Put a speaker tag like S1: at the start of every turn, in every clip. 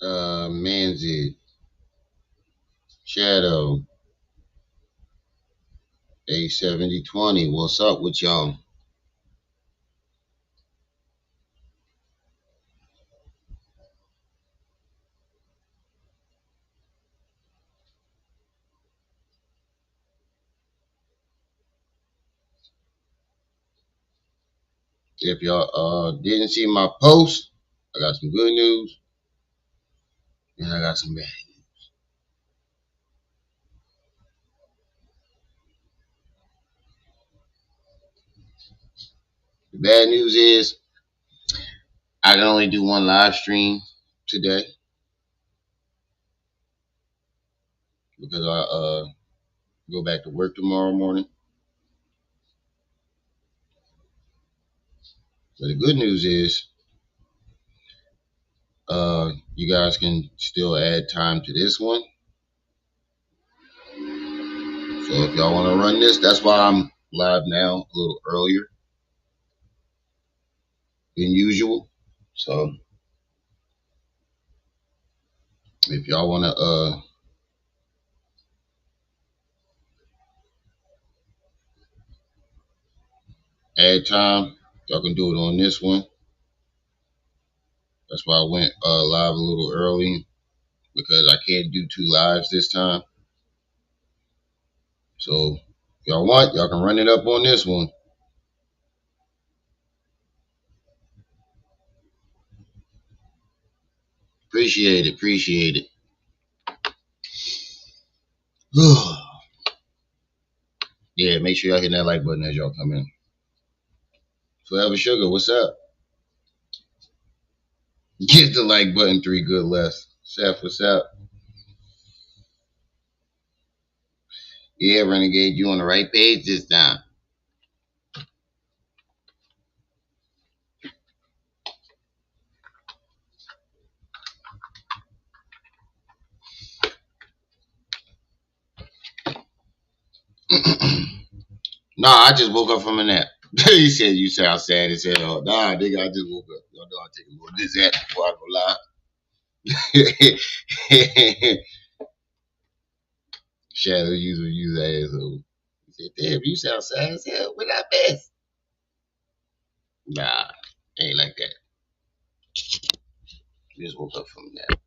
S1: Manzid, Shadow, A7020. What's up with y'all? If y'all didn't see my post, I got some good news and I got some bad. The bad news is I can only do one live stream today because I go back to work tomorrow morning. But the good news is you guys can still add time to this one. So if y'all want to run this, that's why I'm live now a little earlier than usual. So if y'all want to add time, y'all can do it on this one. That's why I went live a little early because I can't do two lives this time. So if y'all want, y'all can run it up on this one. Appreciate it. Appreciate it. Yeah, make sure y'all hit that like button as y'all come in. Forever Sugar, what's up? Get the like button, three good less. Seth, what's up? Yeah, Renegade, you on the right page this time. Nah, I just woke up from a nap. He said you sound sad as hell. Nah, nigga, I just woke up. Y'all know I take a little this that before I go live. Shadow user use asshole. He said, damn, you sound sad as hell. What I miss? Nah, ain't like that. Just woke up from a nap.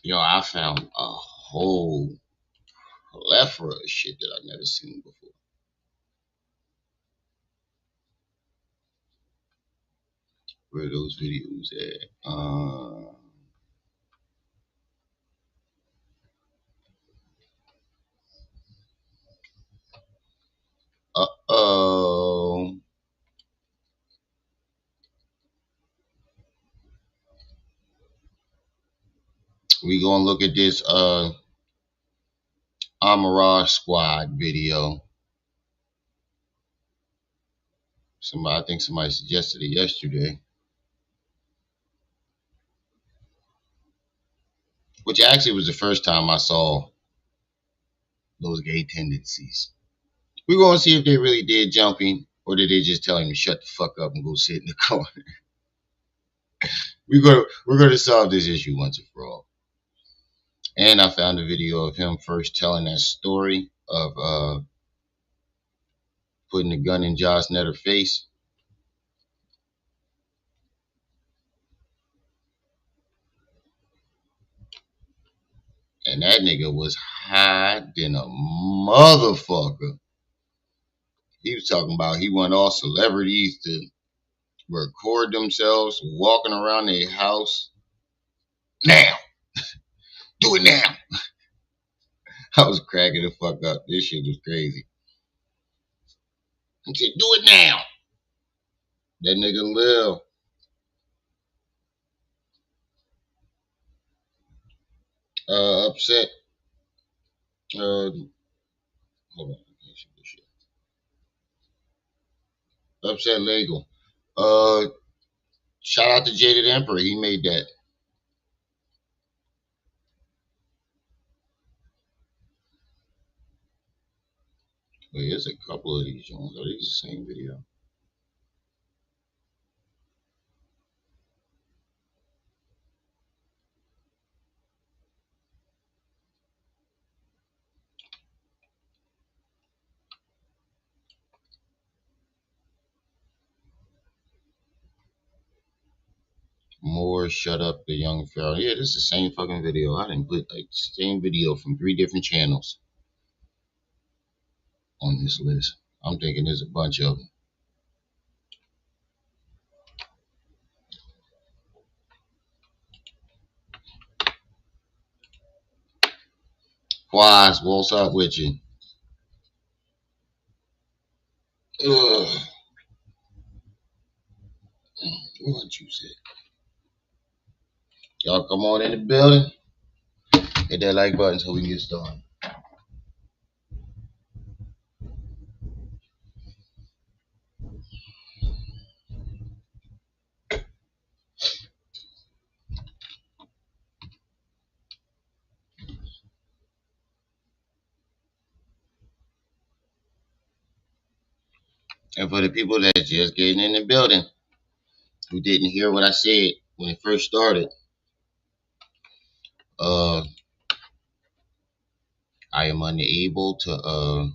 S1: Yo, I found a whole plethora of shit that I've never seen before. Where are those videos at? Uh-oh. We gonna look at this Amaraj Squad video. I think somebody suggested it yesterday. Which actually was the first time I saw those gay tendencies. We're gonna see if they really did jumping or did they just tell him to shut the fuck up and go sit in the corner. We're gonna solve this issue once and for all. And I found a video of him first telling that story of putting the gun in Josh Netter's face. And that nigga was high than a motherfucker. He was talking about he wanted all celebrities to record themselves walking around their house. Now, do it now. I was cracking the fuck up. This shit was crazy. He said, do it now. That nigga Lil. Upset. Hold on. Upset Legal. Uh, Shout out to Jaded Emperor. He made that. Wait, there's a couple of these joints. Are these the same video? More shut up the young Pharaoh. Yeah, this is the same fucking video. I didn't put like same video from 3 different channels on this list. I'm thinking there's a bunch of them. Quaz, what's up with you? Ugh. What you said? Y'all come on in the building. Hit that like button so we can get started. And for the people that just getting in the building, who didn't hear what I said when it first started, I am unable to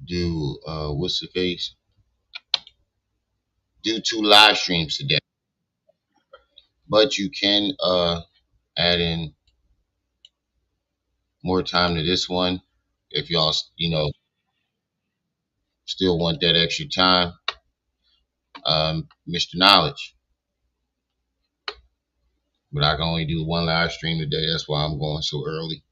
S1: do what's the face? Do 2 live streams today. But you can add in more time to this one if y'all still want that extra time. Mr. Knowledge. But I can only do 1 live stream today. That's why I'm going so early.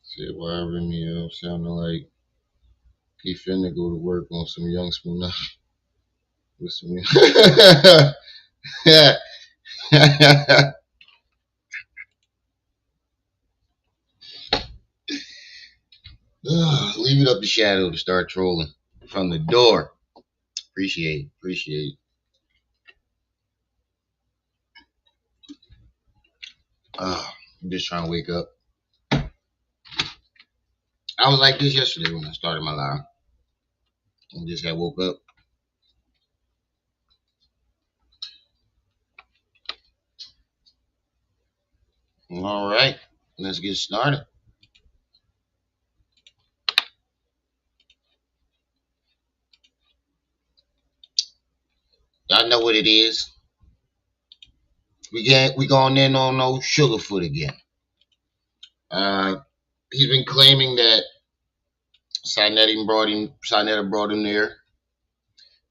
S1: See why Remy sounding like he finna go to work on some young spoon with some yeah. Leave it up to Shadow to start trolling from the door. Appreciate it. I'm just trying to wake up. I was like this yesterday when I started my live. I just had woke up. All right, let's get started. Y'all know what it is. We going in on no Sugarfoot again. He's been claiming that Sinetta brought him there.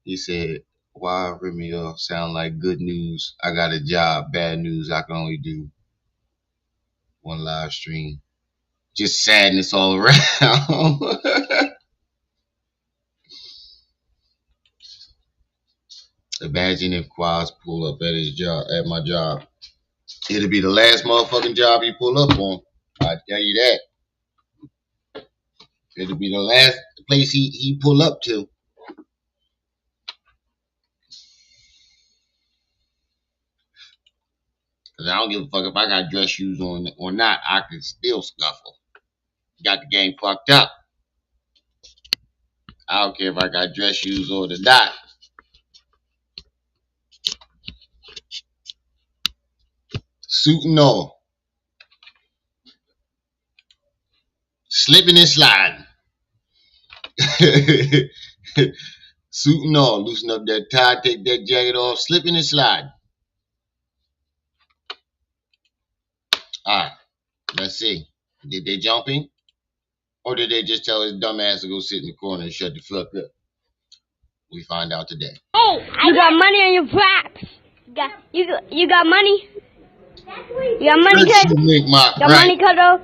S1: He said, "Why Remy sound like good news? I got a job. Bad news. I can only do 1 live stream." Just sadness all around. Imagine if Quaz pull up at my job. It'll be the last motherfucking job he pull up on. I tell you that. It'll be the last place he pull up to. Cause I don't give a fuck if I got dress shoes on or not. I can still scuffle. Got the game fucked up. I don't care if I got dress shoes on or not. Suit and all. Slipping and sliding. Suit and all. Loosen up that tie, take that jacket off, slipping and sliding. Alright. Let's see. Did they jump in? Or did they just tell his dumb ass to go sit in the corner and shut the fuck up? We find out today.
S2: Hey, you got money on your props. You got money? You got money, cut? Got money, cut off?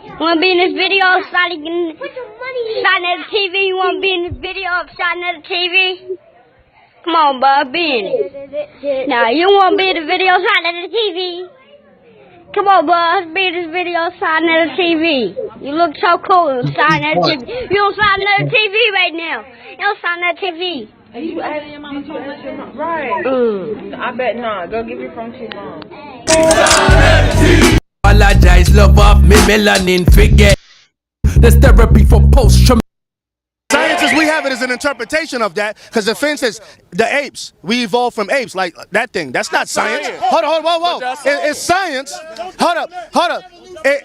S2: You want to be in this video of starting at the TV? You want to be in this video of starting at the TV? Come on, bud, be in it. Now, you want to be in the video starting at the TV? Come on, bud, be in this video starting at the TV. You look so cool. You sign that TV. You don't sign that TV right now. You don't sign that TV.
S3: You ask your mama to ask your mom. Right. I bet not. Go give your phone to your mom.
S4: Apologize, love off me melanin, forget. There's therapy for post-traumatic.
S5: Science as we have it is an interpretation of that, because the fence is the apes. We evolved from apes, like that thing. That's not science. Hold on, whoa. It's science. Hold up.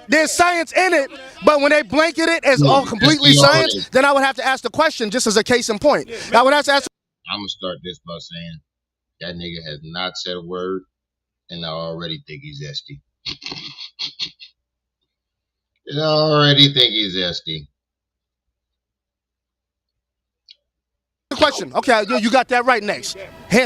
S5: There's science in it, but when they blanket it as all completely science, then I would have to ask the question, just as a case in point. I would have to ask.
S1: I'm gonna start this by saying that nigga has not said a word, and I already think he's zesty. I already think he's zesty.
S5: Question. Okay, you got that right next.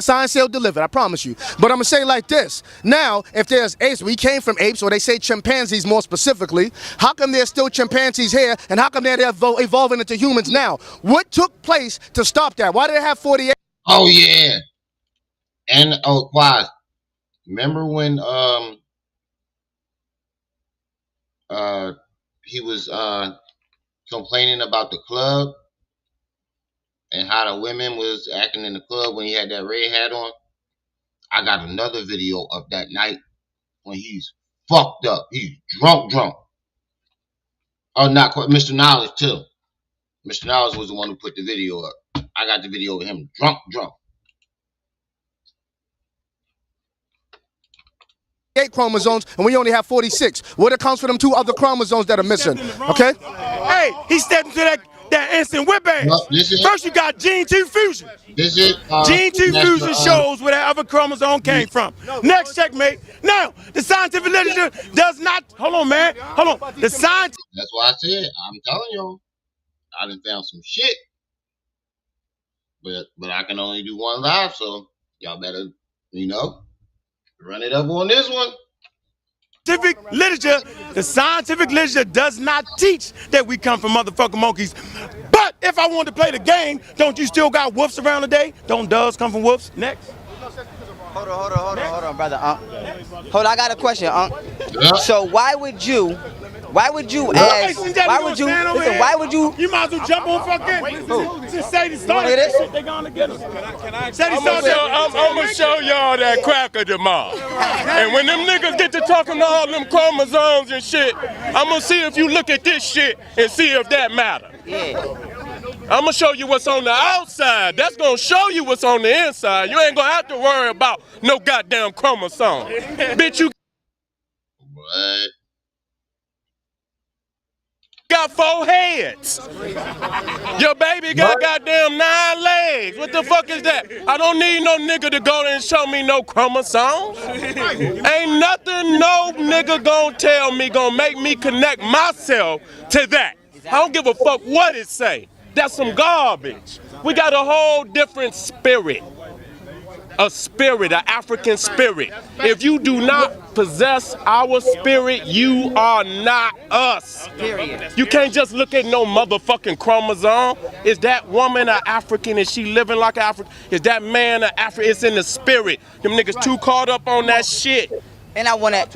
S5: Sign, seal, delivered. I promise you. But I'm gonna say like this. Now, if there's apes, we came from apes, or they say chimpanzees more specifically. How come there's still chimpanzees here, and how come they're evolving into humans now? What took place to stop that? Why did it have 48?
S1: Oh yeah. And Quaz, remember when he was complaining about the club and how the women was acting in the club when he had that red hat on? I got another video of that night when he's fucked up. He's drunk. Oh, not quite. Mr. Knowledge too. Mr. Knowledge was the one who put the video up. I got the video of him drunk.
S5: Chromosomes, and we only have 46. What accounts for them 2 other chromosomes that are missing? Okay?
S4: Hey, he stepped into that instant whip ass.
S1: No,
S4: First you got gene 2 fusion.
S1: This is
S4: Gene 2 fusion shows where that other chromosome came from. Next, checkmate. Now, the scientific literature does not. Hold on, man. Hold on. The science.
S1: That's why I said, I'm telling y'all, I done found some shit. But I can only do one live, so y'all better, run it up on this one.
S4: The scientific literature does not teach that we come from motherfucking monkeys. But if I want to play the game, don't you still got wolves around today? Don't doves come from wolves? Next.
S6: Hold on, brother. Hold on, I got a question,
S1: Yeah.
S6: So why would you
S4: You might as well jump on fucking. Just say the start of this shit, they gonna get us. I'm gonna show y'all that cracker tomorrow. And when them niggas get to talking to all them chromosomes and shit, I'm gonna see if you look at this shit and see if that matter.
S6: Yeah.
S4: I'm gonna show you what's on the outside. That's gonna show you what's on the inside. You ain't gonna have to worry about no goddamn chromosome. Bitch, you
S1: What?
S4: got 4 heads. Your baby got goddamn 9 legs. What the fuck is that? I don't need no nigga to go there and show me no chromosomes. Ain't nothing no nigga gonna tell me gonna make me connect myself to that. I don't give a fuck what it say. That's some garbage. We got a whole different spirit. A spirit, an African spirit. If you do not possess our spirit, you are not us. You can't just look at no motherfucking chromosome. Is that woman an African? Is she living like an African? Is that man an African? It's in the spirit. Them niggas too caught up on that shit.
S6: And I wanna.
S4: Hey,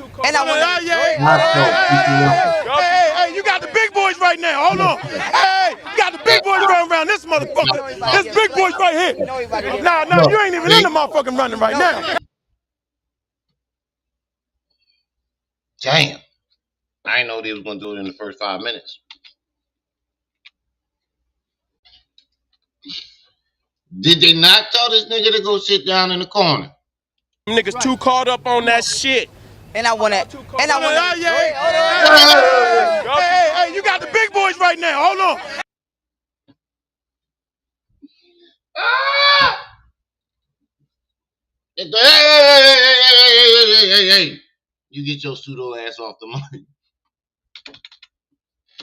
S4: you got the big boys right now. Hold on. Hey, you got the big boys running around this motherfucker. This big boys right here. No, you ain't even in the motherfucking running right now.
S1: Damn. I didn't know they was gonna do it in the first 5 minutes. Did they not tell this nigga to go sit down in the corner?
S4: Niggas too caught up on that shit.
S6: And I wanna.
S4: Hey, you got the big boys right now. Hold on.
S1: Hey. You get your pseudo ass off the mic.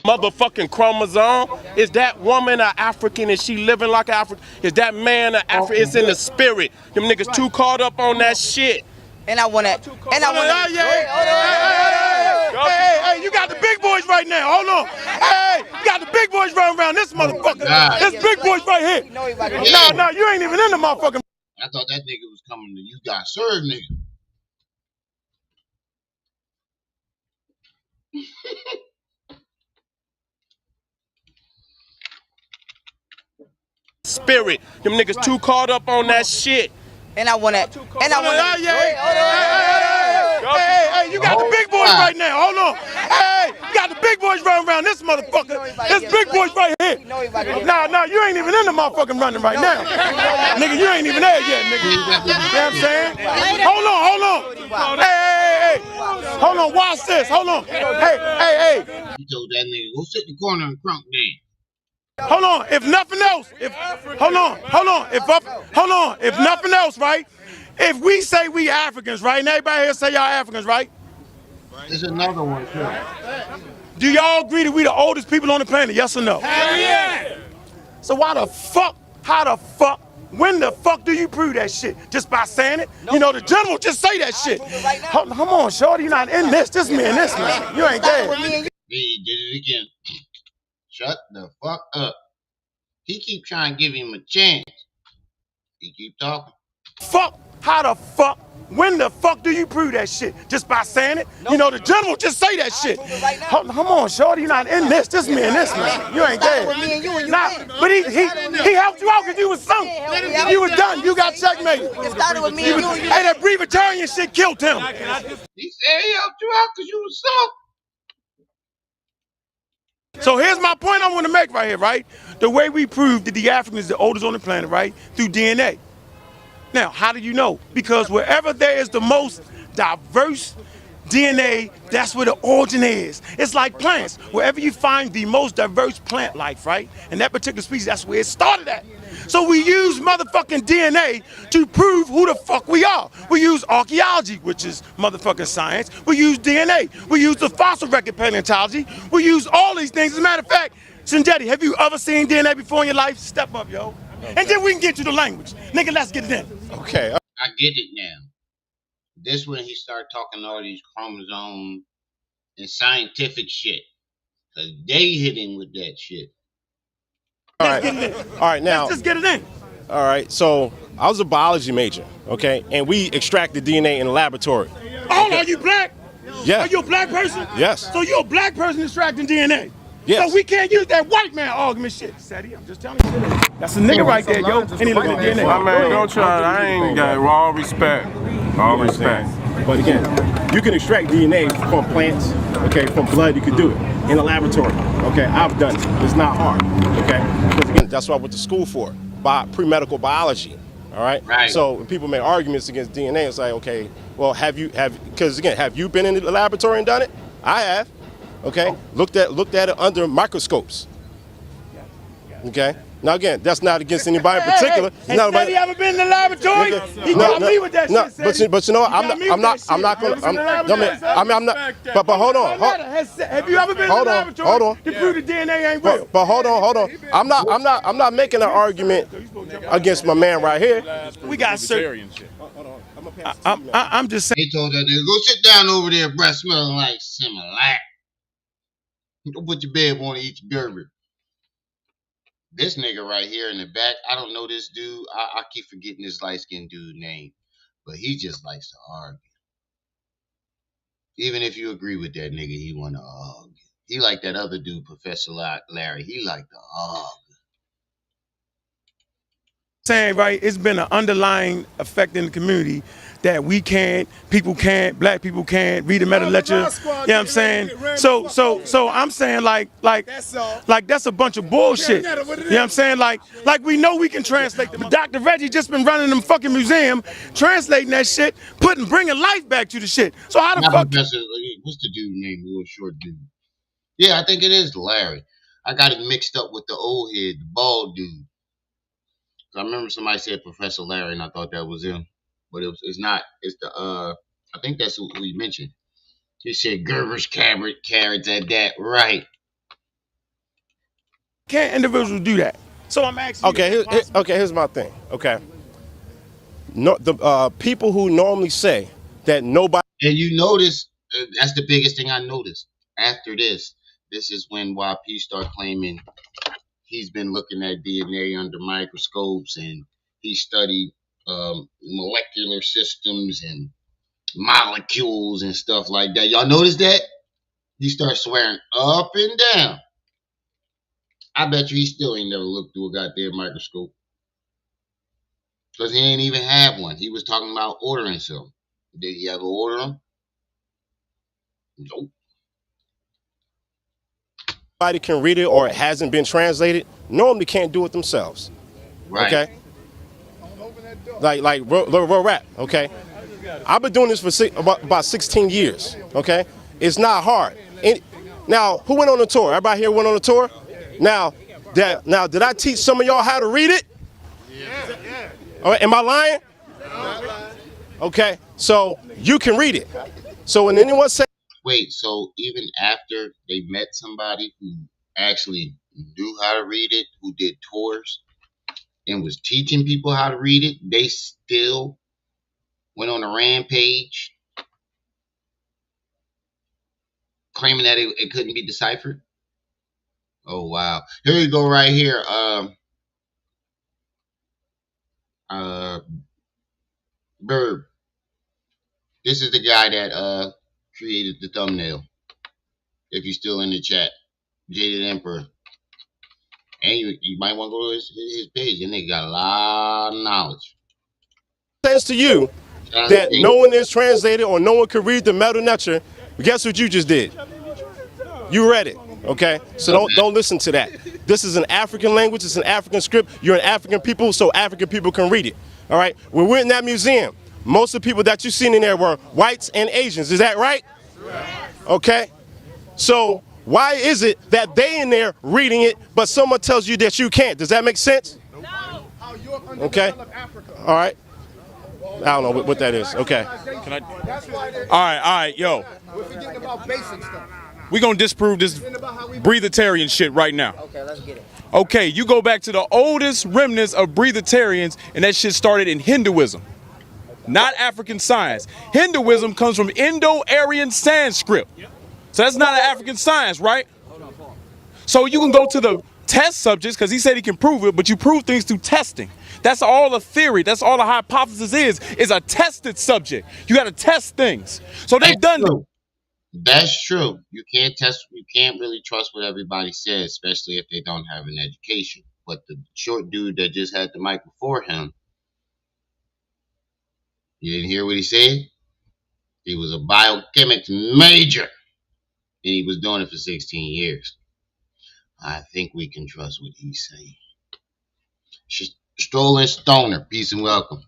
S4: Motherfucking chromosome. Is that woman an African? Is she living like an African? Is that man an African? It's in the spirit. Them niggas too caught up on that shit.
S6: And I wanna.
S4: Hey, you got the big boys right now. Hold on. Hey, you got the big boys running around this motherfucker. This big boys right here. No, you ain't even in the motherfucking.
S1: I thought that nigga was coming to You Got Served, nigga.
S4: spirit. Them niggas too caught up on that shit.
S6: And I want to.
S5: Hey, you got the big boys right now. Hold on. Hey, you got the big boys running around this motherfucker. This big boys right here. Nah, you ain't even in the motherfucking running right now. Nigga, you ain't even there yet, nigga. You know what I'm saying? Hold on. Hey. Hold on, watch this. Hold on. Hey.
S1: He told that nigga, go sit in the corner and crunk down.
S5: Hold on. If nothing else, hold on. If nothing else, right? If we say we Africans, right? And everybody here say y'all Africans, right?
S1: There's another one too.
S5: Do y'all agree that we the oldest people on the planet? Yes or no?
S7: Hell yeah!
S5: So how the fuck, when the fuck do you prove that shit? Just by saying it? You know, the general just say that shit. Come on, shorty, you're not in this. This man. You ain't there.
S1: He did it again. Shut the fuck up. He keep trying to give him a chance. He keep talking.
S5: When the fuck do you prove that shit? Just by saying it? You know, the general just say that shit. Come on, shorty, you're not in this. This man. You ain't there. Nah, but he helped you out because you was sunk. You was done. You got checkmated. Hey, that breatharian shit killed him.
S1: He said he helped you out because you was sunk.
S5: So here's my point I want to make right here, right? The way we prove that the African is the oldest on the planet, right? Through DNA. Now, how do you know? Because wherever there is the most diverse DNA, that's where the origin is. It's like plants. Wherever you find the most diverse plant life, right? And that particular species, that's where it started at. So we use motherfucking DNA to prove who the fuck we are. We use archaeology, which is motherfucking science. We use DNA. We use the fossil record paleontology. We use all these things. As a matter of fact, Sinjetti, have you ever seen DNA before in your life? Step up, yo. And then we can get to the language. Nigga, let's get it in.
S4: Okay.
S1: I get it now. This when he started talking all these chromosomes and scientific shit. Cause they hit him with that shit.
S4: All right, now.
S5: Let's just get it in.
S4: All right, so I was a biology major, okay? And we extracted DNA in the laboratory.
S5: Oh, are you black?
S4: Yeah.
S5: Are you a black person?
S4: Yes.
S5: So you're a black person extracting DNA?
S4: Yes.
S5: So we can't use that white man argument shit. Sadie, I'm just telling you. That's a nigga right there, yo. And he looking at DNA.
S4: My man, don't try. I ain't got it. All respect. All respect.
S8: But again, you can extract DNA from plants, okay, from blood, you can do it in a laboratory. Okay, I've done it. It's not hard. Okay?
S4: Because again, that's what I went to school for. Pre-medical biology. All right?
S1: Right.
S4: So when people make arguments against DNA, it's like, okay, well, have you been in the laboratory and done it? I have. Okay? Looked at it under microscopes. Okay? Now again, that's not against anybody in particular.
S5: Hey, Sadie, you ever been in the laboratory? He got me with that shit.
S4: But you know what? I'm not gonna. But hold on.
S5: Have you ever been in the laboratory?
S4: Hold on.
S5: To prove the DNA ain't real.
S4: But hold on. I'm not making an argument against my man right here.
S5: We got certain. I'm just saying.
S1: He told that nigga, go sit down over there, breath smelling like Similac. Go put your bed on and eat your burger. This nigga right here in the back, I don't know this dude. I keep forgetting this light-skinned dude's name. But he just likes to argue. Even if you agree with that nigga, he want to argue. He like that other dude, Professor Larry. He like to argue.
S5: Saying, right, it's been an underlying effect in the community that people can't, black people can't read the meta lecture. You know what I'm saying? So I'm saying like that's a bunch of bullshit. You know what I'm saying? Like we know we can translate. But Dr. Reggie just been running them fucking museum, translating that shit, bringing life back to the shit. So how the fuck?
S1: Professor, what's the dude name? The little short dude. Yeah, I think it is Larry. I got it mixed up with the old head, the bald dude. I remember somebody said Professor Larry, and I thought that was him, but it's not. It's the I think that's who he mentioned. He said Gerber's carrots at that, right?
S5: Can't individuals do that? So I'm asking.
S4: Okay, here's my thing. Okay, no, the people who normally say that nobody.
S1: And you notice that's the biggest thing I noticed after this. This is when YP start claiming he's been looking at DNA under microscopes and he studied molecular systems and molecules and stuff like that. Y'all notice that? He starts swearing up and down. I bet you he still ain't never looked through a goddamn microscope. Because he ain't even have one. He was talking about ordering some. Did he ever order them? Nope.
S8: Somebody can read it or it hasn't been translated, normally can't do it themselves.
S1: Right.
S8: Okay? Like real rap, okay? I've been doing this for about 16 years, okay? It's not hard. Now, who went on the tour? Everybody here went on the tour? Now, did I teach some of y'all how to read it? Yeah. Am I lying? Okay, so you can read it. So when anyone says,
S1: wait, so even after they met somebody who actually knew how to read it, who did tours and was teaching people how to read it, they still went on a rampage claiming that it couldn't be deciphered? Oh, wow. Here we go right here. Bird. This is the guy that created the thumbnail. If you're still in the chat. Jaded Emperor. And you might want to go to his page. And they got a lot of knowledge.
S8: says to you that no one is translated or no one can read the metal nature, guess what you just did? You read it, okay? So don't listen to that. This is an African language, it's an African script. You're an African people, so African people can read it, all right? When we're in that museum, most of the people that you've seen in there were whites and Asians, is that right? Okay? So why is it that they in there reading it, but someone tells you that you can't? Does that make sense? No. Okay? All right. I don't know what that is. Okay.
S7: Can I? All right, yo.
S5: We're forgetting about basic stuff.
S7: We're going to disprove this breatharian shit right now.
S6: Okay, let's get it.
S7: Okay, you go back to the oldest remnants of breatharians, and that shit started in Hinduism, not African science. Hinduism comes from Indo-Aryan Sanskrit. So that's not an African science, right? So you can go to the test subjects, because he said he can prove it, but you prove things through testing. That's all the theory. That's all the hypothesis is a tested subject. You got to test things. So they've done it.
S1: That's true. You can't really trust what everybody says, especially if they don't have an education. But the short dude that just had the mic before him, you didn't hear what he said? He was a biochemics major. And he was doing it for 16 years. I think we can trust what he's saying. Strolling Stoner, peace and welcome.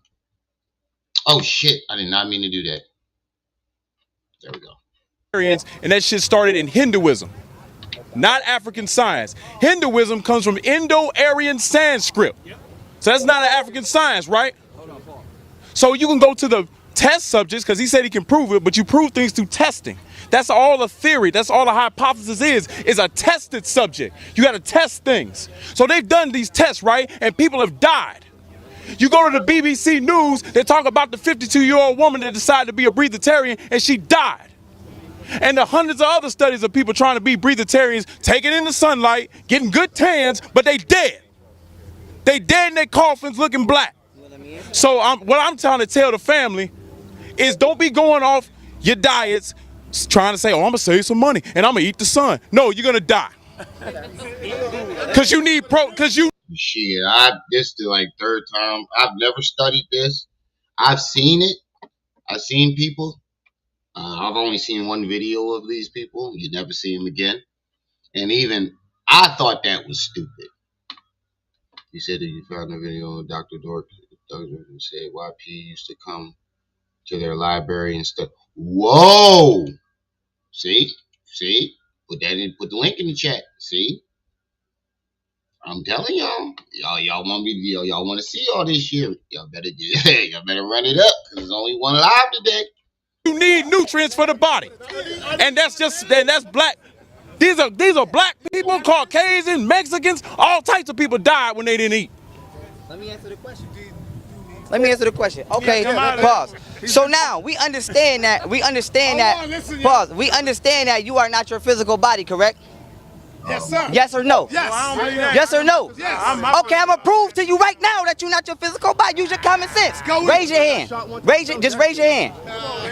S1: Oh shit, I did not mean to do that. There we go.
S7: And that shit started in Hinduism, not African science. Hinduism comes from Indo-Aryan Sanskrit. So that's not an African science, right? So you can go to the test subjects, because he said he can prove it, but you prove things through testing. That's all the theory. That's all the hypothesis is a tested subject. You got to test things. So they've done these tests, right? And people have died. You go to the BBC News, they talk about the 52-year-old woman that decided to be a breatharian, and she died. And the hundreds of other studies of people trying to be breatharians, taking in the sunlight, getting good tans, but they dead. They dead in their coffins looking black. So what I'm trying to tell the family is don't be going off your diets trying to say, oh, I'm going to save some money and I'm going to eat the sun. No, you're going to die. Because you need
S1: Shit, this is the like third time. I've never studied this. I've seen it. I've seen people. I've only seen one video of these people. You never see them again. And even I thought that was stupid. You said that you found a video of Dr. Dork. Dr. said YP used to come to their library and stuff. Whoa! See? Put the link in the chat. See? I'm telling y'all want to see all this shit. Y'all better run it up, because there's only one live today.
S7: You need nutrients for the body. And that's black. These are black people, Caucasian, Mexicans, all types of people died when they didn't eat.
S6: Let me answer the question. Okay, pause. So now we understand that. Pause. We understand that you are not your physical body, correct?
S5: Yes, sir.
S6: Yes or no?
S5: Yes.
S6: Yes or no?
S5: Yes.
S6: Okay, I'm gonna prove to you right now that you're not your physical body. Use your common sense. Raise your hand. Just raise your hand.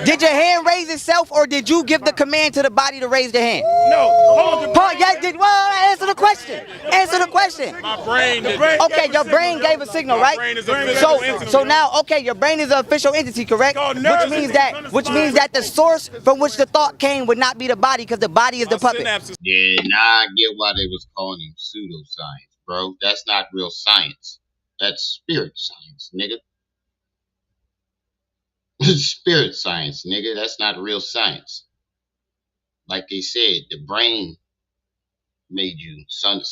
S6: Did your hand raise itself, or did you give the command to the body to raise the hand?
S8: No.
S6: Paul, yeah, well, answer the question. Answer the question.
S7: My brain.
S6: Okay, your brain gave a signal, right? So now, okay, your brain is an official entity, correct? Which means that the source from which the thought came would not be the body, because the body is the puppet.
S1: Yeah, now I get why they was calling him pseudoscience, bro. That's not real science. That's spirit science, nigga. Spirit science, nigga. That's not real science. Like they said, the brain made you sent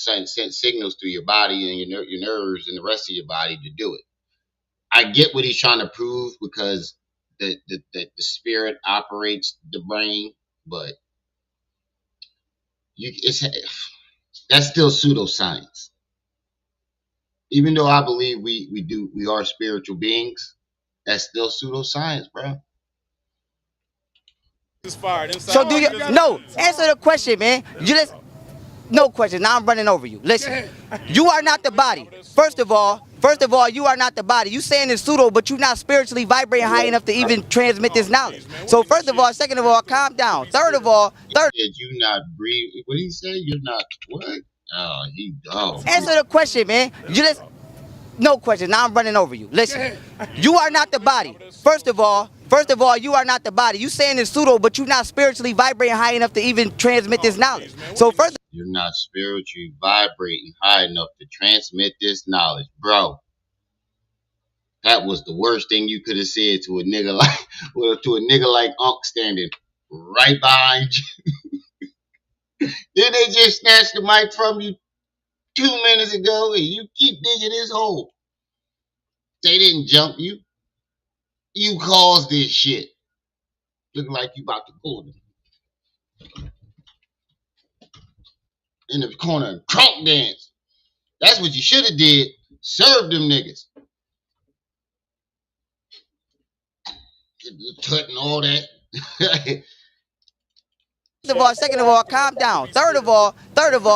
S1: signals through your body and your nerves and the rest of your body to do it. I get what he's trying to prove, because the spirit operates the brain, but that's still pseudoscience. Even though I believe we are spiritual beings, that's still pseudoscience, bro.
S6: So do you? No, answer the question, man. No question. Now I'm running over you. Listen, you are not the body. First of all, you are not the body. You saying it's pseudo, but you're not spiritually vibrating high enough to even transmit this knowledge. So first of all, second of all, calm down. Third of all,
S1: You not breathe. What did he say? You're not what? Oh, he dumb.
S6: Answer the question, man. No question. Now I'm running over you. Listen, you are not the body. First of all, you are not the body. You saying it's pseudo, but you're not spiritually vibrating high enough to even transmit this knowledge. So first,
S1: you're not spiritually vibrating high enough to transmit this knowledge, bro. That was the worst thing you could have said to a nigga like Unc standing right behind you. Then they just snatched the mic from you 2 minutes ago, and you keep digging this hole. They didn't jump you. You caused this shit. Looking like you about to pull them in the corner and crunk dance. That's what you should have did. Serve them niggas. Cutting all that.
S6: second of all, calm down. Third of all,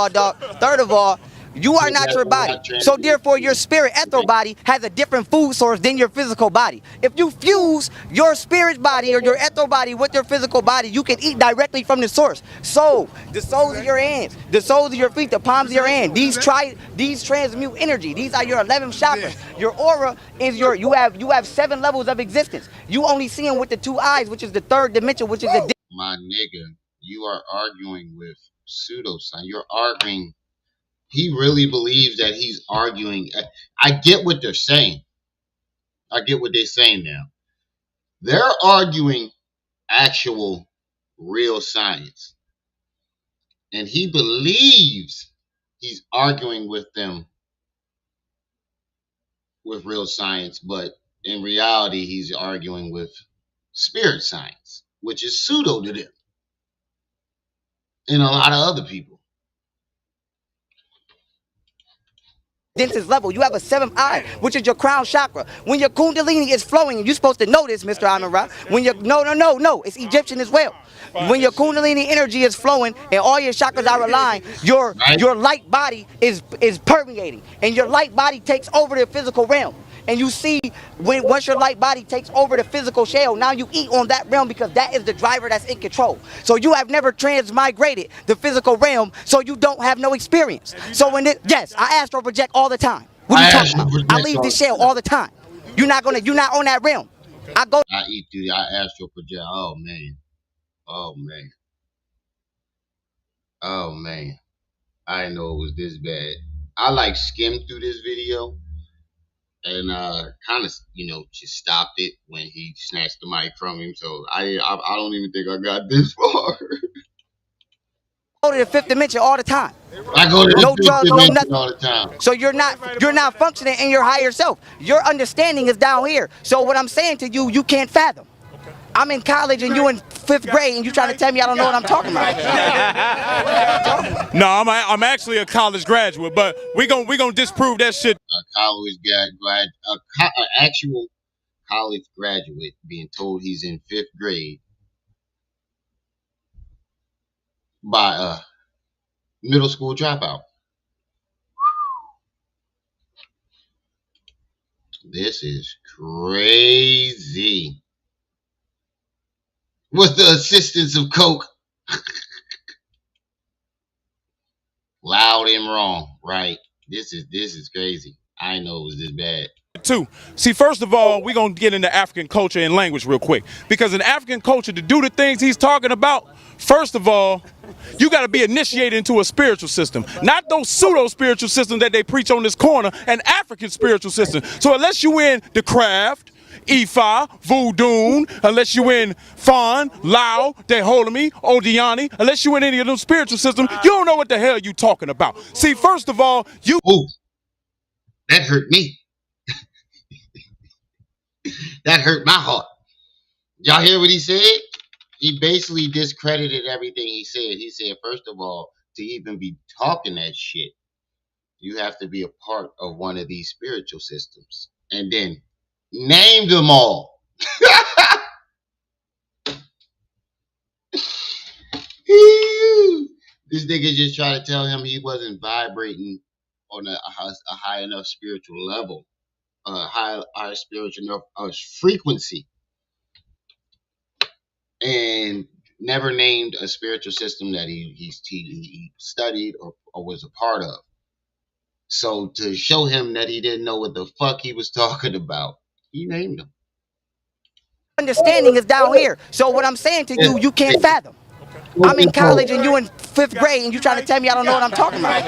S6: dog. You are not your body. So therefore, your spirit ether body has a different food source than your physical body. If you fuse your spirit body or your ether body with your physical body, you can eat directly from the source. So the soles of your hands, the soles of your feet, the palms of your hand, these transmute energy. These are your 11 chakras. Your aura is you have 7 levels of existence. You only see them with the 2 eyes, which is the 3rd dimension, which is the.
S1: My nigga, you are arguing with pseudoscience. You're arguing. He really believes that he's arguing. I get what they're saying. I get what they're saying now. They're arguing actual real science. And he believes he's arguing with them with real science, but in reality, he's arguing with spirit science, which is pseudo to them and a lot of other people.
S6: Densest level. You have a 7th eye, which is your crown chakra. When your kundalini is flowing, and you're supposed to know this, Mr. Amara. When you no, it's Egyptian as well. When your kundalini energy is flowing and all your chakras are aligned, your light body is permeating, and your light body takes over the physical realm. And you see, once your light body takes over the physical shell, now you eat on that realm, because that is the driver that's in control. So you have never transmigrated the physical realm, so you don't have no experience. So yes, I astral project all the time. What are you talking about? I leave the shell all the time. You're not on that realm. I
S1: eat through. I astral project. Oh man. I didn't know it was this bad. I skimmed through this video. And kind of, just stopped it when he snatched the mic from him. So I don't even think I got this far.
S6: Go to the 5th dimension all the time.
S1: I go to the
S6: no drugs, no nothing
S1: all the time.
S6: So you're not functioning in your higher self. Your understanding is down here. So what I'm saying to you, you can't fathom. I'm in college and you in 5th grade and you trying to tell me I don't know what I'm talking about.
S7: No, I'm actually a college graduate, but we gonna disprove that shit.
S1: An actual college graduate being told he's in 5th grade by Middle school dropout. This is crazy. With the assistance of Coke. Loud and wrong, right? This is crazy. I know it was this bad.
S7: Too. See, first of all, we're going to get into African culture and language real quick. Because in African culture, to do the things he's talking about, first of all, you got to be initiated into a spiritual system. Not those pseudo-spiritual systems that they preach on this corner, an African spiritual system. So unless you in the craft, Ifa, Voodoo, unless you in Fan, Lao, Deholami, Odiani, unless you in any of those spiritual systems, you don't know what the hell you talking about. See, first of all, you...
S1: Ooh, that hurt me. That hurt my heart. Y'all hear what he said? He basically discredited everything he said. He said, first of all, to even be talking that shit, you have to be a part of one of these spiritual systems. And then named them all. This nigga just tried to tell him he wasn't vibrating on a high enough spiritual level, high spiritual frequency, and never named a spiritual system that he studied or was a part of. So to show him that he didn't know what the fuck he was talking about, he named them.
S6: Understanding is down here. So what I'm saying to you, you can't fathom. I'm in college and you in 5th grade and you trying to tell me I don't know what I'm talking about.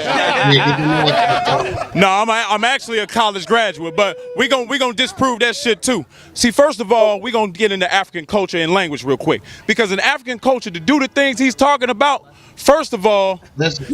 S7: No, I'm actually a college graduate, but we gonna disprove that shit too. See, first of all, we gonna get into African culture and language real quick. Because in African culture, to do the things he's talking about, first of all,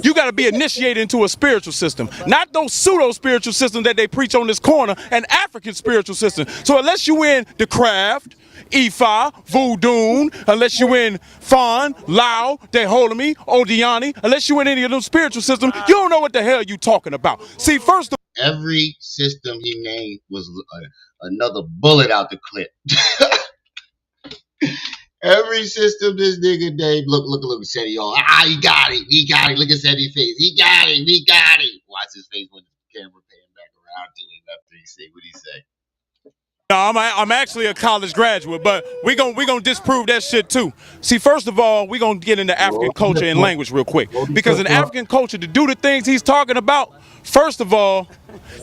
S7: you got to be initiated into a spiritual system. Not those pseudo-spiritual systems that they preach on this corner, an African spiritual system. So unless you in the craft, Ifa, Voodoo, unless you in Fan, Lao, Deholami, Odiani, unless you in any of those spiritual systems, you don't know what the hell you talking about. See, first of
S1: all, every system he named was another bullet out the clip. Every system this nigga named, look, said he all, he got it, look at Sandy's face, he got it. Watch his face when the camera pan back around to him after he say what he say.
S7: No, I'm actually a college graduate, but we gonna disprove that shit too. See, first of all, we gonna get into African culture and language real quick. Because in African culture, to do the things he's talking about, first of all,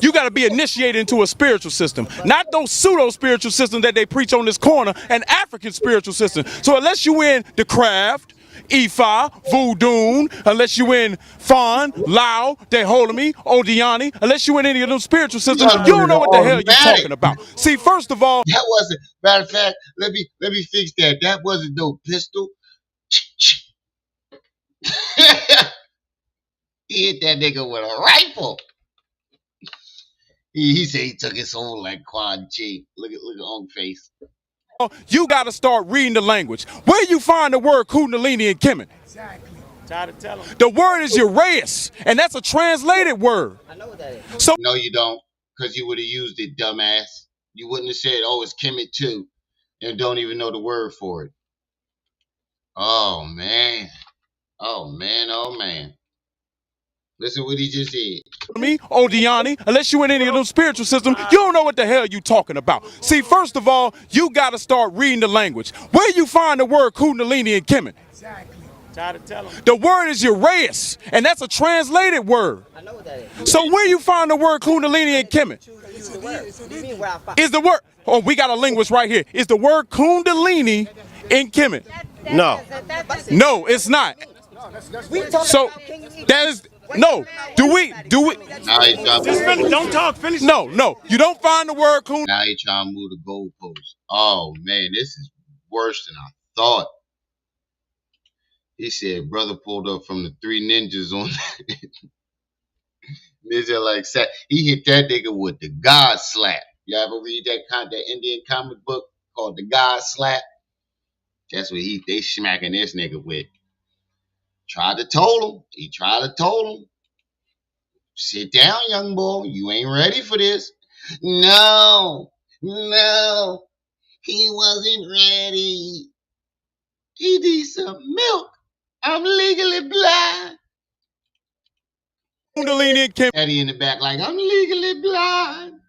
S7: you got to be initiated into a spiritual system. Not those pseudo-spiritual systems that they preach on this corner, an African spiritual system. So unless you in the craft, Ifa, Voodoo, unless you in Fan, Lao, Deholami, Odiani, unless you in any of those spiritual systems, you don't know what the hell you're talking about. See, first of all,
S1: that wasn't, matter of fact, let me fix that. That wasn't no pistol. He hit that nigga with a rifle. He said he took his soul like Quan Chi. Look at on face.
S7: You got to start reading the language. Where you find the word Kundalini and Kemet?
S6: Exactly.
S7: The word is Uraeus, and that's a translated word.
S6: I know what that is.
S7: So
S1: no, you don't, because you would have used it, dumbass. You wouldn't have said, "Oh, it's Kemet too," and don't even know the word for it. Oh man. Listen what he just said.
S7: Me, Odiani, unless you in any of those spiritual systems, you don't know what the hell you talking about. See, first of all, you got to start reading the language. Where you find the word Kundalini and Kemet?
S6: Exactly.
S7: The word is Uraeus, and that's a translated word.
S6: I know what that is.
S7: So where you find the word Kundalini and Kemet? Is the word, oh, we got a linguist right here. Is the word Kundalini in Kemet?
S8: No.
S7: No, it's not. So that is, no. Do we?
S5: Don't talk, finish.
S7: No, you don't find the word Kundalini.
S1: Now he trying to move the goalpost. Oh man, this is worse than I thought. He said brother pulled up from the 3 ninjas on ninja like that. He hit that nigga with the God slap. You ever read that Indian comic book called The God Slap? That's what they smacking this nigga with. Tried to told him. Sit down, young boy. You ain't ready for this. No. He wasn't ready. He needs some milk. I'm legally blind.
S7: Kundalini can
S1: Eddie in the back like, I'm legally blind.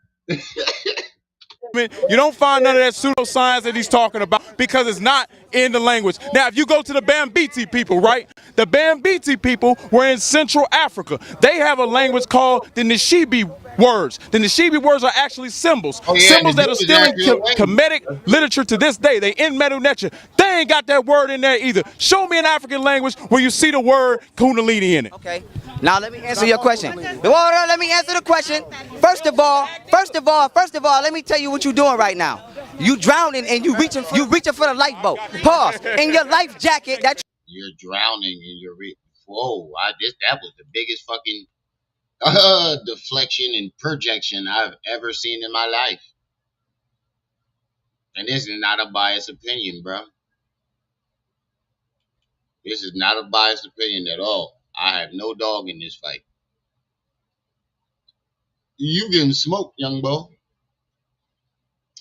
S7: you don't find none of that pseudoscience that he's talking about because it's not in the language. Now, if you go to the Bambiti people, right? The Bambiti people were in Central Africa. They have a language called the Nishibi words. The Nishibi words are actually symbols.
S1: Oh, yeah,
S7: Symbols that are
S1: is
S7: still in
S1: actually a language.
S7: Kemetic literature to this day. They in Medu Neter. They ain't got that word in there either. Show me an African language where you see the word Kundalini in it.
S6: Okay. Now let me answer your question. Let me answer the question. First of all, let me tell you what you're doing right now. You drowning and you reaching for the lifeboat. Pause. In your life jacket,
S1: You're drowning and you're whoa! That was the biggest fucking deflection and projection I've ever seen in my life. And this is not a biased opinion, bro. This is not a biased opinion at all. I have no dog in this fight. You getting smoked, young boy.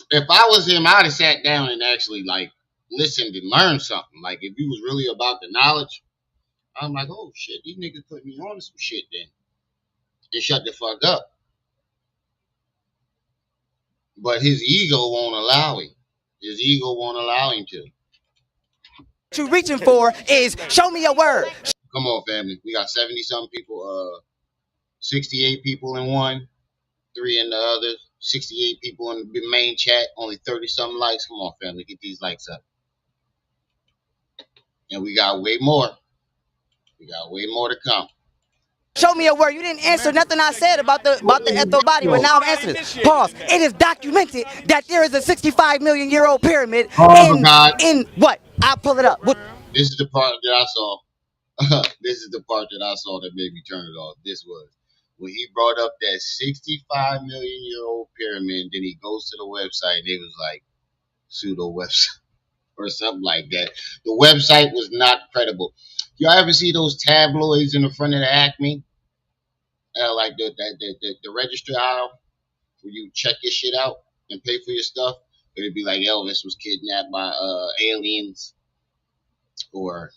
S1: If I was him, I'd have sat down and actually like listened and learned something. Like if he was really about the knowledge, I'm like, oh shit, these niggas put me on to some shit then. Just shut the fuck up. But his ego won't allow him. His ego won't allow him to.
S6: what you're reaching for is show me a word.
S1: Come on, family. We got 70-something people, 68 people in one, 3 in the other, 68 people in the main chat, only 30-something likes. Come on, family. Get these likes up. And we got way more. We got way more to come.
S6: Show me a word. You didn't answer nothing I said about the ethno body, but now I'm answering this. Pause. It is documented that there is a 65 million year old pyramid in what? I'll pull it up. What?
S1: This is the part that I saw. This is the part that I saw that made me turn it off. This was when he brought up that 65 million year old pyramid. Then he goes to the website and it was like pseudo website or something like that. The website was not credible. Y'all ever see those tabloids in the front of the Acme? Like the register aisle where you check your shit out and pay for your stuff. It'd be like Elvis was kidnapped by aliens, or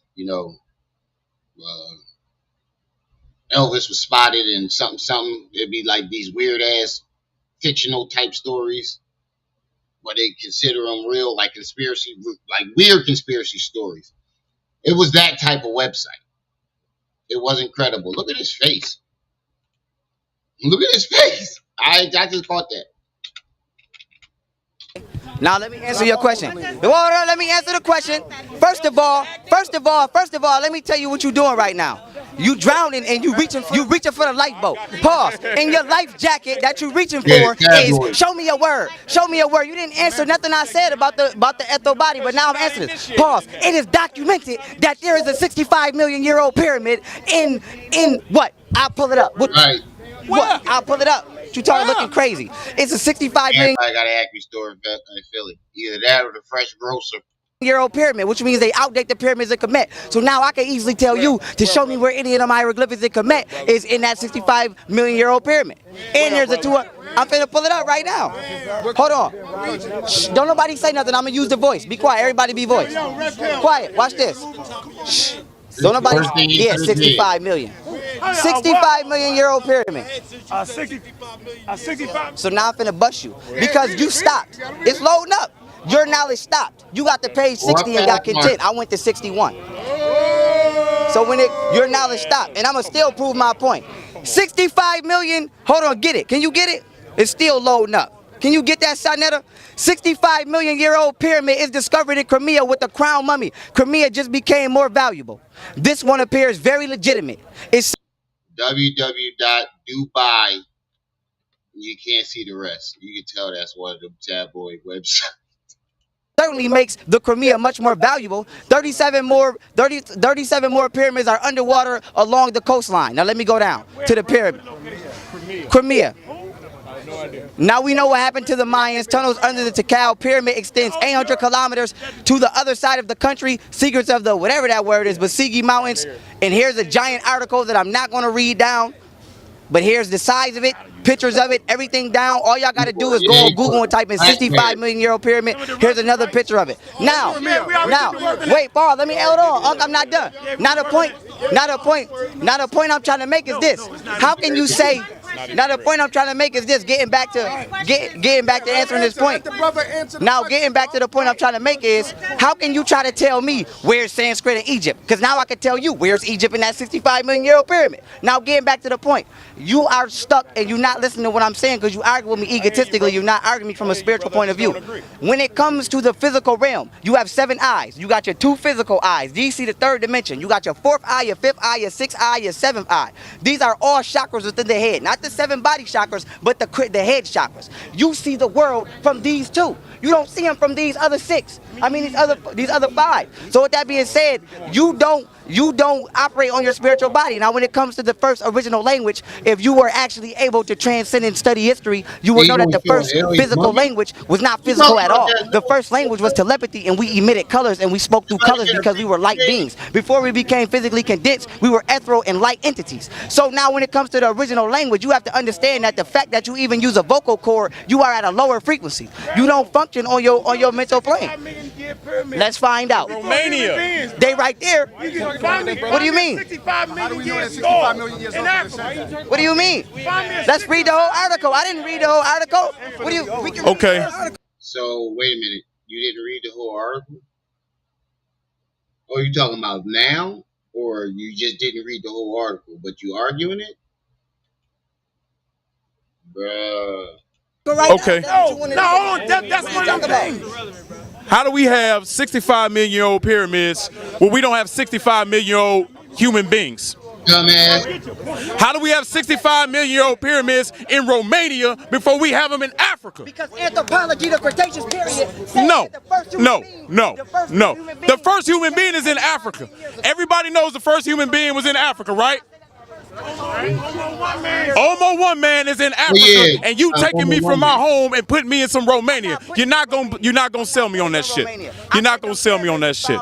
S1: Elvis was spotted in something. It'd be like these weird ass fictional type stories, but they consider them real, like weird conspiracy stories. It was that type of website. It wasn't credible. Look at his face. Look at his face. I just caught that.
S6: Now let me answer your question. Let me answer the question. First of all, let me tell you what you're doing right now. You drowning and you reaching for the lifeboat. Pause. In your life jacket that you're reaching for is show me a word. Show me a word. You didn't answer nothing I said about the ethno body, but now I'm answering this. Pause. It is documented that there is a 65 million year old pyramid in what? I'll pull it up.
S1: Right.
S6: What? I'll pull it up. You talking looking crazy. It's a 65 million.
S1: I got an Acme store in Philly. Either that or the Fresh Grocer.
S6: Year old pyramid, which means they outdate the pyramids in Kemet. So now I can easily tell you to show me where any of them hieroglyphics in Kemet is in that 65 million year old pyramid. And there's a 200. I'm finna pull it up right now. Hold on. Shh, don't nobody say nothing. I'm gonna use the voice. Be quiet. Everybody be voice. Quiet. Watch this. Shh. Don't nobody. Yeah, 65 million. 65 million year old pyramid.
S5: 65.
S6: So now I'm finna bust you because you stopped. It's loading up. Your knowledge stopped. You got to page 60 and got content. I went to 61. So when your knowledge stopped, and I'm gonna still prove my point. 65 million. Hold on, get it. Can you get it? It's still loading up. Can you get that, Sonetta? 65 million year old pyramid is discovered in Crimea with the crown mummy. Crimea just became more valuable. This one appears very legitimate. It's
S1: www.dubai. You can't see the rest. You can tell that's one of the tabloid websites.
S6: certainly makes the Crimea much more valuable. 37 more pyramids are underwater along the coastline. Now let me go down to the pyramid. Crimea. Now we know what happened to the Mayans. Tunnels under the Tikal pyramid extends 800 kilometers to the other side of the country. Secrets of the whatever that word is, Basigi Mountains. And here's a giant article that I'm not going to read down. But here's the size of it. pictures of it, everything down. All y'all got to do is go on Google and type in 65 million year old pyramid. Here's another picture of it. Now, wait, Paul, let me hold on. Unc, I'm not done. Not a point I'm trying to make is this. How can you say, now the point I'm trying to make is this, getting back to answering this point. Now getting back to the point I'm trying to make is, how can you try to tell me where's Sanskrit in Egypt? Because now I can tell you where's Egypt in that 65 million year old pyramid. Now getting back to the point, you are stuck and you're not listening to what I'm saying because you argue with me egotistically, you're not arguing me from a spiritual point of view. When it comes to the physical realm, you have 7 eyes. You got your 2 physical eyes. These see the 3rd dimension. You got your 4th eye, your 5th eye, your 6th eye, your 7th eye. These are all chakras within the head. Not the 7 body chakras, but the head chakras. You see the world from these 2. You don't see them from these other 6. I mean these other 5. So with that being said, you don't operate on your spiritual body. Now when it comes to the first original language, if you were actually able to transcend and study history, you would know that the first physical language was not physical at all. The first language was telepathy, and we emitted colors and we spoke through colors because we were light beings. Before we became physically condensed, we were ethereal and light entities. So now when it comes to the original language, you have to understand that the fact that you even use a vocal cord, you are at a lower frequency. You don't function on your mental plane. Let's find out.
S7: Romania.
S6: They right there. What do you mean?
S5: 65 million years in Africa.
S6: What do you mean? Let's read the whole article. I didn't read the whole article. What do you? We can
S7: Okay.
S1: So wait a minute. You didn't read the whole article? Oh, you talking about now, or you just didn't read the whole article, but you arguing it, bruh?
S7: Okay.
S5: No, that's one of the things.
S7: How do we have 65 million year old pyramids when we don't have 65 million year old human beings?
S1: Dumbass.
S7: How do we have 65 million year old pyramids in Romania before we have them in Africa?
S6: Because anthropology, the Cretaceous period.
S7: No. The first human being is in Africa. Everybody knows the first human being was in Africa, right? Almost one man is in Africa, and you taking me from my home and putting me in some Romania. You're not gonna sell me on that shit. You're not gonna sell me on that shit.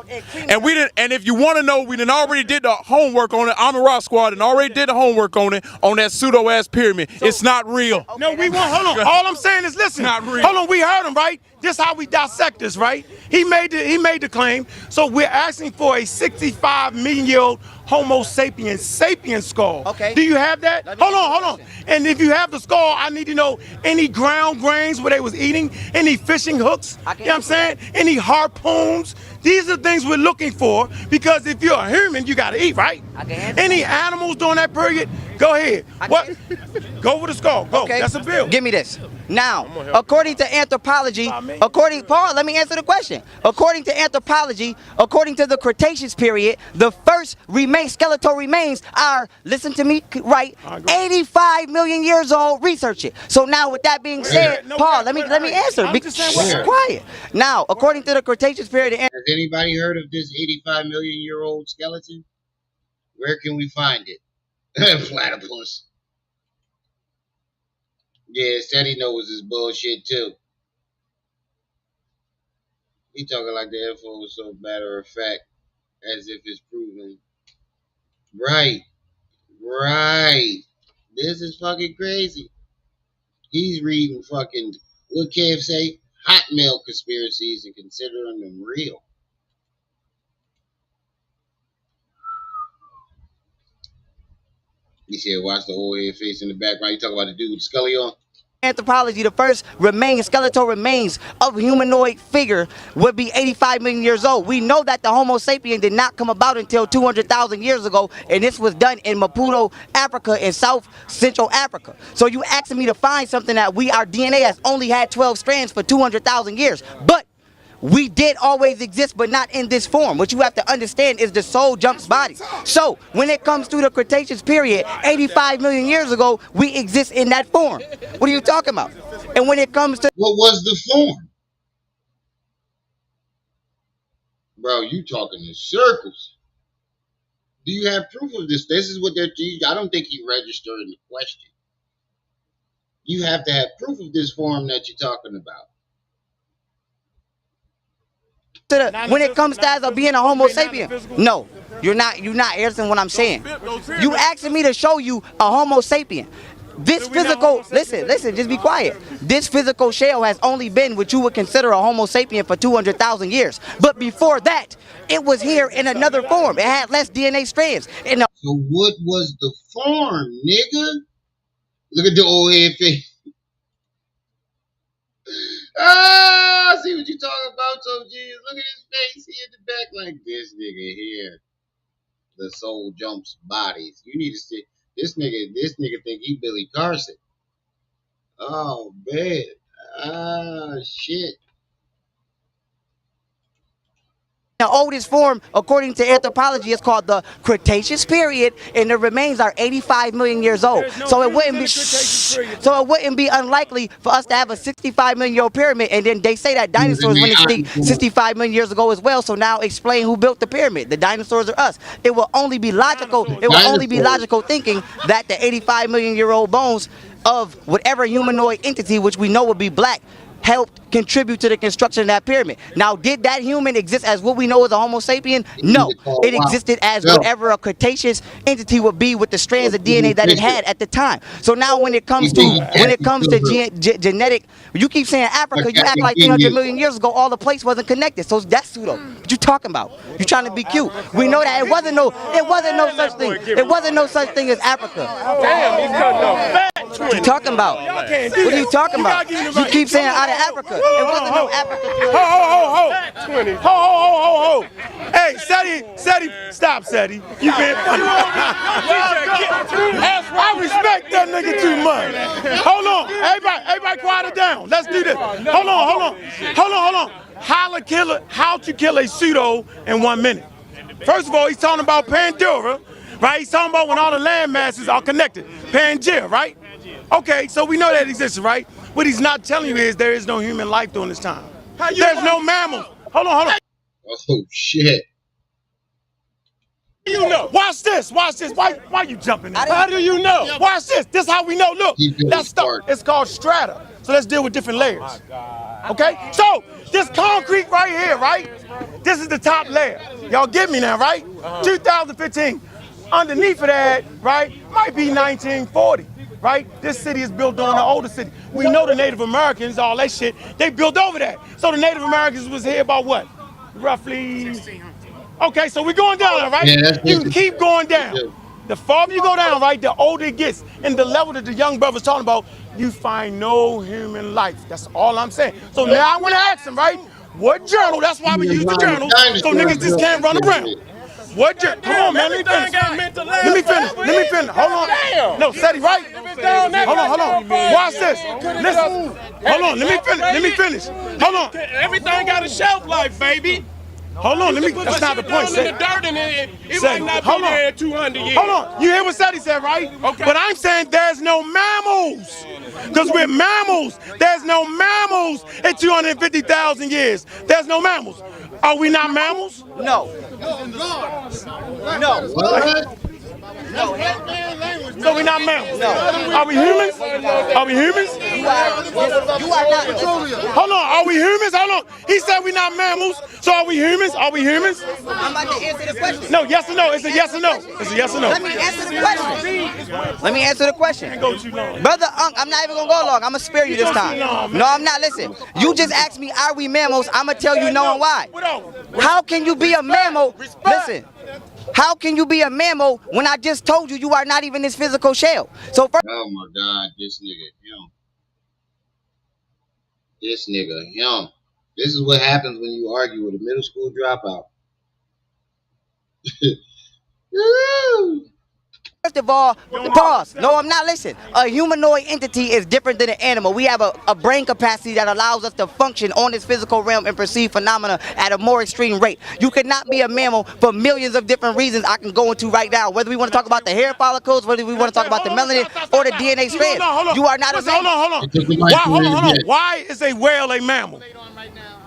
S7: And we didn't. And if you want to know, we done already did the homework on it. Amara Squad and already did the homework on it on that pseudo ass pyramid. It's not real.
S5: No, we won't. Hold on. All I'm saying is, listen.
S7: Not real.
S5: Hold on. We heard him, right? This is how we dissect this, right? He made the claim. So we're asking for a 65 million year old Homo sapien skull.
S6: Okay.
S5: Do you have that? Hold on. And if you have the skull, I need to know any ground grains where they was eating, any fishing hooks, you know what I'm saying? Any harpoons. These are things we're looking for, because if you're a human, you gotta eat, right? Any animals during that period, go ahead. What? Go with the skull. Go.
S6: Okay.
S5: That's a bill.
S6: Give me this. Now, according to anthropology, Paul, let me answer the question. According to anthropology, according to the Cretaceous period, the first skeletal remains are, listen to me right, 85 million years old. Research it. So now, with that being said, Paul, let me answer. Be quiet. Now, according to the Cretaceous period,
S1: Has anybody heard of this 85 million year old skeleton? Where can we find it? Platypus. Yeah, said he knows his bullshit too. He talking like the info was so matter of fact, as if it's proven. Right. This is fucking crazy. He's reading fucking, what Kev say? Hot mail conspiracies and considering them real. He said, watch the old head face in the background. You talk about the dude with the scully on?
S6: anthropology, the first skeletal remains of a humanoid figure would be 85 million years old. We know that the Homo sapien did not come about until 200,000 years ago, and this was done in Maputo, Africa, in South Central Africa. So you asking me to find something that our DNA has only had 12 strands for 200,000 years. But we did always exist, but not in this form. What you have to understand is the soul jumps body. So when it comes to the Cretaceous period, 85 million years ago, we exist in that form. What are you talking about? And when it comes to...
S1: What was the form? Bro, you talking in circles. Do you have proof of this? This is what they're... I don't think he registered in the question. You have to have proof of this form that you're talking about.
S6: When it comes to as being a Homo sapien, no, you're not answering what I'm saying. You asking me to show you a Homo sapien. This physical, listen, just be quiet. This physical shell has only been what you would consider a Homo sapien for 200,000 years. But before that, it was here in another form. It had less DNA strands.
S1: So what was the form, nigga? Look at the old head face. Ah, see what you talking about, so Jesus. Look at his face. He in the back like this nigga here. The soul jumps bodies. You need to see this nigga. This nigga think he Billy Carson. Oh man. Ah shit.
S6: The oldest form, according to anthropology, is called the Cretaceous period, and the remains are 85 million years old. So it wouldn't be unlikely for us to have a 65 million year old pyramid. And then they say that dinosaurs went extinct 65 million years ago as well. So now explain who built the pyramid. The dinosaurs are us. It will only be logical. It will only be logical thinking that the 85 million year old bones of whatever humanoid entity, which we know would be black, helped contribute to the construction of that pyramid. Now, did that human exist as what we know as a Homo sapien? No. It existed as whatever a Cretaceous entity would be with the strands of DNA that it had at the time. So now when it comes to genetic, you keep saying Africa, you act like 300 million years ago all the plates wasn't connected. So that's pseudo. What you talking about? You trying to be cute. We know that it wasn't no such thing. It wasn't no such thing as Africa.
S4: Damn, he's cutting off.
S6: What you talking about? What are you talking about? You keep saying out of Africa. It wasn't no Africa.
S5: Ho. Hey, Seti, stop, Seti. You been funny. I respect that nigga too much. Hold on. Everybody quiet it down. Let's do this. Hold on. How to kill a pseudo in 1 minute. First of all, he's talking about Pandora, right? He's talking about when all the land masses are connected. Pangea, right? Okay, so we know that exists, right? What he's not telling you is there is no human life during this time. There's no mammals. Hold on.
S1: Oh shit.
S5: You know. Watch this. Why you jumping in?
S4: How do you know?
S5: Watch this. This is how we know. Look, let's start. It's called strata. So let's deal with different layers. Okay? So this concrete right here, right? This is the top layer. Y'all get me now, right? 2015. Underneath of that, right, might be 1940. Right? This city is built on the older city. We know the Native Americans, all that shit, they built over that. So the Native Americans was here about what? Roughly. Okay, so we're going down, right?
S1: Yeah,
S5: you keep going down. The farther you go down, right, the older it gets. And the level that the young brother's talking about, you find no human life. That's all I'm saying. So now I want to ask him, right? What journal? That's why we use the journal. So niggas just can't run around. What journal? Come on, man. Let me finish. Hold on. No, Seti, right? Hold on. Watch this. Listen. Hold on. Let me finish. Hold on.
S4: Everything got a shelf life, baby.
S5: Hold on. That's not the point, Seti.
S4: In the dirt and it might not be there in 200 years.
S5: Hold on. You hear what Seti said, right?
S4: Okay.
S5: But I'm saying there's no mammals. Because we're mammals. There's no mammals in 250,000 years. There's no mammals. Are we not mammals?
S6: No.
S1: What?
S5: So we're not mammals. No. Are we humans?
S6: You are not.
S5: Hold on. Are we humans? Hold on. He said we're not mammals. So are we humans?
S6: I'm about to answer the question.
S5: No, yes or no. It's a yes or no.
S6: Let me answer the question. Brother Unc, I'm not even going to go long. I'm going to spare you this time. No, I'm not. Listen. You just asked me, are we mammals? I'm going to tell you no and why. How can you be a mammal? Listen. How can you be a mammal when I just told you are not even this physical shell? So first.
S1: Oh my God, this nigga him. This is what happens when you argue with a middle school dropout.
S6: First of all, pause. No, I'm not listening. A humanoid entity is different than an animal. We have a brain capacity that allows us to function on this physical realm and perceive phenomena at a more extreme rate. You cannot be a mammal for millions of different reasons I can go into right now. Whether we want to talk about the hair follicles, whether we want to talk about the melanin or the DNA strands. You are not a mammal.
S5: Hold on. Why is a whale a mammal?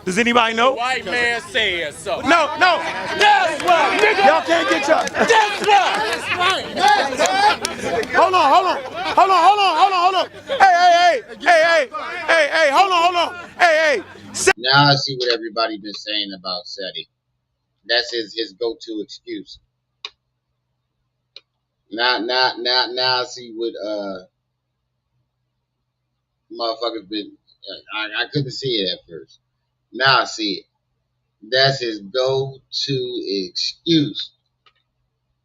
S5: Does anybody know?
S4: White man says so.
S5: No. That's right. Y'all can't get y'all. That's right. Hold on. Hey, hold on. Hey.
S1: Now I see what everybody been saying about Seti. That's his go-to excuse. Now I see what Motherfuckers been. I couldn't see it at first. Now I see it. That's his go-to excuse.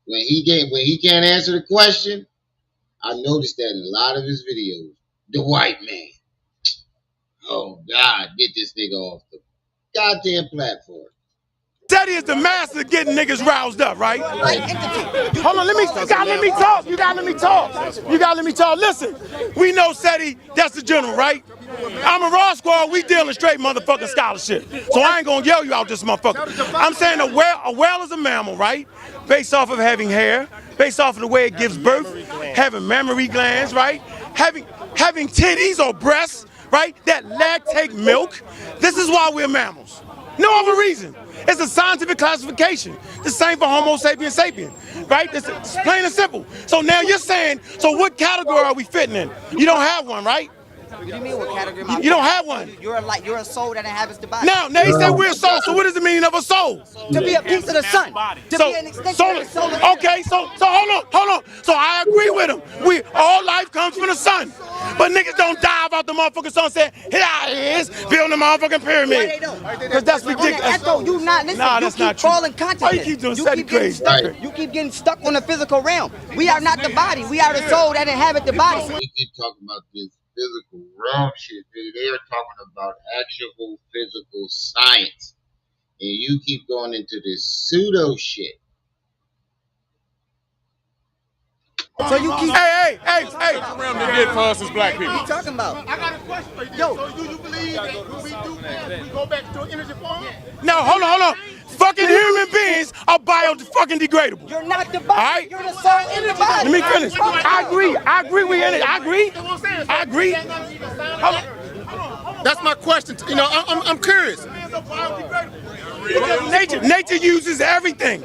S1: When he can't answer the question, I noticed that in a lot of his videos. The white man. Oh God, get this nigga off the goddamn platform.
S9: Teddy is the master of getting niggas roused up, right? Hold on, let me talk. You gotta let me talk. You gotta let me talk. Listen, we know Seti, that's the general, right? I'm a Raw Squad, we dealing straight motherfucking scholarship. So I ain't gonna yell you out this motherfucker. I'm saying a whale is a mammal, right? Based off of having hair, based off of the way it gives birth, having mammary glands, right? Having titties or breasts, right? That lactate milk. This is why we're mammals. No other reason. It's a scientific classification. The same for Homo sapiens sapien, right? It's plain and simple. So now you're saying, so what category are we fitting in? You don't have one, right?
S6: What do you mean what category?
S9: You don't have one.
S6: You're a soul that inhabits the body.
S9: Now he said we're a soul. So what is the meaning of a soul?
S6: To be a piece of the sun. To be an extension of the soul.
S9: Okay, so hold on. So I agree with him. All life comes from the sun. But niggas don't dive out the motherfucking sun and say, here I is, building a motherfucking pyramid. Because that's ridiculous.
S6: Echo, you not listening.
S9: Nah, that's not
S6: true.
S9: true.
S6: Falling consciousness.
S9: Why you keep doing Seti crazy?
S6: You keep getting stuck on the physical realm. We are not the body. We are the soul that inhabit the body.
S1: We keep talking about this physical realm shit. They are talking about actual physical science. And you keep going into this pseudo shit.
S6: So you keep.
S9: Hey.
S4: Realm to get for us as black people.
S6: What are you talking about?
S5: I got a question for you.
S6: Yo.
S5: So do you believe that we go back to an energy form?
S9: No, hold on. Fucking human beings are fucking degradable.
S6: You're not the body.
S9: All right?
S6: You're the soul in the body.
S9: Let me finish. I agree. We in it. I agree.
S5: That's my question. You know, I'm curious.
S9: Because nature uses everything.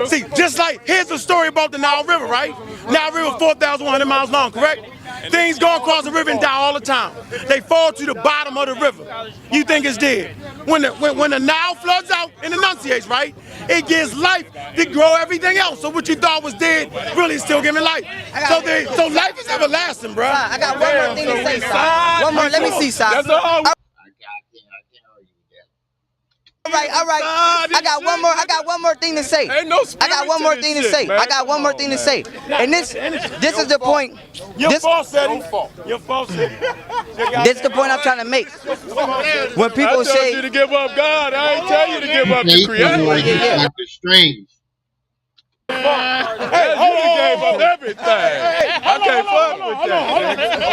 S9: See, just like, here's a story about the Nile River, right? Nile River 4,100 miles long, correct? Things go across the river and die all the time. They fall to the bottom of the river. You think it's dead. When the Nile floods out and enunciates, right? It gives life to grow everything else. So what you thought was dead really is still giving life. So life is everlasting, bro.
S6: I got one more thing to say, Si. One more. Let me see, Si.
S4: That's all.
S6: All right. I got one more thing to say.
S4: Ain't no
S6: I got one more thing to say.
S4: man.
S6: I got one more thing to say. And this is the point.
S9: Your fault, Seti.
S6: This is the point I'm trying to make. When people
S4: I told
S6: say,
S4: you to give up God. I ain't tell you to give up the Creator.
S1: Like Dr. Strange.
S4: Hey, hold on. You gave up everything. I can't fuck with that.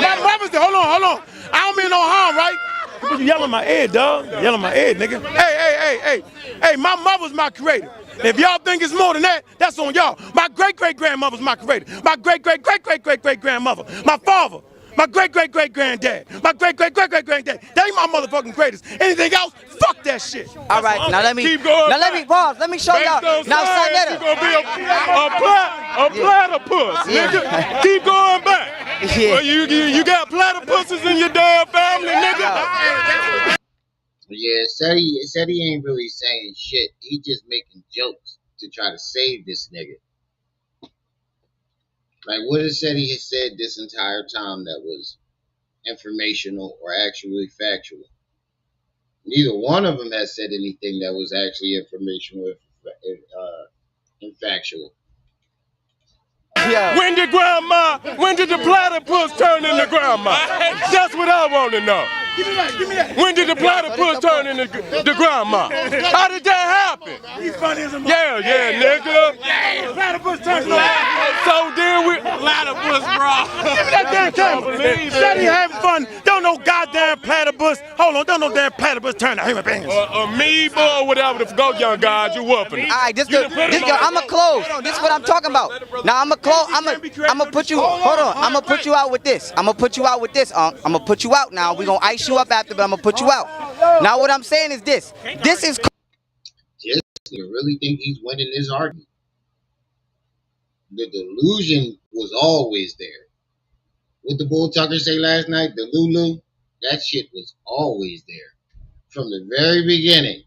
S9: My brother's there. Hold on. I don't mean no harm, right? You yelling in my ear, dog. Yelling in my ear, nigga. Hey, my mother's my creator. If y'all think it's more than that, that's on y'all. My great-great-grandmother's my creator. My great-great-great-great-great-great-grandmother. My father. My great-great-great-granddad. My great-great-great-great-granddad. They my motherfucking greatest. Anything else, fuck that shit.
S6: all right, now let me
S4: Keep going
S6: pause. Let me show y'all. Now,
S4: science, you gonna be a platypus, nigga. Keep going back.
S6: Yeah.
S4: Well, you got platypuses in your damn family, nigga.
S1: Yeah, Seti ain't really saying shit. He just making jokes to try to save this nigga. Like, what has Seti has said this entire time that was informational or actually factual? Neither one of them has said anything that was actually informational and factual.
S6: Yeah.
S4: When did the platypus turn into grandma? That's what I want to know.
S9: Give me that.
S4: When did the platypus turn into the grandma? How did that happen?
S9: He's funny as a
S4: Yeah, nigga.
S9: Platypus turns into
S4: So then we platypus, bro.
S9: Give me that damn camera. Seti having fun. Don't no goddamn platypus. Hold on, don't no damn platypus turn to human beings.
S4: Amoeba or whatever the go, young guys, you whooping it.
S6: All right, I'ma close. This is what I'm talking about. Now I'ma close. I'ma put you. Hold on. I'ma put you out with this. I'ma put you out. Now we gonna ice you up after, but I'ma put you out. Now what I'm saying is this. This is.
S1: Just you really think he's winning this argument? The delusion was always there. What the Bull Tucker say last night? The Lulu, that shit was always there from the very beginning.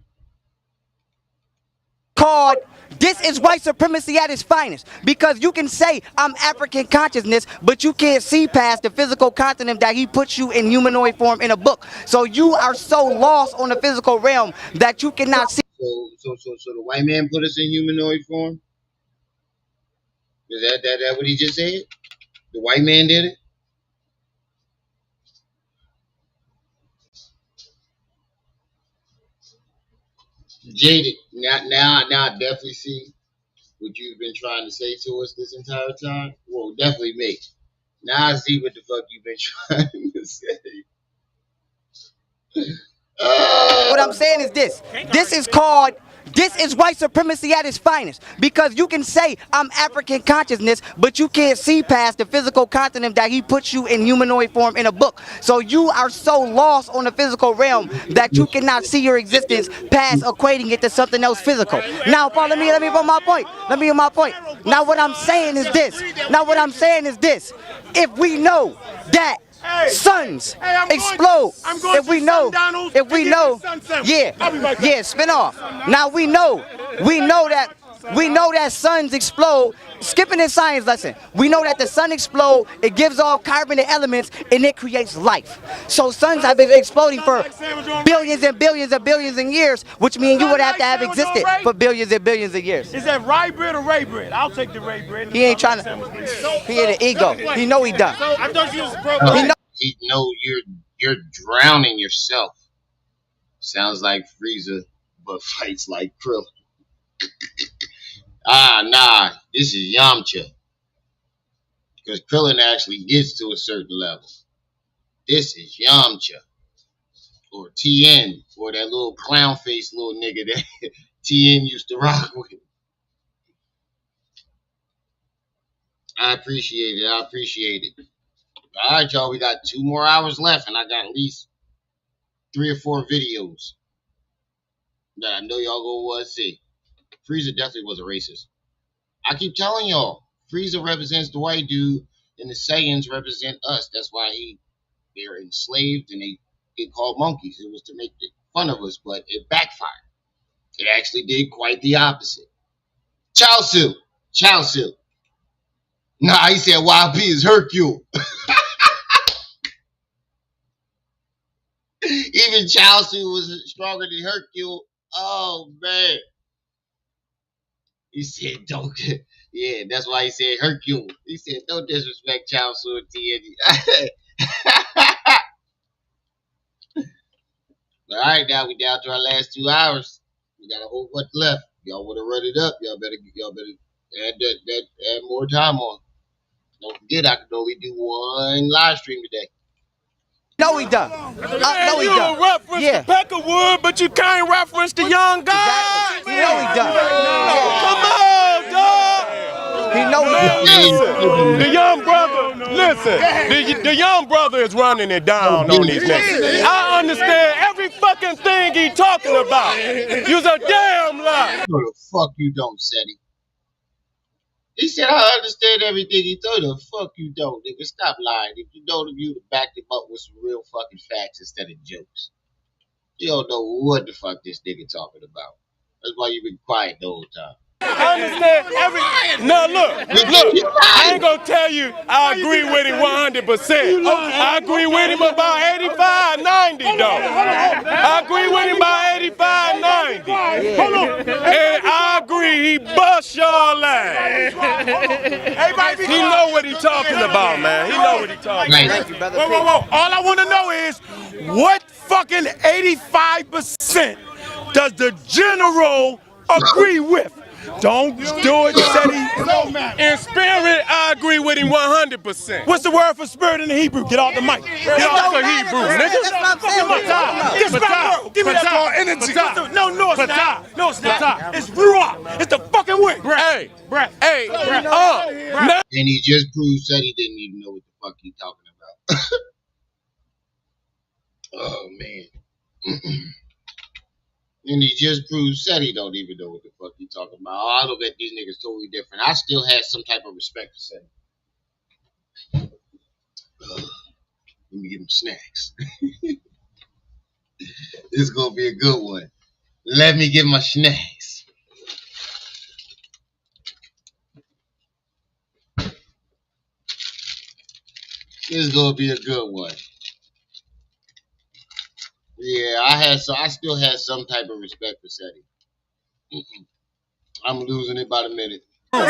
S6: Called This is white supremacy at its finest, because you can say I'm African consciousness, but you can't see past the physical continent that he puts you in humanoid form in a book. So you are so lost on the physical realm that you cannot see.
S1: So the white man put us in humanoid form? Is that what he just said? The white man did it? Jaded. Now I definitely see what you've been trying to say to us this entire time. Well, definitely me. Now I see what the fuck you've been trying to say.
S6: What I'm saying is this. This is white supremacy at its finest, because you can say I'm African consciousness, but you can't see past the physical continent that he puts you in humanoid form in a book. So you are so lost on the physical realm that you cannot see your existence past equating it to something else physical. Now, Paul, let me put my point. Let me get my point. Now what I'm saying is this. If we know that suns explode, if we know, spin off. Now we know that suns explode. Skipping this science lesson, we know that the sun explodes, it gives off carbon elements, and it creates life. So suns have been exploding for billions and billions and billions of years, which means you would have to have existed for billions and billions of years.
S9: Is that rye bread or ray bread? I'll take the ray bread.
S6: He ain't trying to. He had an ego. He know he done.
S9: I thought you was broke.
S1: He know you're drowning yourself. Sounds like Frieza, but fights like Krillin. Nah, this is Yamcha. Because Krillin actually gets to a certain level. This is Yamcha. Or TN, or that little clown face little nigga that TN used to rock with. I appreciate it. All right, y'all, we got 2 more hours left, and I got at least 3 or 4 videos that I know y'all gonna want to see. Frieza definitely was a racist. I keep telling y'all, Frieza represents the white dude, and the Saiyans represent us. That's why they're enslaved and they get called monkeys. It was to make fun of us, but it backfired. It actually did quite the opposite. Chaozu. Nah, he said YP is Hercule. Even Chaozu was stronger than Hercule. Oh, man. He said, don't. Yeah, that's why he said Hercule. He said, don't disrespect Chaozu and TNT. All right, now we down to our last 2 hours. We got a whole bunch left. Y'all want to run it up? Y'all better add more time on. Don't forget, I can only do 1 live stream today.
S6: No, he done.
S4: Man, you reference the Peckerwood, but you can't reference the young guy.
S6: Exactly. No, he done.
S4: Come on, dog.
S6: He know he done.
S4: Listen, the young brother. Listen, the young brother is running it down on these niggas. I understand every fucking thing he talking about. You's a damn lie.
S1: No, the fuck you don't, Seti. He said, I understand everything he told. The fuck you don't, nigga. Stop lying. If you know, you to back him up with some real fucking facts instead of jokes. You don't know what the fuck this nigga talking about. That's why you been quiet the whole time.
S4: I understand every. No, look. I ain't gonna tell you I agree with him 100%. I agree with him about 85, 90, though. I agree with him about 85, 90. And I agree he bust y'all ass. He know what he talking about, man. He know what he talking about.
S9: Whoa. All I want to know is what fucking 85% does the general agree with? Don't do it, Seti.
S4: In spirit, I agree with him 100%.
S9: What's the word for spirit in the Hebrew? Get off the mic.
S4: Get off the Hebrew, nigga.
S9: Give me that energy. No, it's not. No, it's not. It's Ruach. It's the fucking wind.
S4: Hey.
S1: And he just proved that he didn't even know what the fuck he talking about. Oh, man. And he just proved that he don't even know what the fuck he talking about. Oh, I look at these niggas totally different. I still had some type of respect for Seti. Let me get him snacks. This is gonna be a good one. Let me get my snacks. This is gonna be a good one. Yeah, I still had some type of respect for Seti. I'm losing it by the minute.
S9: This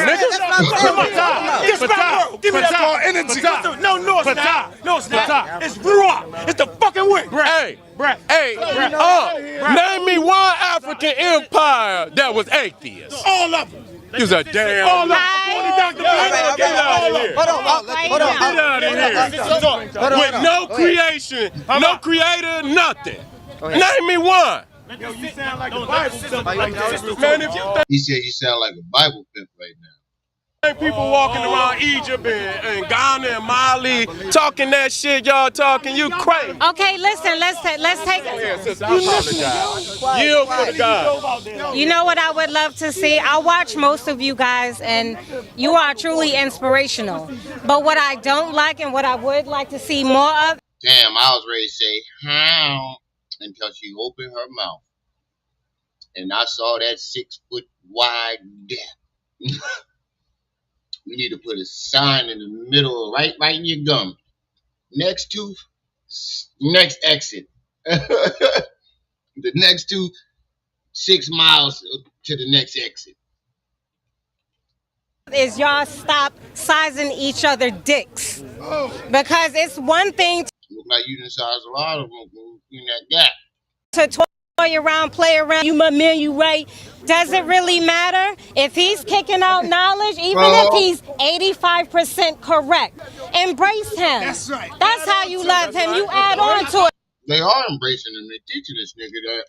S9: give me that called energy. No, it's not. No, it's not. It's Ruach. It's the fucking word.
S4: Hey, name me one African empire that was atheist.
S9: All of them.
S4: He was a damn.
S9: All of them. Dr.
S4: Get out of here. Get out of here. With no creation, no creator, nothing. Name me one.
S9: Yo, you sound like the Bible.
S1: He said you sound like a Bible pimp right now.
S4: People walking around Egypt and Ghana and Mali talking that shit y'all talking. You crazy.
S10: Okay, listen. Let's take it.
S4: Yield for the God.
S10: You know what I would love to see? I watch most of you guys, and you are truly inspirational. But what I don't like and what I would like to see more of.
S1: Damn, I was ready to say how until she opened her mouth, and I saw that 6 foot wide gap. You need to put a sign in the middle, right in your gum. Next exit. The next 6 miles to the next exit.
S10: Is y'all stop sizing each other dicks. Because it's one thing
S1: Look like you didn't size a lot of them in that gap.
S10: to toy around, play around, you my man, you right. Does it really matter? If he's kicking out knowledge, even if he's 85% correct, embrace him. That's right. That's how you love him. You add on to it.
S1: They are embracing him. They're teaching this nigga that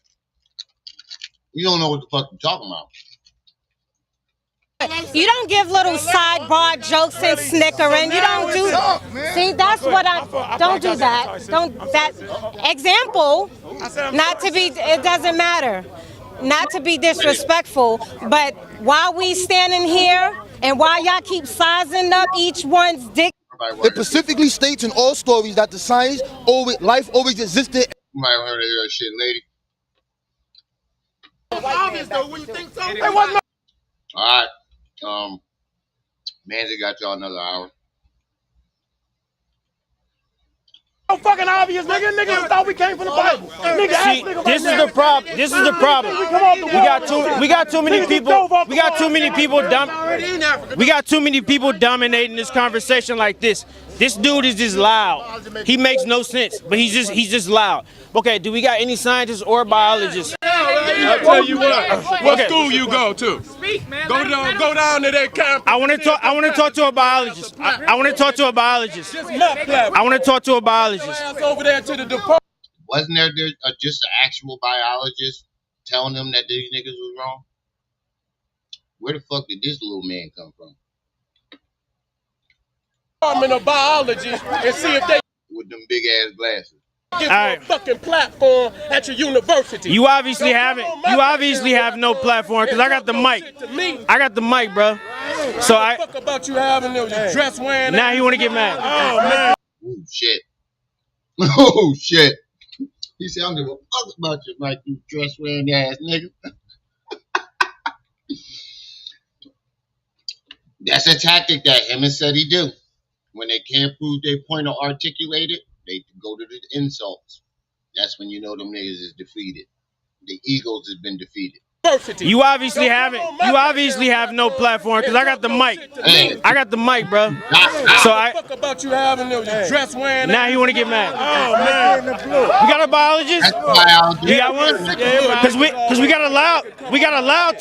S1: you don't know what the fuck you're talking about.
S10: You don't give little sidebar jokes and snickering. You don't do. See, that's what I don't do that. Don't that example. Not to be. It doesn't matter. Not to be disrespectful, but while we standing here and while y'all keep sizing up each one's dick.
S5: It specifically states in all stories that the science life always existed.
S1: You might want to hear that shit, lady.
S9: Obvious though, when you think so.
S1: All right. Manzi got y'all another hour.
S9: So fucking obvious, nigga. Niggas thought we came from the Bible.
S11: See, this is the problem. This is the problem. We got too many people. We got too many people. We got too many people dominating this conversation like this. This dude is just loud. He makes no sense, but he's just loud. Okay, do we got any scientists or biologists?
S4: I'll tell you what school you go to. Go down to that campus.
S11: I want to talk to a biologist. I want to talk to a biologist. I want to talk to a biologist.
S4: Over there to the department.
S1: Wasn't there just an actual biologist telling them that these niggas was wrong? Where the fuck did this little man come from?
S4: Department of biology and see if they
S1: with them big ass glasses.
S4: Give you a fucking platform at your university.
S11: You obviously haven't. You obviously have no platform because I got the mic. I got the mic, bro. So I.
S4: Fuck about you having your dress wearing.
S11: Now he want to get mad.
S4: Oh man.
S1: Oh shit. Oh shit. He said, "I don't give a fuck about you, like you dress wearing ass nigga." That's a tactic that him and Seti do. When they can't prove their point or articulate it, they go to the insults. That's when you know them niggas is defeated. The egos has been defeated.
S11: You obviously haven't. You obviously have no platform because I got the mic. I got the mic, bro. So I.
S4: Fuck about you having your dress wearing.
S11: Now he want to get mad.
S4: Oh man.
S11: We got a biologist. You got one? Because we got a loud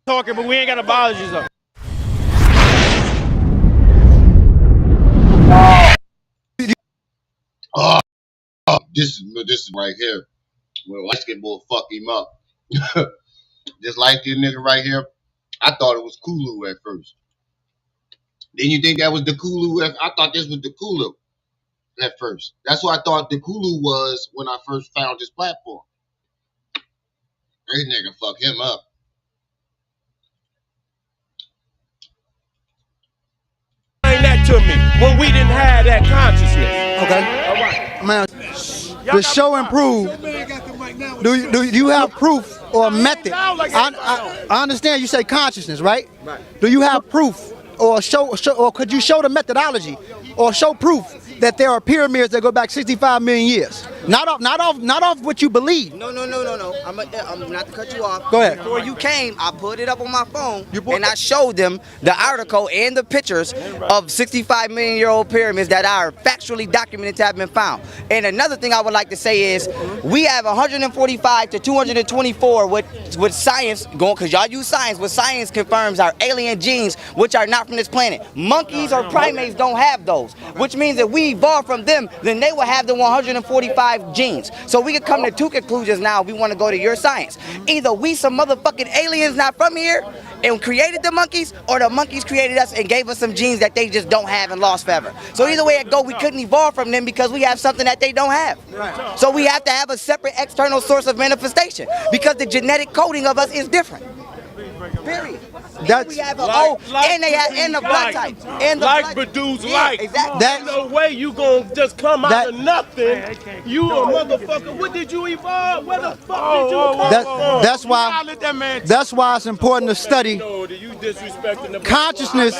S11: talker, but we ain't got a biologist though.
S1: This is right here. Well, let's get more fuck him up. Just like this nigga right here. I thought it was Kulu at first. Then you think that was the Kulu? I thought this was the Kulu at first. That's what I thought the Kulu was when I first found this platform. This nigga fuck him up.
S4: Explain that to me when we didn't have that consciousness.
S5: Okay. All right. Man, the show and prove. Do you have proof or a method? I understand you say consciousness, right? Right. Do you have proof or show or could you show the methodology or show proof
S12: that there are pyramids that go back 65 million years. Not off what you believe.
S6: No. I'm not to cut you off.
S12: Go ahead.
S6: Before you came, I put it up on my phone and I showed them the article and the pictures of 65 million year old pyramids that are factually documented to have been found. And another thing I would like to say is we have 145 to 224 with science going, because y'all use science. What science confirms are alien genes which are not from this planet. Monkeys or primates don't have those, which means that we evolved from them, then they will have the 145 genes. So we can come to two conclusions now if we want to go to your science. Either we some motherfucking aliens not from here and created the monkeys, or the monkeys created us and gave us some genes that they just don't have and lost forever. So either way it go, we couldn't evolve from them because we have something that they don't have. So we have to have a separate external source of manifestation because the genetic coding of us is different. Period.
S12: That's
S6: we have and they have and the blood type and the
S4: like
S6: blood,
S4: produce
S6: yeah,
S4: like.
S6: Exactly.
S4: There's no way you gonna just come out of nothing. You a motherfucker. What did you evolve? Where the fuck did you come from?
S12: That's why it's important to study consciousness.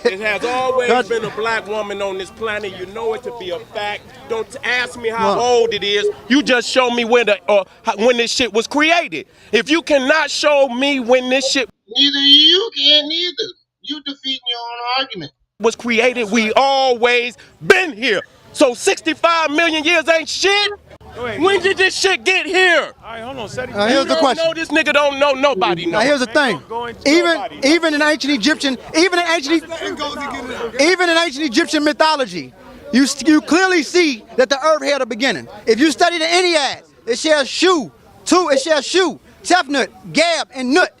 S4: It has always been a black woman on this planet. You know it to be a fact. Don't ask me how old it is. You just show me when this shit was created. If you cannot show me when this shit,
S1: neither you can either. You defeating your own argument.
S4: Was created, we always been here. So 65 million years ain't shit. When did this shit get here?
S9: All right, hold on,
S12: here's the question.
S4: No, this nigga don't know. Nobody knows.
S12: Now here's the thing. Even in ancient Egyptian, even in ancient Egyptian mythology, you clearly see that the earth had a beginning. If you study the Ennead, it shares Shu, Tefnut, Gab, and Nut.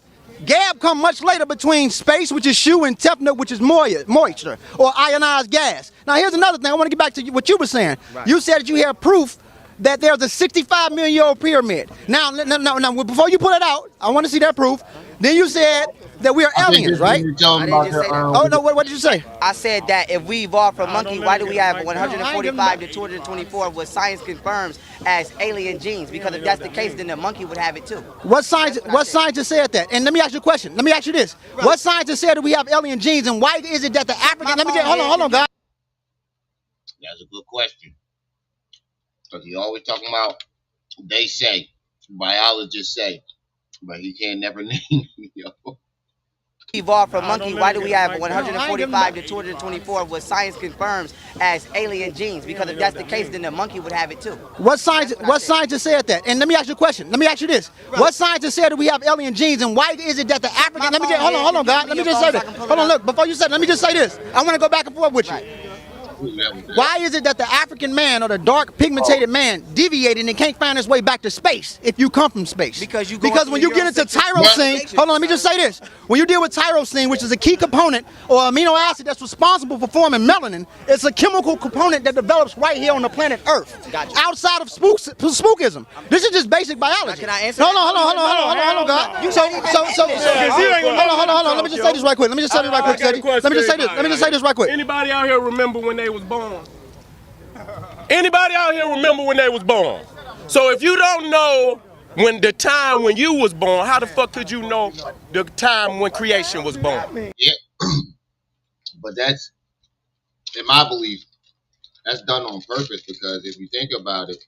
S12: Gab come much later between space, which is Shu, and Tefnut, which is moisture, or ionized gas. Now here's another thing. I want to get back to what you were saying. Right. You said that you have proof that there's a 65 million year old pyramid. Now, before you put it out, I want to see that proof. Then you said that we are aliens, right?
S6: I didn't just say that.
S12: Oh no, what did you say?
S6: I said that if we evolved from monkey, why do we have 145 to 224 what science confirms as alien genes? Because if that's the case, then the monkey would have it too.
S12: What scientist said that? And let me ask you a question. Let me ask you this. What scientist said that we have alien genes, and why is it that the African... Hold on, guys.
S1: That's a good question. Because he always talking about, they say, biologists say, but he can't never name yo.
S6: Evolved from monkey, why do we have 145 to 224 what science confirms as alien genes? Because if that's the case, then the monkey would have it too.
S12: What scientist said that? And let me ask you a question. Let me ask you this. What scientist said that we have alien genes, and why is it that the African... Hold on, God. Let me just say this. Hold on, look. Before you say it, let me just say this. I want to go back and forth with you. Why is it that the African man, or the dark pigmented man, deviated and can't find his way back to space if you come from space? Because when you get into tyrosine, hold on, let me just say this. When you deal with tyrosine, which is a key component or amino acid that's responsible for forming melanin, it's a chemical component that develops right here on the planet Earth. Outside of spookism. This is just basic biology.
S6: Can I answer?
S12: Hold on, God. Hold on. Let me just say this right quick. Let me just say this right quick.
S4: Anybody out here remember when they was born? Anybody out here remember when they was born? So if you don't know when the time when you was born, how the fuck could you know the time when creation was born?
S1: Yeah. But that's, in my belief, that's done on purpose, because if you think about it,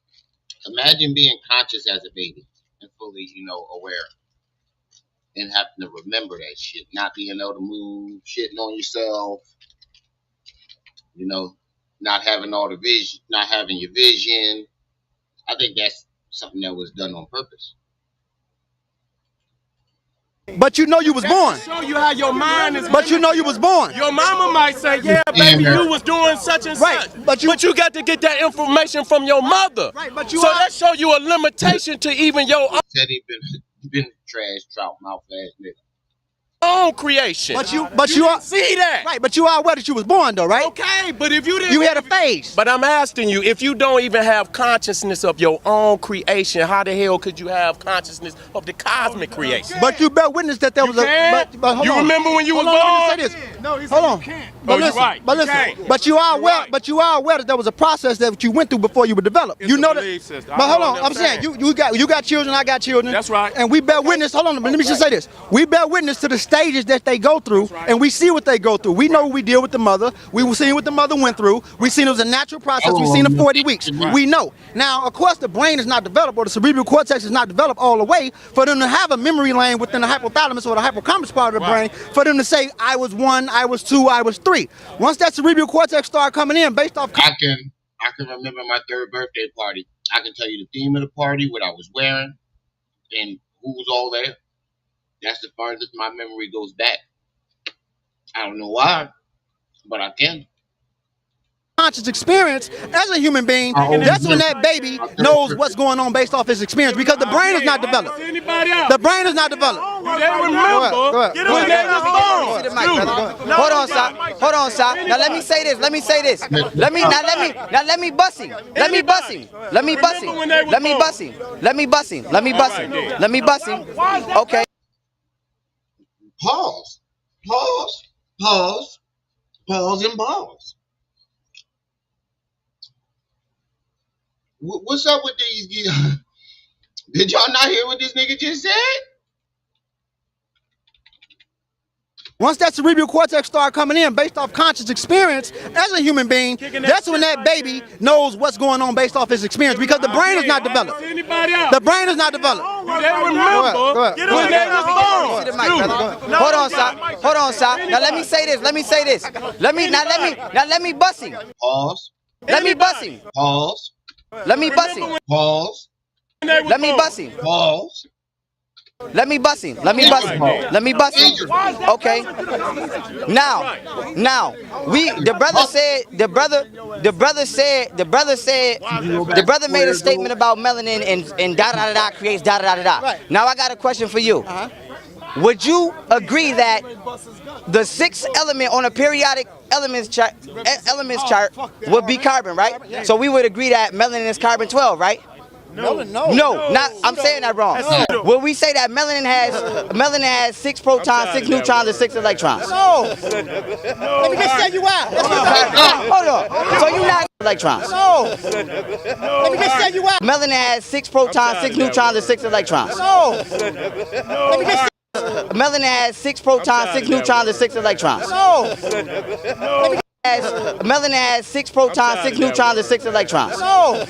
S1: imagine being conscious as a baby and fully, aware, and having to remember that shit, not being able to move, shitting on yourself, not having all the vision, not having your vision. I think that's something that was done on purpose.
S12: But you know you was born.
S4: Show you how your mind is.
S12: But you know you was born.
S4: Your mama might say, "Yeah, baby, you was doing such and such." But you got to get that information from your mother. Right. But so that show you a limitation to even your
S1: said he been trash, trout mouth ass nigga.
S4: Own creation.
S12: But you are
S4: see that.
S12: Right, but you are aware that you was born though, right?
S4: Okay, but if you didn't,
S12: you had a phase.
S4: But I'm asking you, if you don't even have consciousness of your own creation, how the hell could you have consciousness of the cosmic creation?
S12: But you bear witness that there was
S4: but hold you on. Remember when you was born?
S12: Let me say this. No, he said hold on. You can't. But listen, right. But listen. But you are aware. Right. But you are aware that there was a process that you went through before you were developed. You know that. But hold on, I'm saying you got children, I got children.
S4: That's right.
S12: And we bear witness. Hold on, let me just say this. We bear witness to the stages that they go through, and we see what they go through. We know we deal with the mother. We seen what the mother went through. We seen it was a natural process. We seen the 40 weeks. We know. Now, of course, the brain is not developed, or the cerebral cortex is not developed all the way for them to have a memory lane within the hypothalamus or the hippocampus part of the brain for them to say, I was 1, I was 2, I was 3. Once that cerebral cortex start coming in based off...
S1: I can remember my 3rd birthday party. I can tell you the theme of the party, what I was wearing, and who was all there. That's the farthest my memory goes back. I don't know why, but I can.
S12: Conscious experience as a human being, that's when that baby knows what's going on based off his experience, because the brain is not developed. The brain is not developed.
S4: They remember when they was born.
S6: Hold on, Sa. Hold on, Sa. Now let me say this. Let me say this. Let me bust him. Let me bust him. Let me bust him. Let me bust him. Let me bust him. Let me bust him. Let me bust him. Okay.
S1: Pause. Pause. Pause. Pause and pause. What's up with these? Did y'all not hear what this nigga just said?
S12: Once that cerebral cortex start coming in based off conscious experience as a human being, that's when that baby knows what's going on based off his experience, because the brain is not developed. The brain is not developed.
S4: They remember when they was born.
S6: Hold on, Sa. Hold on, Sa. Now let me say this. Let me say this. Let me bust him.
S1: Pause.
S6: Let me bust him.
S1: Pause.
S6: Let me bust him.
S1: Pause.
S6: Let me bust him.
S1: Pause.
S6: Let me bust him. Let me bust him. Let me bust him. Okay. Now, the brother made a statement about melanin and da da da da creates da da da da. Now I got a question for you. Would you agree that the 6th element on a periodic elements chart would be carbon, right? So we would agree that melanin is carbon 12, right?
S12: No,
S6: not. I'm saying that wrong. Will we say that melanin has 6 protons, 6 neutrons, and 6 electrons?
S12: No. Let me just tell you why.
S6: Hold on. So you not electrons?
S12: No. Let me just tell you why.
S6: Melanin has 6 protons, 6 neutrons, and 6 electrons.
S12: No. Let me just.
S6: Melanin has 6 protons, 6 neutrons, and 6 electrons.
S12: No.
S6: Melanin has 6 protons, 6 neutrons, and 6 electrons.
S12: No.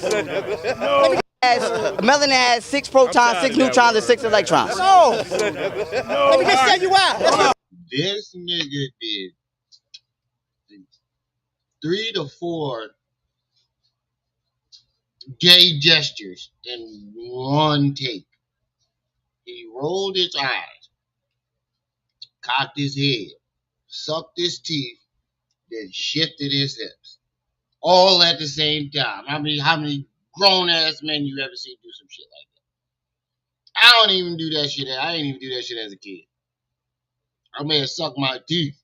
S6: Melanin has 6 protons, 6 neutrons, and 6 electrons.
S12: No. Let me just tell you why.
S1: This nigga did 3 to 4 gay gestures in one take. He rolled his eyes, cocked his head, sucked his teeth, then shifted his hips. All at the same time. How many grown-ass men you ever seen do some shit like that? I don't even do that shit. I didn't even do that shit as a kid. I may have sucked my teeth,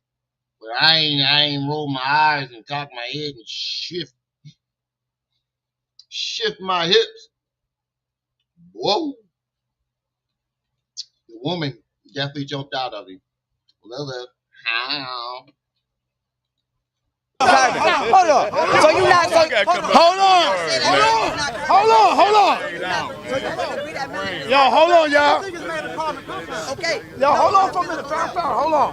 S1: but I ain't rolled my eyes and cocked my head and shift my hips. Whoa. The woman definitely jumped out of him. Lil. How?
S6: Hold on. So you not.
S9: Hold on. Yo, hold on, y'all.
S6: Okay.
S9: Yo, hold on for a minute. Hold on.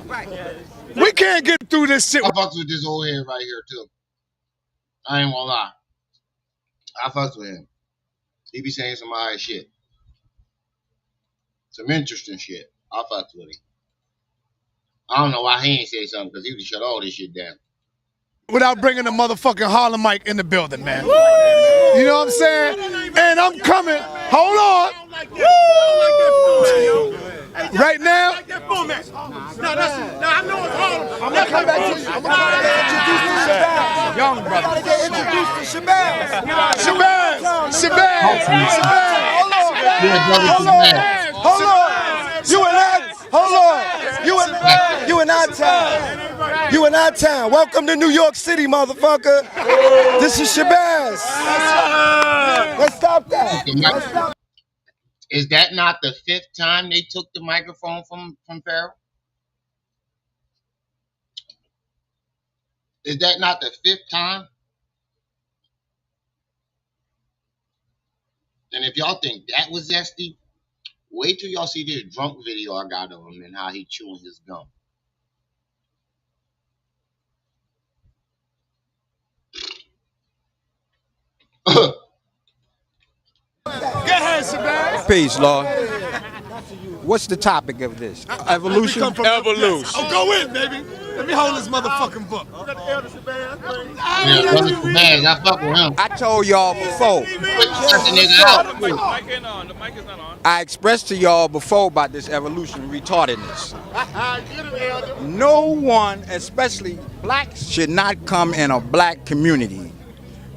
S9: We can't get through this shit.
S1: I fucks with this old head right here too. I ain't gonna lie. I fucks with him. He be saying some high shit. Some interesting shit. I fucks with him. I don't know why he ain't say something, because he would shut all this shit down.
S9: Without bringing the motherfucking Harlem mic in the building, man. You know what I'm saying? And I'm coming. Hold on. Right now.
S13: I know it's Harlem.
S9: I'm gonna come back to you. I'm gonna introduce you to Shabazz. Young brother. I gotta get introduced to Shabazz. Hold on. You in our town. Welcome to New York City, motherfucker. This is Shabazz. Let's stop that.
S1: Is that not the 5th time they took the microphone from Pharaoh? Is that not the 5th time? And if y'all think that was zesty, Wait till y'all see this drunk video I got of him and how he chewing his gum.
S9: Go ahead, Shabazz.
S13: Peace, Lord. What's the topic of this? Evolution?
S9: Evolution. Oh, go in, baby. Let me hold this motherfucking book.
S1: Yeah, brother Shabazz, I fuck with him.
S13: I told y'all before.
S1: Put the nigga out.
S7: The mic is not on.
S13: I expressed to y'all before about this evolution retardedness. No one, especially blacks, should not come in a black community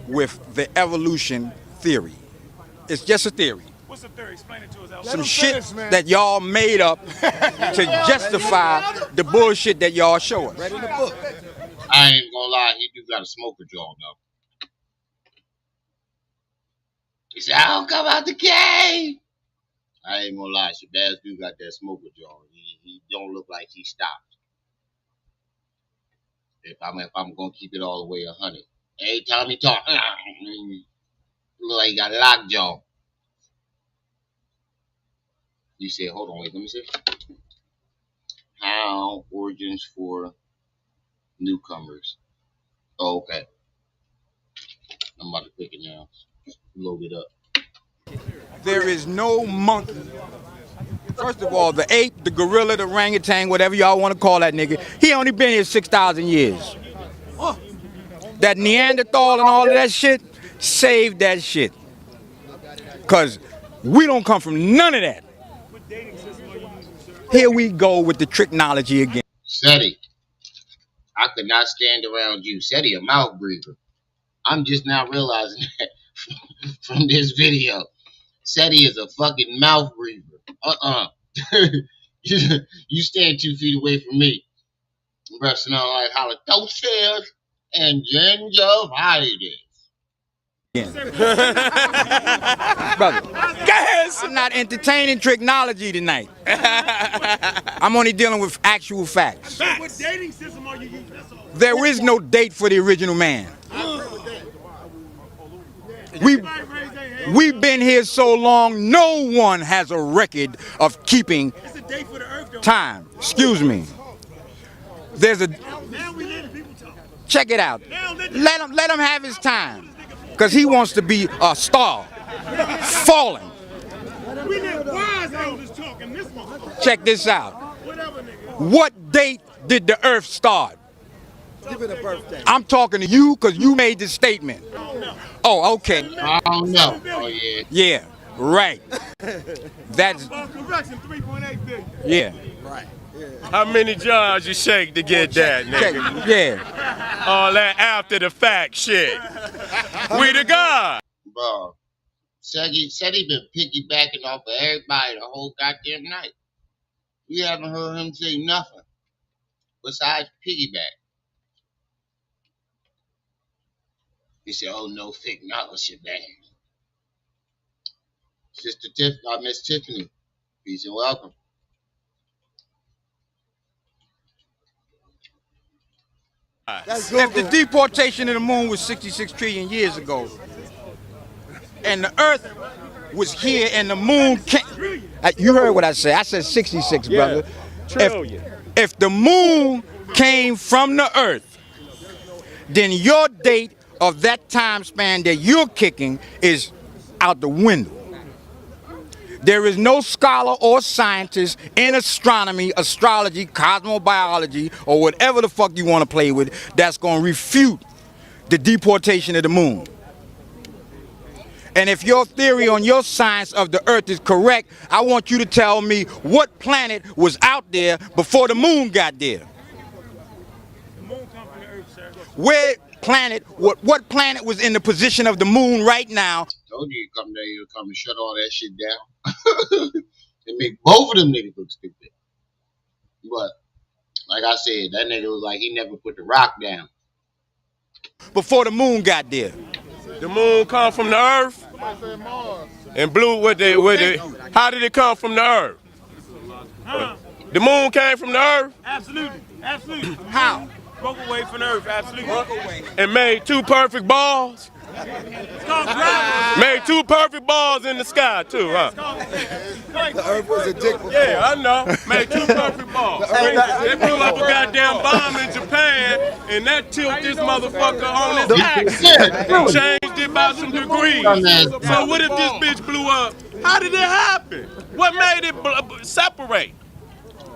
S13: with the evolution theory. It's just a theory.
S9: What's the theory? Explain it to us.
S13: Some shit that y'all made up to justify the bullshit that y'all show us.
S1: I ain't gonna lie, he do got a smoker jaw though. He said, I don't come out the cave. I ain't gonna lie, Shabazz do got that smoker jaw. He don't look like he stopped. If I'm gonna keep it all the way 100. Every time he talk, look like he got a lockjaw. You said, hold on, wait, let me see. How origins for newcomers. Oh, okay. I'm about to click it now. Load it up.
S13: There is no monkey. First of all, the ape, the gorilla, the orangutan, whatever y'all want to call that nigga, he only been here 6,000 years. That Neanderthal and all of that shit, save that shit. Because we don't come from none of that. Here we go with the tricknology again.
S1: SETI, I could not stand around you. SETI, a mouth breather. I'm just now realizing that from this video. SETI is a fucking mouth breather. You stand 2 feet away from me. Resting on like halitosis and gingivitis.
S13: Brother, I'm not entertaining tricknology tonight. I'm only dealing with actual facts.
S9: What dating system are you using?
S13: There is no date for the original man. We've been here so long, no one has a record of keeping time. Excuse me. There's a... Check it out. Let him have his time. Because he wants to be a star. Falling. Check this out. What date did the earth start?
S12: Give it a birthday.
S13: I'm talking to you because you made this statement. Oh, okay.
S1: I don't know. Oh, yeah.
S13: Yeah, right. That's... Yeah.
S12: Right.
S4: How many jars you shake to get that, nigga?
S13: Yeah.
S4: All that after the fact shit. We the God.
S1: Bro, said he been piggybacking off of everybody the whole goddamn night. We haven't heard him say nothing besides piggyback. He said, oh, no fake knowledge, man. Sister Miss Tiffany, peace and welcome.
S13: If the deportation of the moon was 66 trillion years ago, and the Earth was here and the moon came... You heard what I said. I said 66, brother.
S4: Trillion.
S13: If the moon came from the Earth, then your date of that time span that you're kicking is out the window. There is no scholar or scientist in astronomy, astrology, cosmobiology, or whatever the fuck you want to play with that's going to refute the deportation of the moon. And if your theory on your science of the Earth is correct, I want you to tell me what planet was out there before the moon got there.
S9: The moon comes from the Earth, sir.
S13: What planet was in the position of the moon right now?
S1: Told you come there, you'll come and shut all that shit down. And make both of them niggas look stupid. But, like I said, that nigga was like he never put the rock down.
S13: Before the moon got there.
S4: The moon come from the earth? And blue how did it come from the earth? The moon came from the earth?
S9: Absolutely. Absolutely.
S13: How?
S9: Broke away from the Earth, absolutely.
S4: And made 2 perfect balls? Made 2 perfect balls in the sky too, huh?
S14: The earth was a dick before.
S4: Yeah, I know. Made 2 perfect balls. They blew up a goddamn bomb in Japan, and that tilted this motherfucker on his axis and changed it by some degrees. So what if this bitch blew up? How did it happen? What made it separate?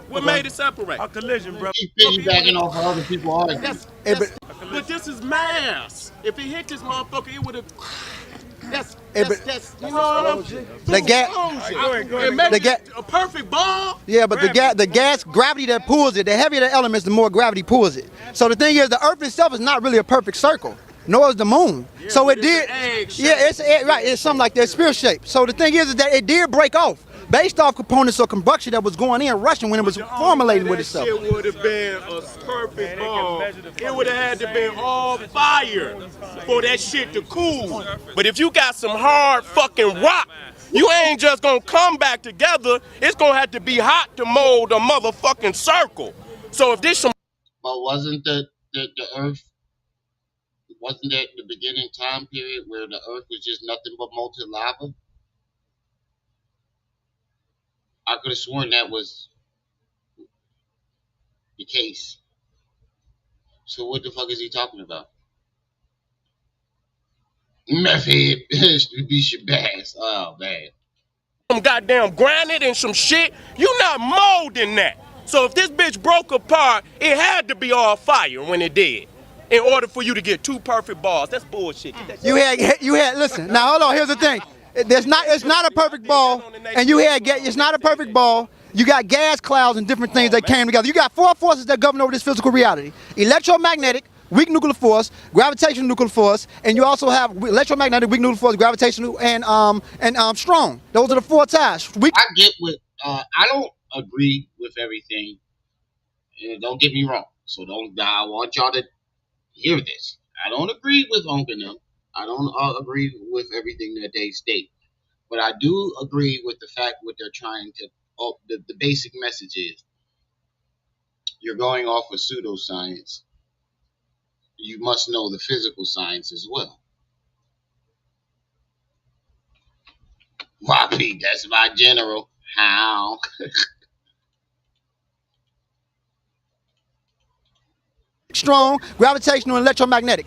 S4: What made it separate?
S9: A collision, bro.
S1: Keep piggybacking off of other people arguing.
S4: But this is mass. If it hit this motherfucker, it would have. That's you know what I'm saying?
S12: The gas,
S4: A perfect ball.
S12: yeah, but the gas gravity that pulls it, the heavier the elements, the more gravity pulls it. So the thing is, the Earth itself is not really a perfect circle, nor is the moon. So it did, right, it's something like that, spear shape. So the thing is that it did break off based off components of combustion that was going in, rushing when it was formulating with itself.
S4: It would have been a perfect ball. It would have had to be all fire for that shit to cool. But if you got some hard fucking rock, you ain't just gonna come back together. It's gonna have to be hot to mold a motherfucking circle. So if this some.
S1: But wasn't the Earth? Wasn't that the beginning time period where the Earth was just nothing but molten lava? I could have sworn that was the case. So what the fuck is he talking about? Meth head, be Shabazz. Oh man.
S4: Some goddamn granite and some shit. You not molding that. So if this bitch broke apart, it had to be all fire when it did. In order for you to get 2 perfect balls. That's bullshit.
S12: You had listen, now hold on, here's the thing. It's not a perfect ball, and it's not a perfect ball. You got gas clouds and different things that came together. You got 4 forces that govern over this physical reality: electromagnetic, weak nuclear force, gravitational nuclear force, and you also have electromagnetic, weak nuclear force, gravitational, and strong. Those are the 4 ties.
S1: I get what I don't agree with everything. Don't get me wrong. So I want y'all to hear this. I don't agree with Uncle them. I don't agree with everything that they state, but I do agree with the fact what they're trying to. The basic message is you're going off of pseudoscience. You must know the physical science as well. YP, that's my general. How?
S12: Strong, gravitational, and electromagnetic.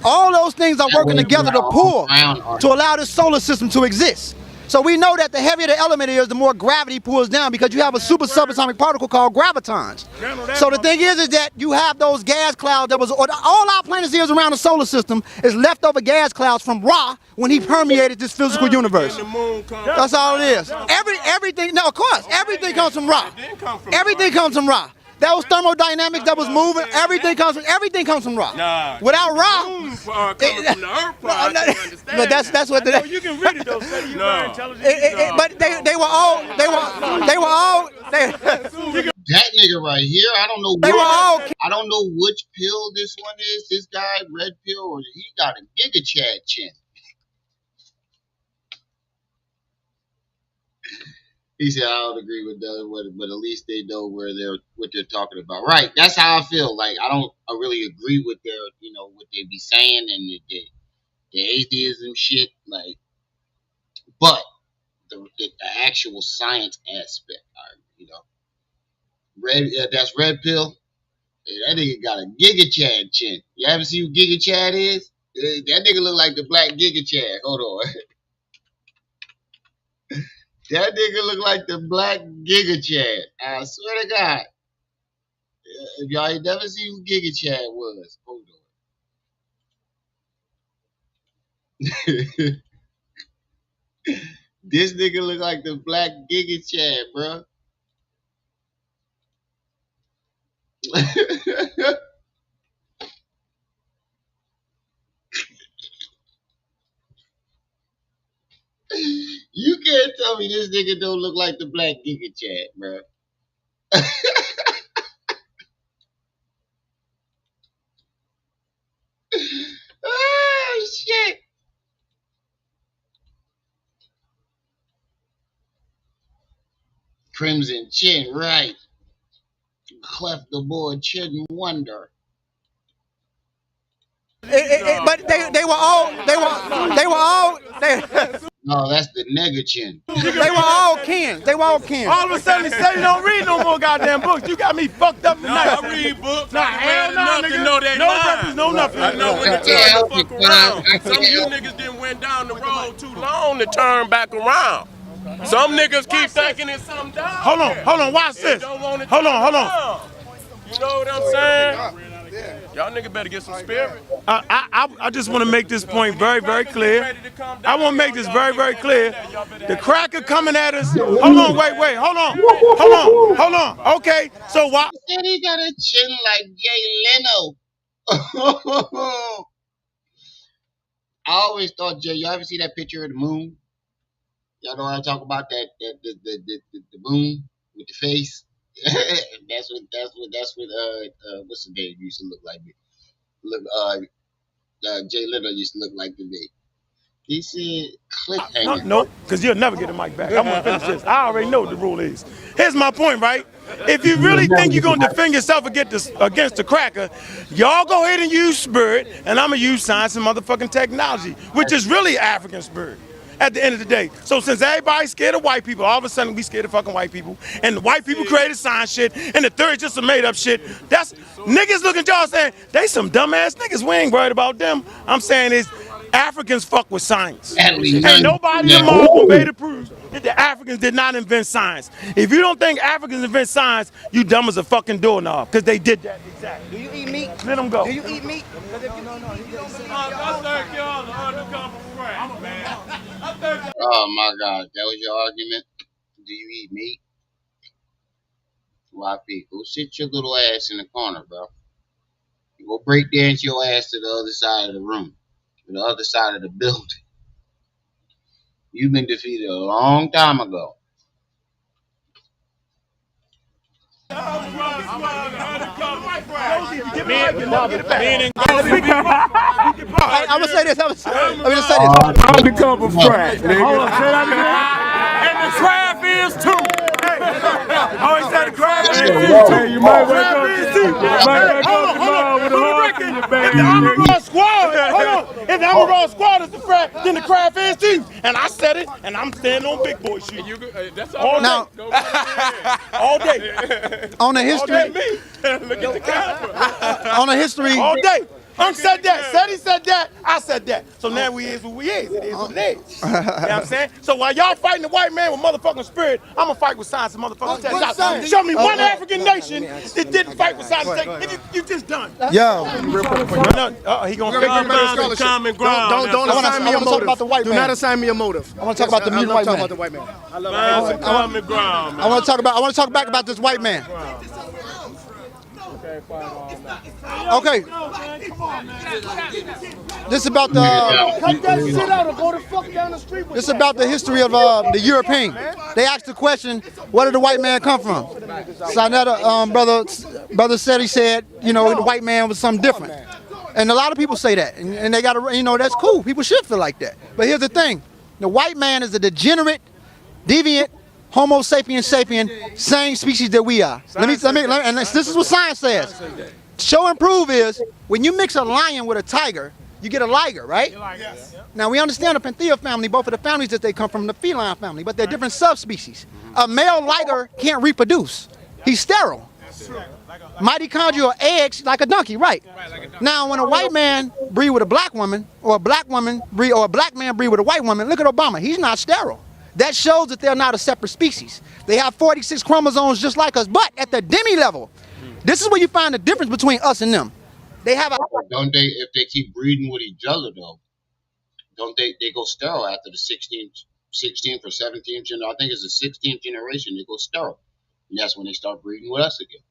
S12: All those things are working together to pull, to allow this solar system to exist. So we know that the heavier the element is, the more gravity pulls down, because you have a super subatomic particle called gravitons. So the thing is that you have those gas clouds that was, all our planets is around the solar system is leftover gas clouds from Ra when he permeated this physical universe. That's all it is. Everything, no, of course, everything comes from Ra. Everything comes from Ra. That was thermodynamics that was moving. Everything comes from Ra.
S4: Nah.
S12: Without Ra, but that's what
S9: you can read it though. Say you are intelligent.
S12: but they were all.
S1: That nigga right here, I don't know. I don't know which pill this one is. This guy, red pill, or he got a Giga Chad chin. He said, "I don't agree with that, but at least they know what they're talking about." Right? That's how I feel. Like I really agree with what they be saying and the atheism shit. Like, but the actual science aspect, that's red pill. That nigga got a Giga Chad chin. You ever see who Giga Chad is? That nigga look like the black Giga Chad. Hold on. That nigga look like the black Giga Chad. I swear to God. If y'all ain't never seen who Giga Chad was, hold on. This nigga look like the black Giga Chad, bro. You can't tell me this nigga don't look like the black Giga Chad, bro. Oh, shit. Crimson Chin, right. Cleft the boy Chin Wonder.
S12: But they were all
S1: No, that's the nigga chin.
S12: they were all kin. They were all kin.
S9: All of a sudden, they say you don't read no more goddamn books. You got me fucked up tonight.
S4: I read books.
S9: Nah, hell nah, nigga.
S4: Know they
S9: No
S4: mine.
S9: records, no nothing.
S4: I know when to turn the fuck around. Some of you niggas didn't went down the road too long to turn back around. Some niggas keep thinking it's something down.
S9: Hold on, watch this. Hold on.
S4: You know what I'm saying? Y'all niggas better get some spirit.
S9: I just want to make this point very, very clear. I want to make this very, very clear. The cracker coming at us. Hold on, wait. Hold on. Okay, so why?
S1: He said he got a chin like Jay Leno. I always thought, Jay, y'all ever see that picture of the moon? Y'all know what I'm talking about? The moon with the face. that's what what's the name used to look like me. Look, Jay Leno used to look like to me. He said cliffhanger.
S9: No, because you'll never get the mic back. I'm gonna finish this. I already know what the rule is. Here's my point, right? If you really think you're gonna defend yourself against the cracker, y'all go ahead and use spirit, and I'm gonna use science and motherfucking technology, which is really African spirit. At the end of the day. So since everybody's scared of white people, all of a sudden we scared of fucking white people. And the white people created science shit, and the third just some made up shit. That's niggas looking at y'all saying, they some dumbass niggas, we ain't worried about them. I'm saying is Africans fuck with science. Ain't nobody tomorrow gonna be able to prove that the Africans did not invent science. If you don't think Africans invent science, you dumb as a fucking doorknob, because they did that exactly.
S6: Do you eat meat?
S9: Let them go.
S6: Do you eat meat?
S1: Oh my God, that was your argument? Do you eat meat? YP, go sit your little ass in the corner, bro. You go break dance your ass to the other side of the room, to the other side of the building. You've been defeated a long time ago.
S12: I'm gonna say this. I'm gonna just say this.
S9: Undercover frat. Hold on, say that again. And the crab is too. Oh, he said the crab is too. Hey, you might wake up. Hold on. For the record, if the Amaral squad, if the Amaral squad is the frat, then the crab is too. And I said it, and I'm standing on big boy shit. That's all
S12: Now,
S9: all day.
S12: On the history,
S9: Look at the camera.
S12: on the history,
S9: All day. Said that. Said he said that. I said that. So now we is what we is. It is what it is. You know what I'm saying? So while y'all fighting the white man with motherfucking spirit, I'm gonna fight with science and motherfucking technology. Show me one African nation that didn't fight with science and technology. You just done.
S12: yo,
S9: He gonna figure it out. Common ground.
S5: Don't assign me a
S12: talk about the
S5: motive.
S12: white
S5: Do
S12: man.
S5: not assign me a motive.
S12: I want to talk about the mutant white man.
S5: About the white man. I love
S4: Find some common ground, man.
S12: I want to talk back about this white man. Okay. This is about the.
S5: Cut that shit out or go the fuck down the street with
S12: This is about the history of the European. They asked the question, where did the white man come from? Sinetta, brother said he said, you know, the white man was something different. And a lot of people say that, and they got to, you know, that's cool. People should feel like that. But here's the thing: the white man is a degenerate, deviant, Homo sapiens sapien, same species that we are. Let me, and this is what science says. Show and prove is when you mix a lion with a tiger, you get a liger, right? Yes. Now we understand the Panthea family, both of the families that they come from, the feline family, but they're different subspecies. A male liger can't reproduce. He's sterile. Mitochondrial eggs like a donkey, right? Now when a white man breed with a black woman, or a black man breed with a white woman, look at Obama. He's not sterile. That shows that they're not a separate species. They have 46 chromosomes just like us, but at the demi level, this is where you find the difference between us and them. They have a.
S1: Don't they? If they keep breeding with each other, though, don't they go sterile after the 16th or 17th generation? I think it's the 16th generation. They go sterile, and that's when they start breeding with us again.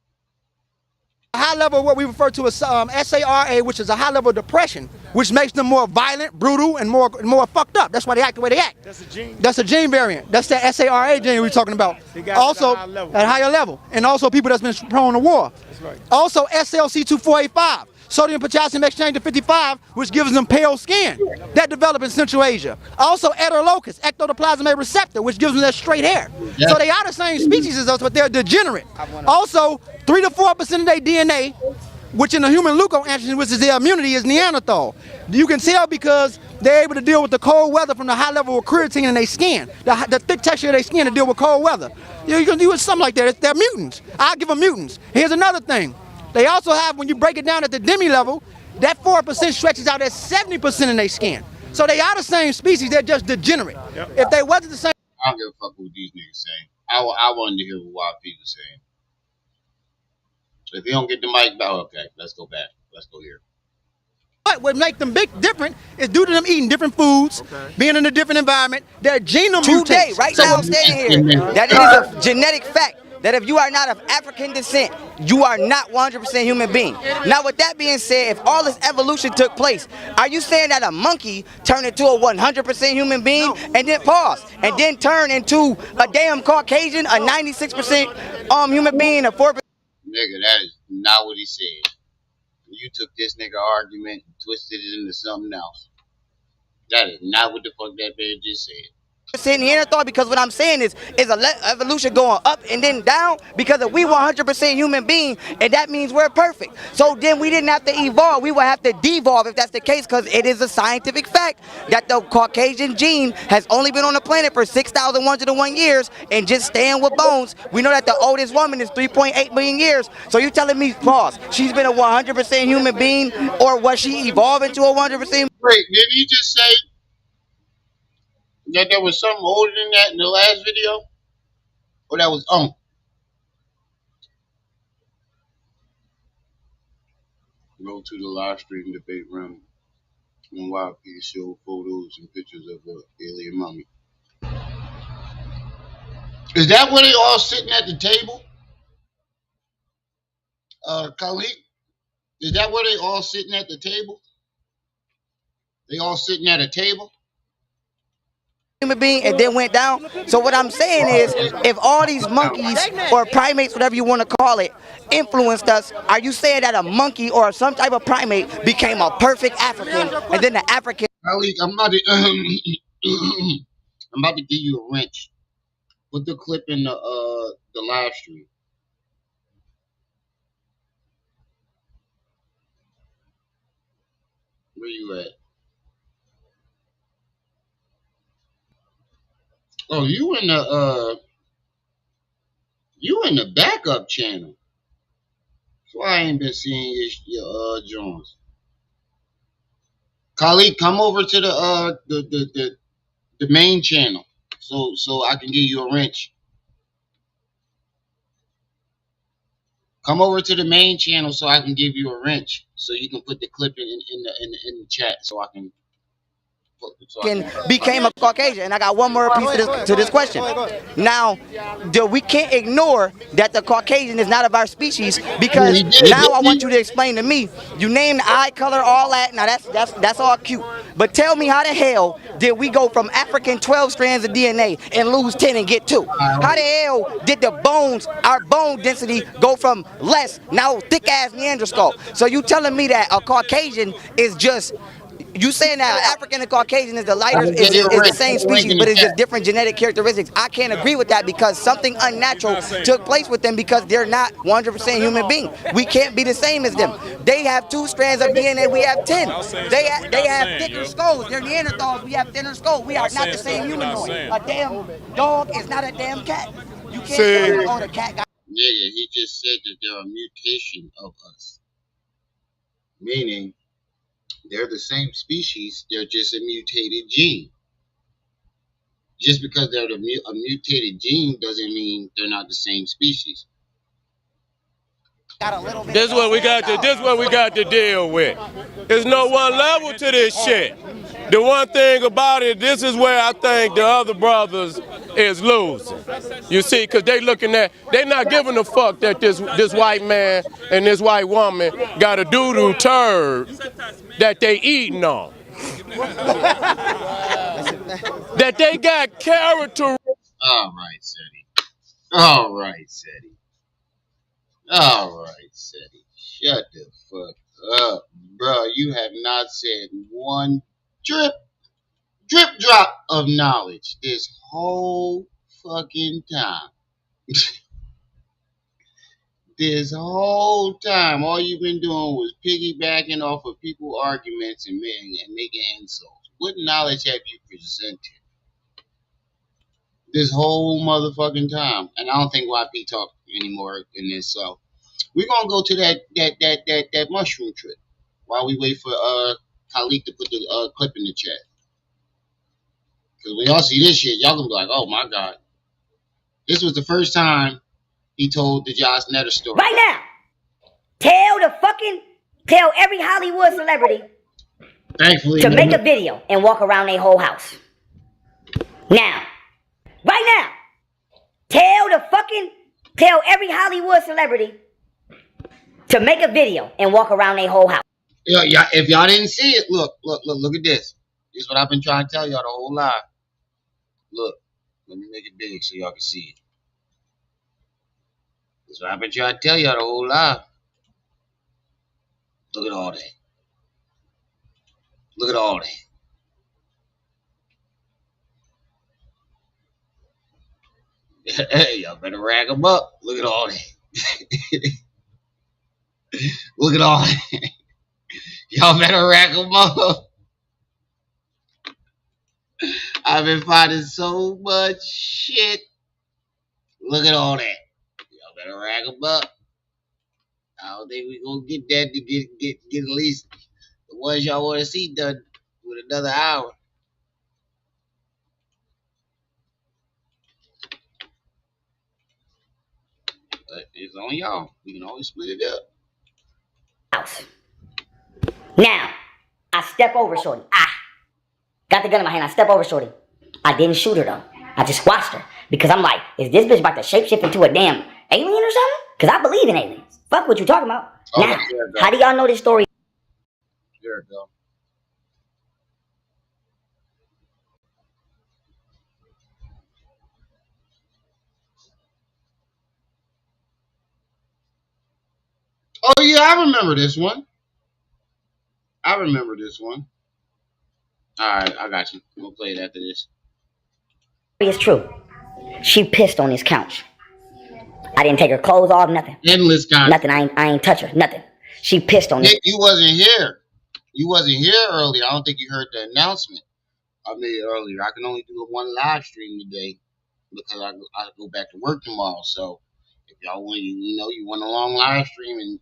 S12: High level of what we refer to as SARA, which is a high level of depression, which makes them more violent, brutal, and more fucked up. That's why they act the way they act. That's a gene. That's a gene variant. That's the SARA gene we're talking about. Also at higher level, and also people that's been prone to war. That's right. Also SLC2485, sodium potassium exchange of 55, which gives them pale skin. That developed in Central Asia. Also Ectolocus, ectoplasmic receptor, which gives them that straight hair. Yeah. So they are the same species as us, but they're degenerate. Also 3 to 4% of their DNA which in the human leukoantigen, which is their immunity, is Neanderthal. You can tell because they're able to deal with the cold weather from the high level of creatine in their skin, the thick texture of their skin to deal with cold weather. You can do something like that. They're mutants. I'll give them mutants. Here's another thing. They also have, when you break it down at the demi level, that 4% stretches out at 70% in their skin. So they are the same species, they're just degenerate. Yep. If they wasn't the same...
S1: I don't give a fuck what these niggas saying. I wanted to hear what YP was saying. If you don't get the mic back, okay, let's go back. Let's go here.
S12: What would make them different is due to them eating different foods, being in a different environment, their genome
S6: Today,
S12: mutates.
S6: right now, I'm standing here, that it is a genetic fact that if you are not of African descent, you are not 100% human being. Now, with that being said, if all this evolution took place, are you saying that a monkey turned into a 100% human being and then pause and then turn into a damn Caucasian, a 96% human being, a 4%?
S1: Nigga, that is not what he said. You took this nigga argument and twisted it into something else. That is not what the fuck that man just said.
S6: Sitting here and thought, because what I'm saying is evolution going up and then down, because if we 100% human being, and that means we're perfect. So then we didn't have to evolve, we would have to devolve if that's the case, because it is a scientific fact that the Caucasian gene has only been on the planet for 6,101 years and just staying with bones. We know that the oldest woman is 3.8 million years. So you telling me, pause, she's been a 100% human being, or was she evolving to a 100%?
S1: Wait, did he just say that there was something older than that in the last video? Or that was Go to the live stream debate room and YP show photos and pictures of an alien mummy. Is that where they all sitting at the table? Khalid? Is that where they all sitting at the table? They all sitting at a table?
S6: Human being and then went down. So what I'm saying is, if all these monkeys or primates, whatever you want to call it, influenced us, are you saying that a monkey or some type of primate became a perfect African, and then the African...
S1: Khalid, I'm about to give you a wrench. Put the clip in the live stream. Where you at? Oh, you in the backup channel. So I ain't been seeing your Jones. Khalid, come over to the main channel so I can give you a wrench. Come over to the main channel so I can give you a wrench, so you can put the clip in the chat so I can.
S6: Became a Caucasian. And I got one more piece to this question. Now, we can't ignore that the Caucasian is not of our species, because now I want you to explain to me. You named the eye color, all that. Now that's all cute. But tell me, how the hell did we go from African 12 strands of DNA and lose 10 and get 2? How the hell did the bones, our bone density, go from less, now thick ass Neanderthal? So you telling me that a Caucasian is just... You saying that African and Caucasian is the lighter, is the same species, but it's just different genetic characteristics. I can't agree with that, because something unnatural took place with them, because they're not 100% human being. We can't be the same as them. They have 2 strands of DNA, we have 10. They have thicker skulls. They're Neanderthals, we have thinner skulls. We are not the same humanoid. A damn dog is not a damn cat. You can't say, oh, the cat got...
S1: Nigga, he just said that they're a mutation of us. Meaning, they're the same species, they're just a mutated gene. Just because they're a mutated gene doesn't mean they're not the same species.
S4: This is what we got to deal with. There's no one level to this shit. The one thing about it, this is where I think the other brothers is losing. You see, because they not giving a fuck that this white man and this white woman got a doo-doo turd that they eating on. That they got character.
S1: All right, Seti. All right, Seti. All right, Seti. Shut the fuck up, bro. You have not said one drip drop of knowledge this whole fucking time. This whole time, all you've been doing was piggybacking off of people's arguments and making insults. What knowledge have you presented this whole motherfucking time? And I don't think YP talk anymore in this. So we're gonna go to that mushroom trip while we wait for Khalik to put the clip in the chat. Because when y'all see this shit, y'all gonna be like, "Oh my god!" This was the first time he told the Josh Netter story.
S15: Right now, tell every Hollywood celebrity
S1: Thankfully,
S15: to make a video and walk around their whole house. Now, right now, tell every Hollywood celebrity to make a video and walk around their whole house.
S1: Yeah, if y'all didn't see it, look at this. This is what I've been trying to tell y'all the whole live. Look, let me make it big so y'all can see it. This is what I've been trying to tell y'all the whole live. Look at all that. Look at all that. Hey, y'all better rag them up. Look at all that. Look at all that. Y'all better rack them up. I've been finding so much shit. Look at all that. Y'all better rack them up. I don't think we gonna get that to get at least the ones y'all want to see done with another hour. But it's on y'all. We can always split it up.
S15: House. Now, I step over Shorty. Got the gun in my hand. I step over Shorty. I didn't shoot her though. I just watched her because I'm like, is this bitch about to shapeshift into a damn alien or something? Because I believe in aliens. Fuck what you talking about.
S1: Oh,
S15: now, how do y'all know this story?
S1: There it go. Oh yeah, I remember this one. I remember this one. Alright, I got you. We'll play it after this.
S15: It's true. She pissed on his couch. I didn't take her clothes off, nothing.
S1: Endless content.
S15: Nothing. I ain't touch her, nothing. She pissed on
S1: Nick, you wasn't here. You wasn't here earlier. I don't think you heard the announcement I made earlier. I can only do one live stream today because I go back to work tomorrow. So if y'all want you want a long live stream and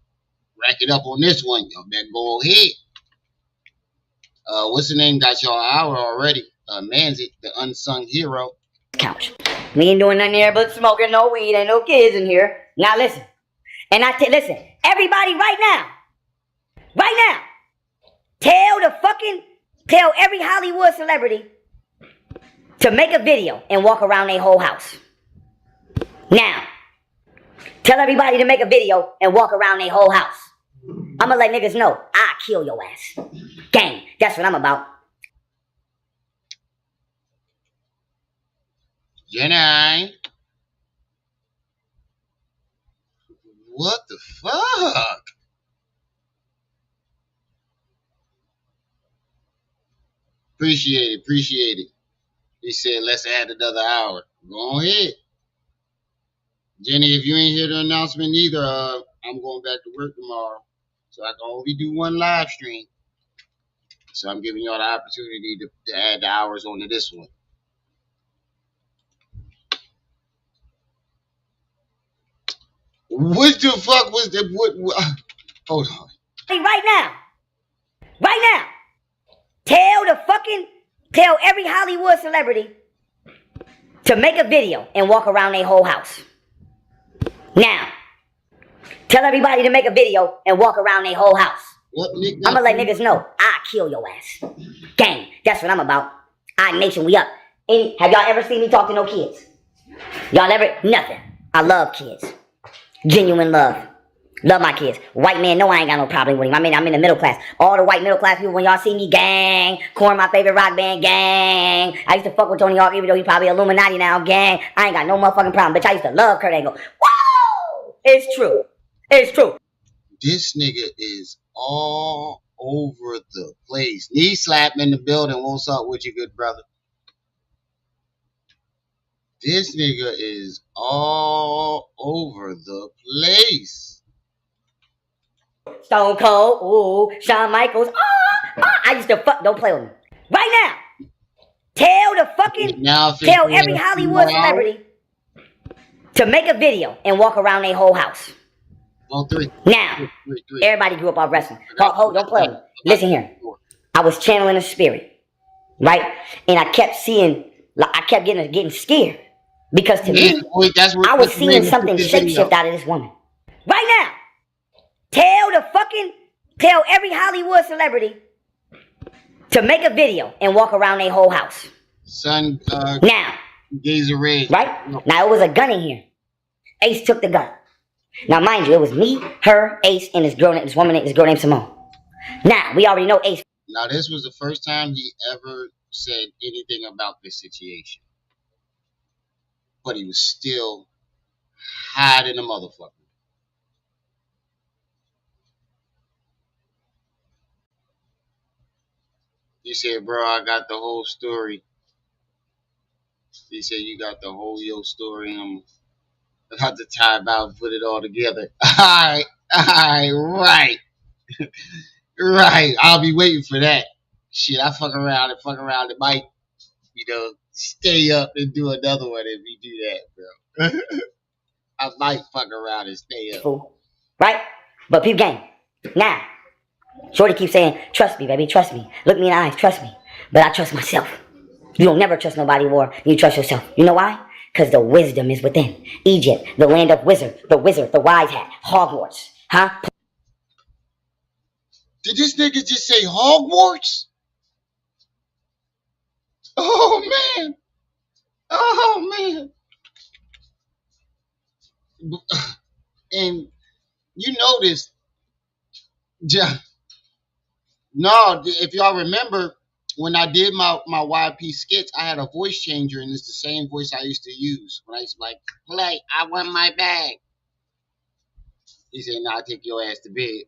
S1: rack it up on this one, y'all better go ahead. What's the name? Got y'all an hour already. Manzik, the unsung hero.
S15: Couch. We ain't doing nothing here but smoking no weed. Ain't no kids in here. Now listen. And listen. Everybody right now. Tell every Hollywood celebrity to make a video and walk around their whole house. Now, tell everybody to make a video and walk around their whole house. I'ma let niggas know I'll kill your ass. Gang, that's what I'm about.
S1: Jenny. What the fuck? Appreciate it. He said, let's add another hour. Go ahead. Jenny, if you ain't hear the announcement either, I'm going back to work tomorrow. So I can only do one live stream. So I'm giving y'all the opportunity to add the hours onto this one. What the fuck was that? Hold on.
S15: Hey, right now. Tell every Hollywood celebrity to make a video and walk around their whole house. Now, tell everybody to make a video and walk around their whole house. I'ma let niggas know I'll kill your ass. Gang, that's what I'm about. Nation, we up. Have y'all ever seen me talk to no kids? Y'all ever? Nothing. I love kids. Genuine love. Love my kids. White man, no, I ain't got no problem with him. I mean, I'm in the middle class. All the white middle class people, when y'all see me, gang. Korn, my favorite rock band, gang. I used to fuck with Tony Hawk, even though he's probably Illuminati now, gang. I ain't got no motherfucking problem. Bitch, I used to love Kurt Angle. Whoa! It's true.
S1: This nigga is all over the place. Knee slap in the building. What's up with you, good brother? This nigga is all over the place.
S15: Stone Cold, ooh, Shawn Michaels, I used to fuck, don't play with me. Right now, tell every Hollywood celebrity to make a video and walk around their whole house.
S1: On three.
S15: Now, everybody grew up off wrestling. Don't play with me. Listen here. I was channeling a spirit, right? And I kept seeing, I kept getting scared. Because to me, I was seeing something shapeshift out of this woman. Right now, tell every Hollywood celebrity to make a video and walk around their whole house.
S1: Son,
S15: now,
S1: Gazer Red.
S15: Right? Now, it was a gun in here. Ace took the gun. Now, mind you, it was me, her, Ace, and this girl named Simone. Now, we already know Ace.
S1: Now, this was the first time he ever said anything about this situation. But he was still hiding a motherfucker. He said, bro, I got the whole story. He said, you got the whole your story. I'm about to tie about and put it all together. Alright, right. Right. I'll be waiting for that. Shit, I fuck around. It might, stay up and do another one if you do that, bro. I might fuck around and stay up.
S15: Fool. Right? But peep game. Now, Shorty keeps saying, trust me, baby, trust me. Look me in the eyes, trust me. But I trust myself. You don't never trust nobody more than you trust yourself. You know why? Because the wisdom is within. Egypt, the land of the wizard, the wise hat, Hogwarts. Huh?
S1: Did this nigga just say Hogwarts? Oh, man. Oh, man. And you notice, no, if y'all remember, when I did my YP skits, I had a voice changer, and it's the same voice I used to use. When I used to be like, play, I want my bag. He said, nah, I'll take your ass to bed.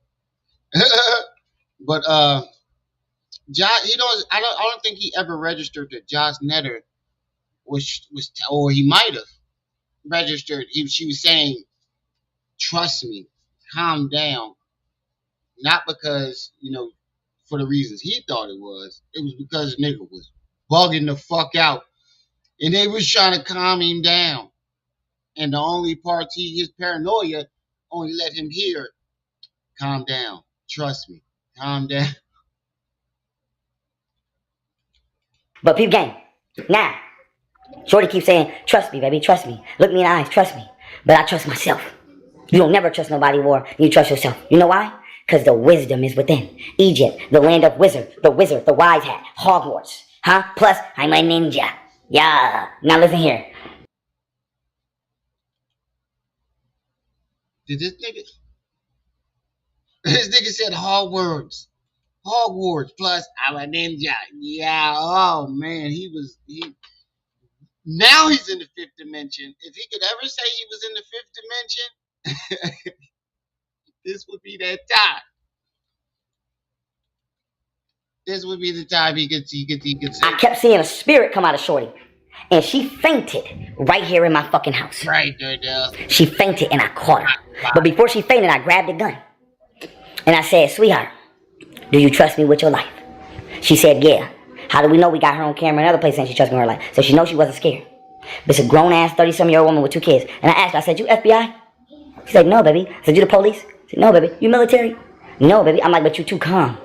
S1: But Josh, I don't think he ever registered that Josh Netter was or he might have registered. She was saying, trust me, calm down. Not because, for the reasons he thought it was. It was because the nigga was bugging the fuck out. And they was trying to calm him down. And the only part his paranoia only let him hear, calm down. Trust me. Calm down.
S15: But peep game. Now, Shorty keeps saying, trust me, baby, trust me. Look me in the eyes, trust me. But I trust myself. You don't never trust nobody more than you trust yourself. You know why? Because the wisdom is within. Egypt, the land of the wizard, the wise hat, Hogwarts. Huh? Plus, I'm a ninja. Yeah. Now listen here.
S1: Did this nigga said Hogwarts. Hogwarts plus I'm a ninja. Yeah, oh man, now he's in the fifth dimension. If he could ever say he was in the fifth dimension, this would be that time. This would be the time he could say.
S15: I kept seeing a spirit come out of Shorty. And she fainted right here in my fucking house.
S1: Right there, though.
S15: She fainted and I caught her. But before she fainted, I grabbed the gun. And I said, sweetheart, do you trust me with your life? She said, yeah. How do we know? We got her on camera and other places saying she trusts me with her life. So she knows she wasn't scared. But it's a grown-ass 30-some-year-old woman with 2 kids. And I asked her, I said, you FBI? She said, no, baby. I said, you the police? She said, no, baby. You military? No, baby. I'm like, but you too calm.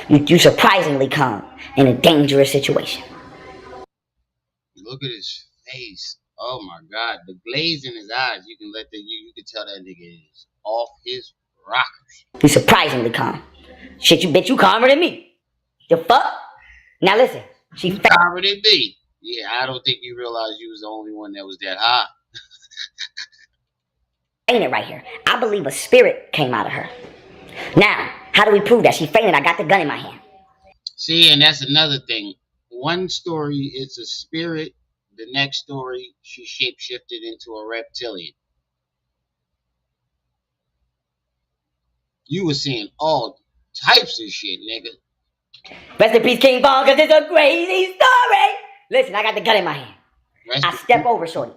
S15: You surprisingly calm in a dangerous situation.
S1: Look at his face. Oh my God, the glaze in his eyes. You can you can tell that nigga is off his rockers.
S15: You surprisingly calm. Shit, you bitch, you calmer than me. The fuck? Now listen, she
S1: calmer than me. Yeah, I don't think you realized you was the only one that was that high.
S15: Ain't it right here? I believe a spirit came out of her. Now, how do we prove that? She fainted. I got the gun in my hand.
S1: See, and that's another thing. One story, it's a spirit. The next story, she shapeshifted into a reptilian. You were seeing all types of shit, nigga.
S15: Rest in peace, King Von, because it's a crazy story. Listen, I got the gun in my hand. I step over Shorty.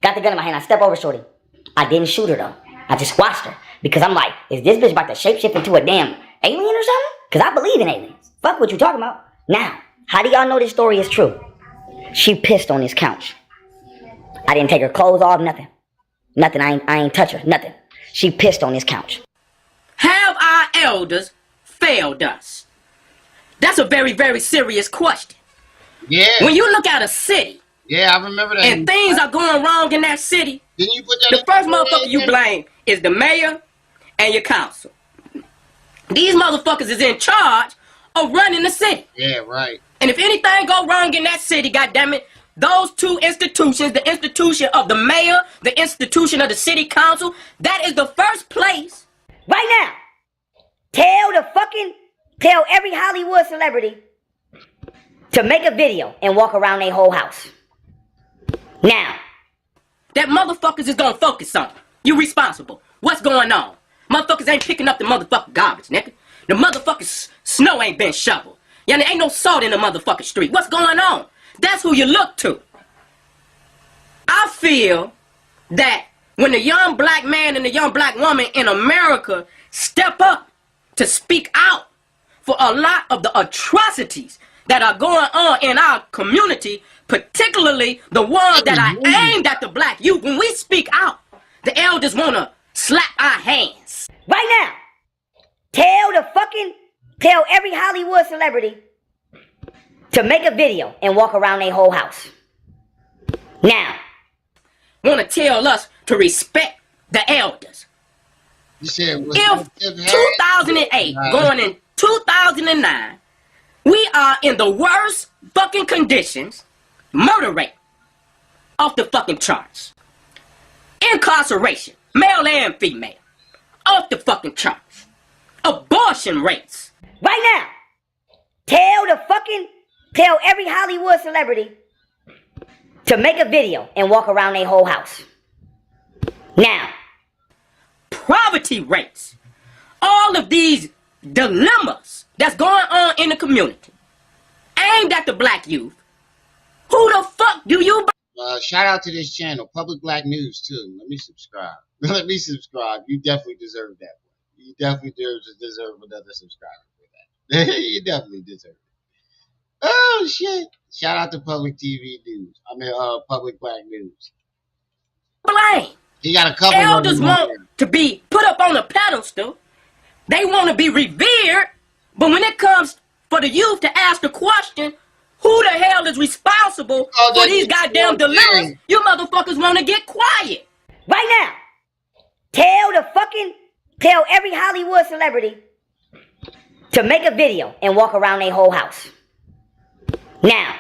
S15: Got the gun in my hand. I step over Shorty. I didn't shoot her though. I just watched her because I'm like, is this bitch about to shapeshift into a damn alien or something? Because I believe in aliens. Fuck what you talking about. Now, how do y'all know this story is true? She pissed on this couch. I didn't take her clothes off, nothing. Nothing. I ain't touch her, nothing. She pissed on this couch.
S16: Have our elders failed us? That's a very, very serious question.
S1: Yeah.
S16: When you look at a city,
S1: yeah, I remember that.
S16: And things are going wrong in that city,
S1: Didn't you put that
S16: the first motherfucker you blame is the mayor and your council. These motherfuckers is in charge of running the city.
S1: Yeah, right.
S16: And if anything go wrong in that city, goddammit, those two institutions, the institution of the mayor, the institution of the city council, that is the first place.
S15: Right now, tell every Hollywood celebrity to make a video and walk around their whole house. Now.
S16: That motherfuckers is gonna focus on. You responsible. What's going on? Motherfuckers ain't picking up the motherfucking garbage, nigga. The motherfucking snow ain't been shoveled. Yeah, there ain't no salt in the motherfucking street. What's going on? That's who you look to. I feel that when the young black man and the young black woman in America step up to speak out for a lot of the atrocities that are going on in our community, particularly the ones that are aimed at the black youth, when we speak out, the elders want to slap our hands.
S15: Right now, tell every Hollywood celebrity to make a video and walk around their whole house. Now.
S16: Want to tell us to respect the elders.
S1: You said
S16: if 2008 going in 2009, we are in the worst fucking conditions, murder rate off the fucking charts, incarceration, male and female, off the fucking charts, abortion rates.
S15: Right now, tell every Hollywood celebrity to make a video and walk around their whole house. Now.
S16: Poverty rates. All of these dilemmas that's going on in the community aimed at the black youth. Who the fuck do you...
S1: Shout out to this channel, Public Black News, too. Let me subscribe. Let me subscribe. You definitely deserve that one. You definitely deserve another subscriber for that. You definitely deserve it. Oh, shit. Shout out to Public TV News. Public Black News.
S16: Blame.
S1: You got a couple
S16: elders want to be put up on a pedestal. They want to be revered. But when it comes for the youth to ask the question, who the hell is responsible for these goddamn dilemmas, you motherfuckers want to get quiet.
S15: Right now, tell every Hollywood celebrity to make a video and walk around their whole house. Now,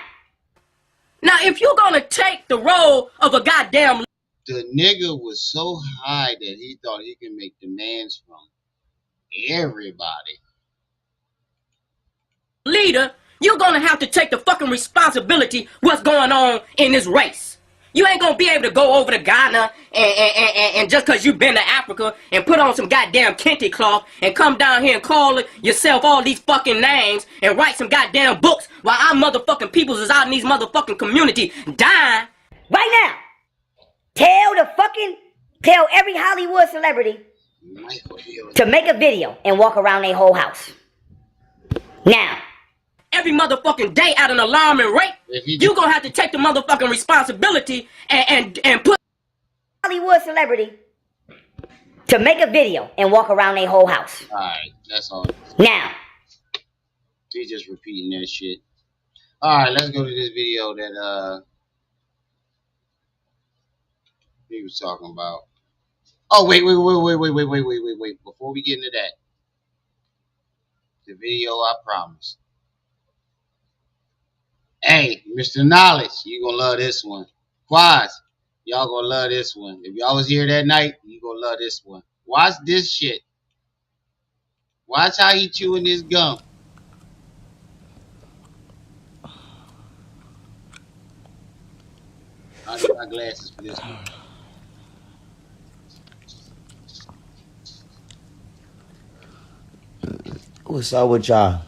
S16: if you're gonna take the role of a goddamn...
S1: The nigga was so high that he thought he could make demands from everybody.
S16: Leader, you're gonna have to take the fucking responsibility what's going on in this race. You ain't gonna be able to go over to Ghana and just cause you've been to Africa and put on some goddamn kente cloth and come down here and call yourself all these fucking names and write some goddamn books while our motherfucking peoples is out in these motherfucking community dying.
S15: Right now, tell every Hollywood celebrity to make a video and walk around their whole house. Now.
S16: Every motherfucking day at an alarming rate, you gonna have to take the motherfucking responsibility and put
S15: Hollywood celebrity to make a video and walk around their whole house.
S1: Alright, that's all.
S15: Now.
S1: He's just repeating that shit. Alright, let's go to this video that he was talking about. Oh, wait. Before we get into that, the video I promised. Hey, Mr. Knowledge, you gonna love this one. Quaz, y'all gonna love this one. If y'all was here that night, you gonna love this one. Watch this shit. Watch how he chewing his gum. I need my glasses for this one.
S17: What's up with y'all?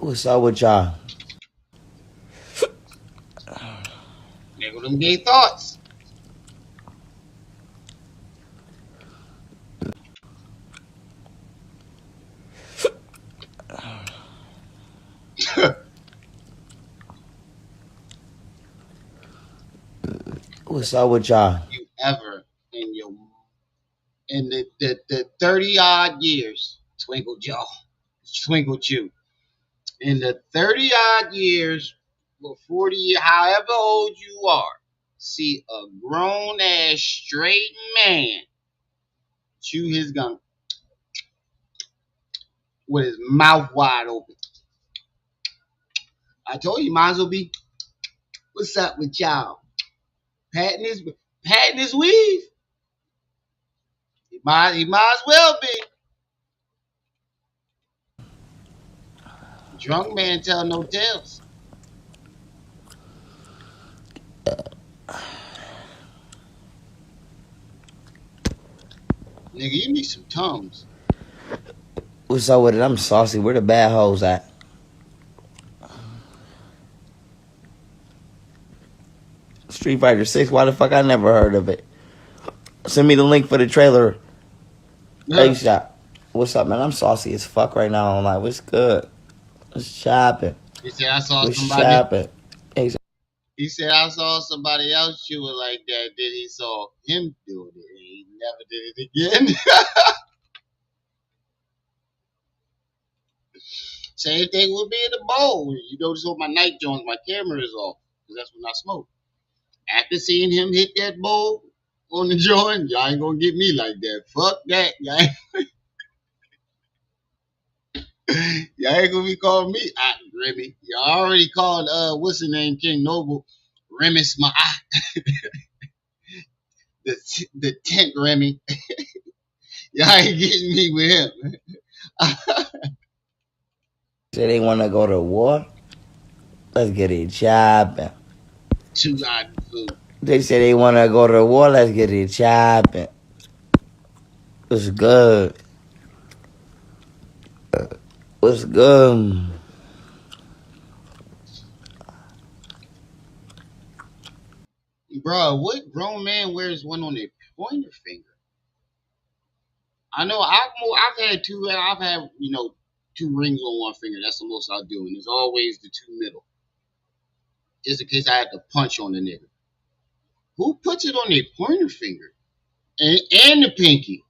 S17: What's up with y'all?
S1: Nigga, them gay thoughts.
S17: What's up with y'all?
S1: You ever in the 30 odd years, Twinkle Joe, Twinkle Chew, in the 30 odd years, or 40 years, however old you are, see a grown ass straight man chew his gum with his mouth wide open. I told you, might as well be. What's up with y'all? Patting his weave. He might as well be. Drunk man tell no tales. Nigga, you need some Tums.
S17: What's up with it? I'm saucy. Where the bad hoes at? Street Fighter 6. Why the fuck I never heard of it? Send me the link for the trailer. Hey, shot. What's up, man? I'm saucy as fuck right now. I'm like, what's good? What's chopping?
S1: He said I saw
S17: What's
S1: somebody.
S17: chopping? Hey,
S1: He said I saw somebody else chew it like that. Then he saw him do it. And he never did it again. Same thing would be in the bowl. You notice all my night joints, my camera is off. Because that's when I smoke. After seeing him hit that bowl on the joint, y'all ain't gonna get me like that. Fuck that. Y'all ain't gonna be calling me Remy. Y'all already called what's the name, King Noble, Remy Smart. the tent Remy. Y'all ain't getting me with him.
S17: say they want to go to war? Let's get it chopping.
S1: Too rotten food.
S17: They say they want to go to war. Let's get it chopping. What's good? What's good?
S1: Bro, what grown man wears one on their pointer finger? I know I've had two rings on one finger. That's the most I'll do, and it's always the two middle. Just in case I had to punch on the nigga. Who puts it on their pointer finger? And the pinky.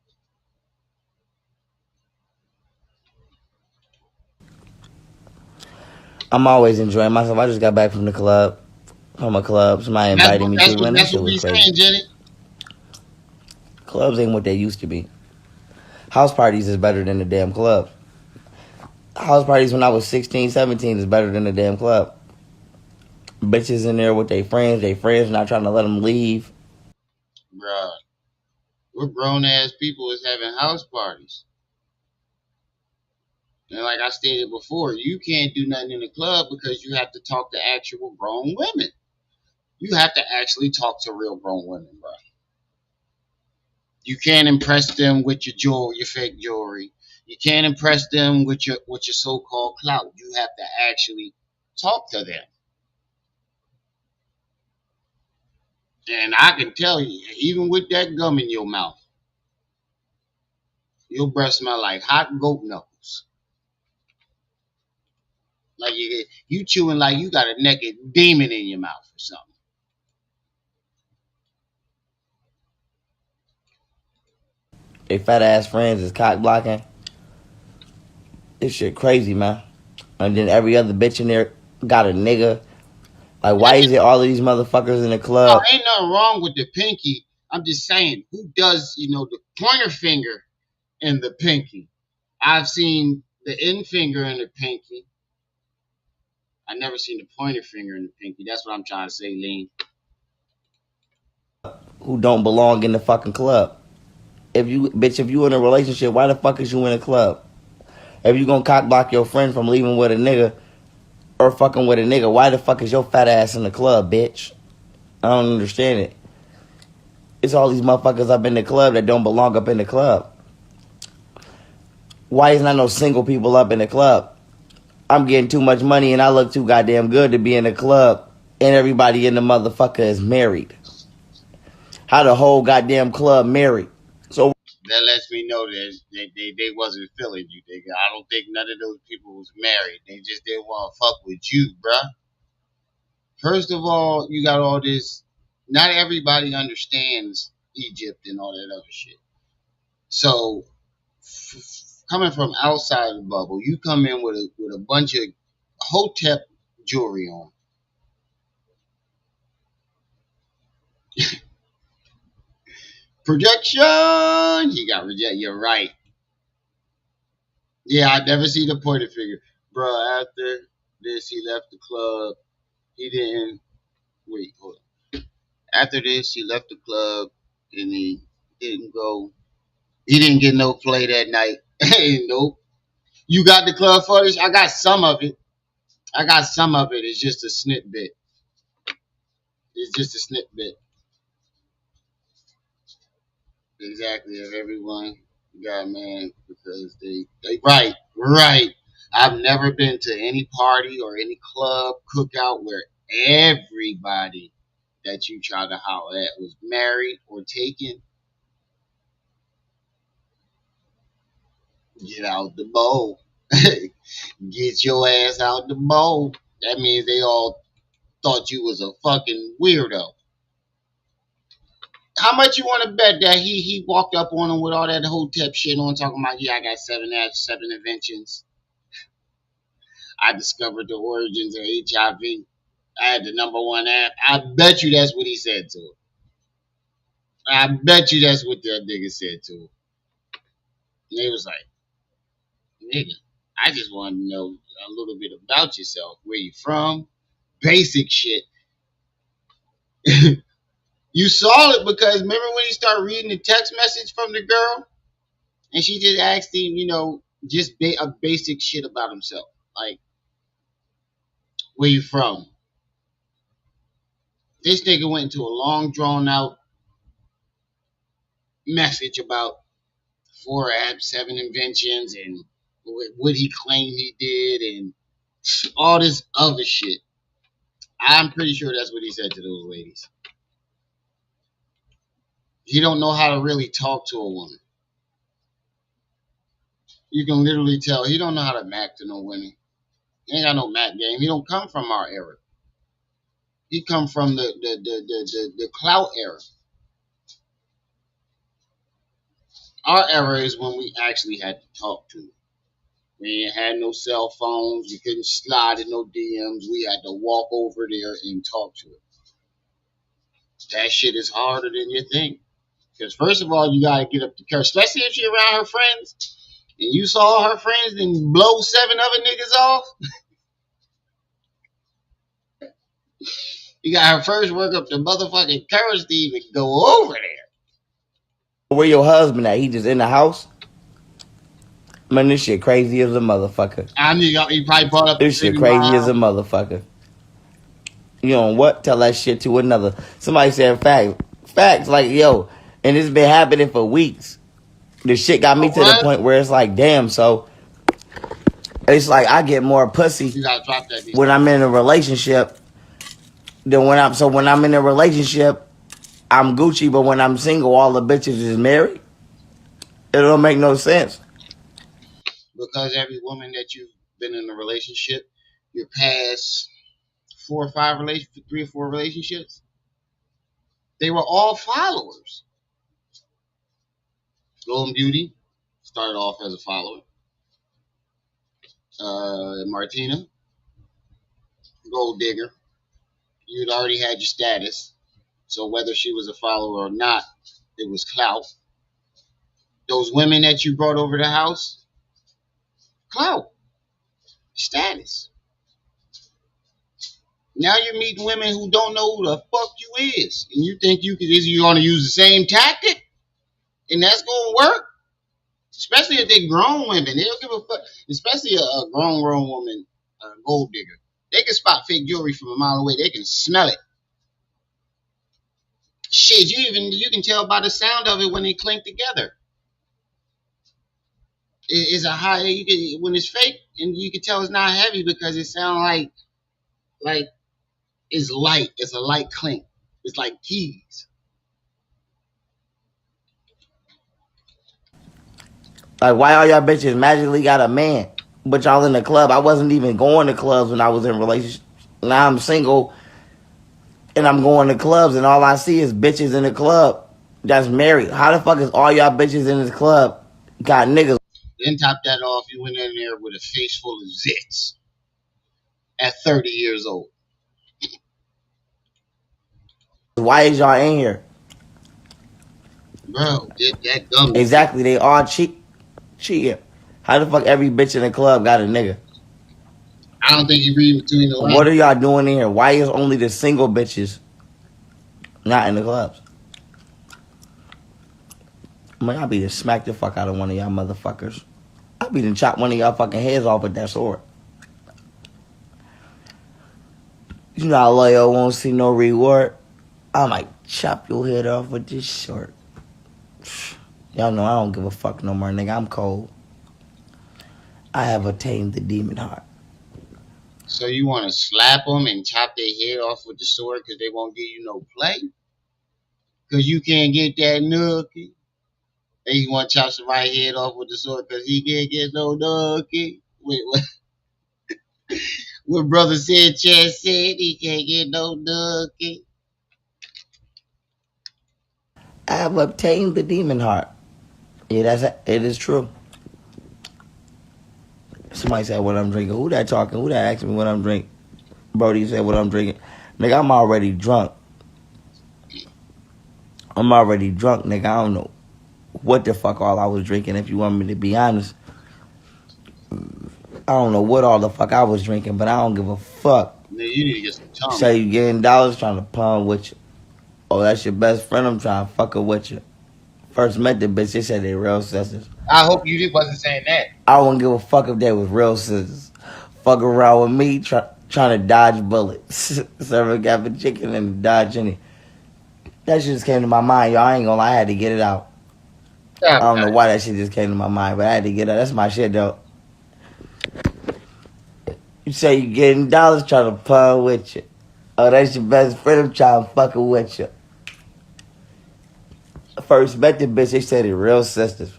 S17: I'm always enjoying myself. I just got back from the club. From a club. Somebody invited me to, man. That shit was crazy.
S1: Saying, Jenny.
S17: Clubs ain't what they used to be. House parties is better than the damn club. House parties when I was 16, 17 is better than the damn club. Bitches in there with their friends not trying to let them leave.
S1: Bruh, we're grown ass people is having house parties. And like I stated before, you can't do nothing in the club because you have to talk to actual grown women. You have to actually talk to real grown women, bro. You can't impress them with your jewelry, your fake jewelry. You can't impress them with your so-called clout. You have to actually talk to them. And I can tell you, even with that gum in your mouth, your breath smell like hot goat knuckles. Like you chewing like you got a naked demon in your mouth or something.
S17: They fat ass friends is cock blocking. This shit crazy, man. And then every other bitch in there got a nigga. Like, why is it all of these motherfuckers in the club?
S1: No, ain't nothing wrong with the pinky. I'm just saying, who does, the pointer finger and the pinky? I've seen the end finger and the pinky. I never seen the pointer finger and the pinky. That's what I'm trying to say, Lean.
S17: Who don't belong in the fucking club. If you in a relationship, why the fuck is you in a club? If you gonna cock block your friend from leaving with a nigga or fucking with a nigga, why the fuck is your fat ass in the club, bitch? I don't understand it. It's all these motherfuckers up in the club that don't belong up in the club. Why is not no single people up in the club? I'm getting too much money and I look too goddamn good to be in a club and everybody in the motherfucker is married. How the whole goddamn club married? So
S1: that lets me know that they wasn't feeling you. I don't think none of those people was married. They just didn't want to fuck with you, bruh. First of all, you got all this. Not everybody understands Egypt and all that other shit. So, coming from outside the bubble, you come in with a bunch of Hotep jewelry on. Projection. You got reject. You're right. Yeah, I never see the pointer finger, bro. After this, he left the club. He didn't wait. Hold on. After this, he left the club and he didn't go. He didn't get no play that night. Hey, nope. You got the club footage? I got some of it. It's just a snippet. It's just a snippet. Exactly of everyone. Got man because they right. I've never been to any party or any club cookout where everybody that you tried to holler at was married or taken. Get out the bowl. Get your ass out the bowl. That means they all thought you was a fucking weirdo. How much you want to bet that he walked up on him with all that Hotep shit on, talking about, yeah, I got 7 inventions. I discovered the origins of HIV. I had the #1 app. I bet you that's what he said to him. I bet you that's what that nigga said to him. And they was like, nigga, I just want to know a little bit about yourself. Where you from? Basic shit. You saw it because remember when he started reading the text message from the girl? And she just asked him, just a basic shit about himself. Like, where you from? This nigga went into a long, drawn out message about 4 apps, 7 inventions, and what he claimed he did, and all this other shit. I'm pretty sure that's what he said to those ladies. He don't know how to really talk to a woman. You can literally tell he don't know how to mac to no women. He ain't got no mac game. He don't come from our era. He come from the clout era. Our era is when we actually had to talk to. We ain't had no cell phones. We couldn't slide in no DMs. We had to walk over there and talk to her. That shit is harder than you think. Because first of all, you gotta get up the courage, especially if you're around her friends and you saw her friends and blow 7 other niggas off. You got her first work up the motherfucking courage to even go over there.
S17: where your husband at? He just in the house? Man, this shit crazy as a motherfucker.
S1: I mean, he probably brought up
S17: This shit crazy as a motherfucker. You know what? Tell that shit to another. Somebody said facts. Like, yo, and it's been happening for weeks. The shit got me to the point where it's like, damn. So it's like I get more pussy when I'm in a relationship than when I'm. So when I'm in a relationship, I'm Gucci, but when I'm single, all the bitches is married. It don't make no sense.
S1: Because every woman that you've been in a relationship, your past 4 or 5 relationships, 3 or 4 relationships, they were all followers. Golden Beauty started off as a follower. Martina, gold digger. You'd already had your status, so whether she was a follower or not, it was clout. Those women that you brought over the house, clout, status. Now you're meeting women who don't know who the fuck you is, and you think you're going to use the same tactic, and that's going to work. Especially if they're grown women, they don't give a fuck. Especially a grown woman, a gold digger. They can spot fake jewelry from a mile away. They can smell it. Shit, you can tell by the sound of it when they clink together. It's a high. You can, when it's fake, and you can tell it's not heavy because it sounds like it's light. It's a light clink. It's like keys.
S17: Like, why all y'all bitches magically got a man, but y'all in the club? I wasn't even going to clubs when I was in a relationship. Now I'm single, and I'm going to clubs, and all I see is bitches in the club that's married. How the fuck is all y'all bitches in this club got niggas?
S1: Then top that off, you went in there with a face full of zits at 30 years old.
S17: Why is y'all in here?
S1: Bro, that gum.
S17: Exactly, they all cheating. How the fuck every bitch in the club got a nigga?
S1: I don't think you read between the lines.
S17: What are y'all doing in here? Why is only the single bitches not in the clubs? Man, I'll be to smack the fuck out of one of y'all motherfuckers. I'll be to chop one of y'all fucking heads off with that sword. You know how loyal won't see no reward? I might chop your head off with this sword. Y'all know I don't give a fuck no more, nigga. I'm cold. I have attained the demon heart.
S1: So you want to slap them and chop their head off with the sword because they won't give you no play? Because you can't get that nookie? And you want to chop somebody's head off with the sword because he can't get no nookie? Wait, what? What brother Sanchez said he can't get no nookie?
S17: I have obtained the demon heart. Yeah, it is true. Somebody said what I'm drinking. Who that talking? Who that asking me what I'm drinking? Brody said what I'm drinking. Nigga, I'm already drunk. I'm already drunk, nigga. I don't know what the fuck all I was drinking, if you want me to be honest. I don't know what all the fuck I was drinking, but I don't give a fuck.
S1: Man, you need to get some tongue.
S17: Say you getting dollars trying to pawn with you. Oh, that's your best friend, I'm trying to fuck her with you. First met the bitch, they said they real sisters.
S1: I hope you wasn't saying that.
S17: I wouldn't give a fuck if they was real sisters. Fuck around with me, trying to dodge bullets. Serving Captain Chicken and dodging it. That shit just came to my mind, y'all. I ain't gonna lie, I had to get it out. I don't know why that shit just came to my mind, but I had to get it out. That's my shit, though. You say you getting dollars trying to pawn with you. Oh, that's your best friend, I'm trying to fuck with you. First met the bitch, they said they real sisters.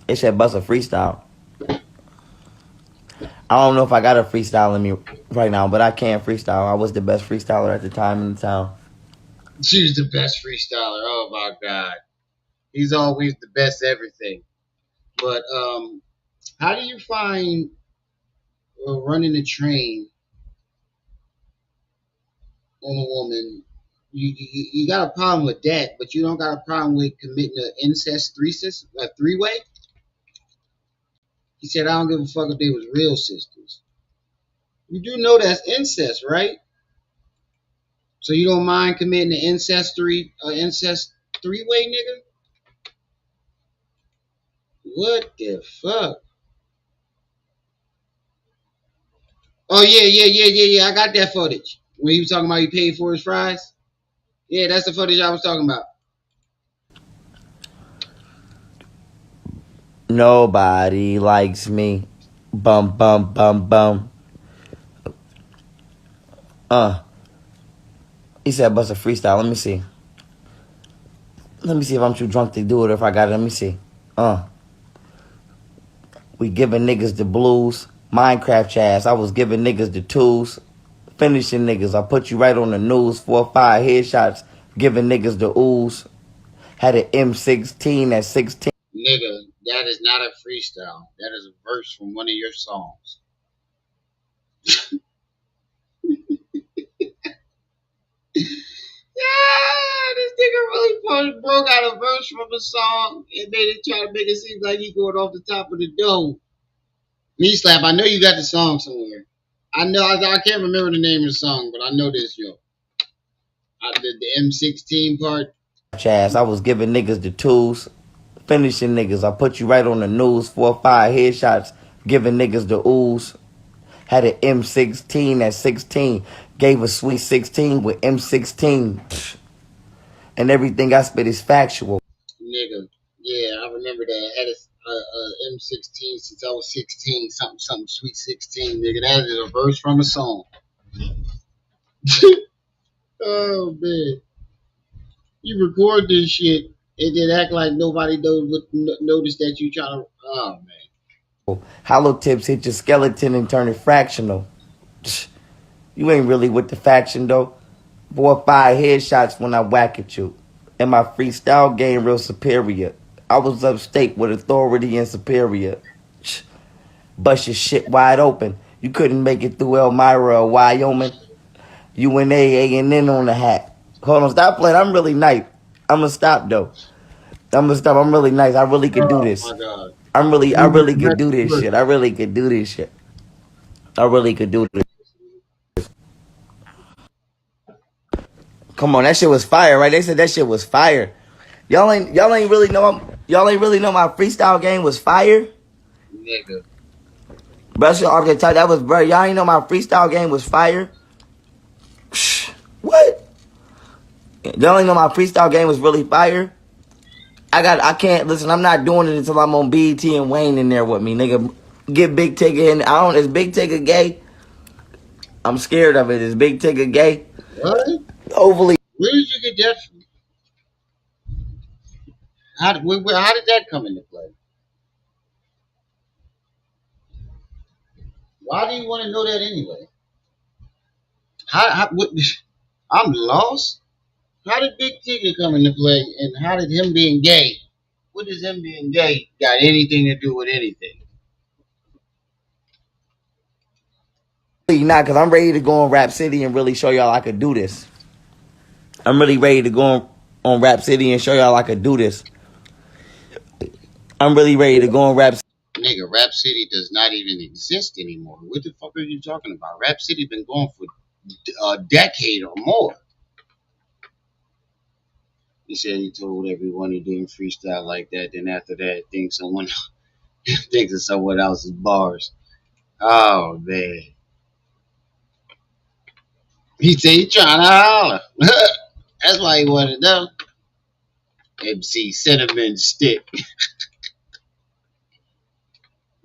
S17: They said bust a freestyle. I don't know if I got a freestyle in me right now, but I can freestyle. I was the best freestyler at the time in the town.
S1: She was the best freestyler. Oh my God. He's always the best everything. But how do you find running a train on a woman? You got a problem with that, but you don't got a problem with committing an incest three-way? He said, I don't give a fuck if they was real sisters. You do know that's incest, right? So you don't mind committing an incest three-way, nigga? What the fuck? Oh yeah. I got that footage. When he was talking about he paid for his fries. Yeah, that's the footage I was talking about.
S17: Nobody likes me. Bum, bum, bum, bum. He said bust a freestyle. Let me see. Let me see if I'm too drunk to do it or if I got it. Let me see. We giving niggas the blues. Minecraft chaz. I was giving niggas the tools. Finishing niggas. I put you right on the news. 4 or 5 headshots. Giving niggas the ooze. Had an M16 at 16.
S1: Nigga, that is not a freestyle. That is a verse from one of your songs. Yeah, this nigga really broke out a verse from a song and made it try to make it seem like he going off the top of the dome. Knee slap, I know you got the song somewhere. I know, I can't remember the name of the song, but I know this, yo. I did the M16 part.
S17: Chaz, I was giving niggas the tools. Finishing niggas. I put you right on the news. 4 or 5 headshots. Giving niggas the ooze. Had an M16 at 16. Gave a sweet 16 with M16. And everything I spit is factual.
S1: Nigga. Yeah, I remember that. M16 since I was 16, something sweet 16, nigga. That is a verse from a song. Oh man, you record this shit and then act like nobody noticed that you try to. Oh man,
S17: Hollow tips hit your skeleton and turn it fractional. You ain't really with the faction though. 4 or 5 headshots when I whack at you. And my freestyle game real superior. I was upstate with authority and superior. Bust your shit wide open. You couldn't make it through Elmira or Wyoming. UNA, A&N on the hat. Hold on, stop playing. I'm really nice. I'm gonna stop though. I'm gonna stop. I'm really nice. I really could do
S1: oh
S17: this.
S1: my god.
S17: I really could do this shit. I really could do this shit. I really could do this. Come on, that shit was fire, right? They said that shit was fire. Y'all ain't really know my freestyle game was fire.
S1: Nigga.
S17: Bro, okay, that was bro. Y'all ain't know my freestyle game was fire. What? Y'all ain't know my freestyle game was really fire. I can't listen. I'm not doing it until I'm on BET and Wayne in there with me, nigga. Get Big Tigger in. Is Big Tigger gay? I'm scared of it. Is Big Tigger gay?
S1: What?
S17: Hopefully.
S1: Where did you get that from? How did that come into play? Why do you want to know that anyway? What, I'm lost. How did Big Tigger come into play, and how did him being gay? What does him being gay got anything to do with anything?
S17: Not, because I'm ready to go on Rap City and really show y'all I could do this. I'm really ready to go on Rap City and show y'all I could do this. I'm really ready to go on Rap City.
S1: Nigga, Rap City does not even exist anymore. What the fuck are you talking about? Rap City been going for a decade or more. He said he told everyone he didn't freestyle like that. Then after that, thinks of someone else's bars. Oh man, he said he trying to holler. That's why he wanted to know. MC Cinnamon Stick.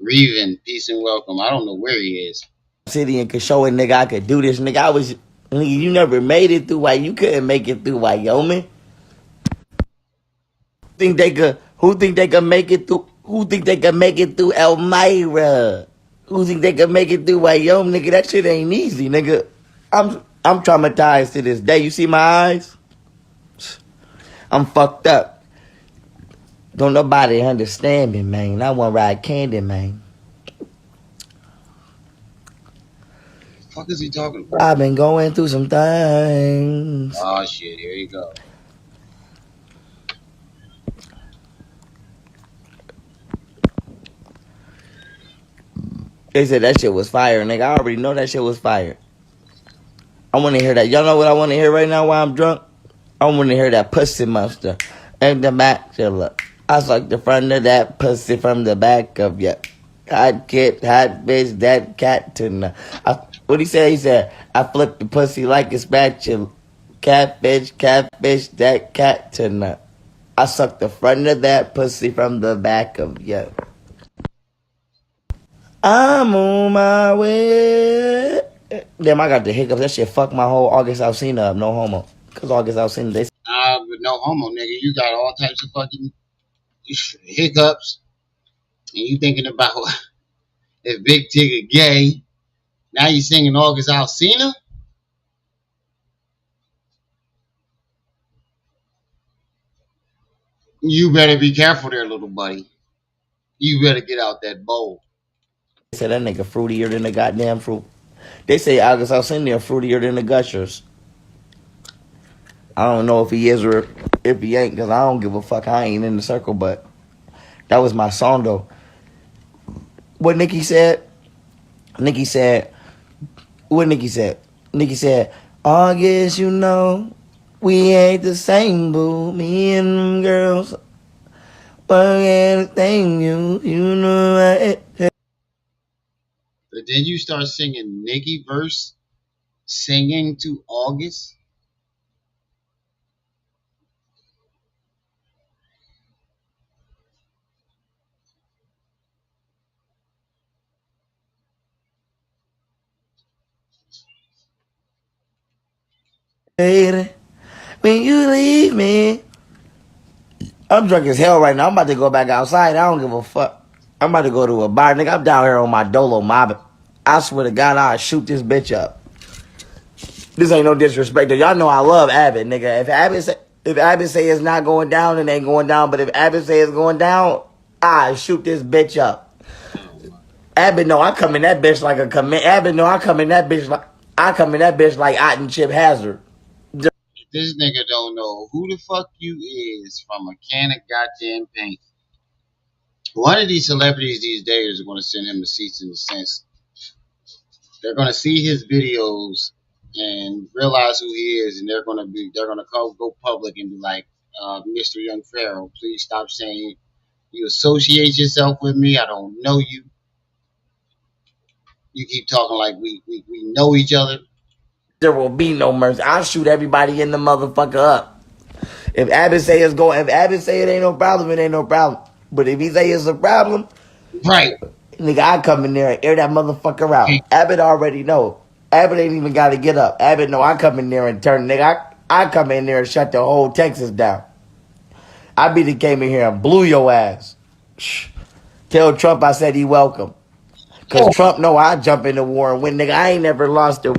S1: Reven, peace and welcome. I don't know where he is.
S17: City and could show a nigga I could do this. Nigga, you never made it through you couldn't make it through Wyoming. Who think they could make it through Elmira? Who think they could make it through Wyoming? Nigga, that shit ain't easy, nigga. I'm traumatized to this day. You see my eyes? I'm fucked up. Don't nobody understand me, man. I want ride candy, man.
S1: Fuck is he talking about?
S17: I've been going through some things.
S1: Oh shit, here you go.
S17: They said that shit was fire, nigga. I already know that shit was fire. I want to hear that. Y'all know what I want to hear right now while I'm drunk? I want to hear that pussy monster. And the back, look. I suck the front of that pussy from the back of ya. Hot kid, hot bitch, that cat tuna. What he said? He said, I flip the pussy like a spatula. Catfish, that cat tuna. I suck the front of that pussy from the back of ya. I'm on my way. Damn, I got the hiccups. That shit fucked my whole August Alsina up. No homo. Because August Alsina, they
S1: But no homo, nigga. You got all types of fucking hiccups. And you thinking about if Big Tigger gay. Now you singing August Alsina? You better be careful there, little buddy. You better get out that bowl.
S17: said that nigga fruitier than the goddamn fruit. They say August Alsina fruitier than the Gushers. I don't know if he is or if he ain't, because I don't give a fuck. I ain't in the circle, but that was my song, though. What Nikki said? Nikki said, Nikki said, August, you know, we ain't the same, boo. Me and them girls, but anything you know.
S1: But then you start singing Nicki verse, singing to August.
S17: Later, when you leave me. I'm drunk as hell right now. I'm about to go back outside. I don't give a fuck. I'm about to go to a bar. Nigga, I'm down here on my dolo mobbing. I swear to God, I'll shoot this bitch up. This ain't no disrespect. Y'all know I love Abbott, nigga. If Abbott say it's not going down, it ain't going down. But if Abbott say it's going down, I shoot this bitch up. Abbott know I come in that bitch like a command. Abbott know I come in that bitch like Otten Chip Hazard.
S1: This nigga don't know who the fuck you is from a can of goddamn paint. One of these celebrities these days are going to send him a cease and desist. They're going to see his videos and realize who he is, and they're going to go public and be like, Mr. Young Pharaoh, please stop saying you associate yourself with me. I don't know you. You keep talking like we know each other.
S17: There will be no mercy. I'll shoot everybody in the motherfucker up. If Abbott say it ain't no problem, it ain't no problem. But if he say it's a problem,
S1: right,
S17: nigga, I come in there and air that motherfucker out. Abbott already know. Abbott ain't even got to get up. Abbott know I come in there and turn, nigga. I come in there and shut the whole Texas down. I be the came in here and blew your ass. Shh. Tell Trump I said he welcome. Cause Trump know I jump in the war and win, nigga. I ain't never lost a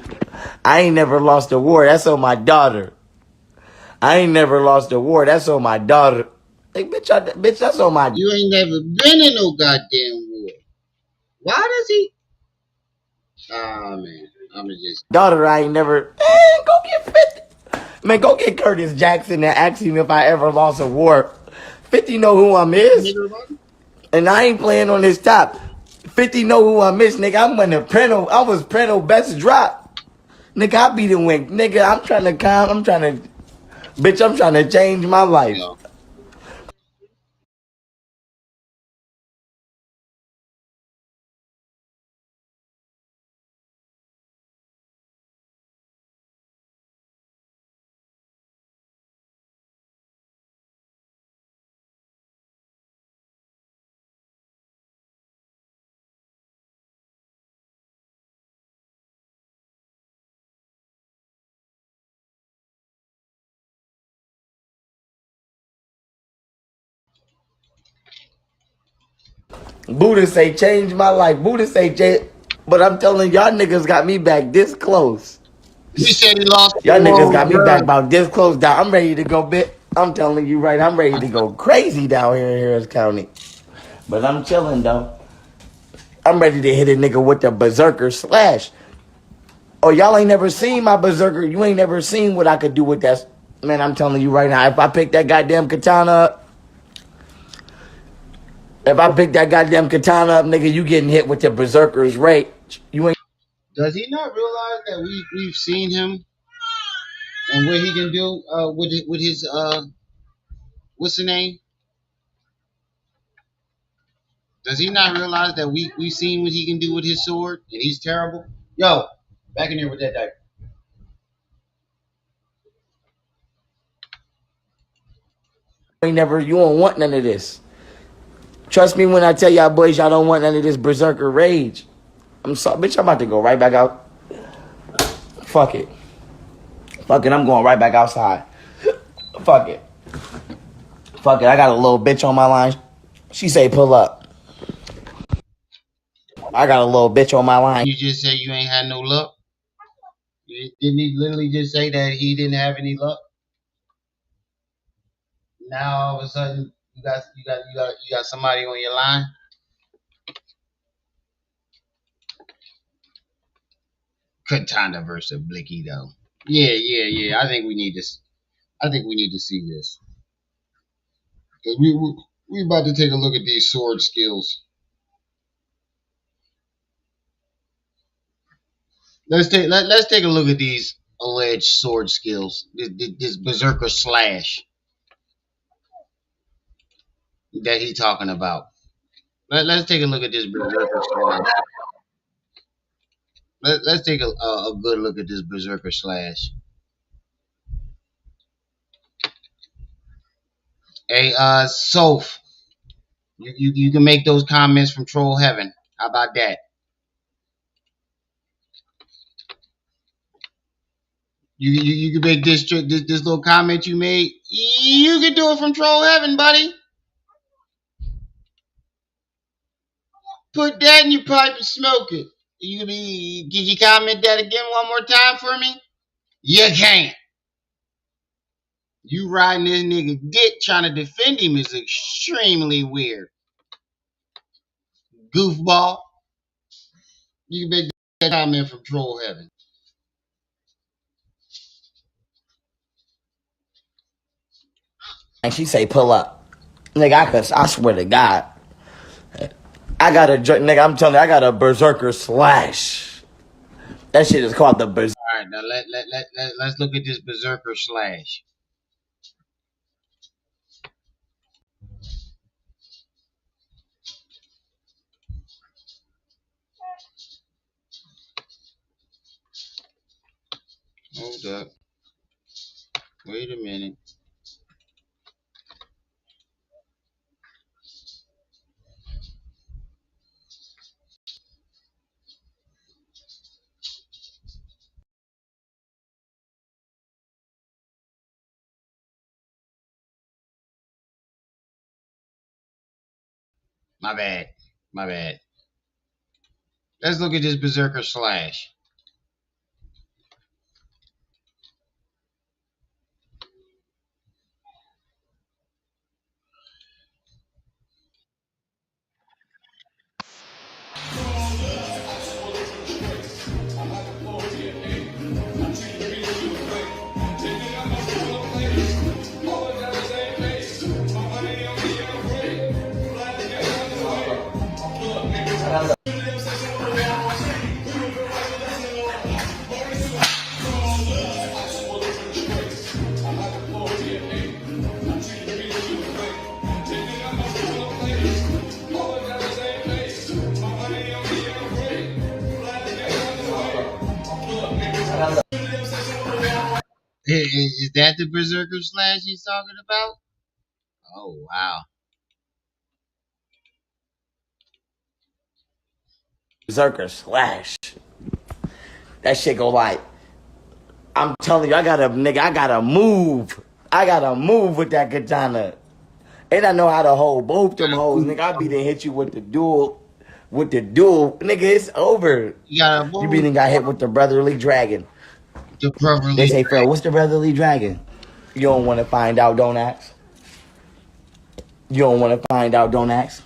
S17: war. That's on my daughter. I ain't never lost a war. That's on my daughter. Like, bitch, that's on my.
S1: You ain't never been in no goddamn war. Why does he? Ah man, I'm just
S17: daughter. I ain't never. Man, go get 50. Man, go get Curtis Jackson and ask him if I ever lost a war. 50 know who I'm is. And I ain't playing on this top. 50 know who I'm is, nigga. I'm when the Preno. I was Preno best drop. Nigga, I be the win. Nigga, I'm trying to change my life. Buddha say change my life. Buddha say change. But I'm telling y'all niggas got me back this close.
S1: He said he lost the
S17: Y'all niggas
S1: war
S17: got
S1: with
S17: me back
S1: her.
S17: about this close down. I'm ready to go bit. I'm telling you right, I'm ready to go crazy down here in Harris County. But I'm chilling though. I'm ready to hit a nigga with the berserker slash. Oh, y'all ain't never seen my berserker. You ain't never seen what I could do with that. Man, I'm telling you right now, if I pick that goddamn katana up, nigga, you getting hit with the berserker's rage. You ain't.
S1: Does he not realize that we've seen him and what he can do with his what's the name? Does he not realize that we've seen what he can do with his sword and he's terrible? Yo, back in here with that diaper.
S17: You don't want none of this. Trust me when I tell y'all boys, y'all don't want none of this berserker rage. I'm sorry, bitch, I'm about to go right back out. Fuck it. I'm going right back outside. Fuck it. I got a little bitch on my line. She say pull up. I got a little bitch on my line.
S1: You just say you ain't had no luck. Didn't he literally just say that he didn't have any luck? Now all of a sudden you got somebody on your line. Katana versus Blicky though. Yeah. I think we need this. I think we need to see this because we about to take a look at these sword skills. Let's take a look at these alleged sword skills. This berserker slash that he talking about. Let's take a look at this berserker slash. Let's take a good look at this berserker slash. Hey, Soph, you can make those comments from Troll Heaven. How about that? You can make this little comment you made. You can do it from troll heaven, buddy. Put that in your pipe and smoke it. Can you comment that again one more time for me? You can't. You riding this nigga dick trying to defend him is extremely weird. Goofball. You can make that comment from troll heaven.
S17: And she say, pull up. Nigga, I swear to God. I got a, nigga, I'm telling you, I got a berserker slash. That shit is called the berserker.
S1: All right, now let's look at this berserker slash. Hold up. Wait a minute. My bad. My bad. Let's look at this berserker slash. Is that the berserker slash he's talking about? Oh wow.
S17: Berserker slash. That shit go like, I'm telling you, I gotta move. I gotta move with that katana. And I know how to hold both them hoes, nigga. I be to hit you with the duel. Nigga, it's over. You be got hit with the brotherly dragon.
S1: The brotherly
S17: They say, Pharaoh, what's the brotherly dragon? You don't want to find out, don't ask. You don't want to find out, don't ask.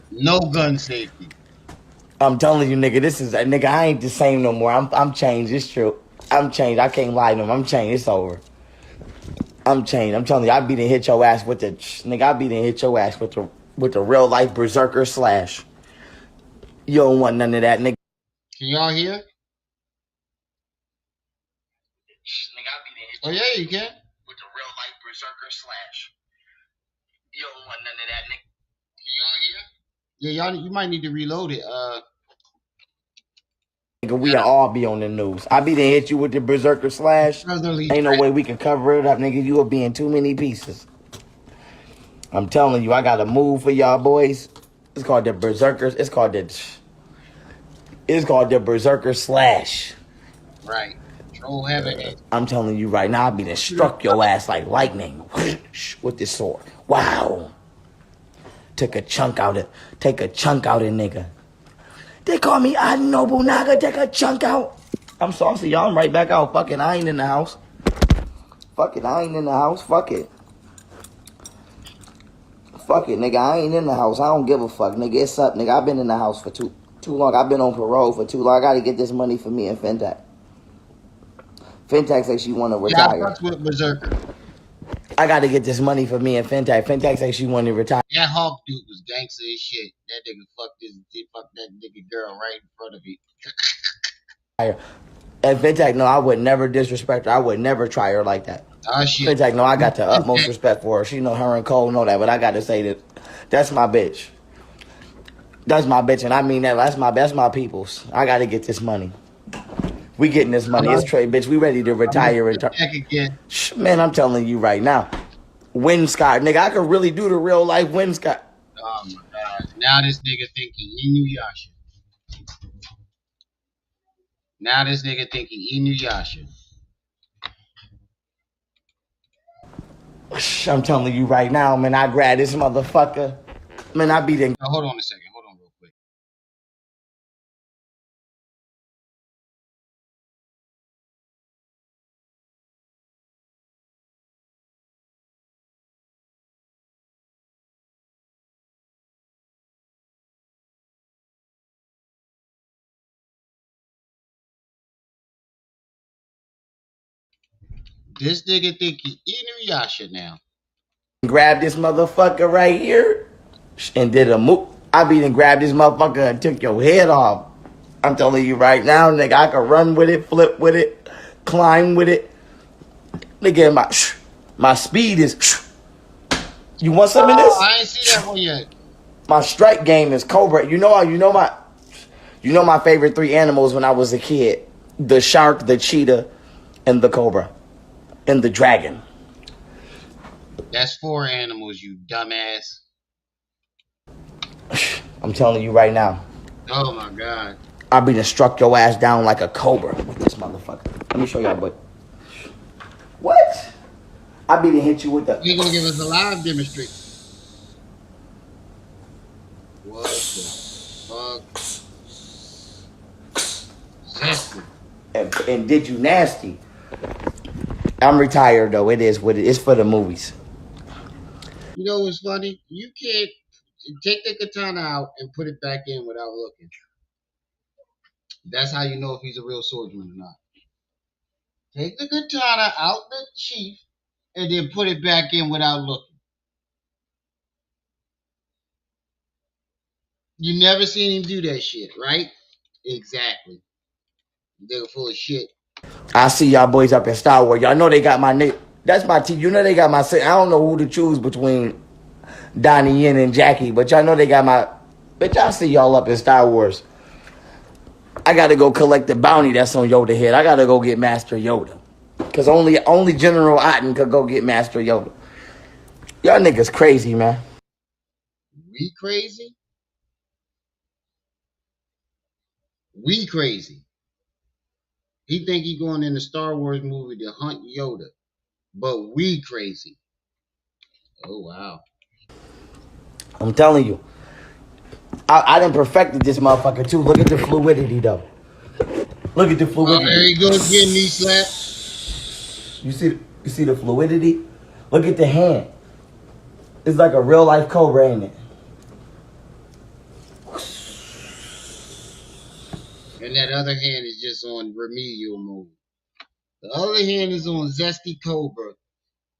S1: No gun safety.
S17: I'm telling you, nigga, nigga, I ain't the same no more. I'm changed. It's true. I'm changed. I can't lie to them. I'm changed. It's over. I'm changed. I'm telling you, I be to hit your ass with the nigga. I be to hit your ass with the real life berserker slash. You don't want none of that, nigga.
S1: Can y'all hear? Oh yeah, you can.
S17: With the real life berserker slash. You don't want none of that, nigga. Can
S1: y'all hear? Yeah, you might need to reload it.
S17: Nigga, we all be on the news. I be to hit you with the berserker slash. Ain't no way we can cover it up, nigga. You will be in too many pieces. I'm telling you, I got a move for y'all boys. It's called the berserkers. It's called the berserker slash.
S1: Right. Troll heaven.
S17: I'm telling you right now, I be to struck your ass like lightning with this sword. Wow. Take a chunk out of nigga. They call me Adi Nobunaga. Take a chunk out. I'm saucy, y'all. I'm right back out. Fuck it, I ain't in the house. Fuck it, I ain't in the house. Fuck it. Fuck it, nigga. I ain't in the house. I don't give a fuck, nigga. It's up, nigga. I've been in the house for too long. I've been on parole for too long. I gotta get this money for me and Fintech. Fintech says she want to retire.
S1: Yeah, that's with Berserker.
S17: I gotta get this money for me and Fintech. Fintech says she want to retire.
S1: That Hawk dude was gangster as shit. That nigga fucked that nigga girl right in front of him.
S17: And Fintech, no, I would never disrespect her. I would never try her like that.
S1: Oh shit.
S17: Fintech, no, I got the utmost respect for her. She know her and Cole know that, but I gotta say that that's my bitch. That's my bitch, and I mean that. That's my peoples. I gotta get this money. We getting this money. It's trade, bitch. We ready to retire. Man, I'm telling you right now. Windscott, nigga, I could really do the real life Windscott.
S1: Oh my god. Now this nigga thinking Inuyasha. Now this nigga thinking Inuyasha.
S17: I'm telling you right now, man, I grab this motherfucker. Man, I be the.
S1: Now, hold on a second. Hold on real quick. This nigga think he Inuyasha now.
S17: Grab this motherfucker right here and did a move. I be done grab this motherfucker and took your head off. I'm telling you right now, nigga, I can run with it, flip with it, climb with it. Nigga, my speed is. You want some of this?
S1: I ain't see that one yet.
S17: My strike game is Cobra. You know my favorite three animals when I was a kid: the shark, the cheetah, and the cobra, and the dragon.
S1: That's 4 animals, you dumbass.
S17: I'm telling you right now.
S1: Oh my god.
S17: I be done struck your ass down like a cobra with this motherfucker. Let me show y'all, but what? I be done hit you with the.
S1: You gonna give us a live demonstration? What the fuck? Zesty.
S17: And did you nasty? I'm retired though. It is what it is for the movies.
S1: You know what's funny? You can't take the katana out and put it back in without looking. That's how you know if he's a real swordsman or not. Take the katana out the sheath and then put it back in without looking. You never seen him do that shit, right? Exactly. They're full of shit.
S17: I see y'all boys up in Star Wars. Y'all know they got my name. That's my team. You know they got my. I don't know who to choose between Donnie Yen and Jackie, but y'all know they got my. But y'all see y'all up in Star Wars. I gotta go collect the bounty that's on Yoda head. I gotta go get Master Yoda. Cause only General Otten could go get Master Yoda. Y'all niggas crazy, man.
S1: We crazy? We crazy. He think he going in the Star Wars movie to hunt Yoda. But we crazy. Oh wow.
S17: I'm telling you. I done perfected this motherfucker too. Look at the fluidity though. Look at the fluidity.
S1: Oh, there he goes getting me slapped.
S17: You see the fluidity? Look at the hand. It's like a real life cobra, ain't it?
S1: And that other hand is just on remedial mode. The other hand is on Zesty Cobra.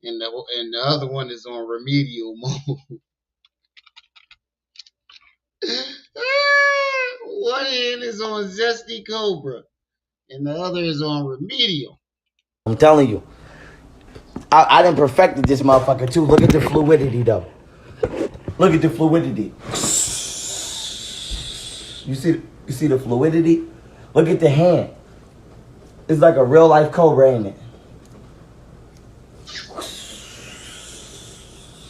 S1: And the other one is on remedial mode. One hand is on Zesty Cobra. And the other is on remedial.
S17: I'm telling you. I done perfected this motherfucker too. Look at the fluidity though. Look at the fluidity. You see the fluidity? Look at the hand. It's like a real life cobra, ain't it?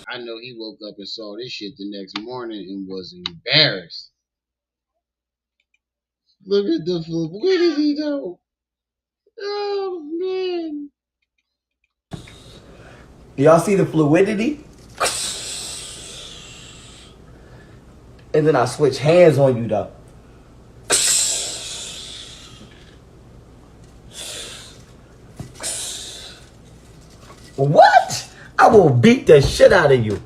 S1: I know he woke up and saw this shit the next morning and was embarrassed. Look at the fluidity though. Oh man.
S17: Y'all see the fluidity? And then I switch hands on you though. What? I will beat the shit out of you.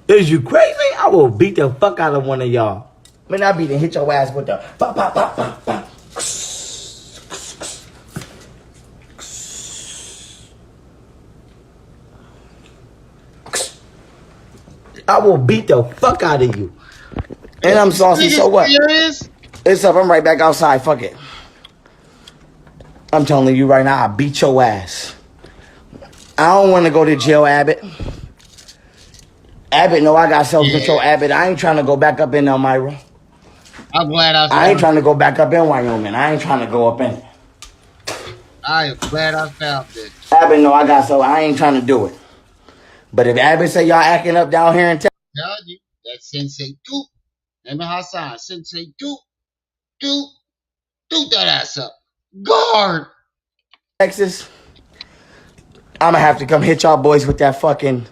S17: Is you crazy? I will beat the fuck out of one of y'all. Man, I beat and hit your ass with the pop, pop, pop, pop, pop. I will beat the fuck out of you. And I'm saucy, so what? It's up, I'm right back outside, fuck it. I'm telling you right now, I beat your ass. I don't want to go to jail, Abbott. Abbott, no, I got self-control, Abbott. I ain't trying to go back up in Elmira.
S1: I'm glad
S17: I ain't trying to go back up in Wyoming. I ain't trying to go up in it.
S1: I am glad I found this.
S17: Abbott, no, I ain't trying to do it. But if Abbott say y'all acting up down here in Texas,
S1: Tell you that Sensei do. Remember Hassan, Sensei do that ass up. Guard.
S17: Texas, I'ma have to come hit y'all boys with that fucking.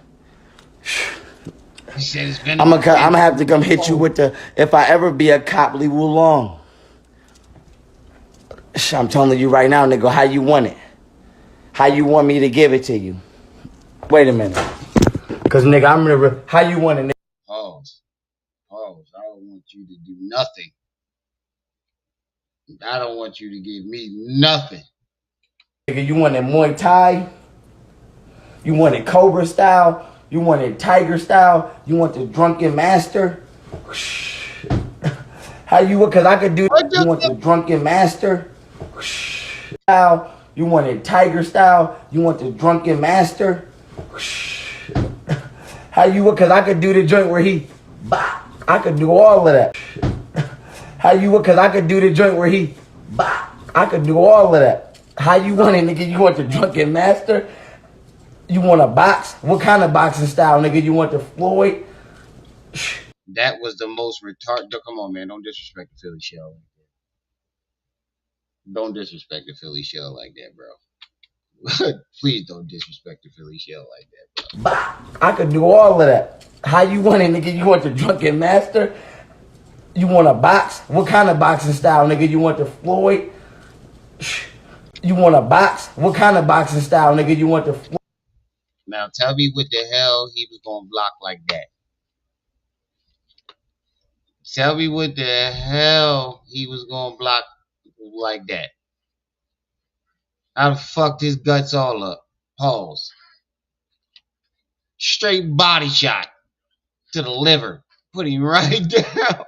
S1: He said it's been.
S17: I'ma have to come hit you with the. If I ever be a cop, leave you alone. I'm telling you right now, nigga, how you want it? How you want me to give it to you? Wait a minute. Cause nigga, I'm gonna. How you want it, nigga?
S1: Pause. Pause. I don't want you to do nothing. I don't want you to give me nothing.
S17: Nigga, you want it Muay Thai? You want it Cobra style? You want it Tiger style? You want the Drunken Master? How you want? Cause I could do. You want the Drunken Master? Style? You want it Tiger style? You want the Drunken Master? How you want? Cause I could do the joint where he. Bah, I could do all of that. How you want? Cause I could do the joint where he. Bah, I could do all of that. How you want it, nigga? You want the Drunken Master? You want a box? What kind of boxing style, nigga? You want the Floyd?
S1: That was the most retarded. Come on, man. Don't disrespect the Philly shell. Don't disrespect the Philly shell like that, bro. Please don't disrespect the Philly shell like that, bro.
S17: Bah, I could do all of that. How you want it, nigga? You want the Drunken Master? You want a box? What kind of boxing style, nigga? You want the Floyd? You want a box? What kind of boxing style, nigga? You want the Floyd?
S1: Now tell me what the hell he was gonna block like that. Tell me what the hell he was gonna block like that. I fucked his guts all up. Pause. Straight body shot to the liver. Put him right down.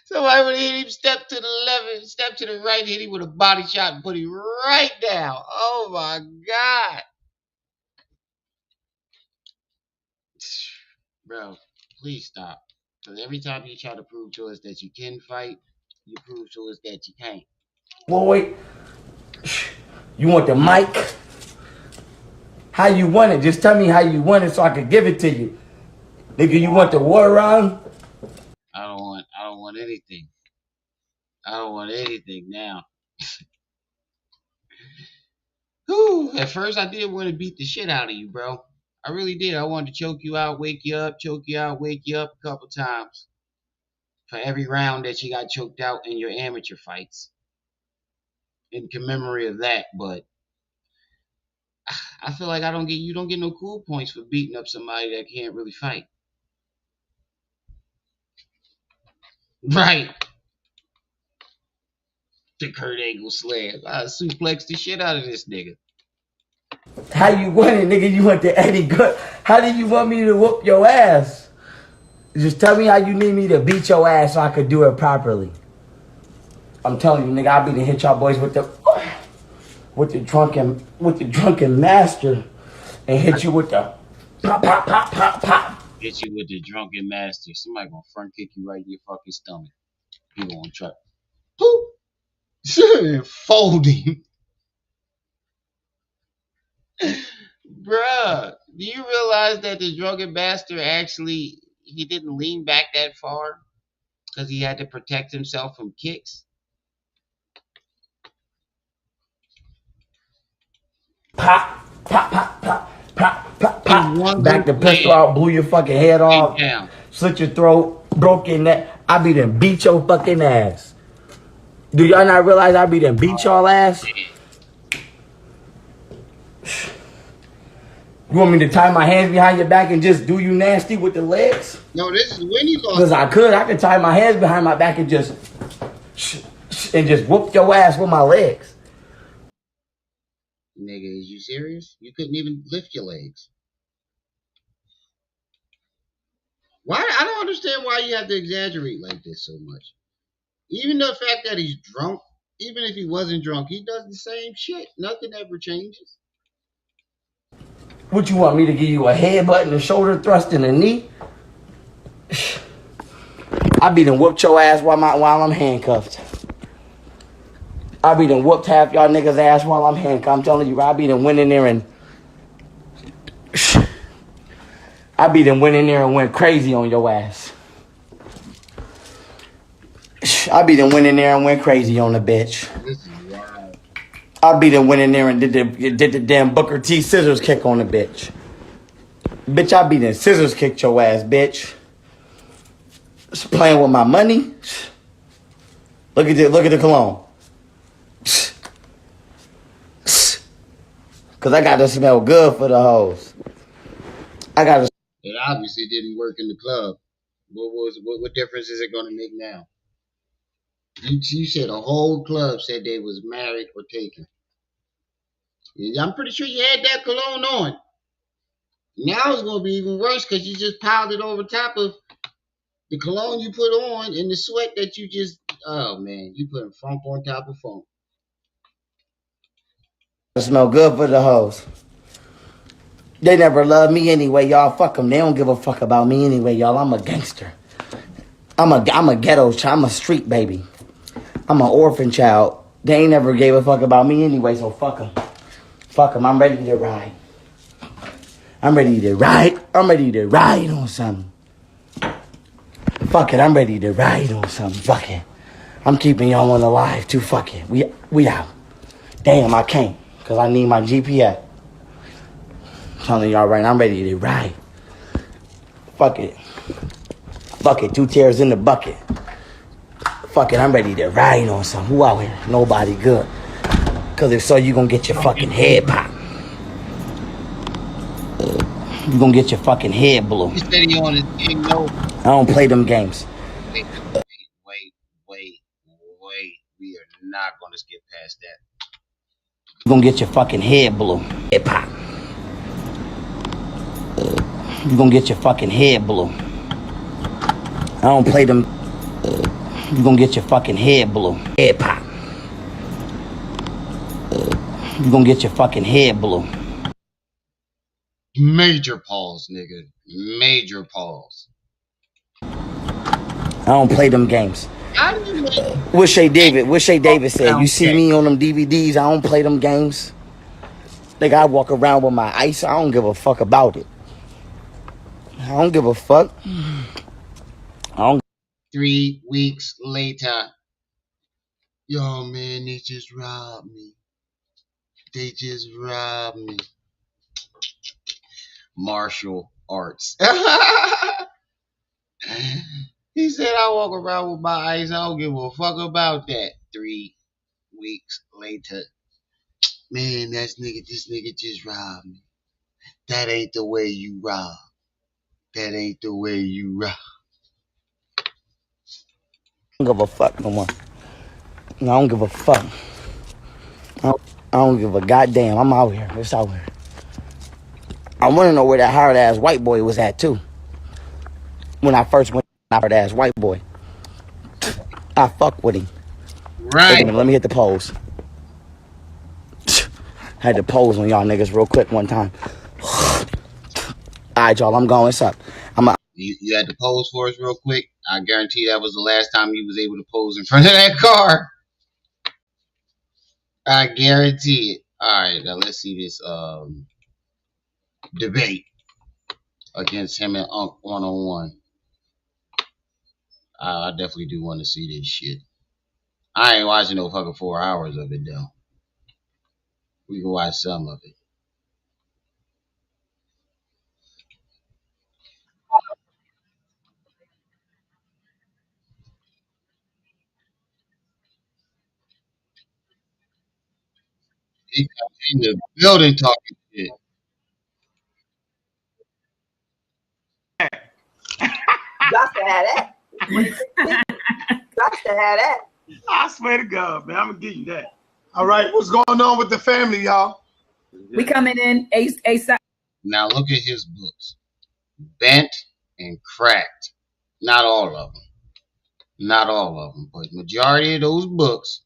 S1: Somebody would hit him, step to the left, step to the right, hit him with a body shot and put him right down. Oh my God. Bro, please stop. Because every time you try to prove to us that you can fight, you prove to us that you can't.
S17: Floyd? You want the mic? How you want it? Just tell me how you want it so I can give it to you. Nigga, you want the war round?
S1: I don't want anything. I don't want anything now. Whew, at first I did want to beat the shit out of you, bro. I really did. I wanted to choke you out, wake you up, choke you out, wake you up a couple times. For every round that you got choked out in your amateur fights. In commemory of that, but I feel like you don't get no cool points for beating up somebody that can't really fight. Right. The Kurt Angle slam. I suplex the shit out of this nigga.
S17: How you want it, nigga? You want the Eddie Good? How do you want me to whoop your ass? Just tell me how you need me to beat your ass so I could do it properly. I'm telling you, nigga, I'll be to hit y'all boys with the drunken master and hit you with the pop, pop, pop, pop, pop.
S1: Hit you with the drunken master. Somebody gonna front kick you right in your fucking stomach. You gonna try. Boop. Folding. Bruh, do you realize that the drunken bastard actually, he didn't lean back that far? Because he had to protect himself from kicks?
S17: Pop, pop, pop, pop, pop, pop, pop. Back the pistol out, blew your fucking head off, slit your throat, broke your neck. I be done beat your fucking ass. Do y'all not realize I be done beat y'all ass? You want me to tie my hands behind your back and just do you nasty with the legs?
S1: No, this is when you lost.
S17: Because I could tie my hands behind my back and just whoop your ass with my legs.
S1: Nigga, is you serious? You couldn't even lift your legs. Why? I don't understand why you have to exaggerate like this so much. Even the fact that he's drunk, even if he wasn't drunk, he does the same shit. Nothing ever changes.
S17: What you want me to give you, a headbutt and a shoulder thrust and a knee? I be done whooped your ass while I'm handcuffed. I be done whooped half y'all niggas ass while I'm handcuffed. I'm telling you, I be done went in there and went crazy on your ass. I be done went in there and went crazy on the bitch.
S1: This is wild.
S17: I be the went in there and did the damn Booker T scissors kick on the bitch. Bitch, I be the scissors kicked your ass, bitch. Just playing with my money. Look at the cologne. Cause I gotta smell good for the hoes. I gotta.
S1: It obviously didn't work in the club. What difference is it gonna make now? You said a whole club said they was married or taken. I'm pretty sure you had that cologne on. Now it's gonna be even worse because you just piled it over top of the cologne you put on and the sweat that you just. Oh man, you putting funk on top of funk.
S17: Smell good for the hoes. They never love me anyway, y'all. Fuck them. They don't give a fuck about me anyway, y'all. I'm a gangster. I'm a ghetto child. I'm a street baby. I'm an orphan child. They ain't never gave a fuck about me anyway, so fuck them. Fuck them. I'm ready to ride. I'm ready to ride. I'm ready to ride on something. Fuck it. I'm ready to ride on something. Fuck it. I'm keeping y'all on alive too. Fuck it. We out. Damn, I can't. Because I need my GPS. I'm telling y'all right now, I'm ready to ride. Fuck it. Fuck it. 2 tears in the bucket. Fuck it. I'm ready to ride on something. Who out here? Nobody good. Because if so, you going to get your fucking head popped. You going to get your fucking head blown. I don't play them games.
S1: Wait. We are not going to skip past that.
S17: You going to get your fucking head blown. Head pop. You going to get your fucking head blown. I don't play them. You going to get your fucking head blown. Head pop. You going to get your fucking head blown.
S1: Major pause, nigga. Major pause.
S17: I don't play them games. What Shay David said, you see me on them DVDs, I don't play them games. Like I walk around with my ice, I don't give a fuck about it. I don't give a fuck.
S1: 3 weeks later. Yo, man, they just robbed me. Martial arts. He said, I walk around with my ice. I don't give a fuck about that. 3 weeks later. Man, this nigga just robbed me. That ain't the way you rob. That ain't the way you rob.
S17: I don't give a fuck no more. I don't give a fuck. I don't give a goddamn. I'm out here. It's out here. I want to know where that hard ass white boy was at too. When I first went, hard ass white boy. I fuck with him.
S1: Right.
S17: Wait a minute, let me hit the pose. Had to pose on y'all niggas real quick one time. Alright, y'all, I'm going. What's up?
S1: You had to pose for us real quick. I guarantee that was the last time you was able to pose in front of that car. I guarantee it. Alright, now let's see this debate against him and Unc one-on-one. I definitely do want to see this shit. I ain't watching no fucking 4 hours of it though. We can watch some of it. He come in the building talking shit.
S18: Got to have that. Got to have that.
S9: I swear to God, man, I'm gonna give you that. All right, what's going on with the family, y'all?
S19: We coming in ASAP.
S1: Now look at his books. Bent and cracked. Not all of them. Not all of them, but majority of those books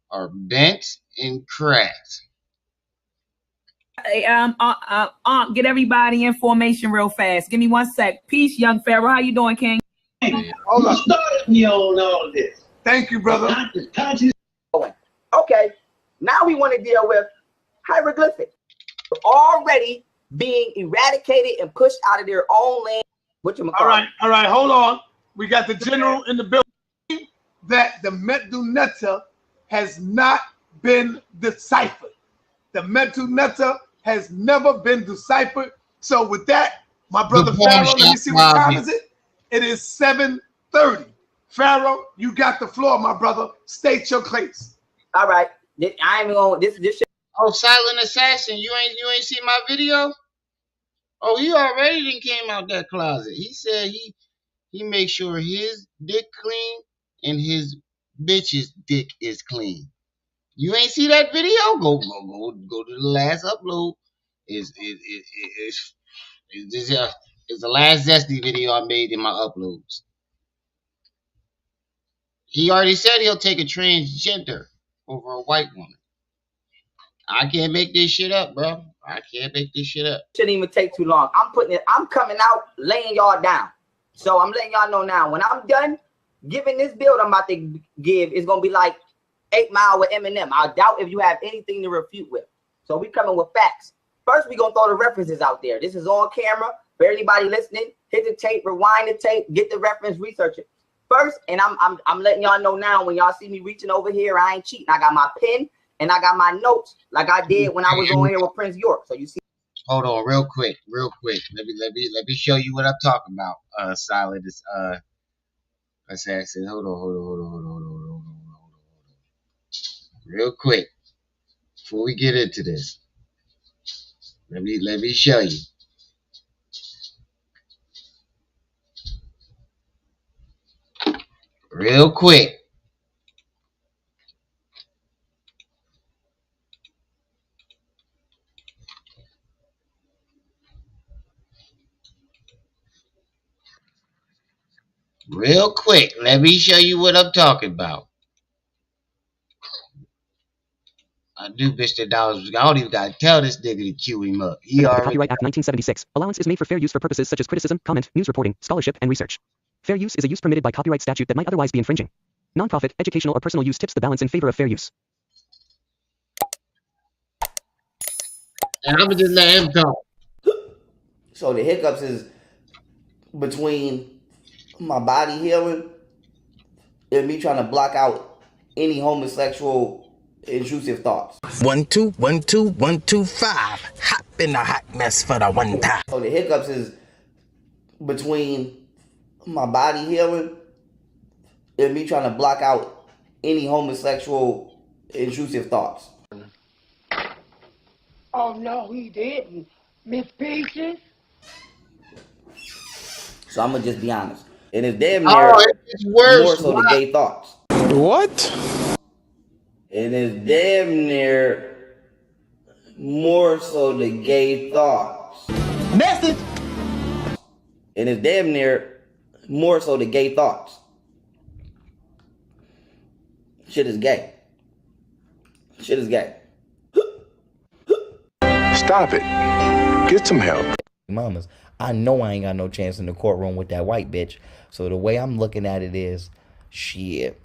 S1: are bent and cracked.
S19: Get everybody in formation real fast. Give me 1 sec. Peace, young Pharaoh. How you doing, King?
S9: Hold on. Started me on all this. Thank you, brother.
S6: Okay, now we want to deal with hieroglyphics. Already being eradicated and pushed out of their own land.
S9: All right, hold on. We got the general in the building that the Medunetta has not been deciphered. The mental nutter has never been deciphered. So with that, my brother Pharaoh, let me see what time is it? It is 7:30. Pharaoh, you got the floor, my brother. State your case.
S6: All right. I ain't gonna this shit.
S1: Oh, Silent Assassin, you ain't see my video? Oh, he already done came out that closet. He said he makes sure his dick clean and his bitch's dick is clean. You ain't see that video? Go to the last upload. It's the last Zesty video I made in my uploads. He already said he'll take a transgender over a white woman. I can't make this shit up, bro. I can't make this shit up.
S6: Shouldn't even take too long. I'm coming out laying y'all down. So I'm letting y'all know now. When I'm done giving this build I'm about to give, it's gonna be like 8 Mile with Eminem. I doubt if you have anything to refute with. So we coming with facts. First, we gonna throw the references out there. This is on camera. For anybody listening, hit the tape, rewind the tape, get the reference, research it. First, and I'm letting y'all know now, when y'all see me reaching over here, I ain't cheating. I got my pen and I got my notes like I did when I was on here with Prince York. So you see.
S1: Hold on, real quick. Let me show you what I'm talking about. Silent Assassin. Hold on. Real quick, before we get into this, let me show you. Real quick. Let me show you what I'm talking about. I do Mr. Dollars. I don't even gotta tell this nigga to cue him up.
S20: The Copyright Act 1976. Allowance is made for fair use for purposes such as criticism, comment, news reporting, scholarship, and research. Fair use is a use permitted by copyright statute that might otherwise be infringing. Nonprofit, educational, or personal use tips the balance in favor of fair use.
S1: And I'm gonna just let him talk.
S17: So the hiccups is between my body healing and me trying to block out any homosexual intrusive thoughts.
S21: 1 2 1 2 1 2 5. Hop in a hot mess for the one time.
S17: So the hiccups is between my body healing and me trying to block out any homosexual intrusive thoughts.
S22: Oh no, he didn't. Miss Peaches.
S17: So I'm gonna just be honest. And it's damn near
S1: it's worse.
S17: More so the gay thoughts.
S7: What?
S17: And it's damn near more so the gay thoughts.
S22: Message.
S17: And it's damn near more so the gay thoughts. Shit is gay. Shit is gay.
S23: Stop it. Get some help.
S17: Mamas, I know I ain't got no chance in the courtroom with that white bitch. So the way I'm looking at it is, shit.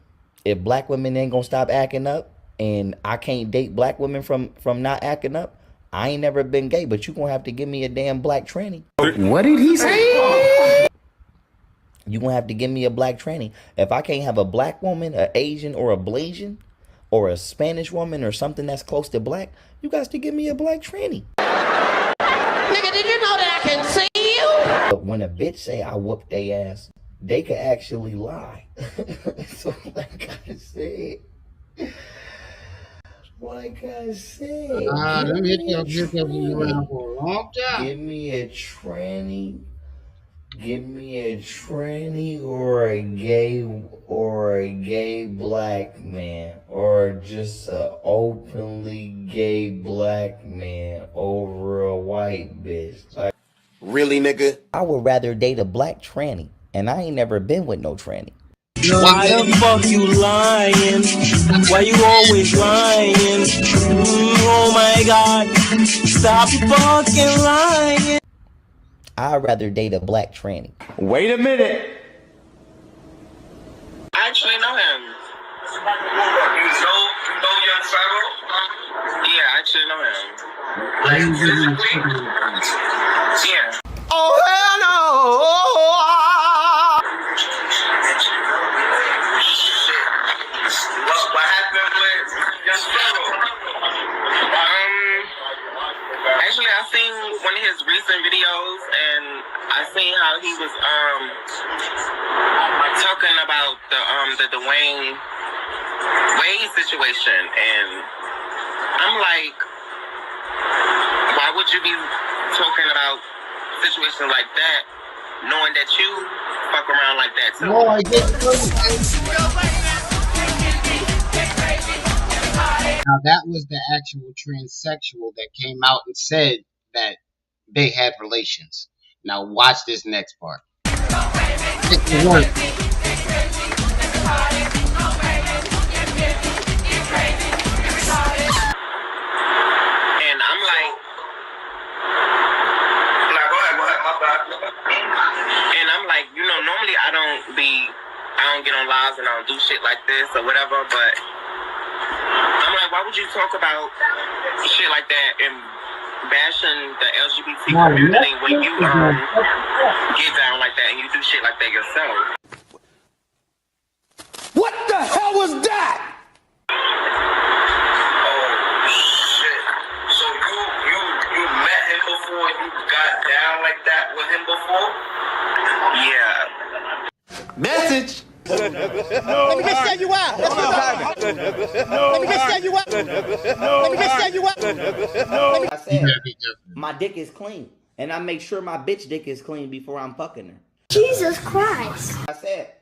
S17: If black women ain't gonna stop acting up, and I can't date black women from not acting up, I ain't never been gay, but you gonna have to give me a damn black tranny.
S23: What did he say?
S17: You gonna have to give me a black tranny. If I can't have a black woman, an Asian, or a Blasian, or a Spanish woman, or something that's close to black, you guys to give me a black tranny.
S22: Nigga, did you know that I can see you?
S17: But when a bitch say I whooped their ass, they could actually lie. So like I said,
S1: Them hiccups been around for a long time.
S17: Give me a tranny. Give me a tranny or a gay black man, or just a openly gay black man over a white bitch. Like,
S23: Really, nigga?
S17: I would rather date a black tranny, and I ain't never been with no tranny.
S24: Why the fuck you lying? Why you always lying? Oh my god, stop fucking lying.
S17: I'd rather date a black tranny.
S23: Wait a minute.
S25: I actually know him. You know young Pharaoh? Yeah, I actually know him. Like, physically? Yeah.
S22: Oh hell no!
S25: What happened with young Pharaoh? his recent videos, and I seen how he was talking about the Dwayne Wade situation, and I'm like, why would you be talking about situations like that, knowing that you fuck around like that too?
S1: No, I didn't. Now that was the actual transsexual that came out and said that they had relations. Now watch this next part. It's the word.
S25: And I'm like, and I'm like, you know, normally I don't get on lives and I don't do shit like this or whatever, but I'm like, why would you talk about shit like that and bashing the LGBT community when you get down like that and you do shit like that yourself?
S9: What the hell was that?
S25: Oh shit! So you met him before? You got down like that with him before? Yeah.
S21: Message.
S12: Let me just tell you why. Let me just tell you why. Let me just tell you why.
S17: I said, my dick is clean, and I make sure my bitch dick is clean before I'm fucking her.
S2: Jesus Christ.
S17: I said,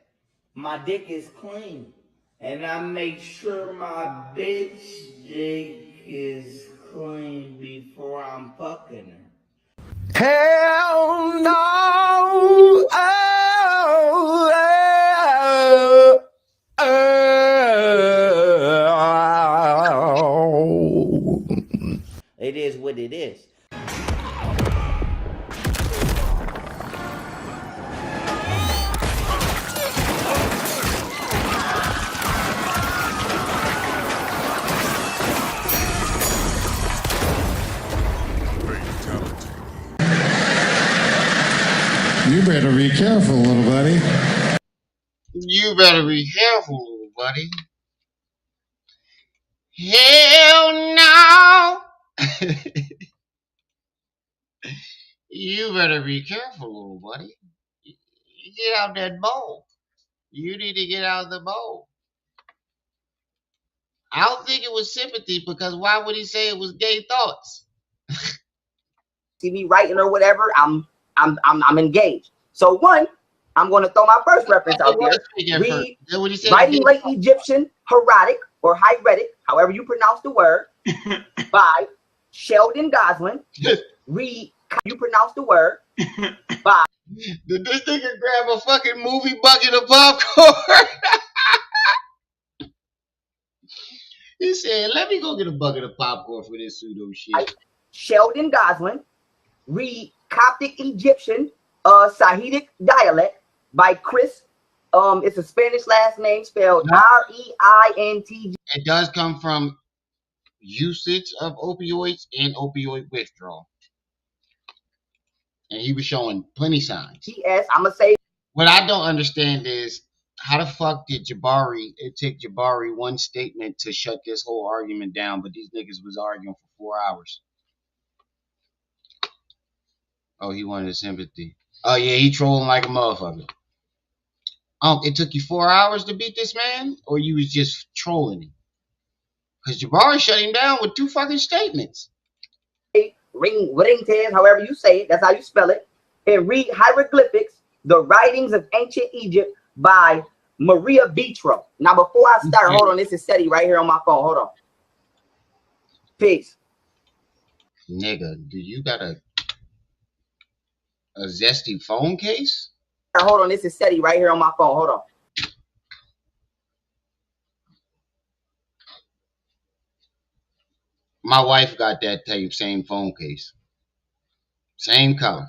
S17: my dick is clean, and I make sure my bitch dick is clean before I'm fucking her.
S21: Hell no.
S17: It is what it is.
S3: You better be careful, little buddy.
S1: You better be careful, little buddy. Hell no! You better be careful, little buddy. Get out that bowl. You need to get out of the bowl. I don't think it was sympathy, because why would he say it was gay thoughts?
S6: See me writing or whatever, I'm engaged. So one, I'm going to throw my first reference out there. Read Writing Late Egyptian Hieratic or Hieratic, however you pronounce the word, by Sheldon Goslin. Read how you pronounce the word by.
S1: Did this nigga grab a fucking movie bucket of popcorn? He said, let me go get a bucket of popcorn for this pseudo shit.
S6: Sheldon Goslin. Read Coptic Egyptian Sahidic dialect by Chris. It's a Spanish last name spelled R-E-I-N-T-G.
S1: It does come from usage of opioids and opioid withdrawal. And he was showing plenty signs.
S6: Yes, I'm going to say.
S1: What I don't understand is, how the fuck did it take Jabari one statement to shut this whole argument down, but these niggas was arguing for 4 hours? Oh, he wanted sympathy. Oh, yeah, he trolling like a motherfucker. It took you 4 hours to beat this man? Or you was just trolling him? Because Jabari shut him down with 2 fucking statements.
S6: Ringtaz, however you say it, that's how you spell it. And read Hieroglyphics, The Writings of Ancient Egypt by Maria Vitro. Now, before I start, hold on, this is SETI right here on my phone. Hold on. Peace.
S1: Nigga, do you got a zesty phone case?
S6: Hold on, this is SETI right here on my phone. Hold on.
S1: My wife got that same phone case. Same color.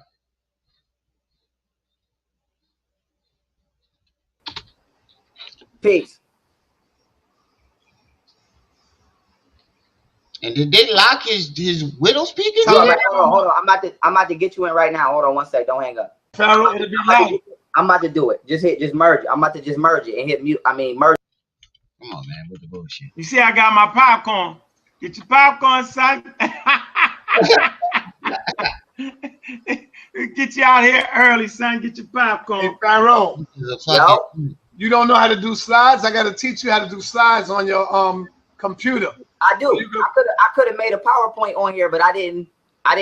S6: Peace.
S1: And did they lock his widow speaker?
S6: Hold on. I'm about to get you in right now. Hold on one sec. Don't hang up.
S9: Pharaoh, it'll be loud.
S6: I'm about to do it. Just merge it. I'm about to just merge it and hit mute. Merge.
S1: Come on, man, with the bullshit.
S9: You see, I got my popcorn. Get your popcorn, son. Get you out here early, son. Get your popcorn.
S14: Hey, Pharaoh,
S1: Yo.
S14: you don't know how to do slides? I got to teach you how to do slides on your computer.
S18: I do. I could have made a PowerPoint on here, but I didn't.
S1: I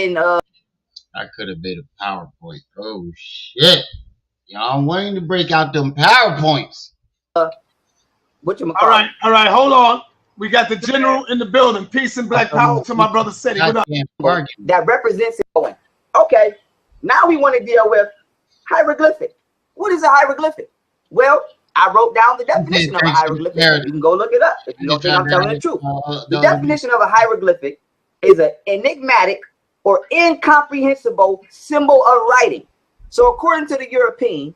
S1: could have made a PowerPoint. Oh shit. Y'all waiting to break out them PowerPoints.
S18: All
S9: right, hold on. We got the general in the building. Peace and black power to my brother City. What up?
S18: That represents it going. Okay, now we want to deal with hieroglyphic. What is a hieroglyphic? Well, I wrote down the definition of a hieroglyphic. You can go look it up if you don't think I'm telling the truth. The definition of a hieroglyphic is an enigmatic or incomprehensible symbol of writing. So according to the European,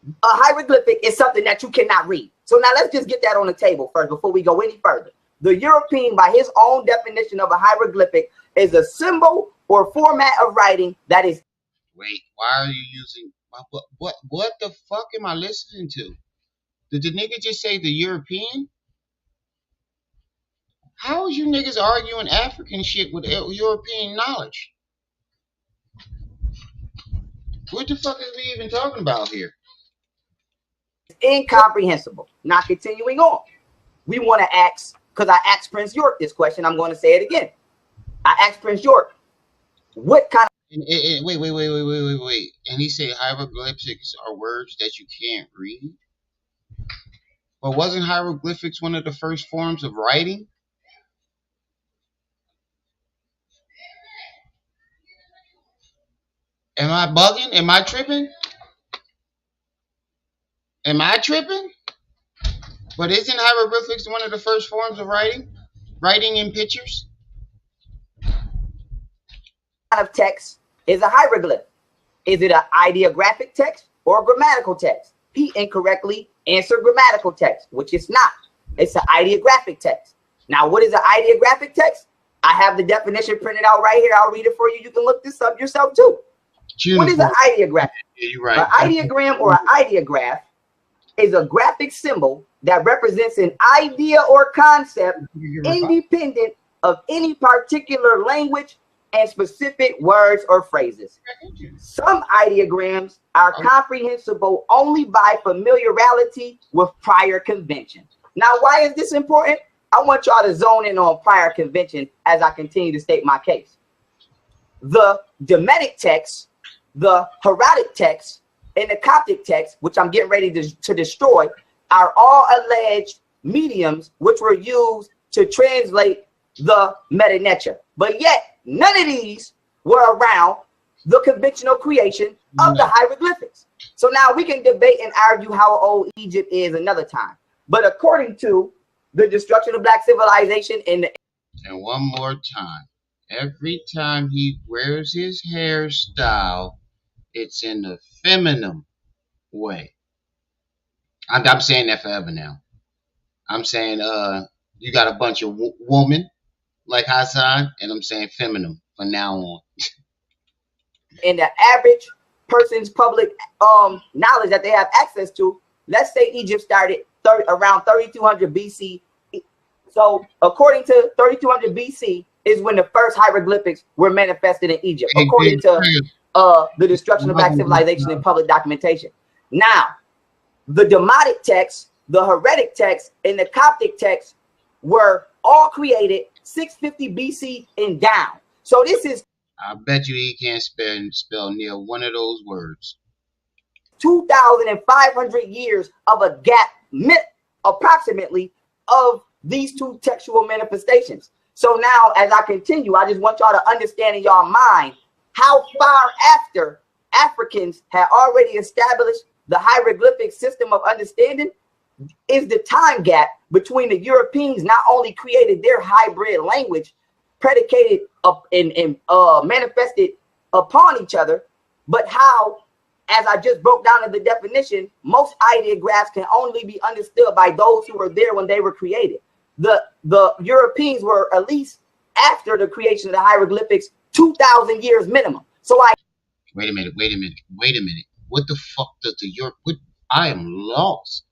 S18: a hieroglyphic is something that you cannot read. So now let's just get that on the table first before we go any further. The European, by his own definition of a hieroglyphic, is a symbol or format of writing that is.
S1: Wait, why are you using what the fuck am I listening to? Did the nigga just say the European? How is you niggas arguing African shit with European knowledge? What the fuck is we even talking about here?
S18: Incomprehensible. Now continuing on, we want to ask, because I asked Prince York this question, I'm going to say it again. I asked Prince York, what kind of
S1: Wait. And he said hieroglyphics are words that you can't read? But wasn't hieroglyphics one of the first forms of writing? Am I bugging? Am I tripping? Am I tripping? But isn't hieroglyphics one of the first forms of writing? Writing in pictures?
S18: of text is a hieroglyph? Is it an ideographic text or a grammatical text? He incorrectly answered grammatical text, which it's not. It's an ideographic text. Now, what is an ideographic text? I have the definition printed out right here. I'll read it for you. You can look this up yourself too. What is an ideograph?
S1: Yeah, you're right.
S18: An ideogram or an ideograph is a graphic symbol that represents an idea or concept independent of any particular language and specific words or phrases. Some ideograms are comprehensible only by familiarity with prior convention. Now, why is this important? I want y'all to zone in on prior convention as I continue to state my case. The Demetic text, the Hieratic text, and the Coptic text, which I'm getting ready to destroy, are all alleged mediums which were used to translate the Meta Nature. But yet, none of these were around the conventional creation of the hieroglyphics. So now we can debate and argue how old Egypt is another time. But according to the destruction of black civilization and
S1: one more time, every time he wears his hairstyle, it's in a feminine way. I'm saying that forever now. I'm saying you got a bunch of women like Hassan, and I'm saying feminine from now on.
S18: in the average person's public knowledge that they have access to, let's say Egypt started around 3200 BC. So according to 3200 BC is when the first hieroglyphics were manifested in Egypt, according to the destruction of black civilization and public documentation. Now, the Demotic text, the Hieratic text, and the Coptic text were all created 650 BC and down. So this is,
S1: I bet you he can't spell near one of those words.
S18: 2,500 years of a gap, approximately, of these two textual manifestations. So now, as I continue, I just want y'all to understand in y'all mind how far after Africans had already established the hieroglyphic system of understanding is the time gap between the Europeans not only created their hybrid language predicated up and manifested upon each other, but how, as I just broke down in the definition, most ideographs can only be understood by those who were there when they were created. The Europeans were at least after the creation of the hieroglyphics 2,000 years minimum. So
S1: Wait a minute. What the fuck does the Europe? I am lost.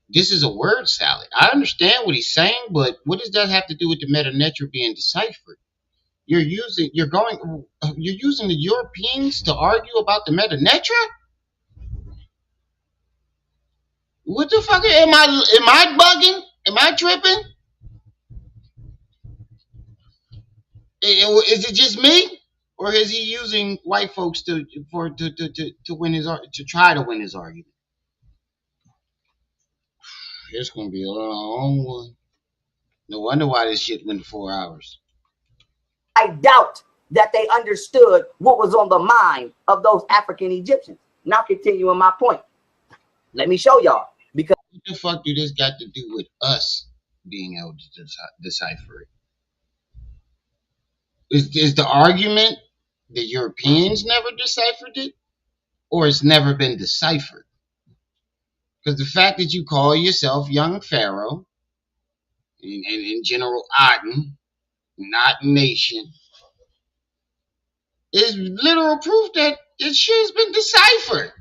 S1: This is a word salad. I understand what he's saying, but what does that have to do with the Meta Nature being deciphered? you're using the Europeans to argue about the Meta Netra? What the fuck am I bugging? Am I tripping? Is it just me, or is he using white folks to win to try to win his argument? It's gonna be a long one. No wonder why this shit went 4 hours.
S18: I doubt that they understood what was on the mind of those African Egyptians. Now continuing my point. Let me show y'all. Because
S1: what the fuck do this got to do with us being able to decipher it? Is the argument the Europeans never deciphered it, or it's never been deciphered? Because the fact that you call yourself young Pharaoh and General Aden, not nation, is literal proof that this shit has been deciphered.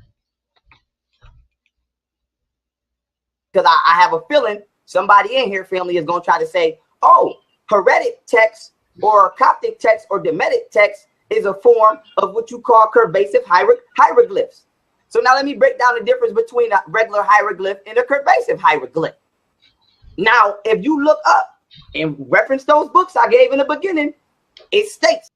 S18: Because I have a feeling somebody in here, family, is going to try to say, oh, heretic text or Coptic text or Demetic text is a form of what you call curvaceous hieroglyphs. So now let me break down the difference between a regular hieroglyph and a curvaceous hieroglyph. Now, if you look up and reference those books I gave in the beginning, it states.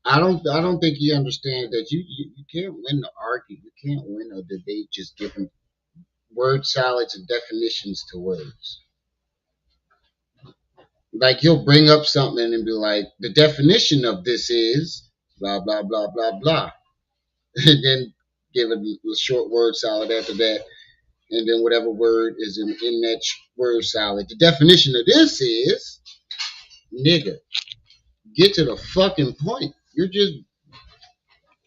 S1: I don't think you understand that you can't win the argument. You can't win a debate just giving word salads and definitions to words. Like he'll bring up something and be like, the definition of this is blah blah blah blah blah, and then give a short word salad after that, and then whatever word is in that word salad. The definition of this is nigga. Get to the fucking point. You're just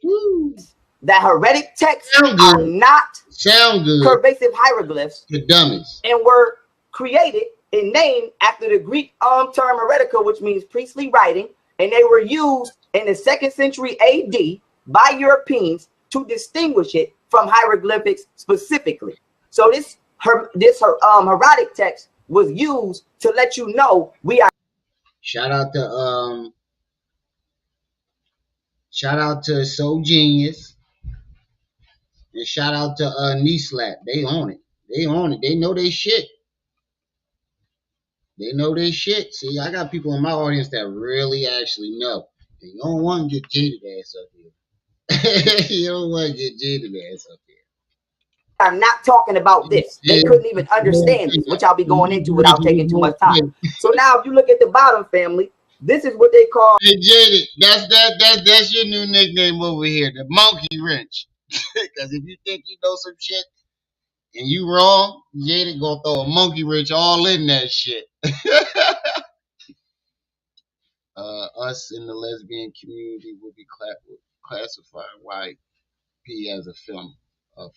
S1: woo.
S18: That heretic texts are not curvaceous hieroglyphs.
S1: The dummies.
S18: And were created and named after the Greek term heretica, which means priestly writing, and they were used in the 2nd century AD by Europeans to distinguish it from hieroglyphics specifically. So this heretic text was used to let you know we are.
S1: Shout out to So Genius. And shout out to Knee Slap. They own it. They own it. They know they shit. They know they shit. See, I got people in my audience that really actually know. And you don't want to get jaded ass up here. You don't want to get jaded ass up here.
S18: I'm not talking about this. They couldn't even understand this, which I'll be going into without taking too much time. So now if you look at the bottom, family, this is what they call.
S1: Hey, jaded. That's your new nickname over here, the monkey wrench. Because if you think you know some shit and you wrong, Jada gonna throw a monkey wrench all in that shit. Us in the lesbian community will be classified YP as a femme. Oh,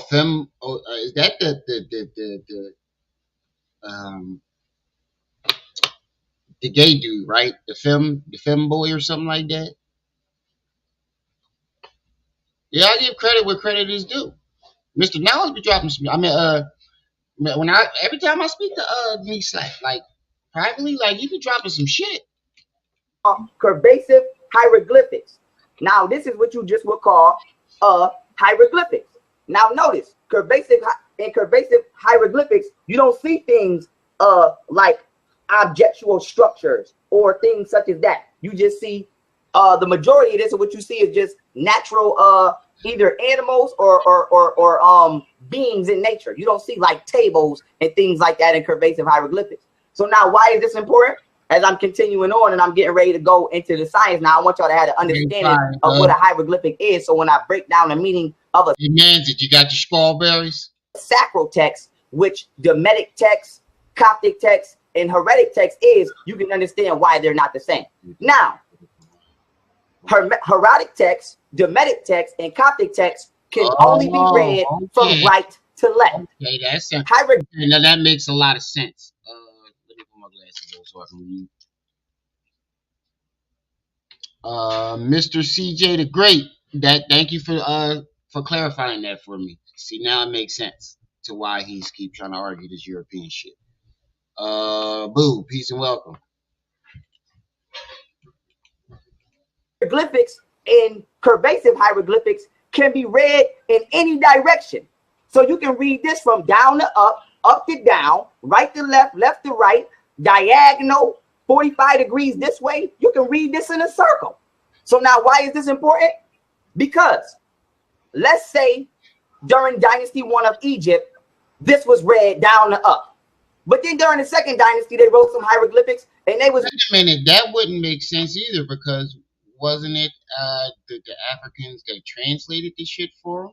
S1: femme. Oh, is that the gay dude, right? The femme boy or something like that. Yeah, I give credit where credit is due. Mr. Knowledge be dropping some. I mean, every time I speak to Knee Slap, like privately, like you be dropping some shit.
S18: Curvaceous hieroglyphics. Now, this is what you just would call hieroglyphics. Now, notice curvaceous hieroglyphics. You don't see things like objectual structures or things such as that. You just see the majority of this. What you see is just natural either animals or beings in nature. You don't see like tables and things like that in curvaceous hieroglyphics. So now, why is this important? As I'm continuing on and I'm getting ready to go into the science now, I want y'all to have an understanding of what a hieroglyphic is. So when I break down the meaning of a
S1: you got your strawberries?
S18: Sacral text, which Demetic text, Coptic text, and heretic text is, you can understand why they're not the same. Now, heretic text, Demetic text, and Coptic text can only be read from right to left.
S1: Okay, now that makes a lot of sense. Let me put my glasses on so I can read. Mr. CJ the Great, thank you for clarifying that for me. See, now it makes sense to why he's keep trying to argue this European shit. Boo, peace and welcome.
S18: Hieroglyphics in cursive hieroglyphics can be read in any direction. So you can read this from down to up to down, right to left, left to right, diagonal, 45 degrees this way. You can read this in a circle. So now why is this important? Because let's say during Dynasty 1 of Egypt, this was read down to up. But then during the second dynasty, they wrote some hieroglyphics and they was—
S1: Wait a minute, that wouldn't make sense either, because wasn't it the Africans that translated this shit for them?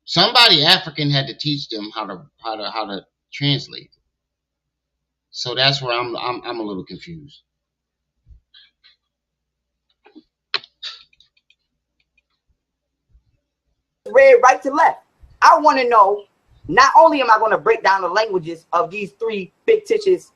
S1: Somebody African had to teach them how to translate. So that's where I'm a little confused.
S18: read right to left. I want to know, not only am I going to break down the languages of these three fictitious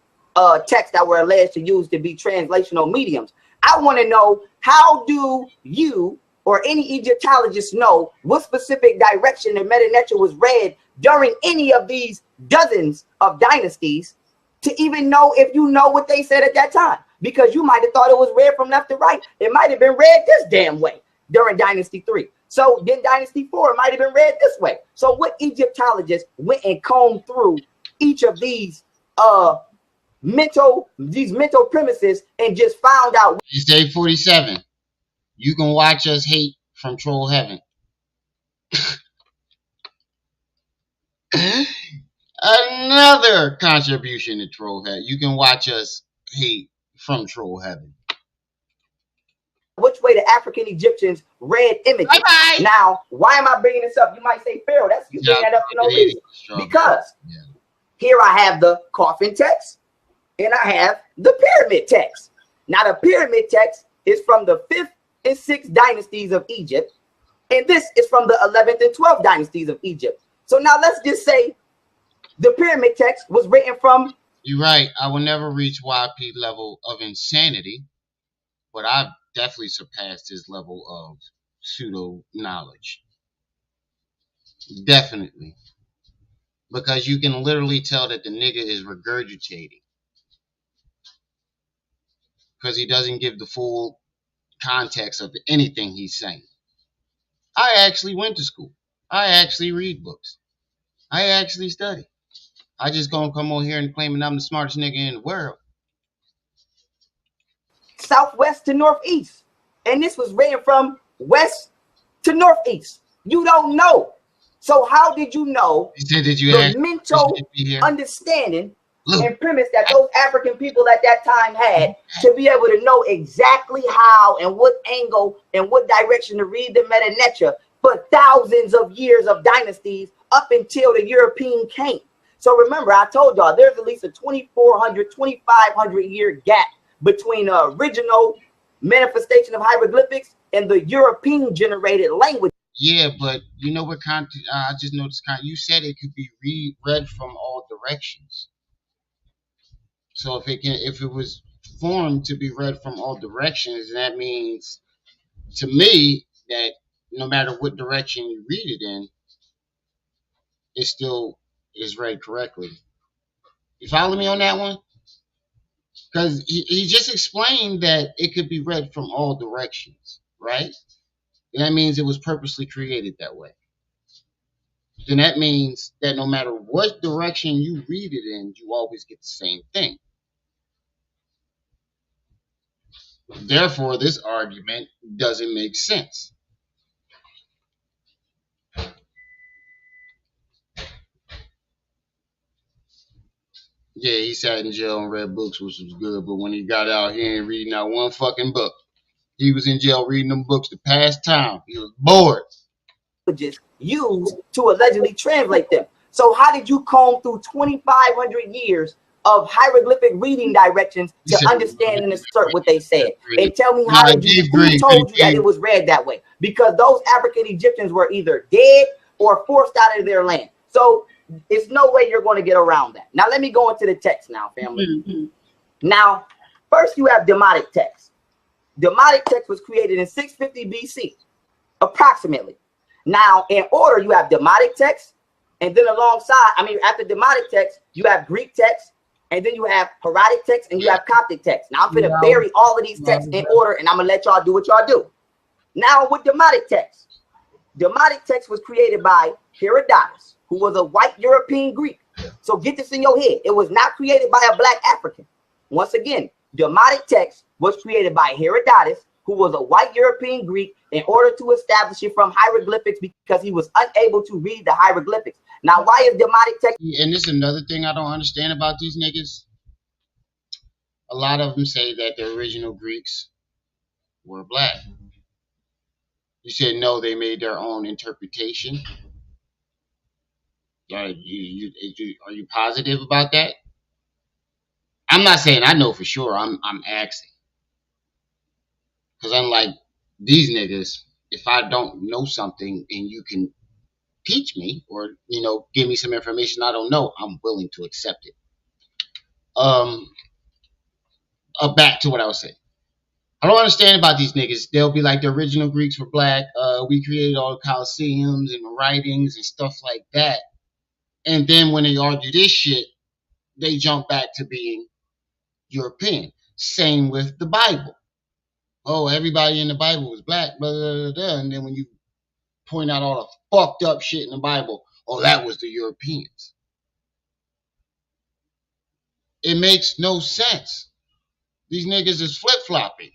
S18: texts that were alleged to use to be translational mediums, I want to know, how do you or any Egyptologist know what specific direction the Meta Neter was read during any of these dozens of dynasties, to even know if you know what they said at that time? Because you might have thought it was read from left to right. It might have been read this damn way during Dynasty 3. So then Dynasty 4 might have been read this way. So what Egyptologists went and combed through each of these mental premises and just found out?
S1: It's day 47. You can watch us hate from Troll Heaven. Another contribution to Troll Heaven. You can watch us hate from Troll Heaven.
S18: Which way the African Egyptians read images. Bye-bye. Now, why am I bringing this up? You might say, Pharaoh, that's you bring that up for no reason. Because here I have the coffin text and I have the pyramid text. Now, the pyramid text is from the 5th and 6th dynasties of Egypt, and this is from the 11th and 12th dynasties of Egypt. So now let's just say the pyramid text was written from—
S1: You're right. I will never reach YP level of insanity, but I've definitely surpassed his level of pseudo knowledge. Definitely. Because you can literally tell that the nigga is regurgitating. Because he doesn't give the full context of anything he's saying. I actually went to school. I actually read books. I actually study. I just gonna come on here and claiming I'm the smartest nigga in the world.
S18: Southwest to northeast, and this was written from west to northeast. You don't know. So how did you know the mental understanding and premise that those African people at that time had to be able to know exactly how and what angle and what direction to read the Meta Neter for thousands of years of dynasties up until the European came? So remember, I told y'all there's at least a 2,400, 2,500 year gap between the original manifestation of hieroglyphics and the European generated language.
S1: Yeah, but you know what content? I just noticed. You said it could be read from all directions. So if it was formed to be read from all directions, that means to me that no matter what direction you read it in, it still is read correctly. You follow me on that one? Because he just explained that it could be read from all directions, right? And that means it was purposely created that way. Then that means that no matter what direction you read it in, you always get the same thing. Therefore, this argument doesn't make sense. Yeah, he sat in jail and read books, which was good, but when he got out, he ain't reading out one fucking book. He was in jail reading them books to pass time. He was bored.
S18: Used to allegedly translate them. So how did you comb through 2,500 years of hieroglyphic reading directions to understand and assert what they said? And tell me, how did you, who told you that it was read that way? Because those African Egyptians were either dead or forced out of their land. So it's no way you're going to get around that. Now let me go into the text now, family. Now, first you have Demotic text. Demotic text was created in 650 BC, approximately. Now, in order, you have Demotic text, and then alongside, after Demotic text, you have Greek text, and then you have Hieratic text, and you have Coptic text. Now I'm going to bury all of these texts in order, and I'm going to let y'all do what y'all do. Now with Demotic text. Demotic text was created by Herodotus, who was a white European Greek. So get this in your head. It was not created by a black African. Once again, Demotic text was created by Herodotus, who was a white European Greek, in order to establish it from hieroglyphics because he was unable to read the hieroglyphics. Now, why is Demotic text?
S1: And this is another thing I don't understand about these niggas. A lot of them say that the original Greeks were black. You said no, they made their own interpretation. Are you positive about that? I'm not saying I know for sure. I'm asking. Because unlike these niggas, if I don't know something and you can teach me or, you know, give me some information I don't know, I'm willing to accept it. Back to what I was saying. I don't understand about these niggas. They'll be like, the original Greeks were black. We created all the Colosseums and the writings and stuff like that. And then when they argue this shit, they jump back to being European. Same with the Bible. Oh, everybody in the Bible was black, blah, blah, blah, blah. And then when you point out all the fucked up shit in the Bible, oh, that was the Europeans. It makes no sense. These niggas is flip-flopping.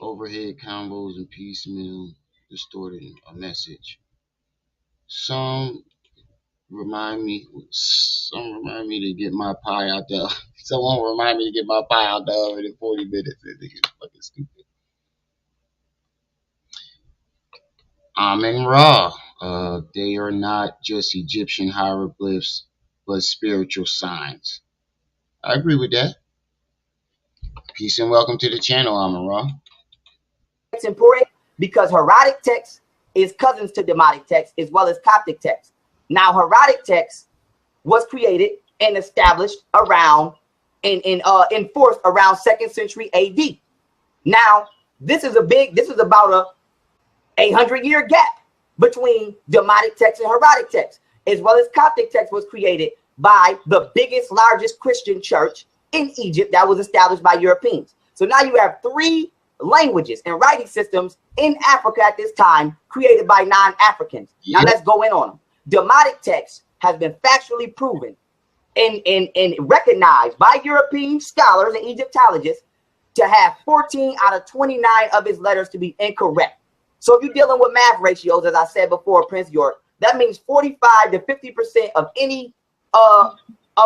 S1: Overhead combos and piecemeal distorted a message. Some remind me to get my pie out there. Someone remind me to get my pie out the oven in 40 minutes. It's fucking stupid. Amen Ra. They are not just Egyptian hieroglyphs, but spiritual signs. I agree with that. Peace and welcome to the channel, Amen Ra.
S18: It's important because Hieratic text is cousins to Demotic text as well as Coptic text. Now, Hieratic text was created and established around enforced around 2nd century AD. Now, this is about a 100-year gap between Demotic text and Hieratic text, as well as Coptic text was created by the biggest, largest Christian church in Egypt that was established by Europeans. So now you have 3 languages and writing systems in Africa at this time created by non-Africans. Now let's go in on them. Demotic text has been factually proven and recognized by European scholars and Egyptologists to have 14 out of 29 of its letters to be incorrect. So if you're dealing with math ratios, as I said before, Prince York, that means 45 to 50% of any of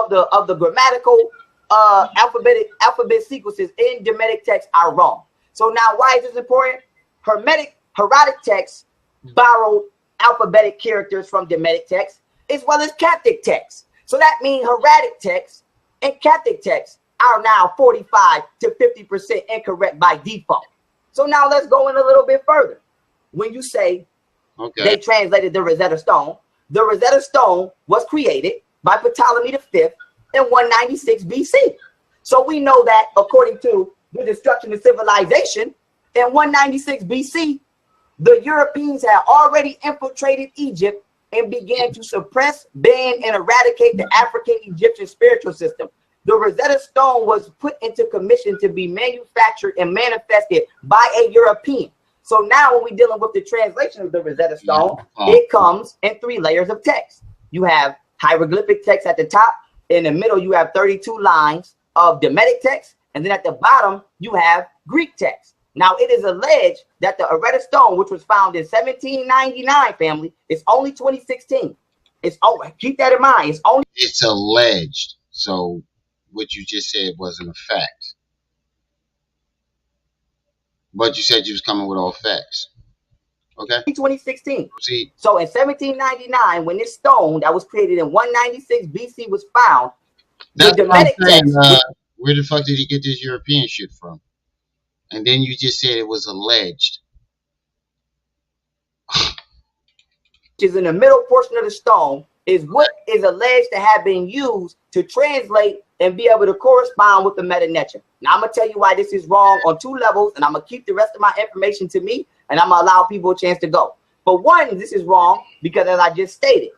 S18: the grammatical alphabet sequences in Demotic text are wrong. So now, why is this important? Hieratic text borrowed alphabetic characters from Demotic text as well as Coptic text. So that means Hieratic text and Coptic text are now 45 to 50% incorrect by default. So now let's go in a little bit further. When you say they translated the Rosetta Stone was created by Ptolemy V in 196 BC. So we know that according to the destruction of civilization in 196 BC, the Europeans had already infiltrated Egypt and began to suppress, ban, and eradicate the African Egyptian spiritual system. The Rosetta Stone was put into commission to be manufactured and manifested by a European. So now when we're dealing with the translation of the Rosetta Stone, it comes in 3 layers of text. You have hieroglyphic text at the top. In the middle, you have 32 lines of Demotic text. And then at the bottom, you have Greek text. Now, it is alleged that the Rosetta Stone, which was found in 1799, family, is only 2016. Keep that in mind. It's
S1: alleged. So what you just said wasn't a fact. But you said you was coming with all facts. Okay.
S18: 2016.
S1: See.
S18: So in 1799, when this stone that was created in 196 BC was found,
S1: that's
S18: the Demotic text.
S1: Where the fuck did he get this European shit from? And then you just said it was alleged.
S18: Which is in the middle portion of the stone, is what is alleged to have been used to translate and be able to correspond with the meta-netra. Now, I'm going to tell you why this is wrong on 2 levels, and I'm going to keep the rest of my information to me, and I'm going to allow people a chance to go. For one, this is wrong because, as I just stated,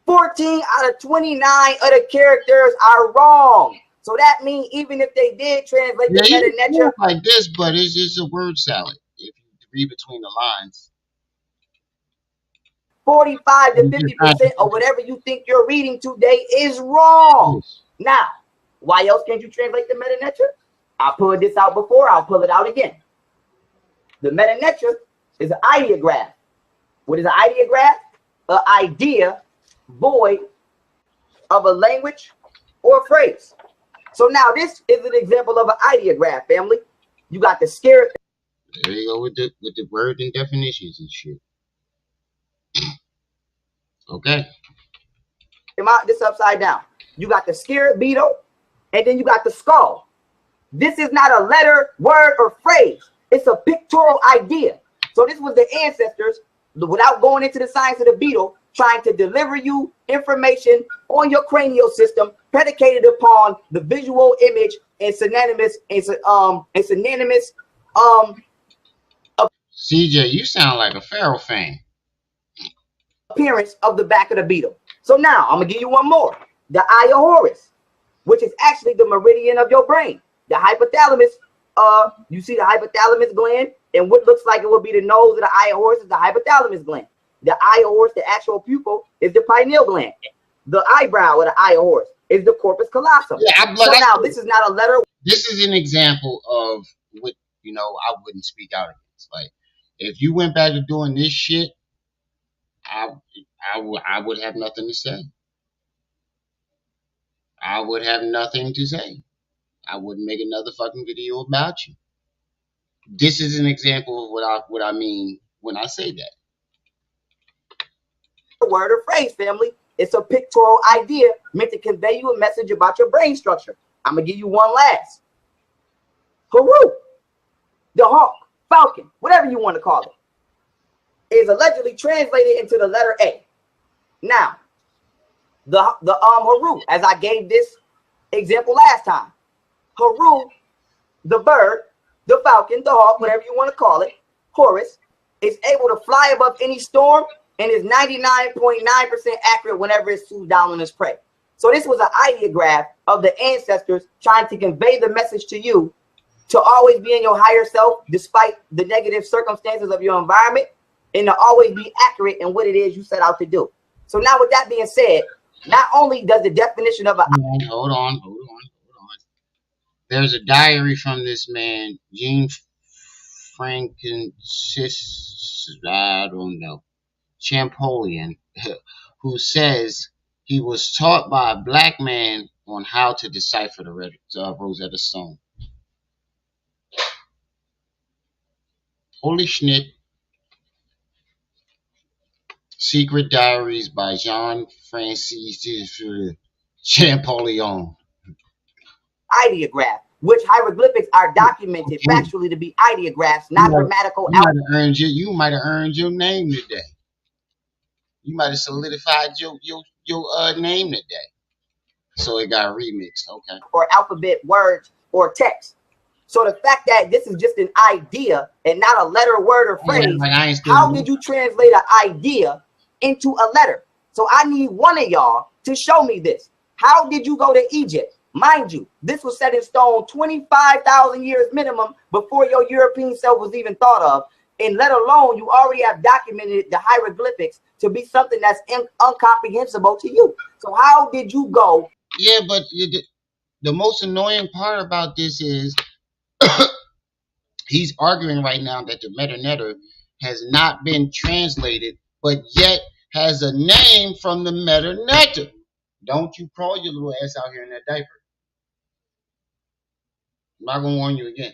S18: 14 out of 29 of the characters are wrong. So that means even if they did translate
S1: Yeah,
S18: the
S1: you
S18: meta
S1: can
S18: nature,
S1: talk like this, but it's just a word salad. If you read between the lines,
S18: 45 to
S1: you just not
S18: 50% of whatever you think you're reading today is wrong. Now, why else can't you translate the meta nature? I pulled this out before, I'll pull it out again. The meta nature is an ideograph. What is an ideograph? An idea void of a language or a phrase. So now this is an example of an ideograph, family. You got the scared.
S1: there you go with the word and definitions and shit. Okay.
S18: This upside down. You got the scared beetle, and then you got the skull. This is not a letter, word, or phrase. It's a pictorial idea. So this was the ancestors, without going into the science of the beetle, trying to deliver you information on your cranial system predicated upon the visual image and synonymous
S1: CJ, you sound like a Pharaoh fan.
S18: appearance of the back of the beetle. So now I'm gonna give you one more. The eye of Horus, which is actually the meridian of your brain. The hypothalamus, you see the hypothalamus gland, and what looks like it would be the nose of the eye of Horus is the hypothalamus gland. The eye of Horus, the actual pupil, is the pineal gland. The eyebrow of the eye of Horus is the corpus callosum.
S1: Yeah,
S18: so now this is not a letter.
S1: This is an example of what I wouldn't speak out against. Like, if you went back to doing this shit, I would have nothing to say. I would have nothing to say. I wouldn't make another fucking video about you. This is an example of what I mean when I say that.
S18: Word or phrase, family. It's a pictorial idea meant to convey you a message about your brain structure. I'm gonna give you one last. Pharaoh, the hawk, falcon, whatever you want to call it, is allegedly translated into the letter A. Now, the Haru, as I gave this example last time, Haru, the bird, the falcon, the hawk, whatever you want to call it, Horus, is able to fly above any storm and is 99.9% accurate whenever it swoops down on its prey. So this was an ideograph of the ancestors trying to convey the message to you to always be in your higher self despite the negative circumstances of your environment, and to always be accurate in what it is you set out to do. So now with that being said, not only does the definition of a...
S1: Hold on. There's a diary from this man, Gene Francis, I don't know, Champollion, who says he was taught by a black man on how to decipher the Rosetta Stone. Holy Schnitt. Secret Diaries by Jean Francis Champollion.
S18: Ideograph, which hieroglyphics are documented factually to be ideographs, not grammatical.
S1: You might have earned your name today. You might have solidified your name today. So it got remixed, okay.
S18: Or alphabet words or text. So the fact that this is just an idea and not a letter, word, or phrase, how did you translate an idea into a letter? So I need one of y'all to show me this. How did you go to Egypt? Mind you, this was set in stone 25,000 years minimum before your European self was even thought of. And let alone you already have documented the hieroglyphics to be something that's incomprehensible to you. So how did you go?
S1: Yeah, but the most annoying part about this is he's arguing right now that the metanetter has not been translated, but yet has a name from the metanetter. Don't you crawl your little ass out here in that diaper. I'm not going to warn you again.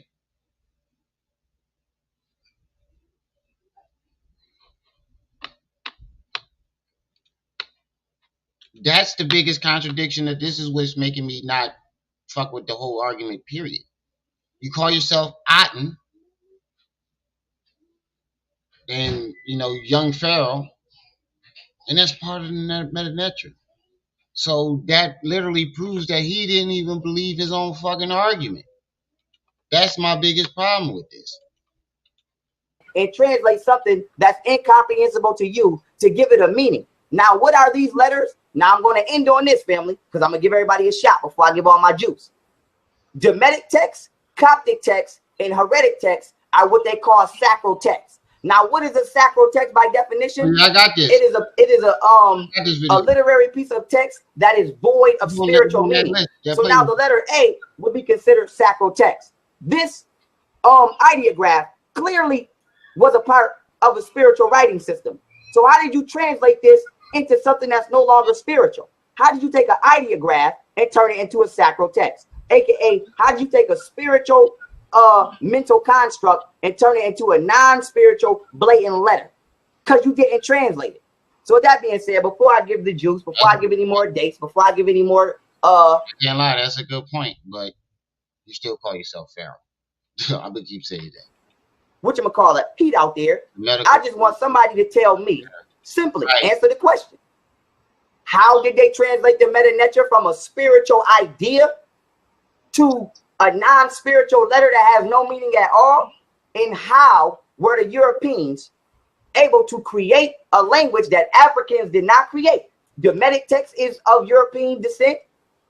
S1: That's the biggest contradiction. That this is what's making me not fuck with the whole argument, period. You call yourself Aten and, young Pharaoh, and that's part of the metanetra. So that literally proves that he didn't even believe his own fucking argument. That's my biggest problem with this.
S18: And translate something that's incomprehensible to you to give it a meaning. Now, what are these letters? Now I'm going to end on this, family, because I'm going to give everybody a shot before I give all my juice. Demetic texts, Coptic texts, and heretic texts are what they call sacral texts. Now, what is a sacral text by definition?
S1: I got this.
S18: It is a literary piece of text that is void of spiritual meaning. So now the letter A would be considered sacral text. This ideograph clearly was a part of a spiritual writing system. So how did you translate this into something that's no longer spiritual? How did you take an ideograph and turn it into a sacral text? AKA, how did you take a spiritual mental construct and turn it into a non-spiritual blatant letter? Because you didn't translate it. So with that being said, before I give the juice, before I give any more dates, before I give any more
S1: I can't lie, that's a good point, but you still call yourself Pharaoh. I'm gonna keep saying that.
S18: Whatchamacallit, Pete out there, I just want somebody to tell me, simply answer the question. How did they translate the Meta Neter from a spiritual idea to a non-spiritual letter that has no meaning at all? And how were the Europeans able to create a language that Africans did not create? Demetic text is of European descent,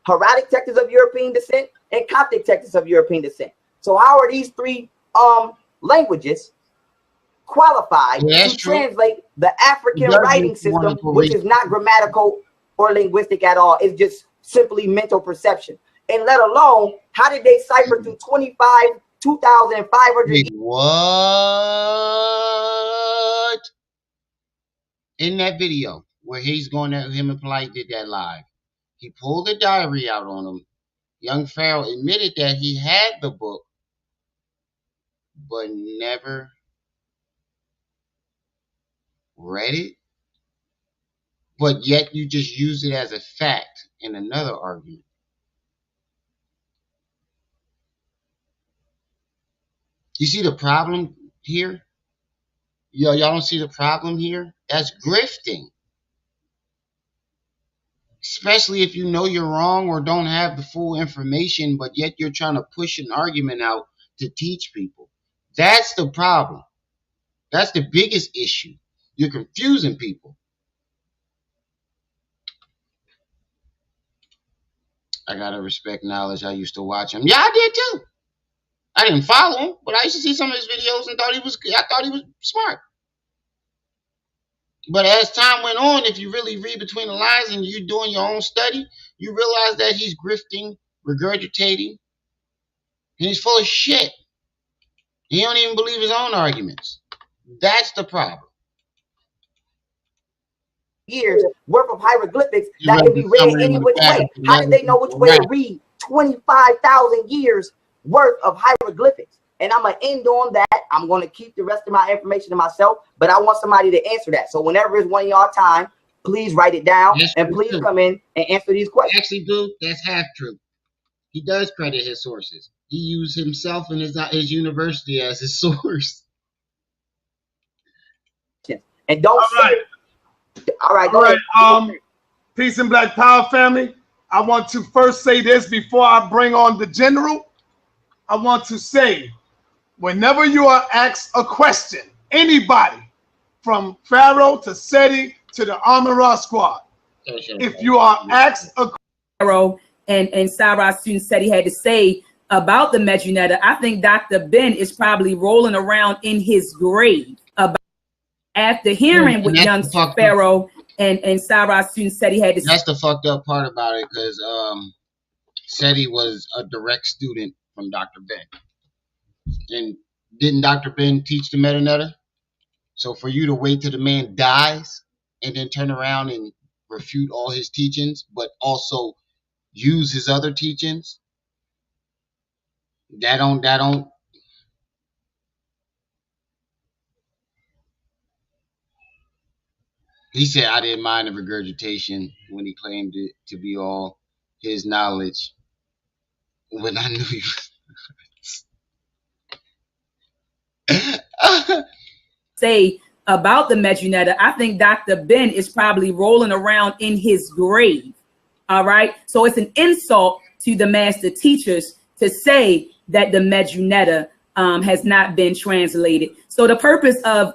S18: Hieratic text is of European descent, and Coptic text is of European descent. So how are these three languages qualified to translate the African writing system, which is not grammatical or linguistic at all? It's just simply mental perception. And let alone, how did they cipher through 2,500?
S1: What? In that video where he's going at him and Polite did that live, he pulled the diary out on him. Young Pharaoh admitted that he had the book, but never read it. But yet you just use it as a fact in another argument. You see the problem here? Y'all don't see the problem here? That's grifting. Especially if you know you're wrong or don't have the full information, but yet you're trying to push an argument out to teach people. That's the problem. That's the biggest issue. You're confusing people. I gotta respect knowledge. I used to watch him. Yeah, I did too. I didn't follow him, but I used to see some of his videos and I thought he was smart. But as time went on, if you really read between the lines and you're doing your own study, you realize that he's grifting, regurgitating, and he's full of shit. He don't even believe his own arguments. That's the problem.
S18: Years worth of hieroglyphics that can be read any which way. How did they know which way to read 25,000 years worth of hieroglyphics? And I'm going to end on that. I'm going to keep the rest of my information to myself, but I want somebody to answer that. So whenever it's one of y'all time, please write it down and please come in and answer these questions.
S1: Actually, dude, that's half true. He does credit his sources. He used himself and his university as his source.
S18: And don't All right.
S14: Peace and Black Power family. I want to first say this before I bring on the general. I want to say, whenever you are asked a question, anybody from Pharaoh to Seti to the Amara squad, if you are asked a
S19: Pharaoh and Sarah student said he had to say about the Meta Neter, I think Dr. Ben is probably rolling around in his grave about after hearing what young Pharaoh and Sarah student said he had to say.
S1: That's the fucked up part about it, because Seti was a direct student from Dr. Ben. And didn't Dr. Ben teach the Meta Neter? So for you to wait till the man dies and then turn around and refute all his teachings, but also use his other teachings, that don't. He said I didn't mind the regurgitation when he claimed it to be all his knowledge, when I knew he was
S19: say about the Meta Neter, I think Dr. Ben is probably rolling around in his grave. All right. So it's an insult to the master teachers to say that the Meta Neter has not been translated. So the purpose of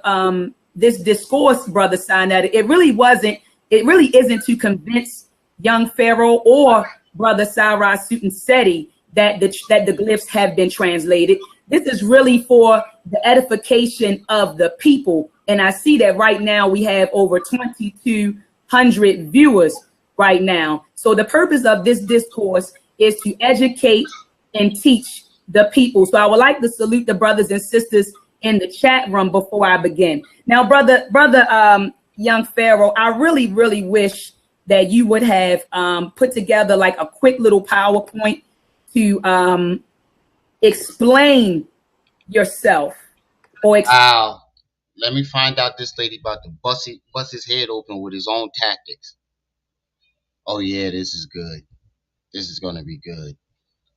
S19: this discourse, Brother Sinetta, it really wasn't it really isn't to convince young Pharaoh or brother Sarah Seti that the glyphs have been translated. This is really for the edification of the people. And I see that right now we have over 2,200 viewers right now. So the purpose of this discourse is to educate and teach the people. So I would like to salute the brothers and sisters in the chat room before I begin. Now, brother, young Pharaoh, I really, really wish that you would have put together like a quick little PowerPoint to explain yourself.
S1: Wow. Let me find out this lady about to bust his head open with his own tactics. Oh yeah, this is good. This is gonna be good.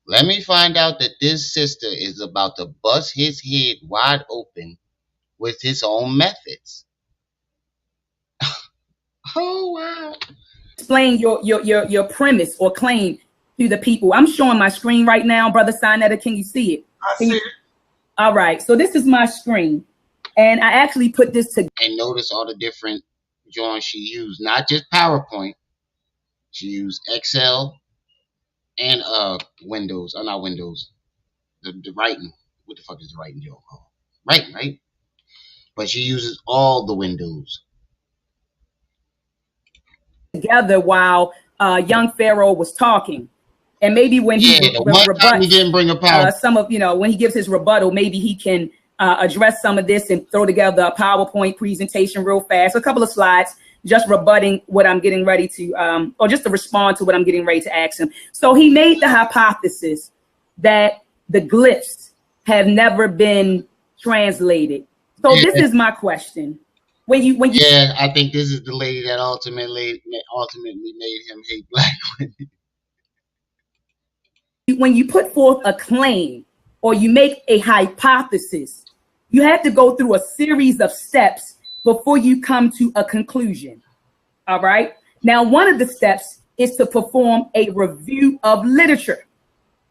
S1: Let me find out that this sister is about to bust his head wide open with his own methods. Oh wow.
S19: Explain your premise or claim to the people. I'm showing my screen right now, brother Sinetta. Can you see it?
S14: I see it.
S19: All right. So this is my screen, and I actually put this together.
S1: And notice all the different joints she used, not just PowerPoint. She used Excel and Windows. Not Windows. The writing. What the fuck is the writing joint called? Writing, right? But she uses all the windows.
S19: Together while young Pharaoh was talking, and maybe when he
S1: didn't bring a power.
S19: Some of when he gives his rebuttal, maybe he can address some of this and throw together a PowerPoint presentation real fast, a couple of slides, just rebutting what I'm getting ready to, or just to respond to what I'm getting ready to ask him. So he made the hypothesis that the glyphs have never been translated. So this is my question. When you
S1: yeah, I think this is the lady that ultimately made him hate black women.
S19: When you put forth a claim or you make a hypothesis, you have to go through a series of steps before you come to a conclusion. All right. Now, one of the steps is to perform a review of literature.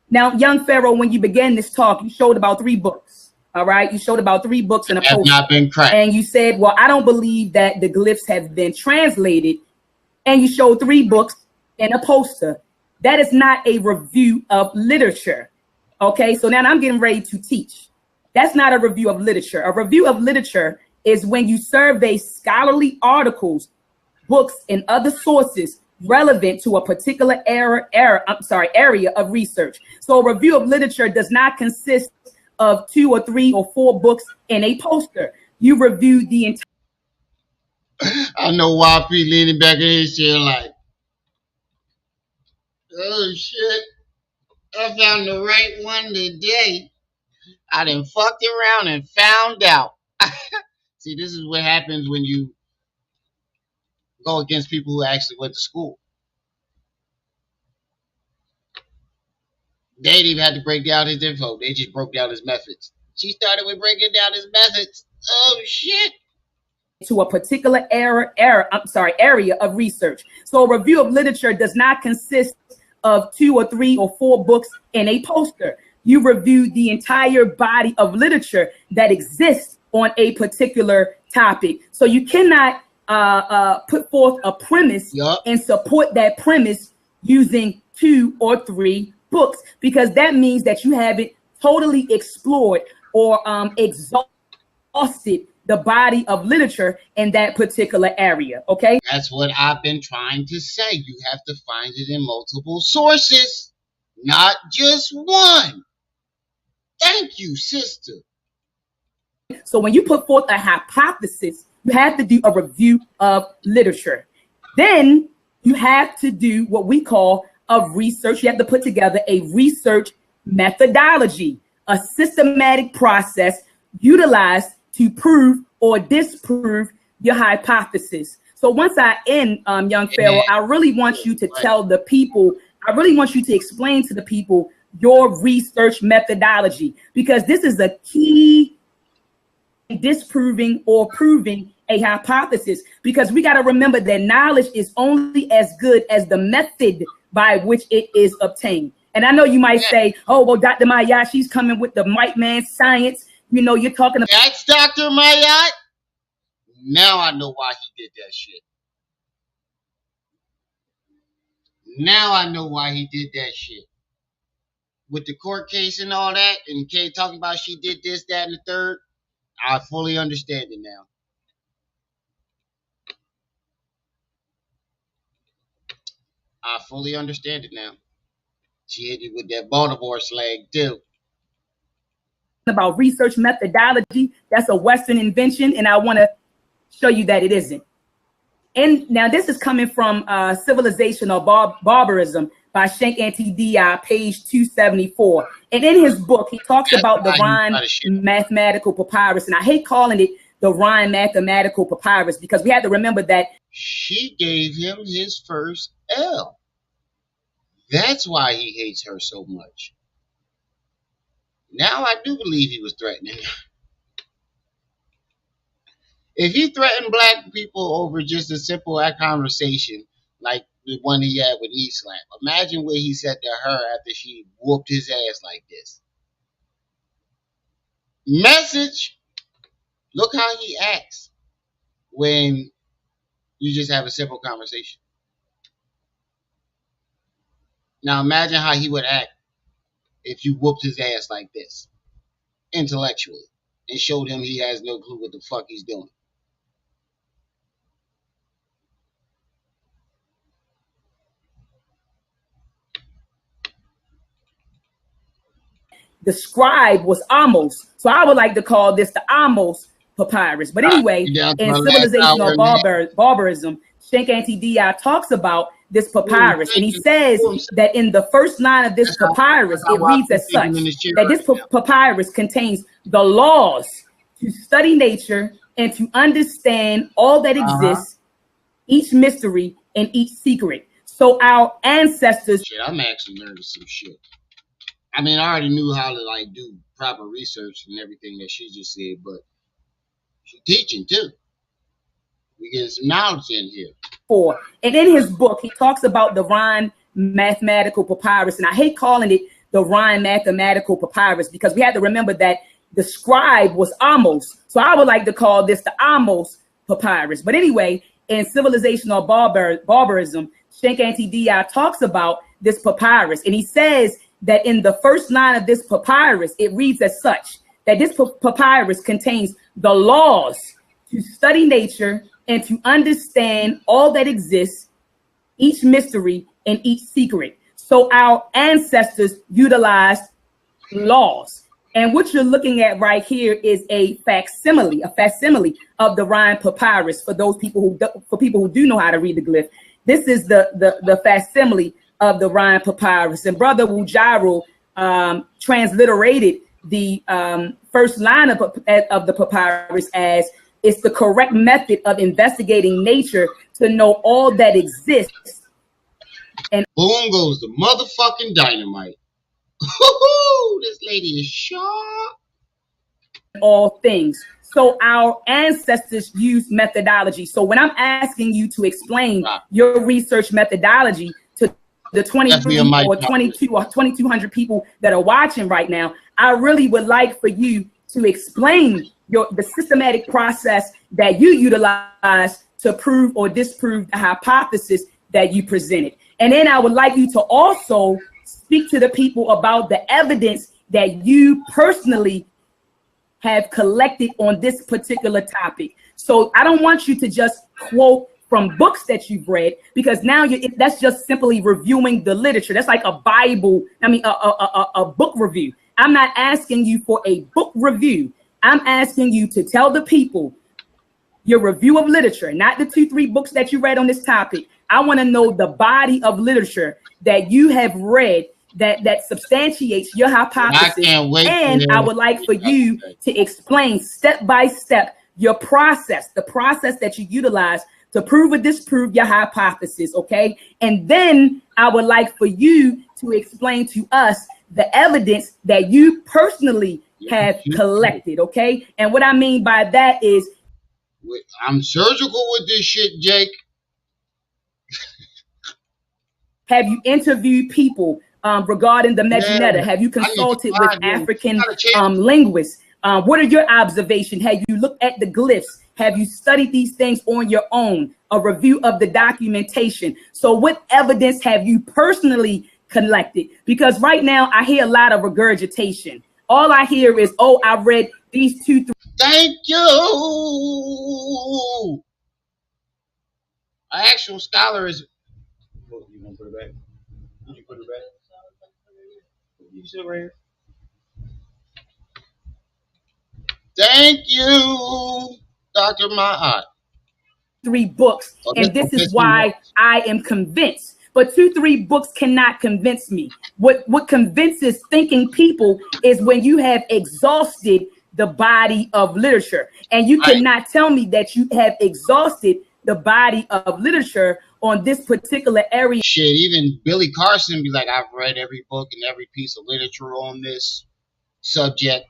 S19: Now, young Pharaoh, when you began this talk, you showed about 3 books. All right. You showed about 3 books in a poster.
S1: Not been cracked.
S19: And you said, well, I don't believe that the glyphs have been translated. And you showed 3 books in a poster. That is not a review of literature. Okay. So now I'm getting ready to teach. That's not a review of literature. A review of literature is when you survey scholarly articles, books, and other sources relevant to a particular area of research. So a review of literature does not consist of 2 or 3 or 4 books in a poster. You review the entire.
S1: I know YP leaning back in his chair like, oh shit, I found the right one today. I done fucked around and found out. See, this is what happens when you go against people who actually went to school. They didn't even have to break down his info. They just broke down his methods. She started with breaking down his methods. Oh shit.
S19: To a particular area of research. So a review of literature does not consist of 2 or 3 or 4 books in a poster. You review the entire body of literature that exists on a particular topic. So you cannot put forth a premise and support that premise using 2 or 3 books, because that means that you haven't totally explored or exhausted the body of literature in that particular area. Okay.
S1: That's what I've been trying to say. You have to find it in multiple sources, not just one. Thank you, sister.
S19: So when you put forth a hypothesis, you have to do a review of literature. Then you have to do what we call a research. You have to put together a research methodology, a systematic process utilized to prove or disprove your hypothesis. So once I end, young Pharaoh, I really want you to tell the people, I really want you to explain to the people your research methodology, because this is a key in disproving or proving a hypothesis, because we got to remember that knowledge is only as good as the method by which it is obtained. And I know you might say, oh, well, Dr. Mayat, she's coming with the white man science. You know, you're talking about.
S1: That's Dr. Mayat. Now I know why he did that shit. Now I know why he did that shit. With the court case and all that, and Kay talking about she did this, that, and the third, I fully understand it now. I fully understand it now. She hit it with that Baltimore slang too.
S19: About research methodology, that's a Western invention, and I want to show you that it isn't. And now this is coming from Civilization or Barbarism by Shank Anti-Di, page 274. And in his book, he talks about the Rhine mathematical papyrus. And I hate calling it the Rhine mathematical papyrus because we have to remember that
S1: she gave him his first L. That's why he hates her so much. Now I do believe he was threatening her. If he threatened black people over just a simple conversation like the one he had with Knee Slap, imagine what he said to her after she whooped his ass like this. Message, look how he acts when you just have a simple conversation. Now imagine how he would act if you whooped his ass like this, intellectually, and showed him he has no clue what the fuck he's doing.
S19: the scribe was Amos. So I would like to call this the Amos papyrus. But anyway, in Civilization or Barbarism, Shank Anti-Di talks about this papyrus, and he says that in the first line of this papyrus, it reads as such, that this papyrus contains the laws to study nature and to understand all that exists, each mystery and each secret. So our ancestors...
S1: Shit, I'm actually learning some shit. I mean, I already knew how to like do proper research and everything that she just said, but she's teaching too. We getting some knowledge in here.
S19: And in his book, he talks about the Rhine mathematical papyrus, and I hate calling it the Rhine mathematical papyrus because we have to remember that the scribe was Amos. So I would like to call this the Amos papyrus. But anyway, in Civilization or Barbarism, Shank Anti-Di talks about this papyrus, and he says that in the first line of this papyrus, it reads as such, that this papyrus contains the laws to study nature and to understand all that exists, each mystery and each secret. So our ancestors utilized laws. And what you're looking at right here is a facsimile of the Rhine papyrus for those people who do know how to read the glyph. This is the facsimile of the Rhine papyrus. And Brother Wujaro transliterated the first line of the papyrus as it's the correct method of investigating nature to know all that exists. And
S1: boom goes the motherfucking dynamite. This lady is sharp.
S19: All things. So our ancestors used methodology. So when I'm asking you to explain your research methodology to the 23 or 22 or 2,200 people that are watching right now, I really would like for you to explain the systematic process that you utilize to prove or disprove the hypothesis that you presented. And then I would like you to also speak to the people about the evidence that you personally have collected on this particular topic. So I don't want you to just quote from books that you've read, because now that's just simply reviewing the literature. That's like a Bible, a book review. I'm not asking you for a book review. I'm asking you to tell the people your review of literature, not the 2-3 books that you read on this topic. I want to know the body of literature that you have read that substantiates your hypothesis. And I would like for you to explain step by step your process, the process that you utilize to prove or disprove your hypothesis, okay? And then I would like for you to explain to us the evidence that you personally have collected, okay? And what I mean by that is,
S1: I'm surgical with this shit, Jake.
S19: Have you interviewed people regarding the Medjugorje? Have you consulted with African linguists? What are your observations? Have you looked at the glyphs? Have you studied these things on your own? A review of the documentation. So what evidence have you personally collected? Because right now I hear a lot of regurgitation. All I hear is, oh, I read these 2, 3.
S1: Thank you. An actual scholar is. Oh, you gonna put it back? Did you put it back? You sit right here. Thank you, Dr. Mahat.
S19: 3 books, and this is why I am convinced. But 2, 3 books cannot convince me. What convinces thinking people is when you have exhausted the body of literature, and you cannot tell me that you have exhausted the body of literature on this particular area.
S1: Shit, even Billy Carson be like, I've read every book and every piece of literature on this subject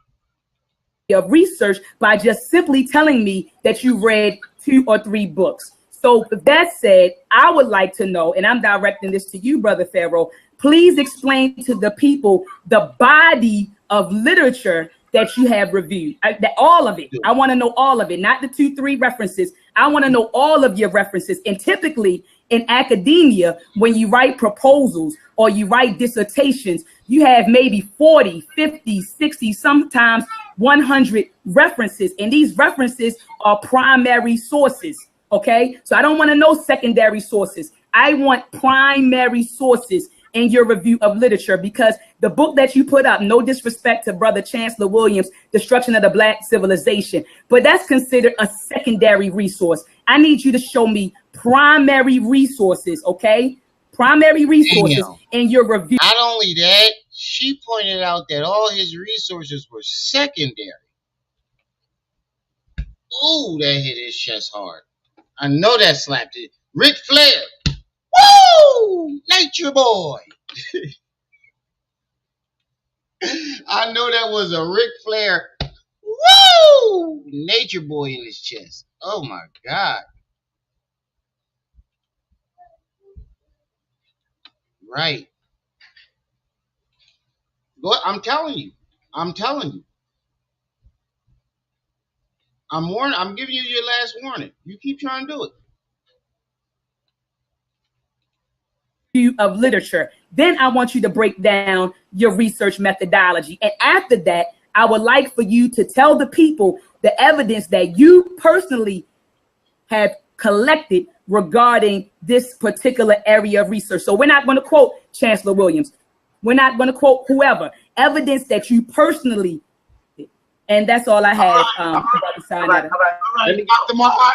S19: of research by just simply telling me that you read 2 or 3 books. So with that said, I would like to know, and I'm directing this to you, Brother Pharaoh, please explain to the people the body of literature that you have reviewed, all of it. I want to know all of it, not the 2, 3 references. I want to know all of your references. And typically in academia, when you write proposals or you write dissertations, you have maybe 40, 50, 60, sometimes 100 references. And these references are primary sources. Okay, so I don't want to know secondary sources. I want primary sources in your review of literature, because the book that you put up, no disrespect to Brother Chancellor Williams, Destruction of the Black Civilization, but that's considered a secondary resource. I need you to show me primary resources, okay? Primary resources in your review.
S1: Not only that, she pointed out that all his resources were secondary. Ooh, that hit his chest hard. I know that slapped it. Ric Flair. Woo! Nature Boy. I know that was a Ric Flair. Woo! Nature Boy in his chest. Oh my God. Right. I'm telling you. I'm telling you. I'm giving you your last warning. You keep trying to do it.
S19: Of literature. Then I want you to break down your research methodology. And after that, I would like for you to tell the people the evidence that you personally have collected regarding this particular area of research. So we're not going to quote Chancellor Williams. We're not going to quote whoever. Evidence that you personally did. And that's all I have.
S14: All right. Dr. Mahat,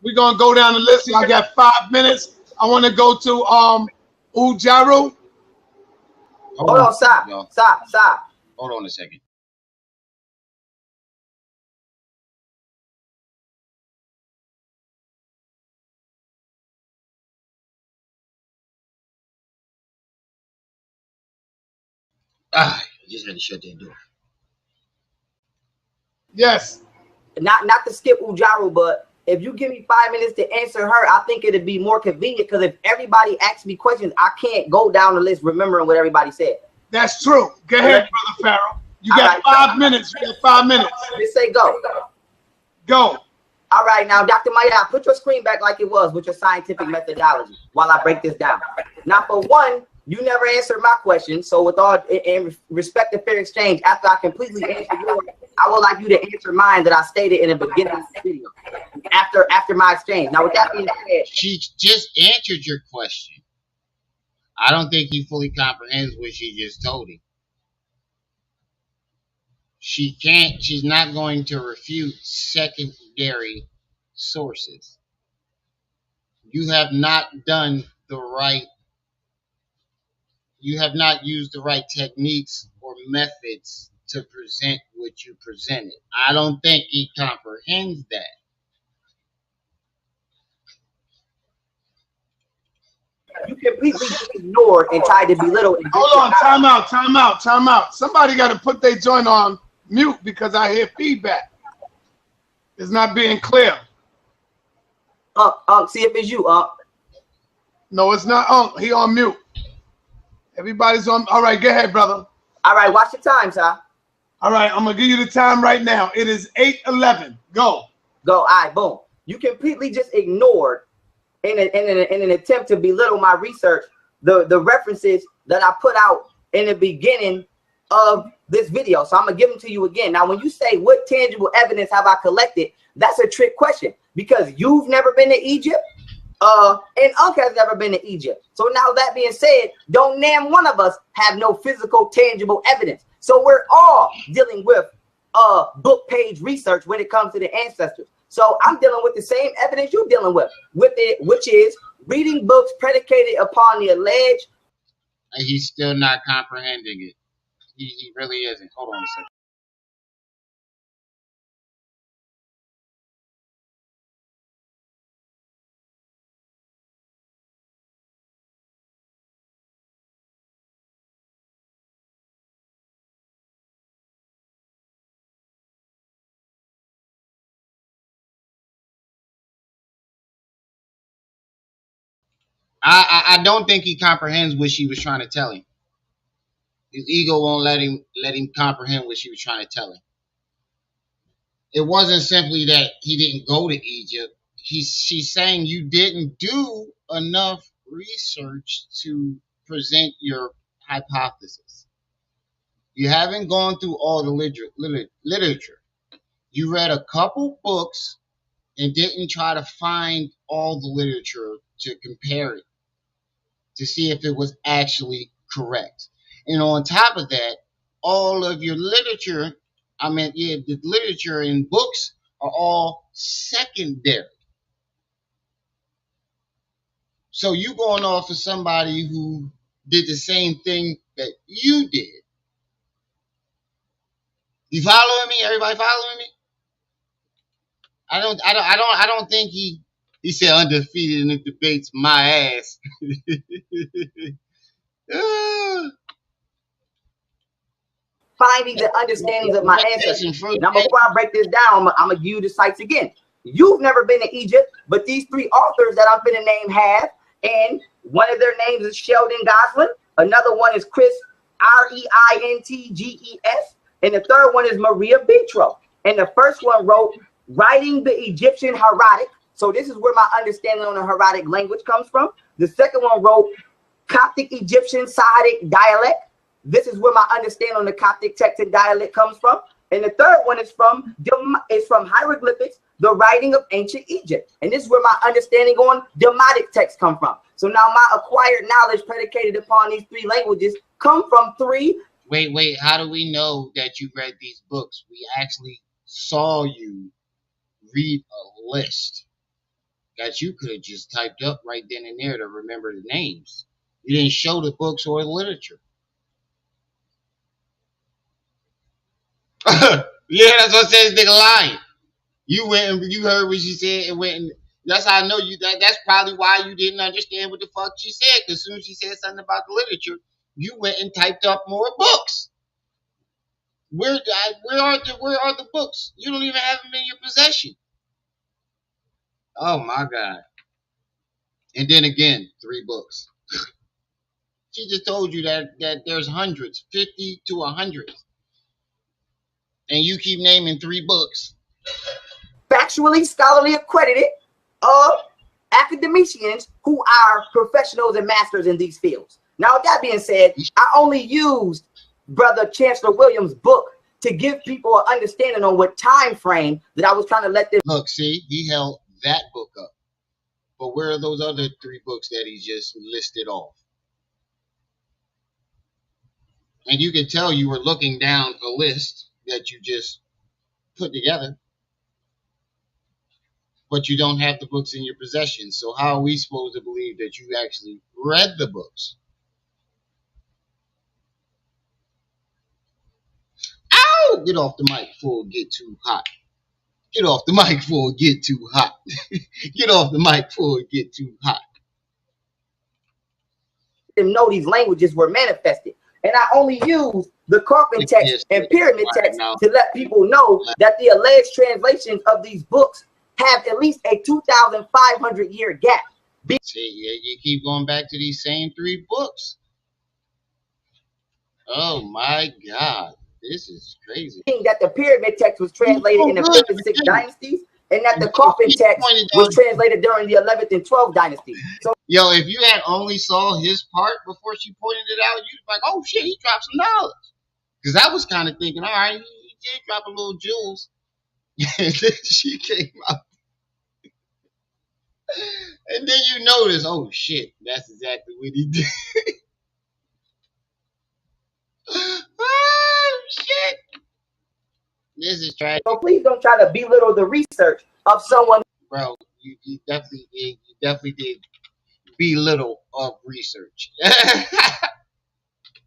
S14: we're going to go down the list. I got 5 minutes. I want to go to Ujaru.
S18: Hold on, stop.
S1: Hold on a second. I just had to shut that door.
S14: Yes.
S18: Not to skip Ujaru, but if you give me 5 minutes to answer her, I think it'd be more convenient, because if everybody asks me questions, I can't go down the list remembering what everybody said.
S14: That's true. Go ahead, Brother Pharaoh. You got 5 minutes. You got 5 minutes.
S18: Just say go.
S14: Go.
S18: All right, now, Dr. Maya, put your screen back like it was with your scientific methodology while I break this down. Now, for one, you never answered my question. So with all in respect to fair exchange, after I completely answer yours, I would like you to answer mine that I stated in the beginning of the video after my exchange. Now, with that being said,
S1: she just answered your question. I don't think he fully comprehends what she just told him. She's not going to refute secondary sources. You have not done the right, you have not used the right techniques or methods to present what you presented. I don't think he comprehends that.
S18: You completely ignored and tried to belittle.
S14: Hold on, time out. Somebody got to put their joint on mute because I hear feedback. It's not being clear.
S18: See if it's you,
S14: No, it's not. He on mute. Everybody's on. All right, go ahead, brother.
S18: All right, watch your time, sir.
S14: All right, I'm gonna give you the time right now. It is 8:11. Go.
S18: Go. All right, boom. You completely just ignored in an attempt to belittle my research the references that I put out in the beginning of this video. So I'm gonna give them to you again. Now, when you say what tangible evidence have I collected, that's a trick question because you've never been to Egypt. And Unc has never been to Egypt. So now that being said, don't name one of us have no physical, tangible evidence. So we're all dealing with book page research when it comes to the ancestors. So I'm dealing with the same evidence you're dealing with it, which is reading books predicated upon the alleged.
S1: And he's still not comprehending it. He really isn't. Hold on a second. I don't think he comprehends what she was trying to tell him. His ego won't let him comprehend what she was trying to tell him. It wasn't simply that he didn't go to Egypt. She's saying you didn't do enough research to present your hypothesis. You haven't gone through all the literature. You read a couple books and didn't try to find all the literature to compare it to see if it was actually correct. And on top of that, all of your literature, the literature in books are all secondary. So you going off of somebody who did the same thing that you did. You following me? Everybody following me? I don't think he said undefeated in the debates, my ass.
S18: Finding the understandings of my ancestors. Now, before I break this down, I'm gonna give you the sites again. You've never been to Egypt, but these three authors that I'm gonna name have, and one of their names is Sheldon Goslin. Another one is Chris Reintges, and the third one is Maria Vitro. And the first one wrote writing the Egyptian Hieratic. So this is where my understanding on the Hieratic language comes from. The second one wrote Coptic Egyptian Saitic dialect. This is where my understanding on the Coptic text and dialect comes from. And the third one is from hieroglyphics, the writing of ancient Egypt. And this is where my understanding on Demotic text come from. So now my acquired knowledge predicated upon these three languages come from three.
S1: Wait, how do we know that you read these books? We actually saw you read a list that you could have just typed up right then and there to remember the names. You didn't show the books or the literature. Yeah, that's what says nigga lying. You went and you heard what she said and went and that's how I know you. That's probably why you didn't understand what the fuck she said. Because as soon as she said something about the literature, you went and typed up more books. Where are the books? You don't even have them in your possession. Oh my god! And then again, 3 books. She just told you that there's hundreds, 50 to 100, and you keep naming 3 books.
S18: Factually, scholarly accredited academicians who are professionals and masters in these fields. Now, with that being said, I only used Brother Chancellor Williams' book to give people an understanding on what time frame that I was trying to let them.
S1: Look, see, he held that book up. But where are those other 3 books that he just listed off? And you can tell you were looking down a list that you just put together. But you don't have the books in your possession. So how are we supposed to believe that you actually read the books? Ow! Get off the mic before it get too hot. Get off the mic before it get too hot. Get off the mic before it get too hot.
S18: Them know these languages were manifested. And I only use the Coffin text and Pyramid text to let people know that the alleged translations of these books have at least a 2,500 year gap.
S1: See, you keep going back to these same 3 books. Oh my God. This is crazy.
S18: That the pyramid text was translated in the 5th and 6th dynasties, and that the coffin text was translated during the 11th and 12th dynasties. So,
S1: yo, if you had only saw his part before she pointed it out, you'd be like, oh shit, he dropped some knowledge. Because I was kind of thinking, all right, he did drop a little jewels. And then she came out. And then you notice, oh shit, that's exactly what he did. Oh shit. This is tragic.
S18: So please don't try to belittle the research of someone.
S1: Bro, you definitely did. You definitely did belittle of research.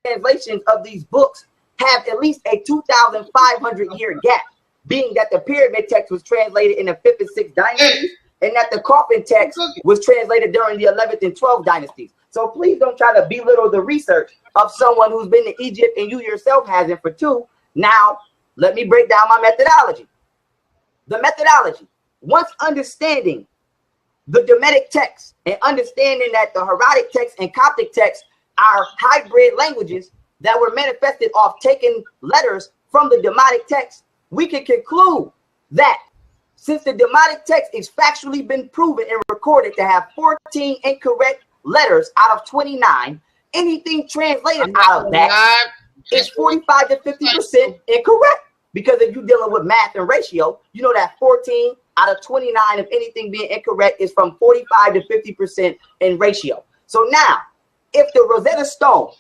S18: Translations of these books have at least a 2,500 year gap, being that the pyramid text was translated in the 5th and 6th dynasties, and that the coffin text was translated during the 11th and 12th dynasties. So please don't try to belittle the research of someone who's been to Egypt and you yourself hasn't. For two, now let me break down my methodology. The methodology, once understanding the Demetic text and understanding that the Hieratic text and Coptic text are hybrid languages that were manifested off taking letters from the Demotic text, we can conclude that since the Demotic text is factually been proven and recorded to have 14 incorrect letters out of 29, anything translated out of that is 45 to 50% incorrect. Because if you're dealing with math and ratio, you know that 14 out of 29 of anything being incorrect is from 45 to 50% in ratio. So now, if the Rosetta Stone,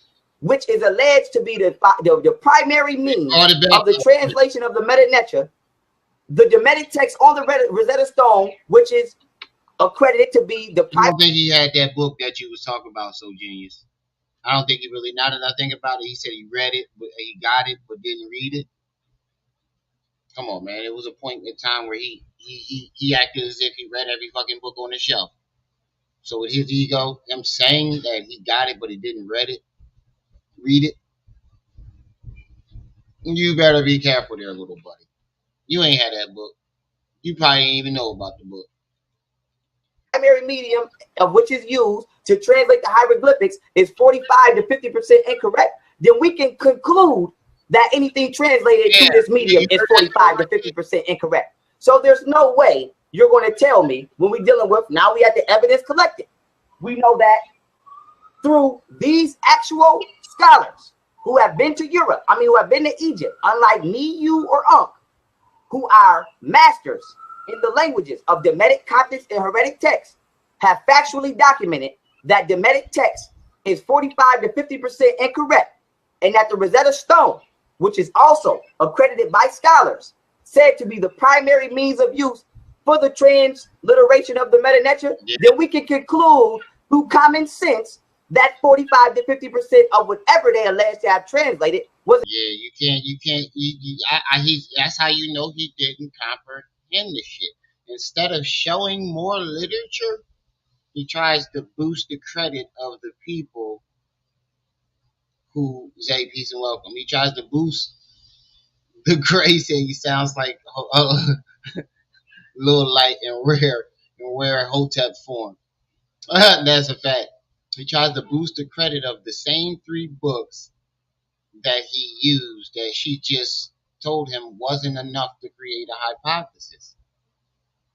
S18: which is alleged to be the primary means of the translation of the Meta Netra, the Demetic text on the Rosetta Stone, which is accredited to be the
S1: I don't think he had that book that you was talking about, So Genius. I don't think he really, now that I think about it, he said he read it, but he got it, but didn't read it. Come on, man. It was a point in time where he acted as if he read every fucking book on the shelf. So with his ego, him saying that he got it, but he didn't read it, you better be careful there, little buddy. You ain't had that book. You probably ain't even know about the book.
S18: Primary medium of which is used to translate the hieroglyphics is 45 to 50% incorrect, then we can conclude that anything translated to this medium is 45 to 50% incorrect. So there's no way you're going to tell me when we're dealing with, now we have the evidence collected. We know that through these actual scholars who have been to Europe, who have been to Egypt, unlike me, you, or Unc, who are masters in the languages of Demetic, Coptic, and Hieratic texts, have factually documented that Demetic text is 45 to 50% incorrect, and that the Rosetta Stone, which is also accredited by scholars, said to be the primary means of use for the transliteration of the Meta Netra, then we can conclude through common sense that 45 to 50% of whatever they allege to have translated was.
S1: Yeah, you can't. That's how you know he didn't comprehend the shit. Instead of showing more literature, he tries to boost the credit of the people who say peace and welcome. He tries to boost the grace, and he sounds like Little Light and rare Hotep form. That's a fact. He tries to boost the credit of the same 3 books that he used that she just told him wasn't enough to create a hypothesis.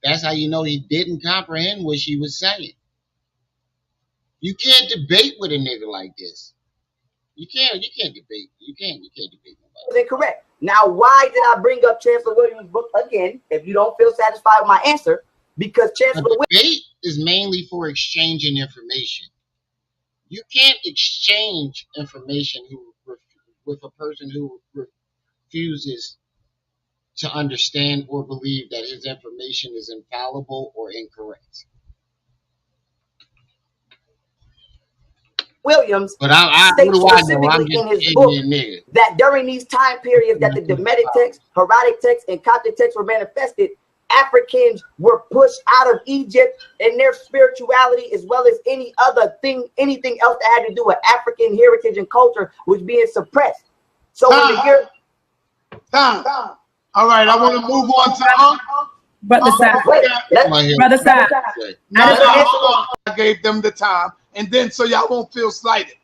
S1: That's how you know he didn't comprehend what she was saying. You can't debate with a nigga like this. You can't debate. You can't debate nobody.
S18: Incorrect. Now, why did I bring up Chancellor Williams' book again? If you don't feel satisfied with my answer, because Chancellor
S1: debate is mainly for exchanging information. You can't exchange information with a person who refuses to understand or believe that his information is infallible or incorrect.
S18: Williams states specifically in his book that during these time periods that the Demetic text, Hieratic text, and Coptic text were manifested, Africans were pushed out of Egypt, and their spirituality, as well as anything else that had to do with African heritage and culture, was being suppressed. So when the year
S14: all right, I want to move on to
S19: Brother Side.
S14: I gave them the time, and then so y'all won't feel slighted.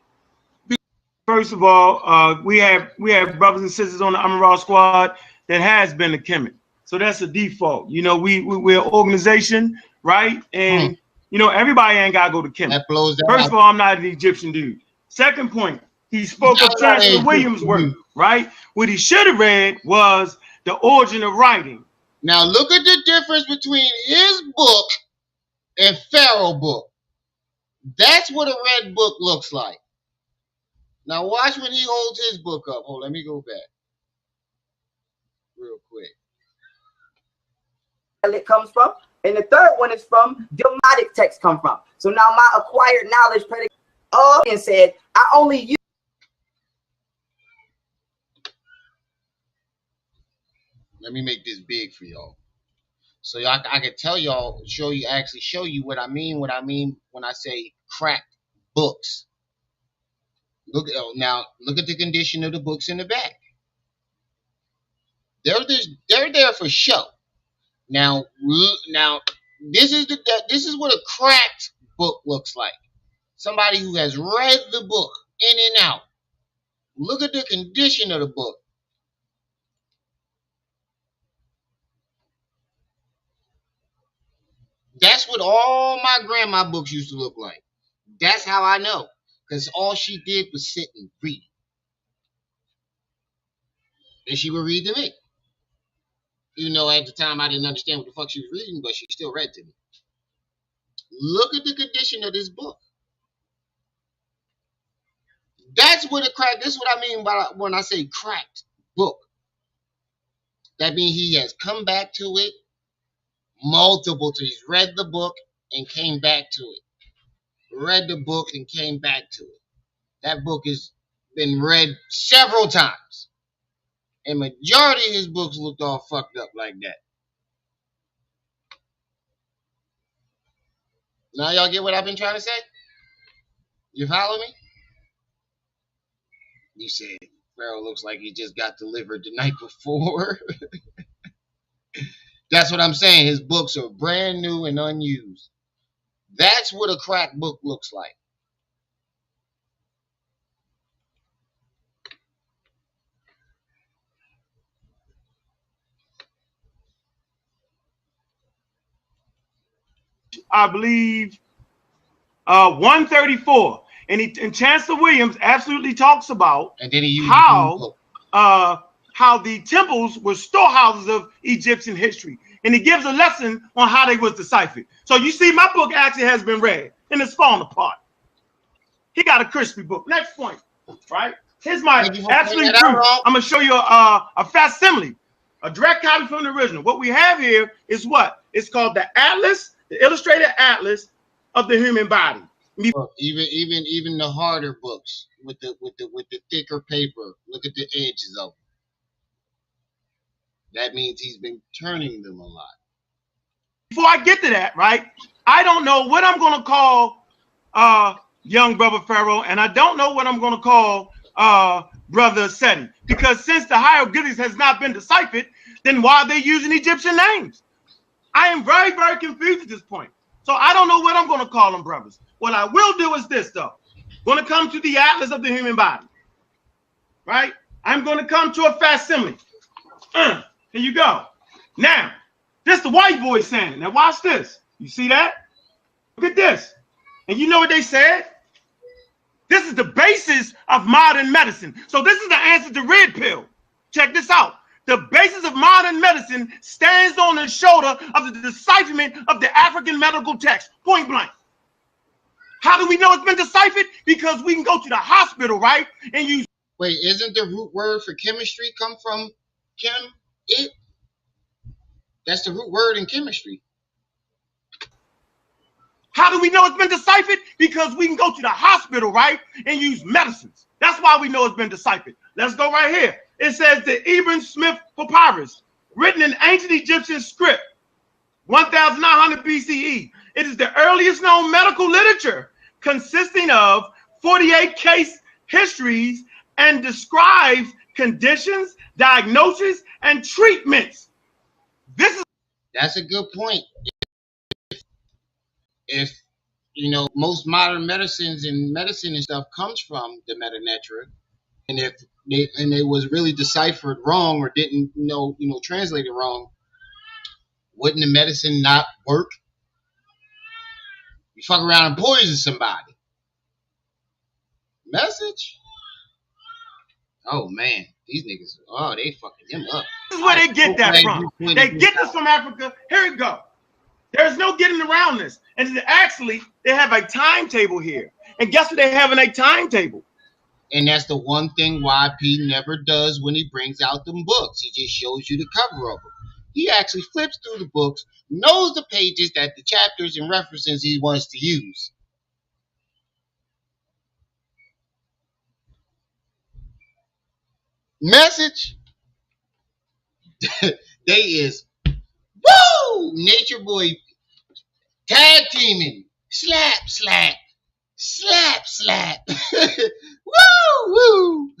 S9: First of all, we have brothers and sisters on the Amaral squad that has been a Kemet. So that's a default. You know, we're an organization, right? And you know, everybody ain't gotta go to Kemet. First of all, I'm not an Egyptian dude. Second point, he spoke of Chancellor Williams' work, right? What he should have read was The Origin of Writing.
S1: Now look at the difference between his book and Pharaoh book. That's what a red book looks like. Now watch when he holds his book up. Hold, let me go back real quick.
S18: It comes from, and the third one is from Demotic text come from. So now my acquired knowledge and said I only use.
S1: Let me make this big for y'all, so I can tell y'all, show you what I mean. What I mean when I say cracked books. Look at the condition of the books in the back. They're there for show. Now this is what a cracked book looks like. Somebody who has read the book in and out. Look at the condition of the book. That's what all my grandma books used to look like. That's how I know. Because all she did was sit and read. And she would read to me. Even though at the time I didn't understand what the fuck she was reading, but she still read to me. Look at the condition of this book. That's what this is what I mean by when I say cracked book. That means he has come back to it multiple times. He's read the book and came back to it. Read the book and came back to it. That book has been read several times. And majority of his books looked all fucked up like that. Now y'all get what I've been trying to say? You follow me? You said Pharaoh looks like he just got delivered the night before. That's what I'm saying. His books are brand new and unused. That's what a cracked book looks like.
S9: I believe 134, and Chancellor Williams absolutely talks about how the temples were storehouses of Egyptian history, and he gives a lesson on how they was deciphered. So you see, my book actually has been read, and it's falling apart. He got a crispy book. Next point, right? Here's my absolute proof. I'm gonna show you a facsimile, a direct copy from the original. What we have here is what? It's called the Atlas, the Illustrated Atlas of the Human Body.
S1: Even the harder books with the thicker paper. Look at the edges of them. That means he's been turning them a lot.
S9: Before I get to that, right? I don't know what I'm gonna call young brother Pharaoh, and I don't know what I'm gonna call brother Seti, because since the hieroglyphics has not been deciphered, then why are they using Egyptian names? I am very, very confused at this point. So I don't know what I'm going to call them brothers. What I will do is this, though. Going to come to the Atlas of the Human Body. Right? I'm going to come to a facsimile. Here you go. Now, this the white boy saying. Now watch this. You see that? Look at this. And you know what they said? This is the basis of modern medicine. So this is the answer to red pill. Check this out. The basis of modern medicine stands on the shoulder of the decipherment of the African medical text, point blank. How do we know it's been deciphered? Because we can go to the hospital, right, and use...
S1: Wait, isn't the root word for chemistry come from chem? It? That's the root word in chemistry.
S9: How do we know it's been deciphered? Because we can go to the hospital, right, and use medicines. That's why we know it's been deciphered. Let's go right here. It says the Ibn Smith Papyrus, written in ancient Egyptian script, 1900 BCE. It is the earliest known medical literature, consisting of 48 case histories and describes conditions, diagnoses, and treatments. That's
S1: a good point. If You know, most modern medicines and medicine and stuff comes from the Metanetra. And if they was really deciphered wrong or didn't translate it wrong, wouldn't the medicine not work? You fuck around and poison somebody. Message? Oh man, these niggas, they fucking him up.
S9: This is where they get that from. They get this from Africa. Here we go. There's no getting around this. And actually, they have a timetable here. And guess what they have in a timetable?
S1: And that's the one thing YP never does when he brings out them books. He just shows you the cover of them. He actually flips through the books, knows the pages that the chapters and references he wants to use. Message? They is, woo! Nature Boy tag teaming. Slap, slap. Slap, slap. Woo, woo.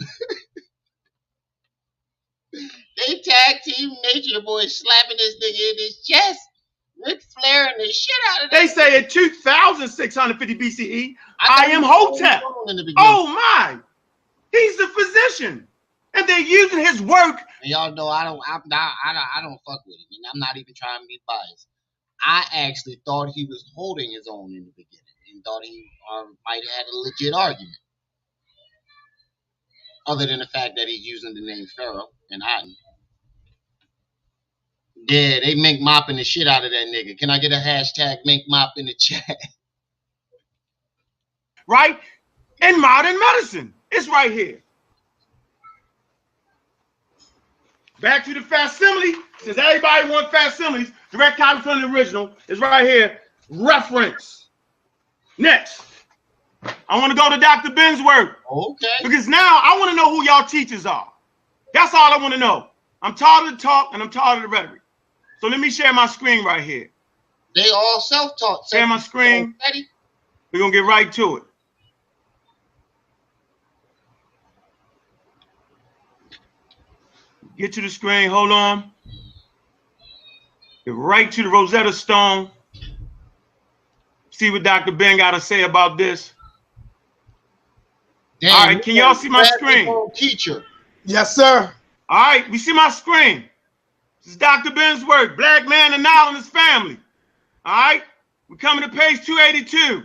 S1: They tag team Nature Boy slapping this nigga in his chest. Ric Flair and the shit out of that.
S9: They say in 2650 BCE, I am Hotep. Oh my. He's the physician. And they're using his work.
S1: And y'all know I don't fuck with him. And I'm not even trying to be biased. I actually thought he was holding his own in the beginning and thought he might have had a legit argument. Other than the fact that he's using the name Pharaoh and hiding. Yeah, they mink mopping the shit out of that nigga. Can I get a hashtag mink mop in the chat?
S9: Right? In modern medicine. It's right here. Back to the facsimile. Since everybody wants facsimiles, direct copy from the original is right here. Reference. Next. I want to go to Dr. Ben's work.
S1: Okay.
S9: Because now I want to know who y'all teachers are. That's all I want to know. I'm tired of the talk and I'm tired of the rhetoric. So let me share my screen right here.
S1: They all self-taught.
S9: Share my screen. We're going to get right to it. Get to the screen. Hold on. Get right to the Rosetta Stone. See what Dr. Ben got to say about this.
S1: Damn,
S9: all right, can y'all see my screen?
S1: Teacher.
S9: Yes, sir. All right, we see my screen. This is Dr. Ben's work, Black Man and Nile and his family. All right, we're coming to page 282.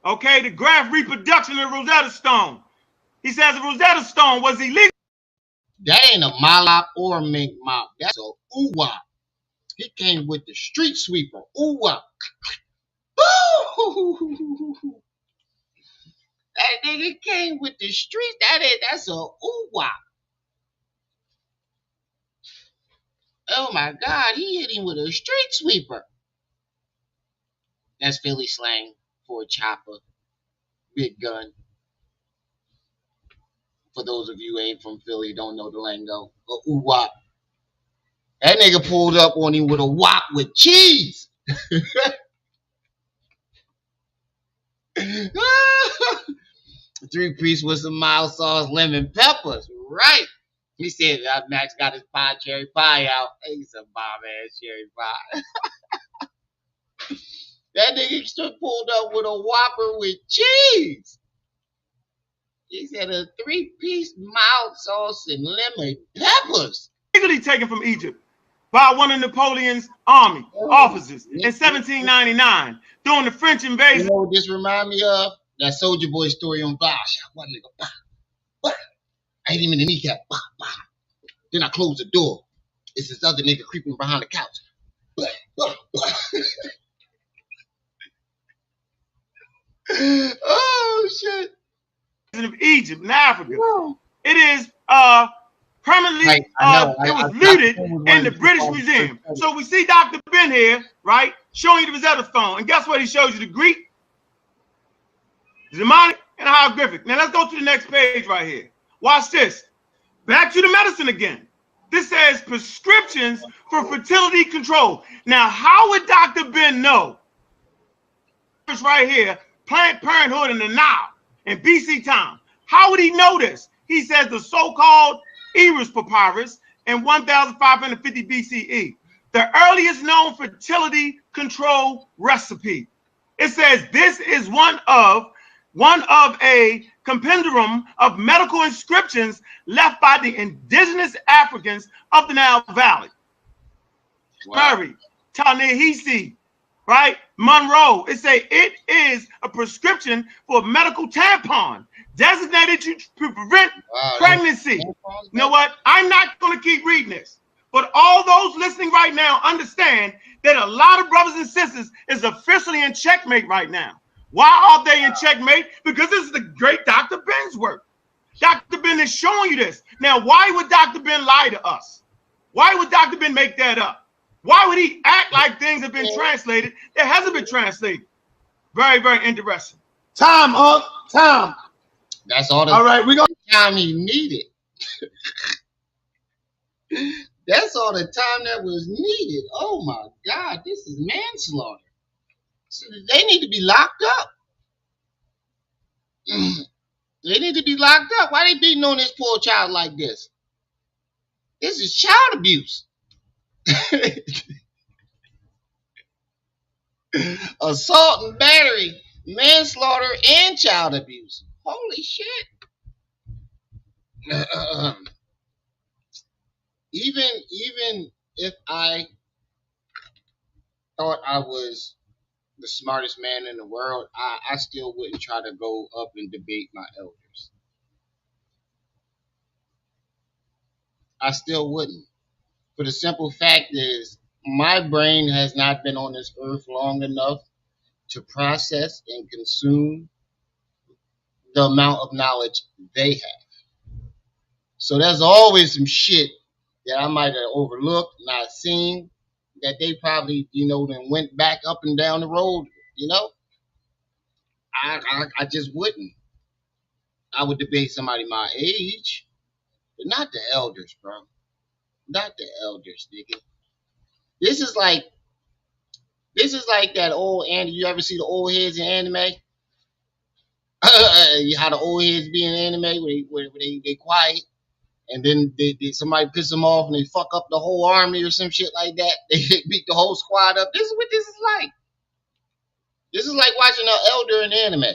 S9: Okay, the graph reproduction of the Rosetta Stone. He says the Rosetta Stone was illegal.
S1: That ain't a malop or a mink mop. That's a ooh-wop. He came with the street sweeper. Ooh-wop. That nigga came with the street. That's a ooh-wop. Oh my God, he hit him with a street sweeper. That's Philly slang for a chopper. Big gun. For those of you who ain't from Philly, don't know the lingo. A ooh-wop. That nigga pulled up on him with a wop with cheese. Three-piece with some mild sauce, lemon peppers. Right. He said Max got his pie, cherry pie out. Hey, some bomb-ass cherry pie. That nigga pulled up with a Whopper with cheese. He said a three-piece mild sauce and lemon peppers.
S9: Legally taken from Egypt by one of Napoleon's army officers in 1799 during the French invasion.
S1: You know what this remind me of? That Soldier Boy story on Bosch. One nigga, bah, bah. I hit him in the kneecap. Bah, bah. Then I closed the door. It's this other nigga creeping behind the couch. Bah, bah, bah. Oh shit!
S9: Of Egypt in Africa. Whoa. It is permanently it was looted in the British Museum. So we see Dr. Ben here, right, showing you the Rosetta Stone, and guess what? He shows you the Greek, the demonic, and the hieroglyphic. Now let's go to the next page right here. Watch this. Back to the medicine again. This says prescriptions for fertility control. Now, how would Dr. Ben know? It's right here, Planned Parenthood in the Nile in BC time. How would he know this? He says the so-called Eris Papyrus in 1550 BCE, the earliest known fertility control recipe. It says this is one of a compendium of medical inscriptions left by the indigenous Africans of the Nile Valley.
S1: Wow.
S9: Murray, Ta-Nehisi, right? Monroe. It say it is a prescription for medical tampon designated to prevent pregnancy. You know what? I'm not going to keep reading this. But all those listening right now understand that a lot of brothers and sisters is officially in checkmate right now. Why are they in checkmate? Because this is the great Dr. Ben's work. Dr. Ben is showing you this. Now, why would Dr. Ben lie to us? Why would Dr. Ben make that up? Why would he act like things have been translated that hasn't been translated? Very, very interesting.
S14: Time, time.
S1: That's all the time he needed. That's all the time that was needed. Oh my God, this is manslaughter. So they need to be locked up. They need to be locked up. Why they beating on this poor child like this? This is child abuse. Assault and battery, manslaughter, and child abuse. Holy shit. Even if I thought I was the smartest man in the world, I still wouldn't try to go up and debate my elders. I still wouldn't. For the simple fact is, my brain has not been on this earth long enough to process and consume the amount of knowledge they have. So there's always some shit that I might have overlooked, not seen, that they probably, then went back up and down the road, I just wouldn't. I would debate somebody my age, but not the elders, bro. Not the elders, nigga. This is like that old Andy. You ever see the old heads in anime? How the old heads be in anime where they quiet, and then somebody piss them off and they fuck up the whole army or some shit like that. They beat the whole squad up. This is what this is like. This is like watching an elder in anime.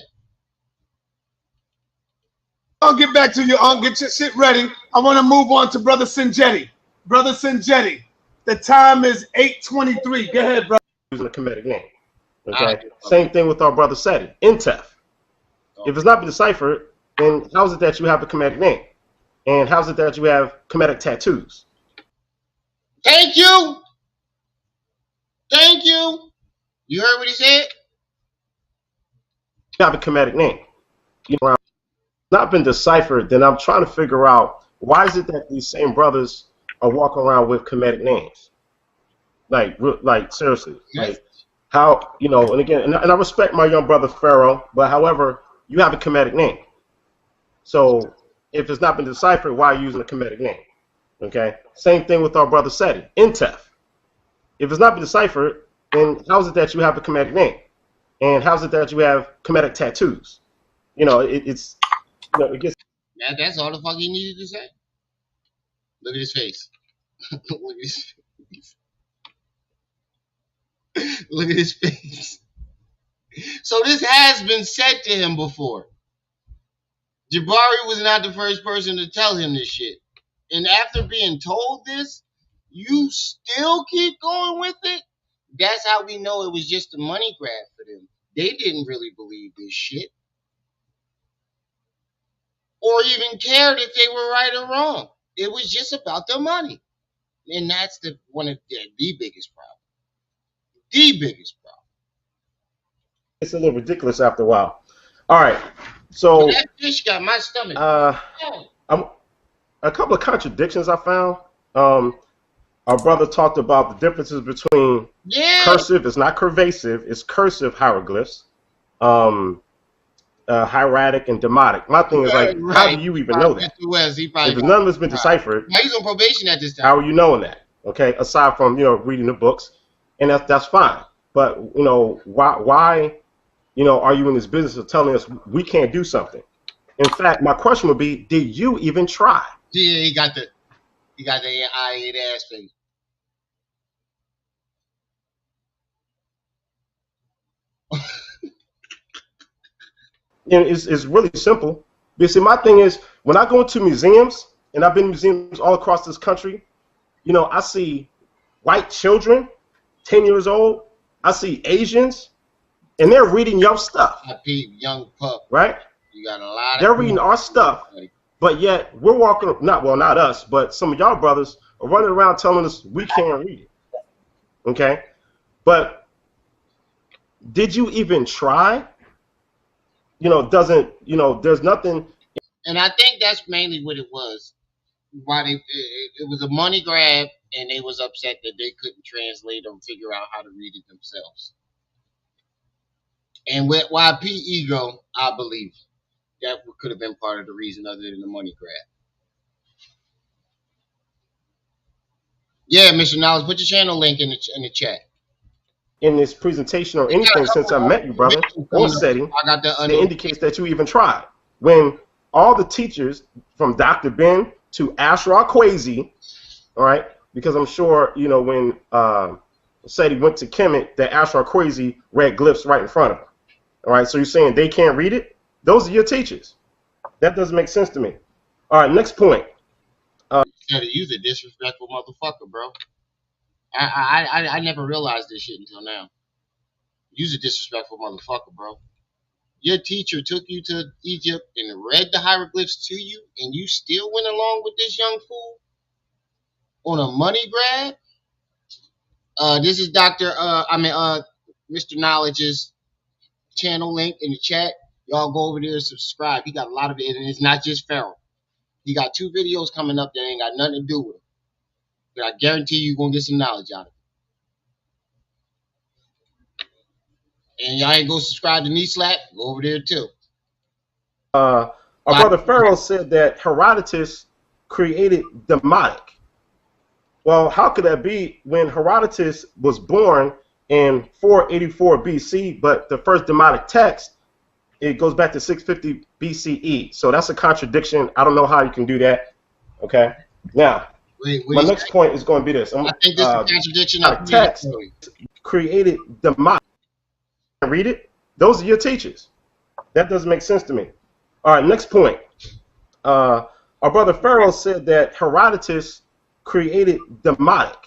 S14: I'll get back to you. I'll get your shit ready. I want to move on to Brother Sinjetti. Brother Sinjetti, the time is 8:23. Go ahead, brother.
S2: Using a comedic name. Okay. Same thing with our brother Seti, Intef. If it's not been deciphered, then how is it that you have a comedic name? And how is it that you have comedic tattoos?
S1: Thank you. Thank you. You heard what he said?
S2: You have a comedic name. Not been deciphered, then I'm trying to figure out why is it that these same brothers are walking around with comedic names? Like seriously, like how, and again, and I respect my young brother Pharaoh, but however, you have a comedic name. So if it's not been deciphered, why are you using a comedic name? Okay, same thing with our brother Seti, Intef. If it's not been deciphered, then how is it that you have a comedic name? And how is it that you have comedic tattoos? It's it gets.
S1: That's all the fuck he needed to say. Look at his face. Look at his face. Look at his face. So this has been said to him before. Jabari was not the first person to tell him this shit. And after being told this, you still keep going with it? That's how we know it was just a money grab for them. They didn't really believe this shit. Or even cared if they were right or wrong. It was just about the money. And that's one of the biggest problem. The biggest problem.
S2: It's a little ridiculous after a while. All right. So
S1: that fish got my stomach.
S2: A couple of contradictions I found. Our brother talked about the differences between cursive, it's not curvasive, it's cursive hieroglyphs, hieratic and demotic. My thing is how do you even know that? If none of it's been deciphered,
S1: he's on probation at this time.
S2: How are you knowing that? Okay, aside from reading the books, and that's fine. But why are you in this business of telling us we can't do something? In fact, my question would be, did you even try?
S1: Yeah, he got the I-8 ass face.
S2: And it's really simple. Because see, my thing is, when I go into museums, and I've been in museums all across this country, you know, I see white children, 10 years old. I see Asians, and they're reading your stuff.
S1: I peep young pup.
S2: Right?
S1: You got a lot of.
S2: They're reading our stuff, but yet we're walking. Not us, but some of y'all brothers are running around telling us we can't read it. Okay, but did you even try? You know, there's nothing.
S1: And I think that's mainly what it was. Why it was a money grab, and they was upset that they couldn't translate or figure out how to read it themselves. And with YP ego, I believe that could have been part of the reason, other than the money grab. Yeah, Mr. Knowledge, put your channel link in the chat.
S2: In this presentation or anything since I met you, brother, or setting that indicates that you even tried. When all the teachers from Dr. Ben to Ashraf Kwesi, all right, because I'm sure, you know, when said he went to Kemet, that Ashraf Kwesi read glyphs right in front of him. All right, so you're saying they can't read it? Those are your teachers. That doesn't make sense to me. All right, next point.
S1: Said use a disrespectful motherfucker, bro. I never realized this shit until now. Use a disrespectful motherfucker, bro. Your teacher took you to Egypt and read the hieroglyphs to you, and you still went along with this young fool on a money grab? This is Mr. Knowledge's channel link in the chat. Y'all go over there and subscribe. He got a lot of it, and it's not just Pharaoh. He got 2 videos coming up that ain't got nothing to do with him. But I guarantee you're going to get some knowledge out of it. And y'all ain't go subscribe to Knee Slap? Go over there too.
S2: Our brother Pharaoh said that Herodotus created Demotic. Well, how could that be when Herodotus was born in 484 BC, but the first Demotic text, it goes back to 650 BCE. So that's a contradiction. I don't know how you can do that. Okay. Now, my next point is going to be this.
S1: I think this is a contradiction of
S2: text created Demotic. Read it. Those are your teachers. That doesn't make sense to me. All right, next point. Our brother Pharaoh said that Herodotus created Demotic.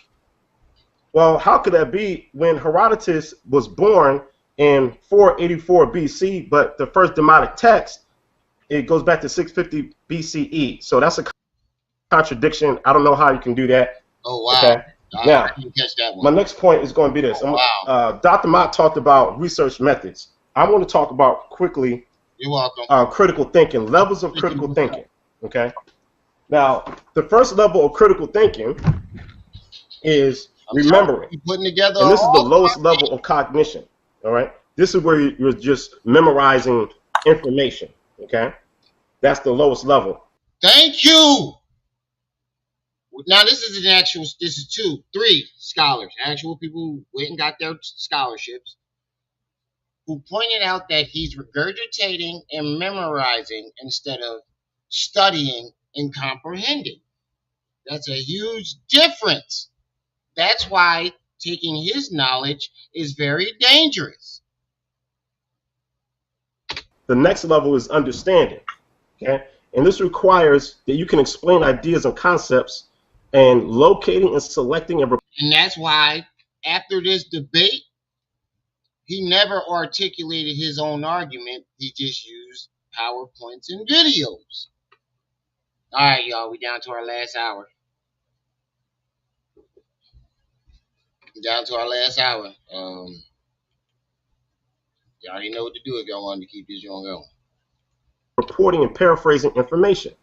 S2: Well, how could that be when Herodotus was born in 484 BC, but the first Demotic text, it goes back to 650 BCE. So that's a contradiction. I don't know how you can do that.
S1: Oh, wow.
S2: Okay. Now,
S1: catch that one.
S2: My next point is going to be this. Dr. Mott talked about research methods. I want to talk about quickly.
S1: You're welcome.
S2: Critical thinking, levels of critical thinking. Okay. Now, the first level of critical thinking is remembering.
S1: Putting together.
S2: And this is the lowest level of cognition. All right. This is where you're just memorizing information. Okay. That's the lowest level.
S1: Thank you. Now this is this is 3 scholars, actual people who went and got their scholarships, who pointed out that he's regurgitating and memorizing instead of studying and comprehending. That's a huge difference. That's why taking his knowledge is very dangerous.
S2: The next level is understanding. Okay? And this requires that you can explain ideas and concepts and locating and selecting
S1: and that's why after this debate, he never articulated his own argument. He just used PowerPoints and videos. All right, y'all, we down to our last hour. Down to our last hour. Y'all already know what to do if y'all wanted to keep this joint going.
S2: Reporting and paraphrasing information.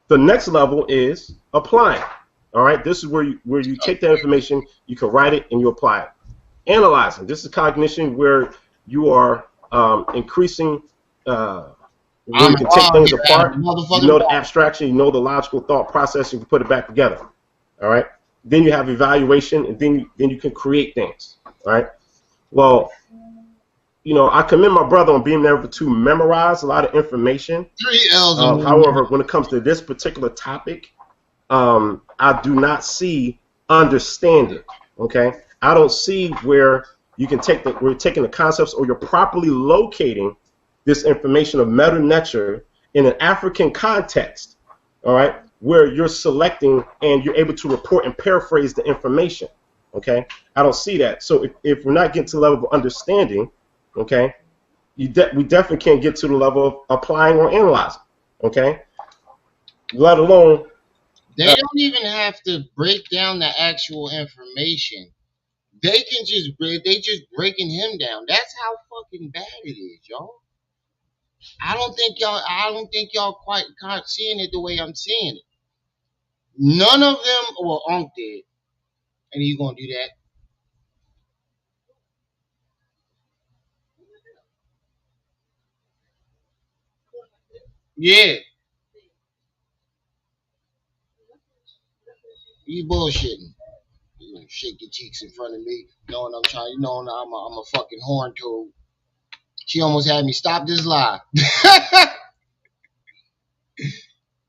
S2: The next level is applying. All right, this is where you take that information, you can write it, and you apply it. Analyzing. This is cognition where you are increasing, where you can take things apart. You know the abstraction, you know the logical thought process, you can put it back together. All right. Then you have evaluation, and then you can create things. All right. Well, you know, I commend my brother on being able to memorize a lot of information.
S1: 3 L's.
S2: However, when it comes to this particular topic, I do not see understanding. Okay, I don't see where you can take we're taking the concepts, or you're properly locating this information of meta nature in an African context, all right, where you're selecting and you're able to report and paraphrase the information, okay? I don't see that. So if we're not getting to the level of understanding, okay, we definitely can't get to the level of applying or analyzing, okay? Let alone...
S1: They don't even have to break down the actual information. They just breaking him down. That's how fucking bad it is, y'all. I don't think y'all quite seeing it the way I'm seeing it. None of them, well, Unc did, and he's gonna do that. Yeah, you bullshitting. You gonna shake your cheeks in front of me, knowing I'm trying. You know I'm a fucking horn toad. She almost had me stop this lie.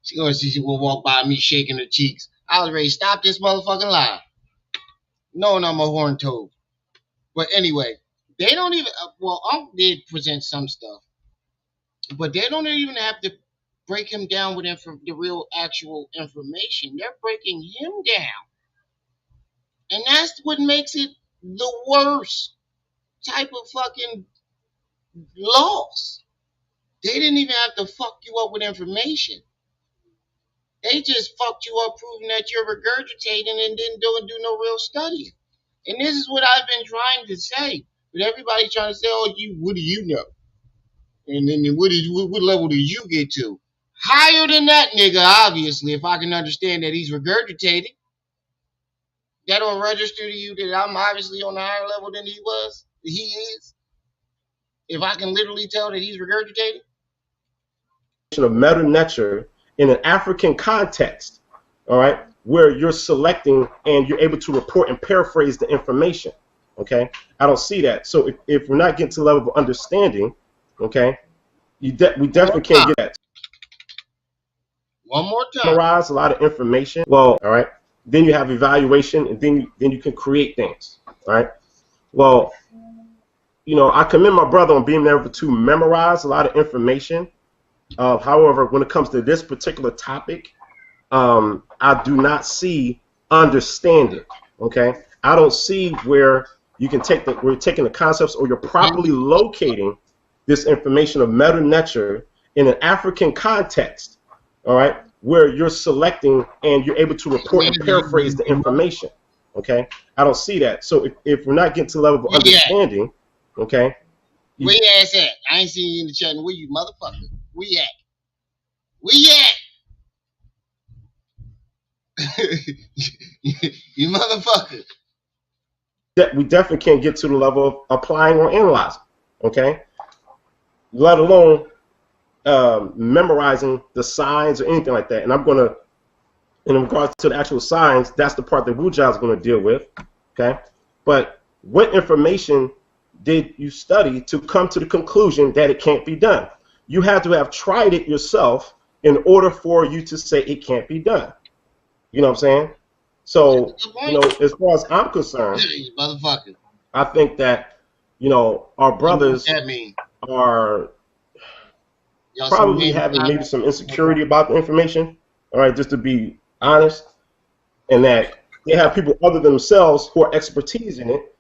S1: She will walk by me shaking her cheeks. I was ready to stop this motherfucking lie, knowing I'm a horn toad. But anyway, they don't even. Well, Unc did present some stuff, but they don't even have to break him down with the real actual information. They're breaking him down, and that's what makes it the worst type of fucking loss. They didn't even have to fuck you up with information. They just fucked you up, proving that you're regurgitating and didn't do no real studying. And this is what I've been trying to say. But everybody's trying to say, "Oh, what do you know?" And then what level did you get to? Higher than that nigga, obviously, if I can understand that he's regurgitating. That'll register to you that I'm obviously on a higher level than he is. If I can literally tell that he's regurgitating.
S2: Of meta nature in an African context, all right, where you're selecting and you're able to report and paraphrase the information, okay? I don't see that. So if we're not getting to the level of understanding, okay, we definitely can't get that.
S1: One more time.
S2: Summarize a lot of information. Well, all right. Then you have evaluation, and then you can create things, all right? Well, you know, I commend my brother on being able to memorize a lot of information. However, when it comes to this particular topic, I do not see understanding. Okay, I don't see where you can we're taking the concepts, or you're properly locating this information of meta nature in an African context. All right, where you're selecting and you're able to report and paraphrase the information. Okay, I don't see that. So if we're not getting to the level of understanding, okay.
S1: Where your ass at? I ain't seen you in the chat. Where you, motherfucker? Where you at? Where you at? You motherfucker.
S2: We definitely can't get to the level of applying or analyzing, okay? Let alone memorizing the signs or anything like that. And I'm going to, in regards to the actual signs, that's the part that Wujia is going to deal with, okay? But what information did you study to come to the conclusion that it can't be done? You have to have tried it yourself in order for you to say it can't be done. You know what I'm saying? So, you know, as far as I'm concerned,
S1: motherfucker,
S2: I think that, you know, our brothers are probably having maybe some insecurity about the information, all right, just to be honest, and that they have people other than themselves who are expertise in it,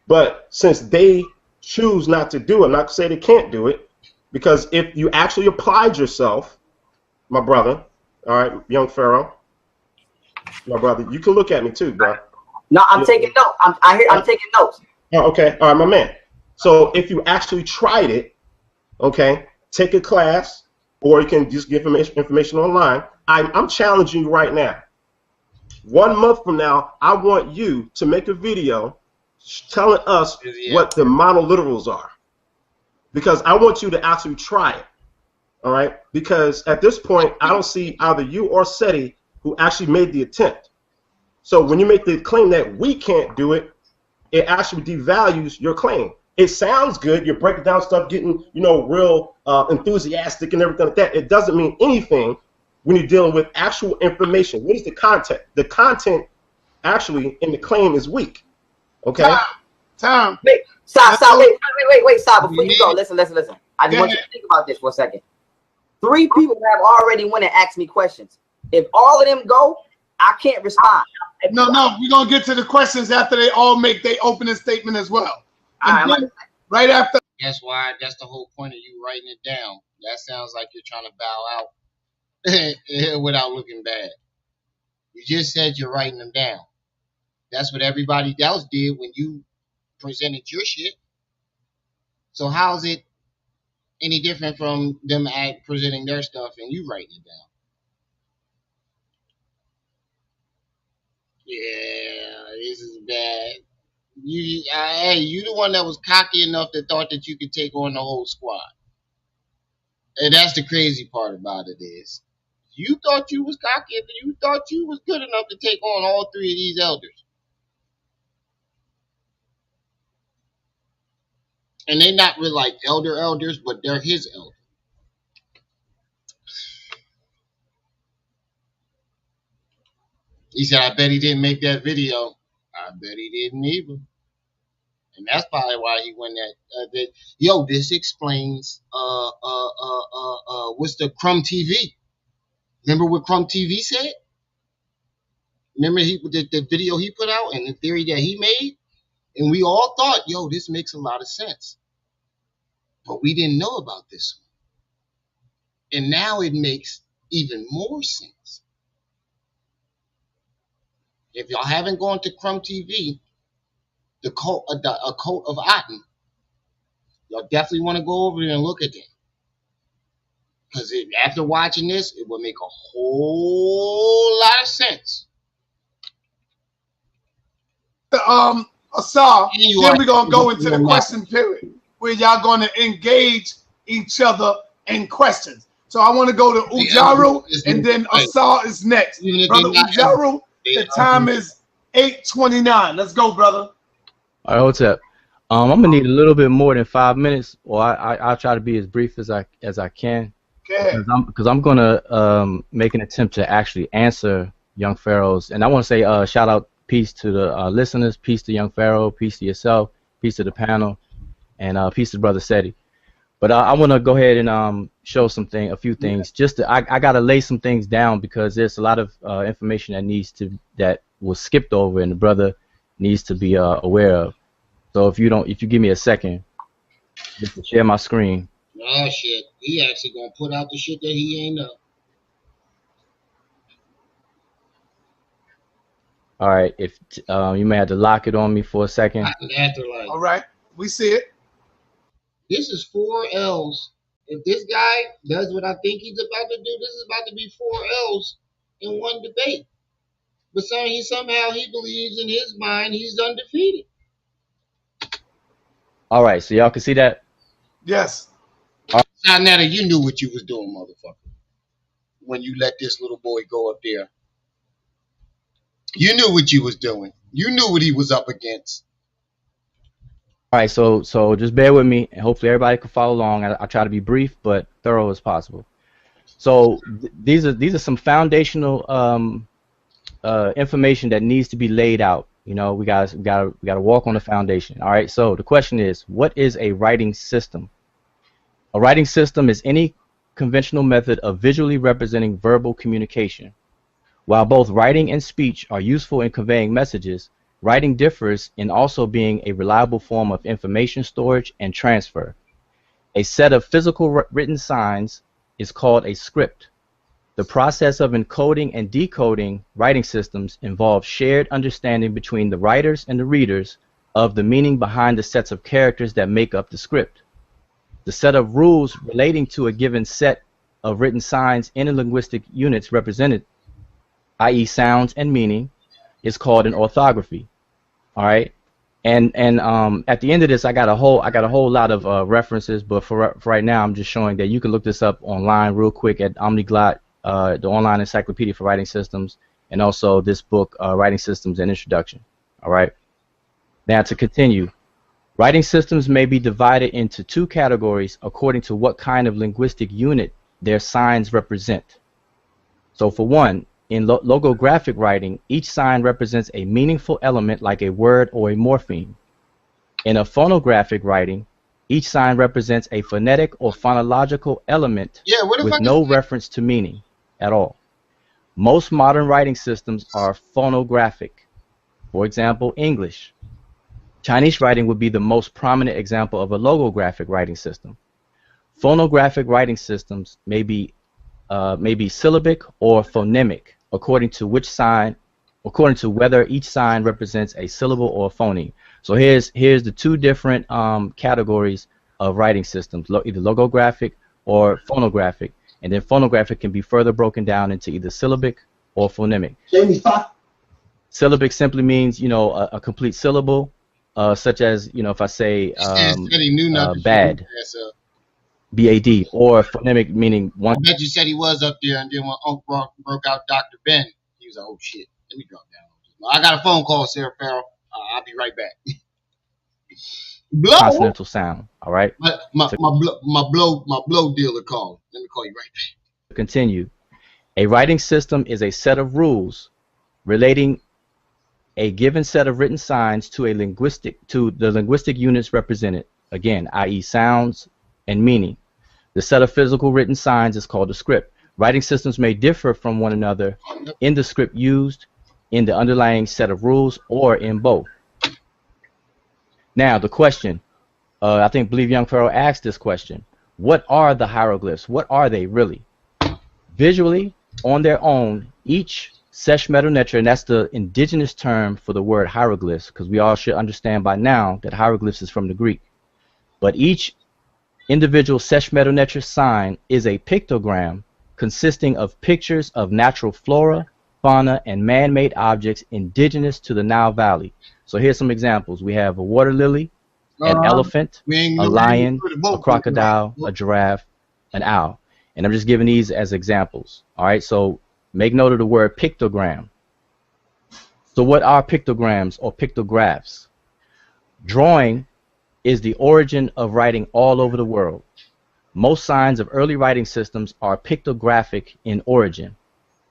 S2: but since they choose not to do it, not to say they can't do it, because if you actually applied yourself, my brother, all right, young Pharaoh, my brother, you can look at me too, bro.
S18: No, I'm taking notes. I'm taking notes.
S2: Oh, okay, all right, my man. So if you actually tried it, okay, take a class, or you can just give information online. I'm challenging you right now. 1 month from now, I want you to make a video telling us what the monoliterals are, because I want you to actually try it. All right, because at this point, I don't see either you or SETI who actually made the attempt. So when you make the claim that we can't do it, it actually devalues your claim. It sounds good. You're breaking down stuff, getting, you know, real enthusiastic and everything like that. It doesn't mean anything when you're dealing with actual information. What is the content? The content actually in the claim is weak. Okay.
S18: Tom. Wait, stop. Wait. Stop. Before you go, listen. I just want you to think about this for a second. 3 people have already went and asked me questions. If all of them go, I can't respond.
S14: No, we're gonna get to the questions after they all make their opening statement as well. And then, right after.
S1: That's why. That's the whole point of you writing it down. That sounds like you're trying to bow out without looking bad. You just said you're writing them down. That's what everybody else did when you presented your shit. So how's it any different from them presenting their stuff and you writing it down? Yeah, this is bad. Hey, you the one that was cocky enough that thought that you could take on the whole squad. And that's the crazy part about it is, you thought you was cocky. You thought you was good enough to take on all 3 of these elders. And they're not really like elders, but they're his elders. He said, I bet he didn't make that video. I bet he didn't either. And that's probably why he went that. Yo, this explains what's the Crumb TV. Remember what Crumb TV said? Remember the video he put out and the theory that he made? And we all thought, yo, this makes a lot of sense. But we didn't know about this one. And now it makes even more sense. If y'all haven't gone to Crumb TV, the cult of Aten, y'all definitely want to go over there and look at that. Because after watching this, it will make a whole lot of sense.
S14: Asar, then we're gonna go into the question period where y'all gonna engage each other in questions. So I want to go to Ujaru and then Asar is next. Brother Ujaru, the time is 8:29. Let's go, brother.
S5: All right, what's up? I'm gonna need a little bit more than 5 minutes, or I'll try to be as brief as I can. Because I'm gonna make an attempt to actually answer Young Pharaoh's, and I want to say shout out, peace to the listeners, peace to Young Pharaoh, peace to yourself, peace to the panel, and peace to Brother Seti. But I want to go ahead and show a few things. Just I gotta lay some things down because there's a lot of information that was skipped over, and the brother needs to be aware of. So if you give me a second, just to share my screen.
S1: Oh shit, he actually gonna put out the shit that he ain't know.
S5: All right, if you may have to lock it on me for a second.
S14: All right, we see it.
S1: This is 4 L's. If this guy does what I think he's about to do, this is about to be 4 L's in one debate. But somehow he believes in his mind he's undefeated.
S5: All right, so y'all can see that?
S14: Yes.
S1: Netta, you knew what you was doing, motherfucker. When you let this little boy go up there. You knew what you was doing. You knew what he was up against.
S5: All right, so just bear with me, and hopefully everybody can follow along. I'll try to be brief but thorough as possible. So these are some foundational information that needs to be laid out. You know, we gotta walk on the foundation. All right. So the question is, what is a writing system? A writing system is any conventional method of visually representing verbal communication. While both writing and speech are useful in conveying messages, writing differs in also being a reliable form of information storage and transfer. A set of physical written signs is called a script. The process of encoding and decoding writing systems involves shared understanding between the writers and the readers of the meaning behind the sets of characters that make up the script. The set of rules relating to a given set of written signs in linguistic units represented, i.e. sounds and meaning, is called an orthography. All right, and at the end of this, I got a whole lot of references, but for right now, I'm just showing that you can look this up online real quick at Omniglot, the online encyclopedia for writing systems, and also this book, Writing Systems and Introduction. All right. Now to continue, writing systems may be divided into 2 categories according to what kind of linguistic unit their signs represent. So for one, in logographic writing, each sign represents a meaningful element like a word or a morpheme. In a phonographic writing, Each sign represents a phonetic or phonological element
S1: Yeah, what if I
S5: with
S1: just
S5: no reference to meaning at all. Most modern writing systems are phonographic. For example, English. Chinese writing would be the most prominent example of a logographic writing system. Phonographic writing systems may be syllabic or phonemic, according to whether each sign represents a syllable or a phoneme. So here's the two different categories of writing systems, either logographic or phonographic, and then phonographic can be further broken down into either syllabic or phonemic. Syllabic simply means a complete syllable, such as if I say
S1: said he knew not to shut his
S5: bad,
S1: ass up?
S5: BAD, or phonemic meaning one.
S1: I bet you said he was up there, and then when Unc broke out Dr. Ben, he was like, "Oh shit, let me drop down." I got a phone call, Sarah Pharaoh. I'll be right back. Blow.
S5: Consonantal sound. All right.
S1: My blow dealer called. Let me call you right back.
S5: Continue. A writing system is a set of rules relating a given set of written signs to the linguistic units represented. Again, i.e., sounds and meaning. The set of physical written signs is called a script. Writing systems may differ from one another in the script used, in the underlying set of rules, or in both. Now, the question, I believe young Pharaoh asked this question. What are the hieroglyphs? What are they really? Visually, on their own, each Sesh Medu Neter, and that's the indigenous term for the word hieroglyphs, because we all should understand by now that hieroglyphs is from the Greek. But each individual Sesh Medu Neter sign is a pictogram consisting of pictures of natural flora, fauna, and man-made objects indigenous to the Nile Valley. So here's some examples. We have a water lily, an elephant, a lion, a crocodile, a giraffe, an owl. And I'm just giving these as examples. All right, so make note of the word pictogram. So what are pictograms or pictographs? Drawing is the origin of writing all over the world. Most signs of early writing systems are pictographic in origin.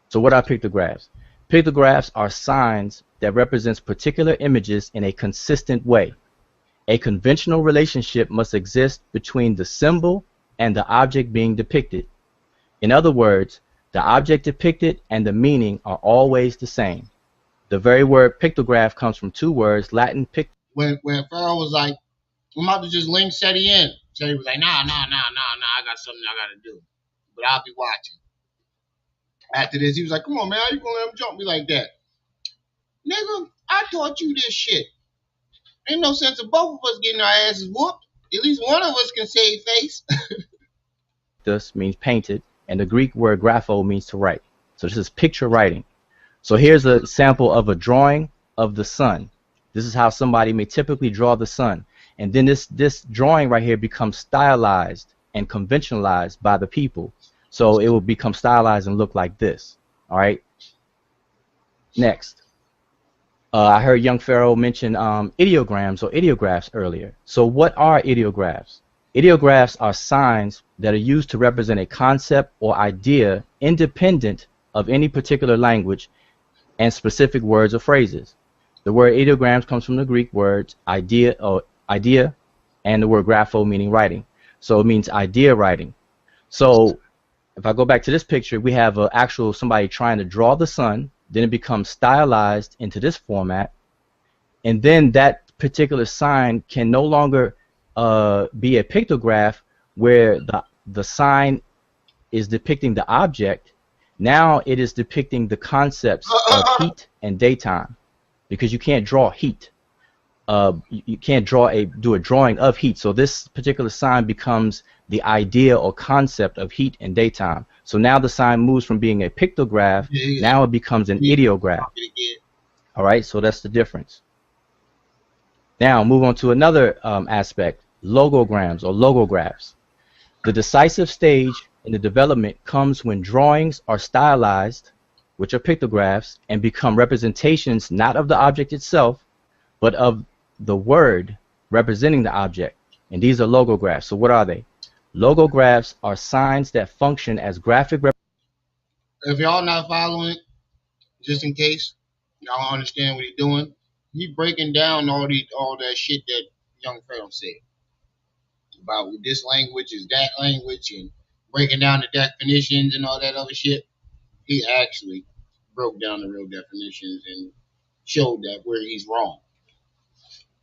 S5: So what are pictographs? Pictographs are signs that represent particular images in a consistent way. A conventional relationship must exist between the symbol and the object being depicted. In other words, the object depicted and the meaning are always the same. The very word pictograph comes from two words, Latin pict.
S1: When Pharaoh was like, "I'm about to just link Seti in," Seti was like, "Nah, I got something I gotta do, but I'll be watching." After this, he was like, "Come on, man, how you gonna let him jump me like that, nigga? I taught you this shit. Ain't no sense of both of us getting our asses whooped. At least one of us can save face."
S5: This means painted, and the Greek word grapho means to write. So this is picture writing. So here's a sample of a drawing of the sun. This is how somebody may typically draw the sun. And then this drawing right here becomes stylized and conventionalized by the people. So it will become stylized and look like this. All right. Next. I heard young Pharaoh mention ideograms or ideographs earlier. So what are ideographs? Ideographs are signs that are used to represent a concept or idea independent of any particular language and specific words or phrases. The word ideograms comes from the Greek words idea and the word grapho meaning writing. So it means idea writing. So if I go back to this picture, we have somebody trying to draw the sun, then it becomes stylized into this format, and then that particular sign can no longer be a pictograph where the sign is depicting the object. Now it is depicting the concepts of heat and daytime, because you can't draw heat. You can't do a drawing of heat. So this particular sign becomes the idea or concept of heat and daytime. So now the sign moves from being a pictograph, now it becomes an ideograph. All right, so that's the difference. Now move on to another aspect, logograms or logographs. The decisive stage in the development comes when drawings are stylized, which are pictographs, and become representations not of the object itself, but of the word representing the object. And these are logographs. So what are they? Logographs are signs that function as graphic.
S1: If y'all not following, just in case y'all don't understand what he's doing, he breaking down all that shit that young Pharaoh said. about this language is that language and breaking down the definitions and all that other shit. He actually broke down the real definitions and showed that where he's wrong.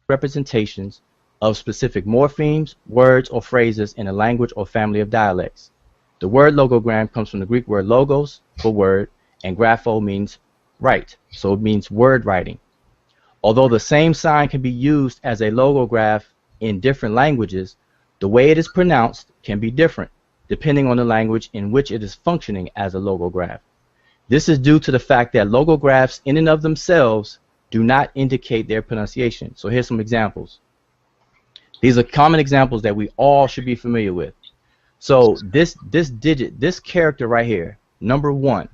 S5: Representations of specific morphemes, words, or phrases in a language or family of dialects. The word logogram comes from the Greek word logos for word, and grapho means write, so it means word writing. Although the same sign can be used as a logograph in different languages, the way it is pronounced can be different depending on the language in which it is functioning as a logograph. This is due to the fact that logographs in and of themselves do not indicate their pronunciation. So here's some examples. These are common examples that we all should be familiar with. So this digit, this character right here, number 1,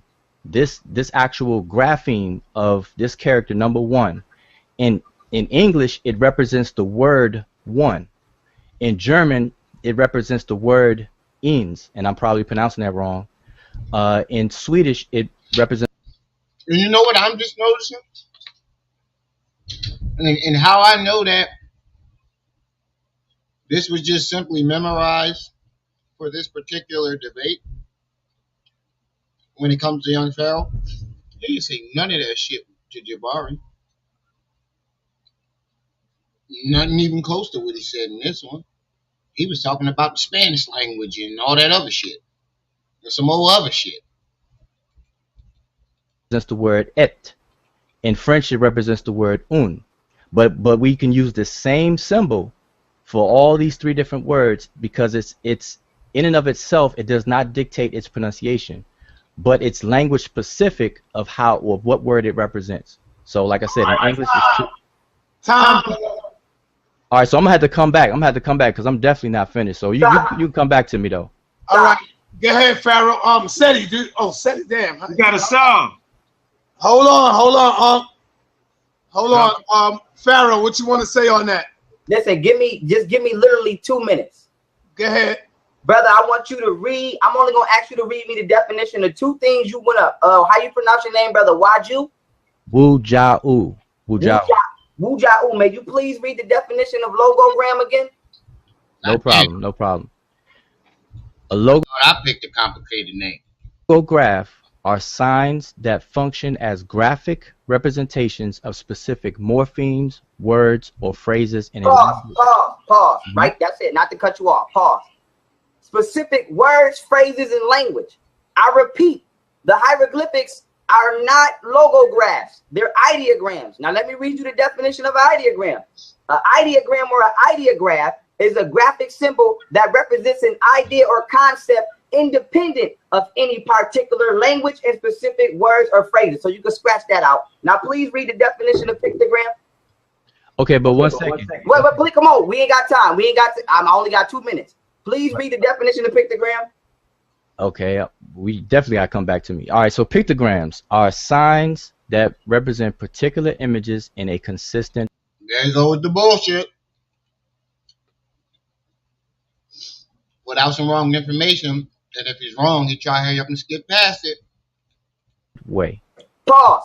S5: this actual grapheme of this character number 1, in English it represents the word one. In German it represents the word ins, and I'm probably pronouncing that wrong. In Swedish it represents.
S1: And you know what I'm just noticing? And how I know that this was just simply memorized for this particular debate when it comes to young Pharaoh. He didn't say none of that shit to Jabari. Nothing even close to what he said in this one. He was talking about the Spanish language and all that other shit. And some old other shit.
S5: Represents the word et. In French it represents the word un. But we can use the same symbol for all these 3 different words because it's in and of itself, it does not dictate its pronunciation, but it's language specific of how or what word it represents. So like I said, in English it's
S14: time.
S5: All right, so I'm gonna have to come back. Because I'm definitely not finished. So you can come back to me though.
S14: All right, go ahead, Pharaoh. Seti, dude. Oh, Seti, damn.
S4: You got a song.
S14: Hold on. Pharaoh, what you want to say on that?
S18: Listen, just give me literally 2 minutes.
S14: Go ahead.
S18: Brother, I want you to read. I'm only gonna ask you to read me the definition of 2 things you went up. How you pronounce your name, brother? Waju?
S5: Wujau. Wujau.
S18: Wujau. May you please read the definition of logogram again?
S5: No problem. A logo.
S1: I picked a complicated name.
S5: Logograph are signs that function as graphic representations of specific morphemes, words, or phrases in a language.
S18: Pause. Right, that's it. Not to cut you off. Pause. Specific words, phrases, and language. I repeat, the hieroglyphics are not logographs. They're ideograms. Now let me read you the definition of ideogram. An ideogram or an ideograph is a graphic symbol that represents an idea or concept independent of any particular language and specific words or phrases. So you can scratch that out. Now please read the definition of pictogram.
S5: Okay, but one second.
S18: Wait, please, come on. We ain't got time. I only got 2 minutes. Please read the definition of pictogram.
S5: Okay, we definitely gotta come back to me. All right, so pictograms are signs that represent particular images in a consistent.
S1: There you go with the bullshit. Without some wrong information, and if he's wrong, he try to hurry up and skip past it.
S5: Way.
S18: Pause.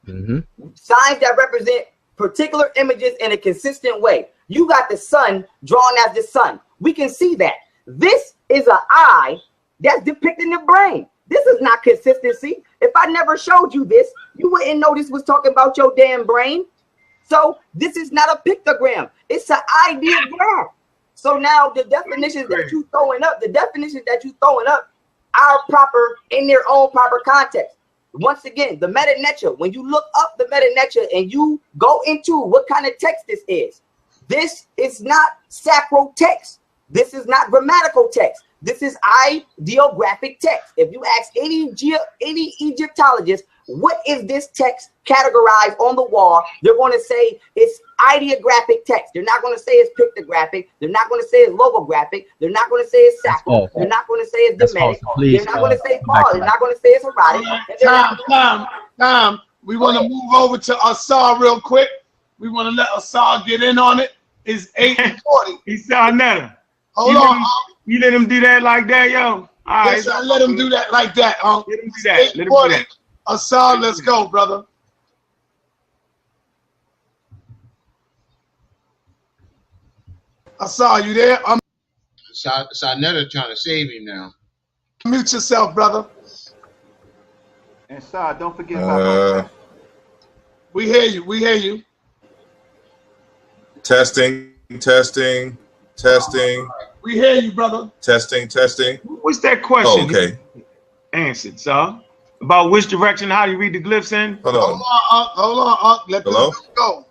S18: Signs that represent particular images in a consistent way. You got the sun drawn as the sun. We can see that. This is an eye that's depicting the brain. This is not consistency. If I never showed you this, you wouldn't know this was talking about your damn brain. So this is not a pictogram. It's an ideogram. So now the definitions that you throwing up, are proper in their own proper context. Once again, the meta-nature, when you look up the meta-nature and you go into what kind of text this is not sacro text. This is not grammatical text. This is ideographic text. If you ask any Egyptologist, what is this text categorized on the wall, they're going to say it's ideographic text. They're not going to say it's pictographic. They're not going to say it's logographic. They're not going to say it's sacral. They're not going to say it's Domitic. They're not going to say Paul. They're not going to say it's erotic.
S14: Time. We want to move over to Asar real quick. We want to let Asar get in on it. It's 8:40.
S4: He saw nothing.
S14: Hold on.
S4: You let him do that like that, yo? All
S14: yes,
S4: right.
S14: I let him do that like that.
S4: Let him do that. Let him do that.
S14: Asar, let's go, brother. Asar, you there?
S1: Sarnetta trying to save him now.
S14: Mute yourself, brother.
S8: And Sar, don't forget about my friend.
S14: We hear you. We hear you.
S10: Testing.
S14: We hear you, brother.
S10: Testing.
S4: What's that question?
S10: Oh, okay.
S4: Answered, sir. About which direction, how do you read the glyphs in?
S10: Hold on.
S14: Hold on. Let
S10: Hello?
S14: this go.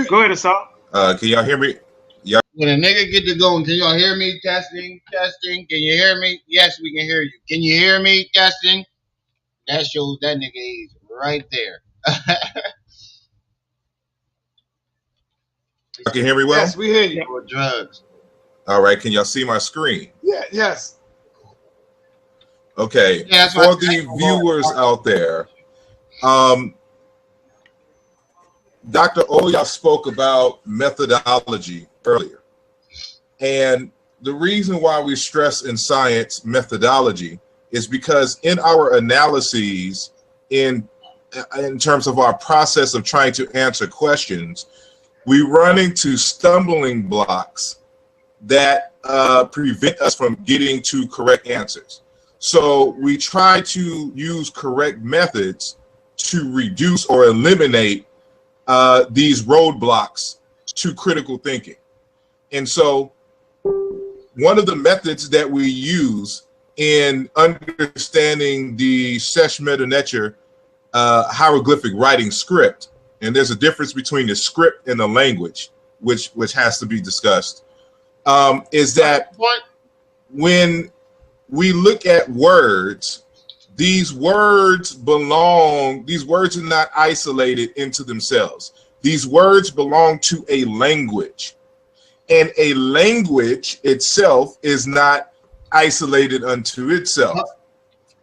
S4: Go ahead, sir.
S10: Can y'all hear me? Yeah.
S1: When a nigga get to going, can y'all hear me? Testing. Can you hear me? Yes, we can hear you. Can you hear me? Testing. That shows that nigga is right there.
S10: You can hear me well?
S14: Yes, we hear you.
S1: For drugs.
S10: All right. Can y'all see my screen?
S14: Yeah. Yes.
S10: Okay.
S1: Yeah,
S10: for the viewers out there, Dr. Oya spoke about methodology earlier. And the reason why we stress in science methodology is because in our analyses, in terms of our process of trying to answer questions, we run into stumbling blocks that prevent us from getting to correct answers. So we try to use correct methods to reduce or eliminate these roadblocks to critical thinking. And so one of the methods that we use in understanding the Sesh Meta hieroglyphic writing script, and there's a difference between the script and the language, which has to be discussed, is that when we look at words, these words are not isolated into themselves. These words belong to a language. And a language itself is not isolated unto itself.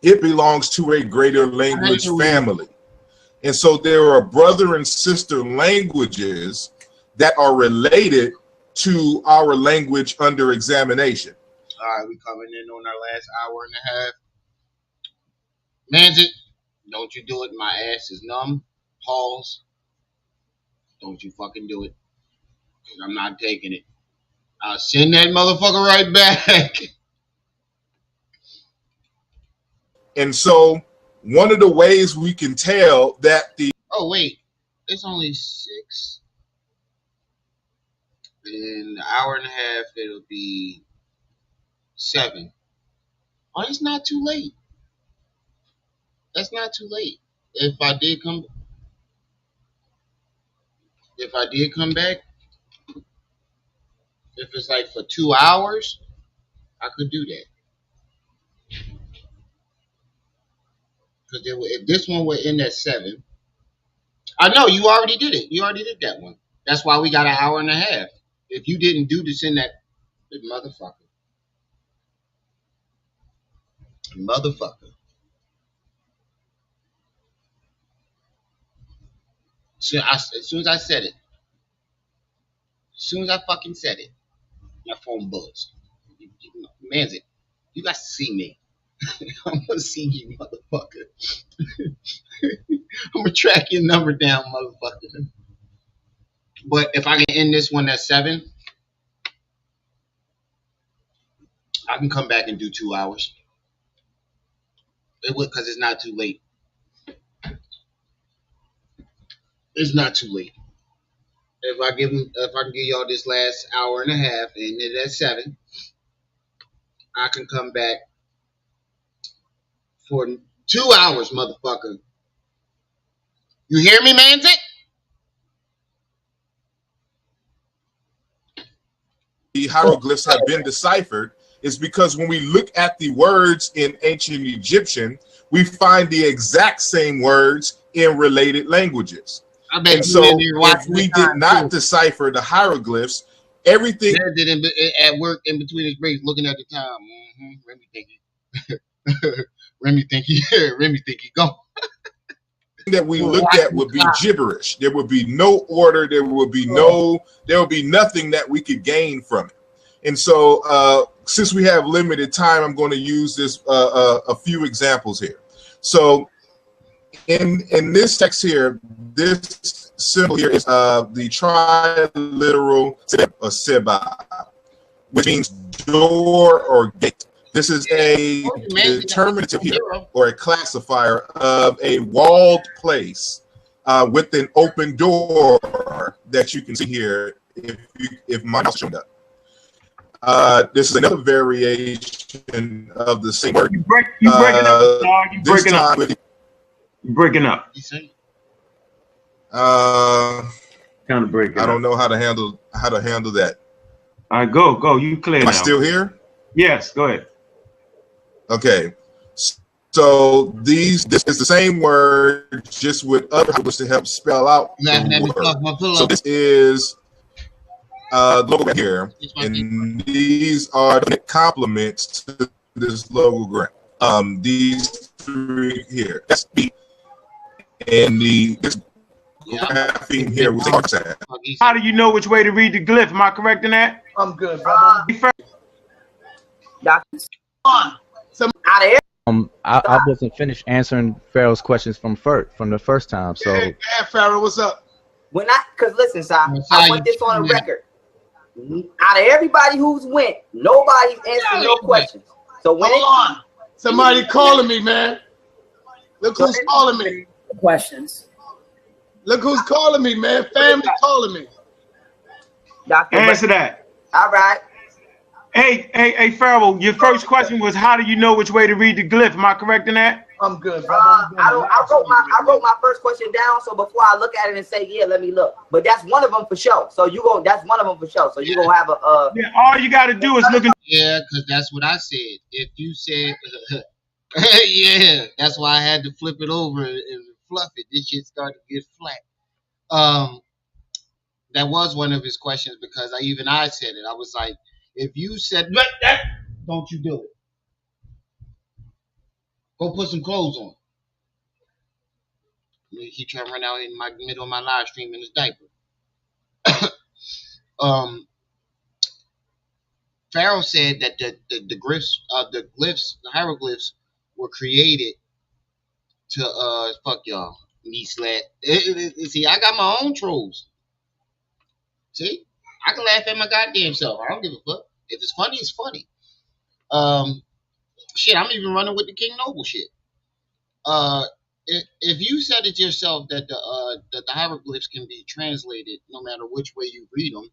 S10: It belongs to a greater language family. And so there are brother and sister languages that are related to our language under examination.
S1: All right, we coming in on our last hour and a half. Man's it. Don't you do it. My ass is numb. Pause. Don't you fucking do it. I'm not taking it. I'll send that motherfucker right back.
S10: And so one of the ways we can tell that the...
S1: Oh, wait. It's only 6. In an hour and a half, it'll be 7. Oh, it's not too late. That's not too late. If I did come back, if it's like for 2 hours, I could do that. Because if this one were in at 7, I know you already did it. You already did that one. That's why we got an hour and a half. If you didn't do this in that motherfucker. So as soon as I said it, as soon as I fucking said it, my phone buzzed. Man's it. You guys see me. I'm gonna see you, motherfucker. I'm gonna track your number down, motherfucker. But if I can end this one at 7, I can come back and do 2 hours. It would, because it's not too late. It's not too late. If I can give y'all this last hour and a half and it at 7, I can come back for 2 hours, motherfucker. You hear me, man's it?
S10: The hieroglyphs have been deciphered is because when we look at the words in ancient Egyptian, we find the exact same words in related languages. And so if we did not decipher the hieroglyphs, everything
S1: did at work in between his breaks, looking at the time. Remy think he gone.
S10: that we looked at would be gibberish. There would be no order. There would be nothing that we could gain from it. And so since we have limited time, I'm going to use this a few examples here. So in this text here, this symbol here is the triliteral or seba, which means door or gate. This is a determinative here, or a classifier of a walled place with an open door that you can see here if my mouse showed up. This is another variation of the same word.
S4: You breaking up, dog. You breaking up. You breaking up. Kind of breaking up.
S10: I don't know how to handle that.
S4: All right, go. You clear now.
S10: Am I still here?
S4: Yes, go ahead.
S10: Okay. So this is the same word, just with other words to help spell out the word. So this is logo right here, and these are the complements to this logogram. These three here. That's B. And this grapheme here was the.
S4: How do you know which way to read the glyph? Am I correct in that?
S14: I'm good, brother.
S5: I wasn't finished answering Pharaoh's questions from the first time. So,
S14: yeah, Pharaoh, what's up?
S18: Cause listen, Si, I want this on the record. Out of everybody who's went, nobody's answered no questions. So when
S14: hold on, somebody calling me, man. Look who's calling me.
S19: Questions.
S14: Look who's calling me, man. Family calling me.
S4: Answer that.
S18: All right.
S4: Hey, Pharaoh, your first question was, how do you know which way to read the glyph? Am I correct in that?
S14: I'm good, brother.
S18: I wrote my first question down, so before I look at it and say, yeah, let me look. But that's one of them for sure. So that's one of them for sure. So you're gonna have a
S4: yeah, all you gotta do is look.
S1: Yeah, because that's what I said. If you said yeah, that's why I had to flip it over and fluff it. This shit started to get flat. That was one of his questions, because I said it. I was like, if you said that, don't you do it. Go put some clothes on. He tried to run out in my middle of my live stream in his diaper. Pharaoh said that the glyphs, the hieroglyphs were created to fuck y'all. Me slat. See, I got my own trolls. See, I can laugh at my goddamn self. I don't give a fuck. If it's funny, it's funny. Shit, I'm even running with the King Noble shit. If you said it yourself that the hieroglyphs can be translated no matter which way you read them,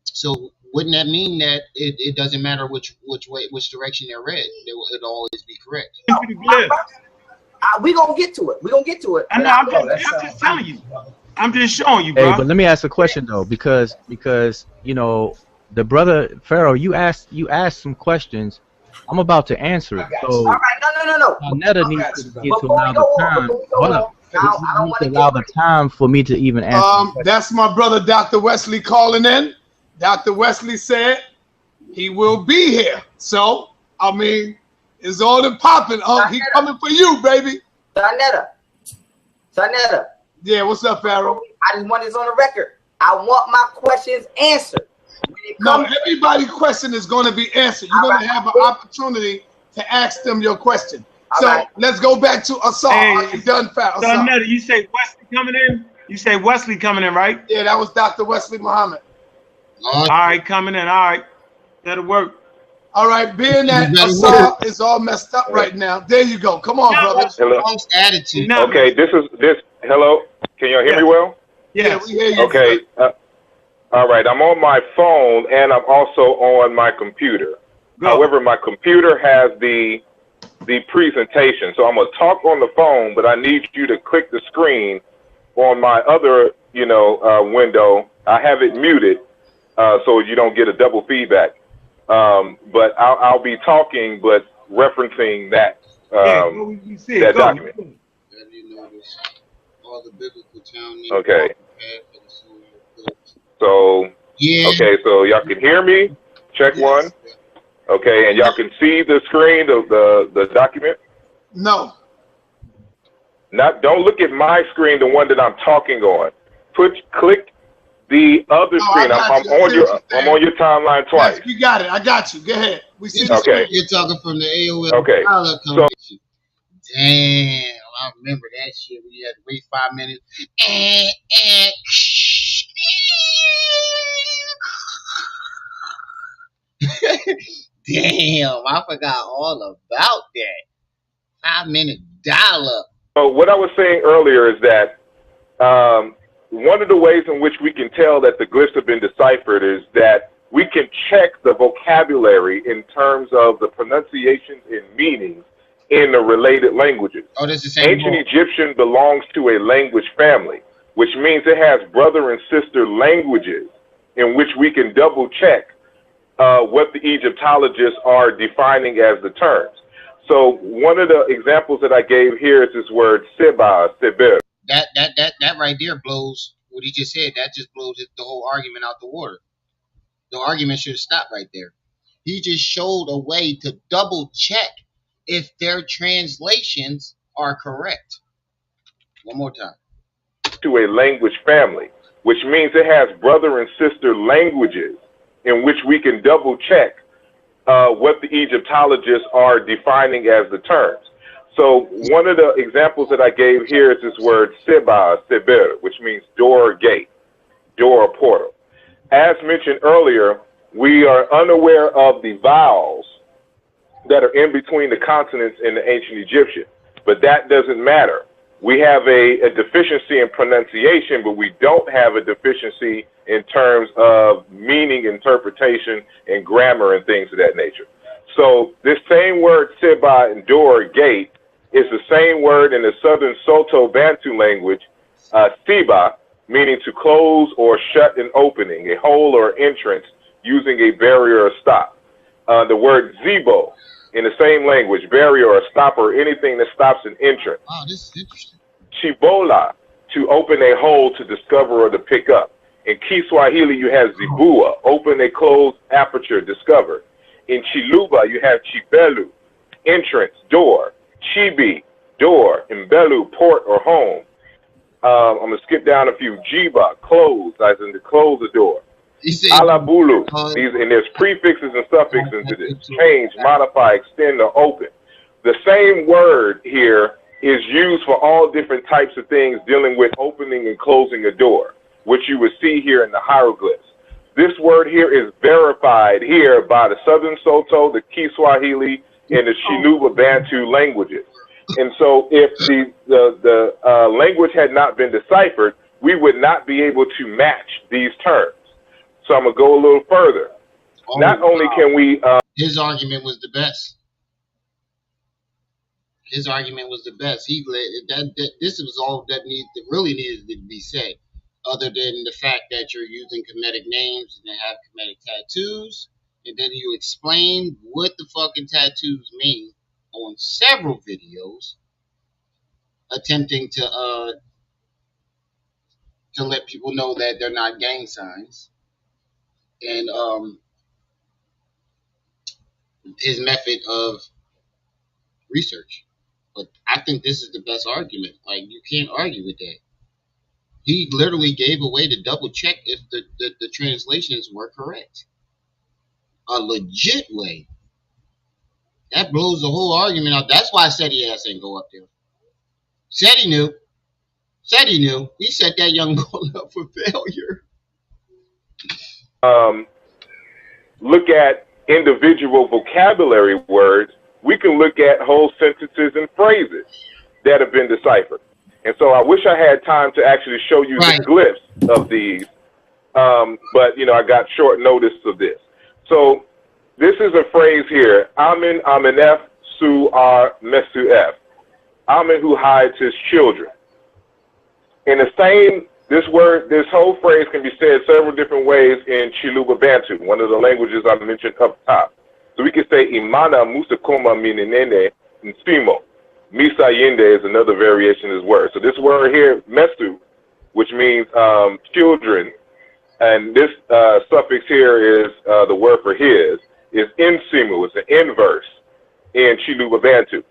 S1: so wouldn't that mean that it doesn't matter which direction they're read? It'll always be correct.
S18: we gonna get to it.
S4: I know. I'm just telling you. I'm just showing you, bro.
S5: Hey, but let me ask a question though, because you know, the brother Pharaoh, you asked some questions. I'm about to answer it. So,
S18: all right, no.
S5: Netta needs to get to allow the time. I don't want to allow the time for me to even answer.
S14: That's my brother, Dr. Wesley, calling in. Dr. Wesley said he will be here. So, I mean, it's all in popping. He coming for you, baby.
S18: Netta.
S14: Yeah, what's up, Pharaoh?
S18: I just want this on the record. I want my questions answered.
S14: No, everybody's question is going to be answered. You're going to have an opportunity to ask them your question. So let's go back to Assault.
S4: Hey,
S14: done, Pharaoh.
S4: You say Wesley coming in? You say Wesley coming in, right?
S14: Yeah, that was Dr. Wesley Muhammad.
S4: All right, coming in. All right. That'll work.
S14: All right, being that Assault is all messed up right now. There you go. Come on, brother.
S23: Hello.
S1: Attitude.
S23: Okay, this. Hello. Can y'all hear me well?
S14: Yeah, we hear you.
S23: Okay. All right. I'm on my phone and I'm also on my computer. However, my computer has the presentation, so I'm gonna talk on the phone, but I need you to click the screen on my other, window. I have it muted, so you don't get a double feedback. But I'll be talking, but referencing that that document. Okay. So okay, so y'all can hear me. Check one. Okay, and y'all can see the screen, the document.
S14: No.
S23: Don't look at my screen, the one that I'm talking on. Click the other screen. I'm on your timeline twice.
S14: Yes, you got it. I got you. Go ahead. We see.
S23: Okay.
S1: You're talking from the AOL.
S23: Okay.
S1: So, damn, I remember that shit. We had to wait 5 minutes. Damn, I forgot all about that. 5-minute dial-up.
S23: So what I was saying earlier is that one of the ways in which we can tell that the glyphs have been deciphered is that we can check the vocabulary in terms of the pronunciations and meanings in the related languages.
S1: Oh, this is the same
S23: Ancient
S1: one.
S23: Egyptian belongs to a language family, which means it has brother and sister languages in which we can double check what the Egyptologists are defining as the terms. So one of the examples that I gave here is this word seba, seber.
S1: That right there blows what he just said. That just blows the whole argument out the water. The argument should have stopped right there. He just showed a way to double check if their translations are correct. One more time.
S23: To a language family, which means it has brother and sister languages in which we can double check what the Egyptologists are defining as the terms. So one of the examples that I gave here is this word seba, seber, which means door or gate, door or portal. As mentioned earlier, we are unaware of the vowels that are in between the consonants in the ancient Egyptian, but that doesn't matter. We have a deficiency in pronunciation, but we don't have a deficiency in terms of meaning, interpretation, and grammar and things of that nature. So this same word seba and door, gate, is the same word in the Southern Soto Bantu language, siba, meaning to close or shut an opening, a hole or entrance, using a barrier or stop. The word zibo, in the same language, barrier or stop or anything that stops an entrance.
S1: Wow, this is interesting.
S23: Chibola, to open a hole to discover or to pick up. In Kiswahili, you have zibua, open a closed aperture, discover. In Chiluba, you have chibelu, entrance, door. Chibi, door. Mbelu, port or home. I'm going to skip down a few. Jiba, close, as in to close the door. Alabulu, these, and there's prefixes and suffixes to this. Change, modify, extend, or open. The same word here is used for all different types of things dealing with opening and closing a door, which you would see here in the hieroglyphs. This word here is verified here by the Southern Soto, the Kiswahili, and the Chiluba Bantu languages. And so if the language had not been deciphered, we would not be able to match these terms. So I'm going to go a little further. Not only can we...
S1: His argument was the best. His argument was the best. This was all that really needed to be said, other than the fact that you're using Kemetic names and they have Kemetic tattoos, and then you explain what the fucking tattoos mean on several videos, attempting to let people know that they're not gang signs, and his method of research. But I think this is the best argument. Like, you can't argue with that. He literally gave a way to double check if the translations were correct. A legit way. That blows the whole argument out. That's why SETI ass ain't go up there. SETI knew. SETI knew. He set that young boy up for failure.
S23: Look at individual vocabulary words. We can look at whole sentences and phrases that have been deciphered. And so I wish I had time to actually show you the glyphs of these, but, you know, I got short notice of this. So this is a phrase here, Amin Aminef Su Ar Mesuef, Amin who hides his children. In the same, this whole phrase can be said several different ways in Chiluba Bantu, one of the languages I mentioned up top. So we can say Imana Musakuma Mininene Nsimo. Misa Yende is another variation of this word. So this word here, Mesu, which means children, and this suffix here is the word for his, is Nsimu. It's an inverse in Chiluba Bantu.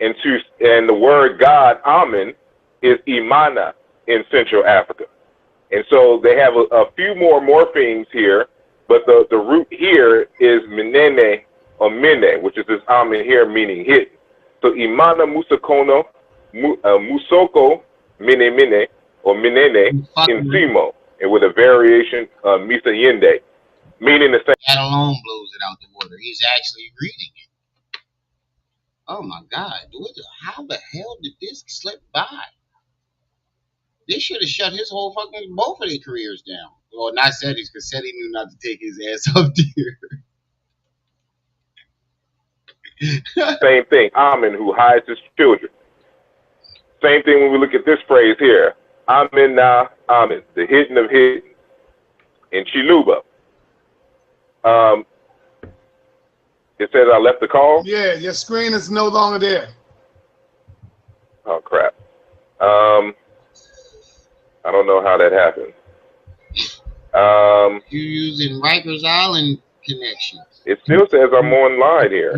S23: And the word God, Amen, is Imana in Central Africa. And so they have a few more morphemes here, but the root here is Minene or Mine, which is this Amen here meaning hidden. So Imana Musakono, Musoko, Mine Mine, or Minene, Insimo, and with a variation, Misa Yende. Meaning the same.
S1: That alone blows it out the water. He's actually reading it. Oh my God! How the hell did this slip by? They should have shut his whole fucking both of their careers down. Well, not Seti's, because Seti knew not to take his ass up there.
S23: Same thing. Amen, who hides his children. Same thing when we look at this phrase here. Amen na Amen, the hidden of hidden. In Chiluba. It says I left the call.
S14: Yeah, your screen is no longer there.
S23: Oh crap. I don't know how that happened.
S1: You using Rikers Island connection.
S23: It still says I'm online here.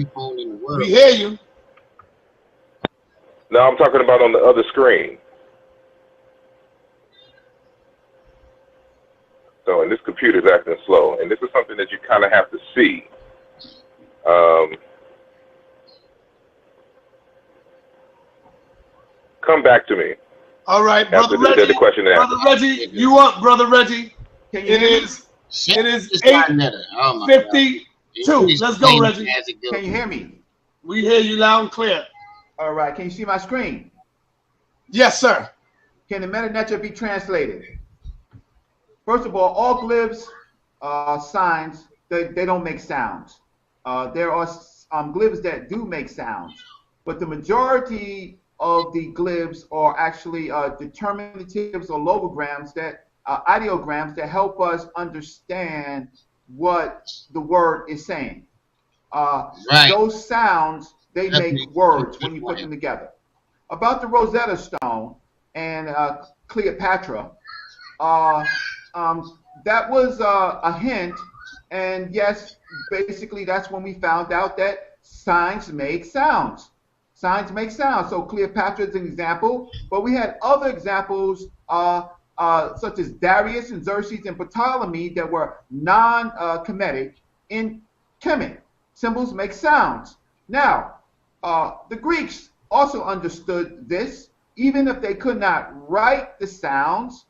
S14: We hear you.
S23: No, I'm talking about on the other screen. So, and this computer's acting slow, and this is something that you kind of have to see. Come back to me.
S14: All right, brother
S23: After
S14: Reggie.
S23: the question
S14: Brother Reggie, you up, brother Reggie? It is 8:52. Let's go, Reggie.
S8: Can you hear me?
S14: We hear you loud and clear.
S8: All right. Can you see my screen?
S14: Yes, sir.
S8: Can the meta-nature be translated? First of all glyphs, signs, they don't make sounds. There are glyphs that do make sounds, but the majority of the glyphs are actually determinatives or logograms ideograms that help us understand what the word is saying. Those sounds, they make words when you put them together. About the Rosetta Stone and Cleopatra, that was a hint, and yes, basically that's when we found out that signs make sounds. Signs make sounds. So Cleopatra is an example, but we had other examples such as Darius and Xerxes and Ptolemy that were non-Kemetic in Kemet. Symbols make sounds. Now, the Greeks also understood this. Even if they could not write the sounds,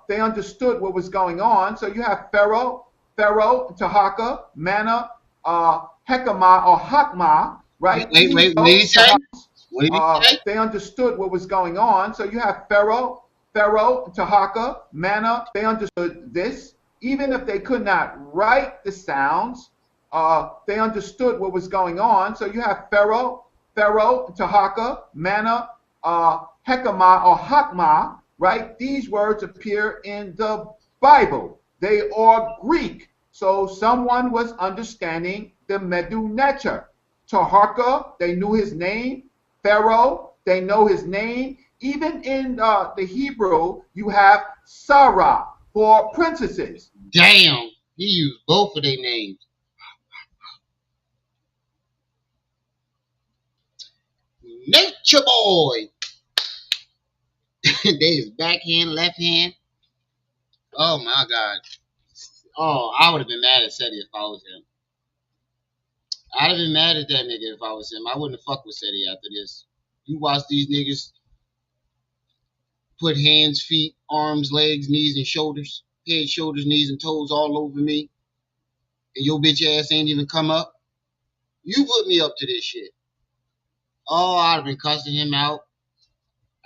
S8: they understood what was going on. So you have Pharaoh, Tahaka, Mana, Hekama or Hakma, right?
S1: Wait, what did he say?
S8: They understood what was going on. So you have Pharaoh, Tahaka, Mana. They understood this. Even if they could not write the sounds, they understood what was going on. So you have Pharaoh, Tahaka, Mana, Hekama or Hakma, right? These words appear in the Bible. They are Greek. So someone was understanding the Medu Neter. Taharka, they knew his name. Pharaoh, they know his name. Even in the Hebrew, you have Sarah for princesses.
S1: Damn, he used both of their names. Nature boy. They is backhand, left hand. Oh my God. Oh, I would have been mad at Seti if I was him. I'd have been mad at that nigga if I was him. I wouldn't have fucked with Seti after this. You watch these niggas put hands, feet, arms, legs, knees, and shoulders, head, shoulders, knees, and toes all over me, and your bitch ass ain't even come up. You put me up to this shit. Oh, I'd have been cussing him out.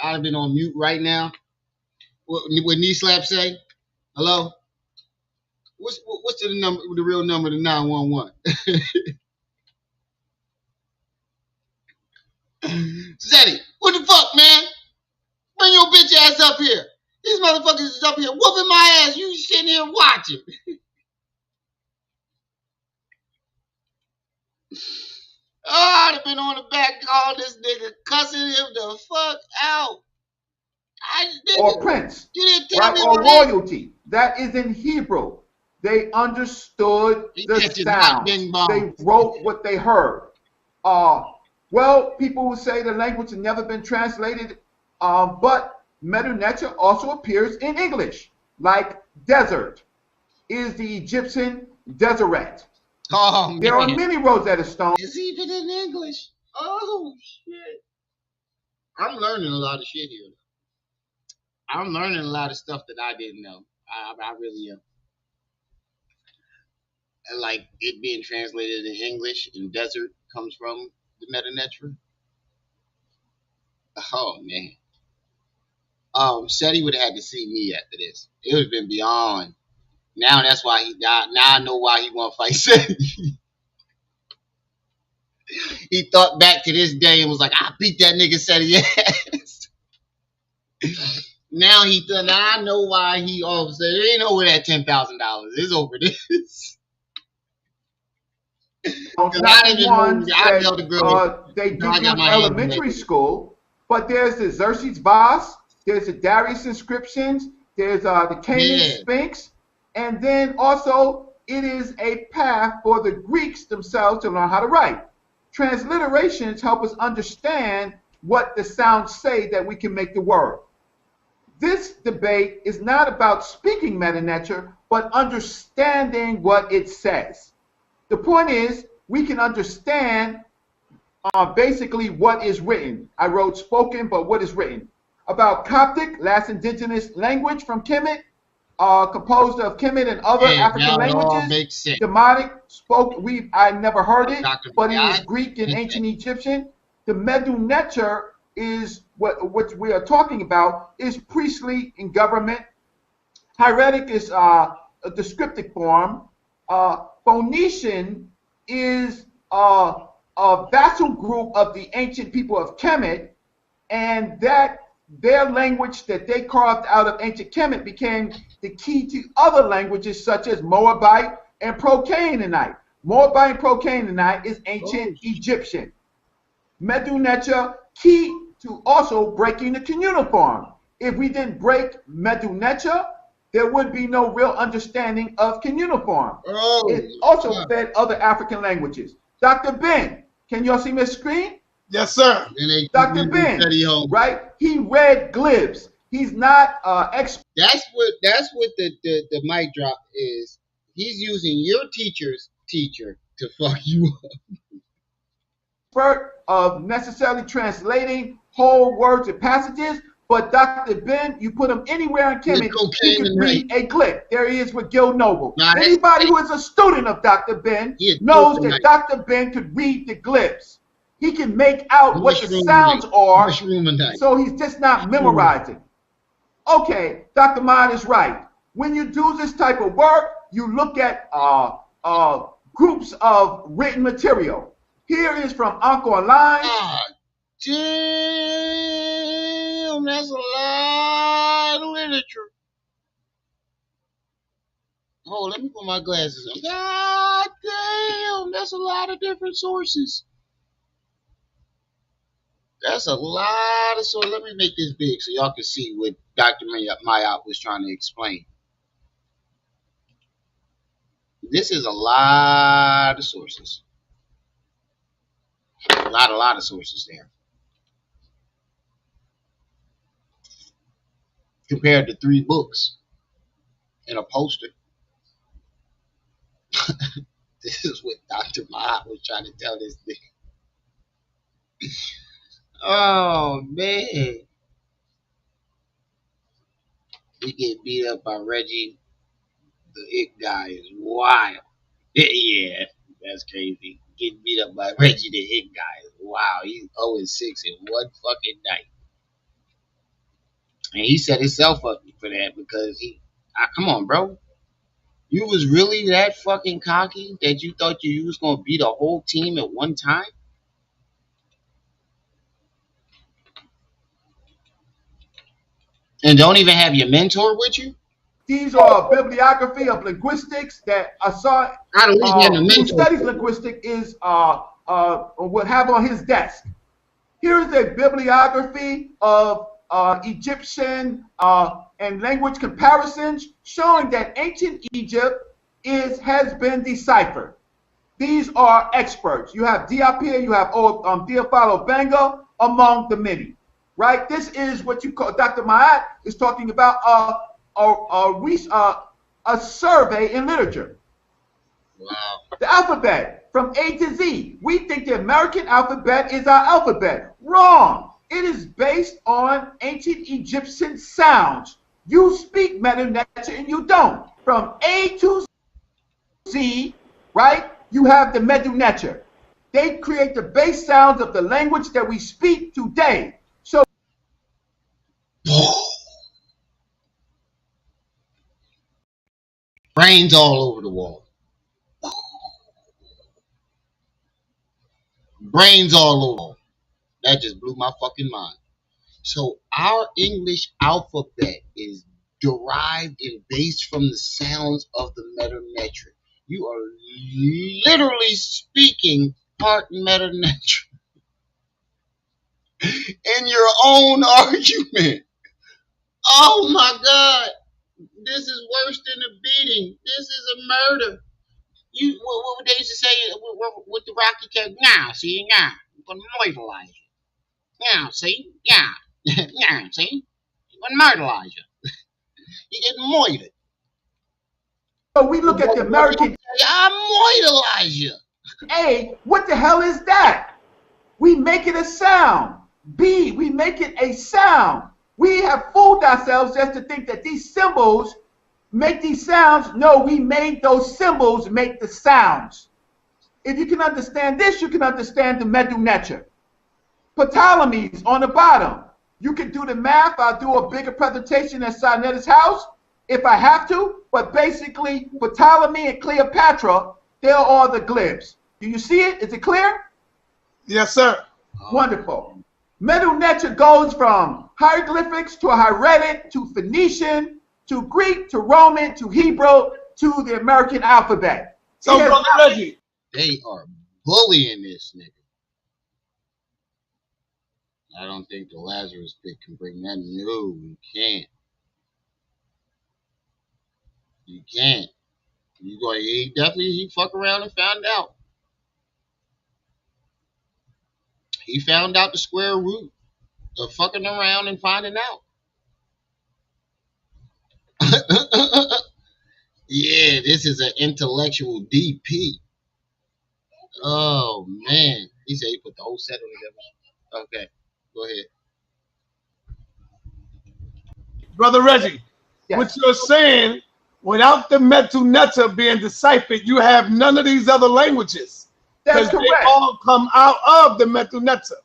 S1: I'd have been on mute right now. What knee slap say? Hello? What's the number? The real number to 911? Zeddy, what the fuck, man? Bring your bitch ass up here. These motherfuckers is up here whooping my ass. You sitting here watching. Oh, I'd have been on the back calling this nigga, cussing him the fuck out.
S8: Or prince,
S1: you didn't tell me
S8: or
S1: what
S8: royalty. That is in Hebrew. They understood the sound. They wrote what they heard. Well, people will say the language has never been translated, but Medu Neter also appears in English, like desert is the Egyptian deseret.
S1: Oh, man.
S8: There are many Rosetta Stones.
S1: It's even in English. Oh, shit. I'm learning a lot of shit here. I'm learning a lot of stuff that I didn't know. I really am. like it being translated in English in desert comes from the Meta Netra. Oh man. Shetty would have had to see me after this. It would have been beyond. Now that's why he died. Now I know why he want to fight Shetty. He thought back to this day and was like, I beat that nigga Shetty ass. Now he done. Now I know why he all of a sudden it ain't over that $10,000. It's over this.
S8: Not the ones that they do in elementary school, but there's the Xerxes Vase, there's the Darius inscriptions, there's the Canaan Sphinx, and then also it is a path for the Greeks themselves to learn how to write. Transliterations help us understand what the sounds say that we can make the word. This debate is not about speaking Meta Netra, but understanding what it says. The point is, we can understand basically what is written. I wrote spoken, but what is written. About Coptic, last indigenous language from Kemet, composed of Kemet and other African languages. Demotic spoke, I never heard it, but it is Greek and ancient Egyptian. The Medu Neter is what we are talking about, is priestly in government. Hieratic is a descriptive form. Phoenician is a vassal group of the ancient people of Kemet, and that their language that they carved out of ancient Kemet became the key to other languages such as Moabite and Pro-Canaanite. Moabite and Pro-Canaanite is ancient Egyptian. Medu Neter, key to also breaking the cuneiform. If we didn't break Medu Neter, there would be no real understanding of cuneiform. It also fed other African languages. Dr. Ben, can y'all see my screen?
S14: Yes, sir.
S8: Dr. Ben, right? He read glyphs. He's not expert.
S1: That's what the mic drop is. He's using your teacher's teacher to fuck you up.
S8: Expert of necessarily translating whole words and passages, but Dr. Ben, you put him anywhere in Kemet, he could read a glyph. There he is with Gil Noble. Anybody who is a student of Dr. Ben knows that Dr. Ben could read the glyphs. He can make out what the sounds are, so he's just not memorizing. Okay, Dr. Mod is right. When you do this type of work, you look at groups of written material. Here is from Uncle Online.
S1: Damn, that's a lot of literature. Oh, let me put my glasses on. God damn, that's a lot of different sources. That's a lot of sources. Let me make this big so y'all can see what Dr. Mayop was trying to explain. This is a lot of sources. A lot of sources there. Compared to 3 books and a poster. This is what Dr. Mayop was trying to tell this thing. Oh, man. He get beat up by Reggie. The it guy is wild. Yeah, that's crazy. Getting beat up by Reggie, the it guy is wow. He's 0-6 in one fucking night. And he set himself up for that because come on, bro. You was really that fucking cocky that you thought you was going to beat a whole team at one time? And don't even have your mentor with you?
S8: These are a bibliography of linguistics that Assad, who studies linguistics, would have on his desk. Here's a bibliography of Egyptian and language comparisons showing that ancient Egypt has been deciphered. These are experts. You have Diop here, you have Theophilo Benga, among the many. Right? This is what you call, Dr. Mayat is talking about a survey in literature.
S1: Wow.
S8: The alphabet from A to Z. We think the American alphabet is our alphabet. Wrong. It is based on ancient Egyptian sounds. You speak Medu Neter and you don't. From A to Z, right? You have the Medu Neter. They create the base sounds of the language that we speak today. So
S1: Brains all over the wall. Brains all over. That just blew my fucking mind. So our English alphabet is derived and based from the sounds of the metametric. You are literally speaking part metametric in your own argument. Oh my God. This is worse than a beating. This is a murder. What they used to say with the Rocky Cat? Now, see, now, I'm going to mortalize you. Now, see, yeah. Yeah, see? I'm going to mortalize you. You get moited.
S8: So we look at the American.
S1: I mortalize you.
S8: A, what the hell is that? We make it a sound. B, we make it a sound. We have fooled ourselves just to think that these symbols make these sounds. No, we made those symbols make the sounds. If you can understand this, you can understand the Medu Neter. Ptolemy's on the bottom. You can do the math. I'll do a bigger presentation at Sinetta's house if I have to. But basically, Ptolemy and Cleopatra, they're all the glyphs. Do you see it? Is it clear?
S14: Yes, sir.
S8: Wonderful. Medu Neter goes from hieroglyphics to hieratic to Phoenician to Greek to Roman to Hebrew to the American alphabet.
S14: So, Brother Reggie,
S1: they are bullying this nigga. I don't think the Lazarus pit can bring that. No, you can't. You can't. You go. He fuck around and found out. He found out the square root of fucking around and finding out. Yeah, this is an intellectual DP. Oh man, he said he put the whole set on together. Okay, go ahead,
S14: Brother Reggie. Yes. What you're saying, without the Medu Neter being deciphered, you have none of these other languages.
S8: That's correct.
S14: They all come out of the Medu Neter.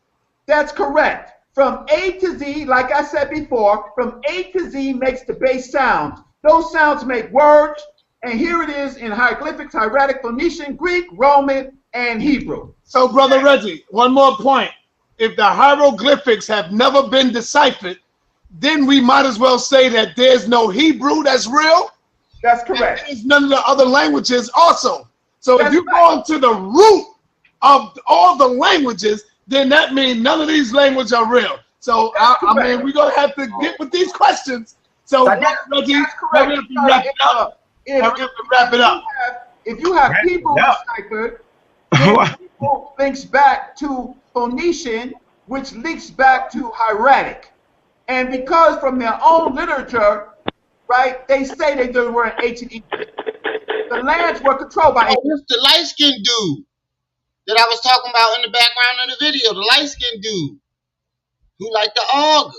S8: That's correct. From A to Z, like I said before, from A to Z makes the base sounds. Those sounds make words, and here it is in hieroglyphics, hieratic, Phoenician, Greek, Roman, and Hebrew.
S14: So, Brother Reggie, one more point. If the hieroglyphics have never been deciphered, then we might as well say that there's no Hebrew that's real.
S8: That's correct.
S14: There's none of the other languages also. So
S8: that's
S14: if you go into the root of all the languages, then that means none of these languages are real. So I mean, we're gonna have to get with these questions. So Reggie, we have to wrap it up.
S8: If you have Hebrew deciphered, then Hebrew links back to Phoenician, which links back to hieratic. And because from their own literature, right, they say they were in ancient Egypt. The lands were controlled by
S1: the light-skinned dude that I was talking about in the background of the video, the light-skinned dude who liked the auger.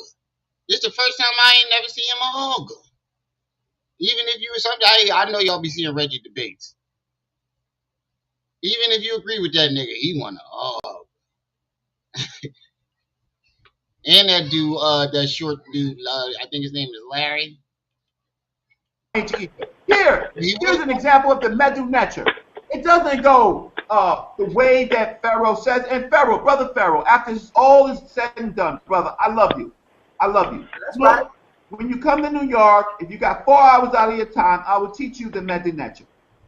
S1: This is the first time I ain't never seen him auger. Even if you were something, I know y'all be seeing Reggie debates. Even if you agree with that nigga, he wanna auger. And that dude, that short dude, I think his name is Larry.
S8: Here's an example of the Medu Neter. It doesn't go the way that Pharaoh says. And Pharaoh, brother Pharaoh, after all is said and done, brother, I love you. I love you. That's right. When you come to New York, if you got 4 hours out of your time, I will teach you the Medu Neter.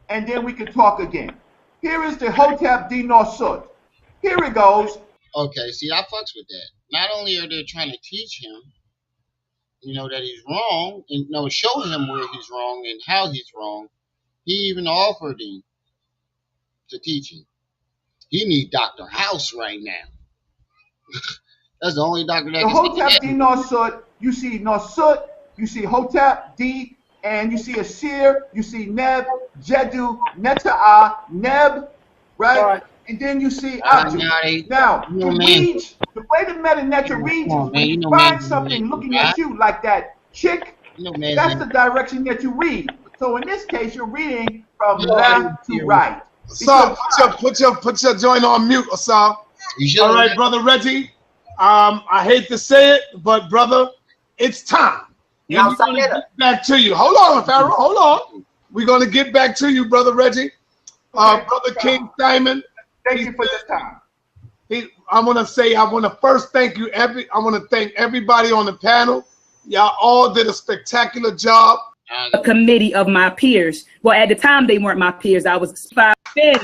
S8: And then we can talk again. Here is the Hotep D Norsut. Here it goes.
S1: Okay, see, I fucks with that. Not only are they trying to teach him, that he's wrong, and show him where he's wrong and how he's wrong, he even offered him to teach him. He need Dr. House right now. That's the only doctor that
S8: the
S1: can
S8: Hotep D Norsut, you see Norsut, you see Hotep D, and you see Asir, you see Neb, Jedu, Neta'ah, Neb, right? And then you see Abdu. Now, the way the Medu Neter reads is when you find something looking at you like that chick, that's the direction that you read. So in this case, you're reading from left to right.
S14: Asar, put your joint on mute, Asar. All right, brother Reggie. I hate to say it, but brother, it's time. And we're gonna get back to you. Hold on, Pharaoh. Hold on. We're gonna get back to you, brother Reggie. Brother King Simon.
S8: Thank you for this time.
S14: I want to first thank you. I want to thank everybody on the panel. Y'all all did a spectacular job.
S19: A committee of my peers. Well, at the time they weren't my peers. I was in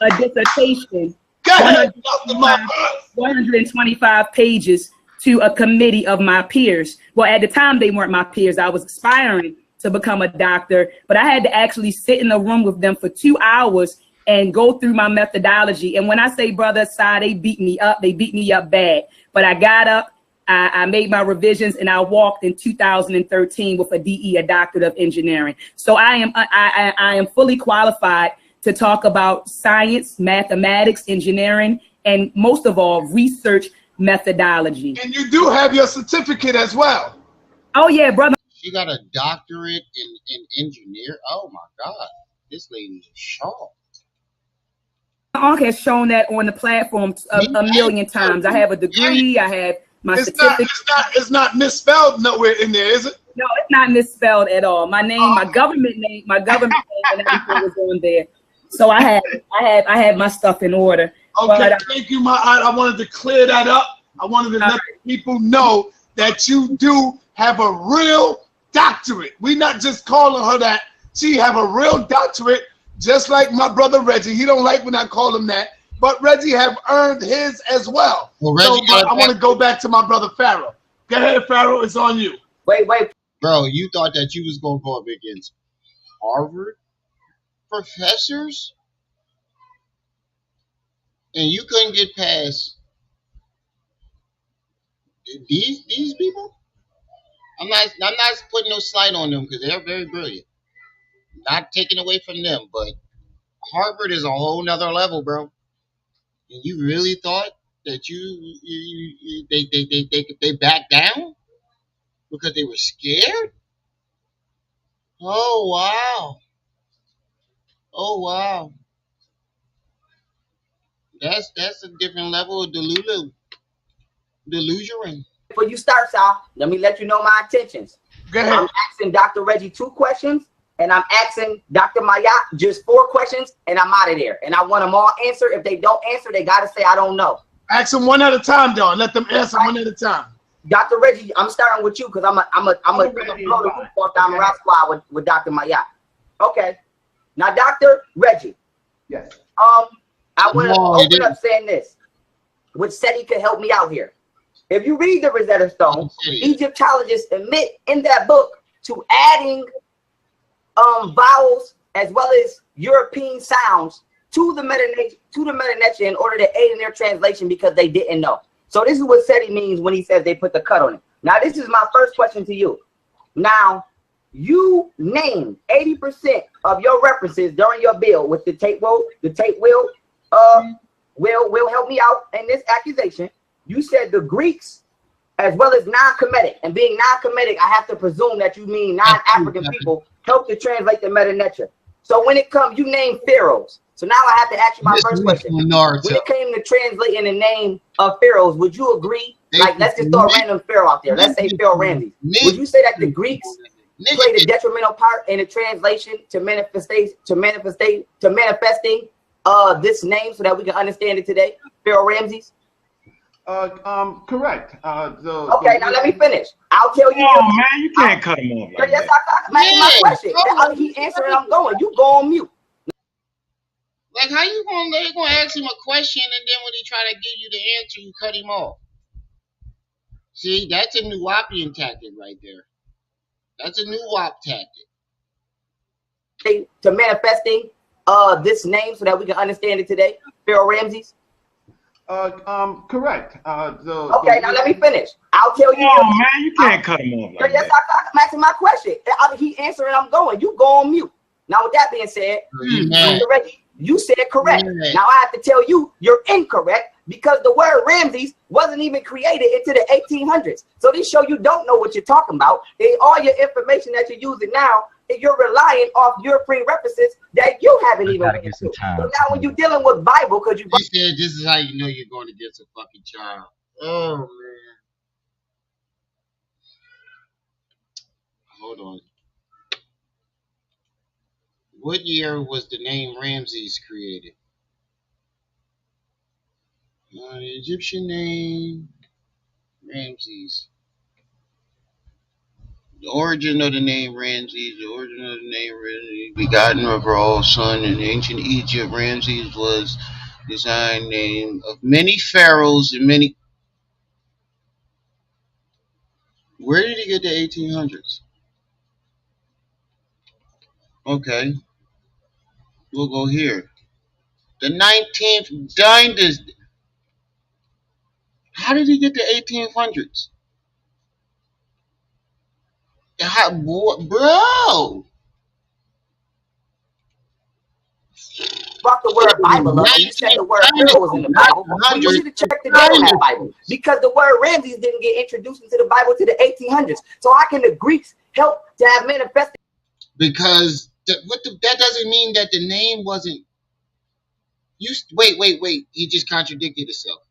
S19: a dissertation, 125 pages to a committee of my peers. Well, at the time they weren't my peers. I was aspiring to become a doctor, but I had to actually sit in a room with them for 2 hours and go through my methodology. And when I say brother side, they beat me up. They beat me up bad. But I got up, I made my revisions, and I walked in 2013 with a DE, a doctorate of engineering. So I am fully qualified to talk about science, mathematics, engineering, and most of all, research methodology.
S14: And you do have your certificate as well.
S19: Oh yeah, brother.
S1: She got a doctorate in engineer. Oh my God, this lady is sharp.
S19: Unc has shown that on the platform a million times. I have a degree. I have my certificate.
S14: It's not misspelled nowhere in there, is it?
S19: No, it's not misspelled at all. My name, my government name, and everything was on there. So I have my stuff in order.
S14: Okay, thank you. I wanted to clear that up. I wanted to let people know that you do have a real doctorate. We're not just calling her that. She have a real doctorate. Just like my brother Reggie, he don't like when I call him that, but Reggie have earned his as well. Reggie, so I want to go back to my brother Pharaoh. Go ahead, Pharaoh, it's on you.
S18: Wait.
S1: Bro, you thought that you was going to go up against Harvard professors? And you couldn't get past these people? I'm not putting no slight on them because they're very brilliant. Not taking away from them, but Harvard is a whole nother level, bro. And you really thought that they backed down because they were scared? Oh wow. Oh wow. That's a different level of delusion.
S18: Before you start, Sal, let me let you know my intentions.
S14: Go ahead.
S18: I'm asking Dr. Reggie 2 questions, and I'm asking Dr. Mayat just 4 questions, and I'm out of there. And I want them all answered. If they don't answer, they got to say, I don't know.
S14: Ask them one at a time, though. Let them answer one at a time.
S18: Dr. Reggie, I'm starting with you because I'm a blow the roof off down the rock squad with Dr. Mayat. Okay. Now, Dr. Reggie.
S8: Yes.
S18: I want to open up saying this, which said he could help me out here. If you read the Rosetta Stone, Egyptologists admit in that book to adding vowels as well as European sounds to the Meta-Netia in order to aid in their translation because they didn't know. So this is what SETI means when he says they put the cut on it. Now this is my first question to you. Now you named 80% of your references during your bill with the tape will help me out in this accusation. You said the Greeks as well as non-Kemetic, and being non-Kemetic, I have to presume that you mean non-African people help to translate the Meta-Netia. So when it comes, you name pharaohs. So now I have to ask you my first question. When it came to translating the name of pharaohs, would you agree? Like, let's just throw a random pharaoh out there. Let's say Pharaoh Ramses. Would you say that the Greeks played a detrimental part in the translation to manifesting this name so that we can understand it today? Pharaoh Ramses.
S8: Correct.
S18: Okay, now let me finish. I'll tell you.
S4: Oh man, you can't cut him off like
S18: yes,
S4: that.
S18: My question. He answering. I'm going. You go on mute.
S1: Like how you gonna ask him a question and then when he try to give you the answer, you cut him off? See, that's a new Wapian tactic right there. That's a new WAP tactic.
S18: To manifesting this name so that we can understand it today, Pharaoh Ramses.
S8: Correct.
S18: Okay, now let me finish. I'll tell you.
S4: Oh man, you can't cut him off like
S18: yes,
S4: that.
S18: I'm asking my question. He answering. I'm going. You go on mute. Now with that being said, Reggie, you said correct. Now I have to tell you you're incorrect because the word Ramses wasn't even created into the 1800s. So this show you don't know what you're talking about. And all your information that you're using now, you're relying off your prerequisites that you haven't even went into. So now when you're dealing with Bible, because you
S1: said this is how you know you're going against a fucking child. Oh man. Hold on. What year was the name Ramses created? The Egyptian name Ramses. The origin of the name Ramses, begotten of all son in ancient Egypt. Ramses was designed name of many pharaohs and many. Where did he get the 1800s? Okay, we'll go here. The 19th dynasty. How did he get the 1800s? Bro.
S18: brought the word Bible up and you said the word Pharaoh was in the Bible, well, you should have checked the date on that Bible, because the word Ramses didn't get introduced into the Bible to the 1800s. So how can the Greeks help to have manifested?
S1: Because that doesn't mean that the name wasn't. Wait. He just contradicted himself.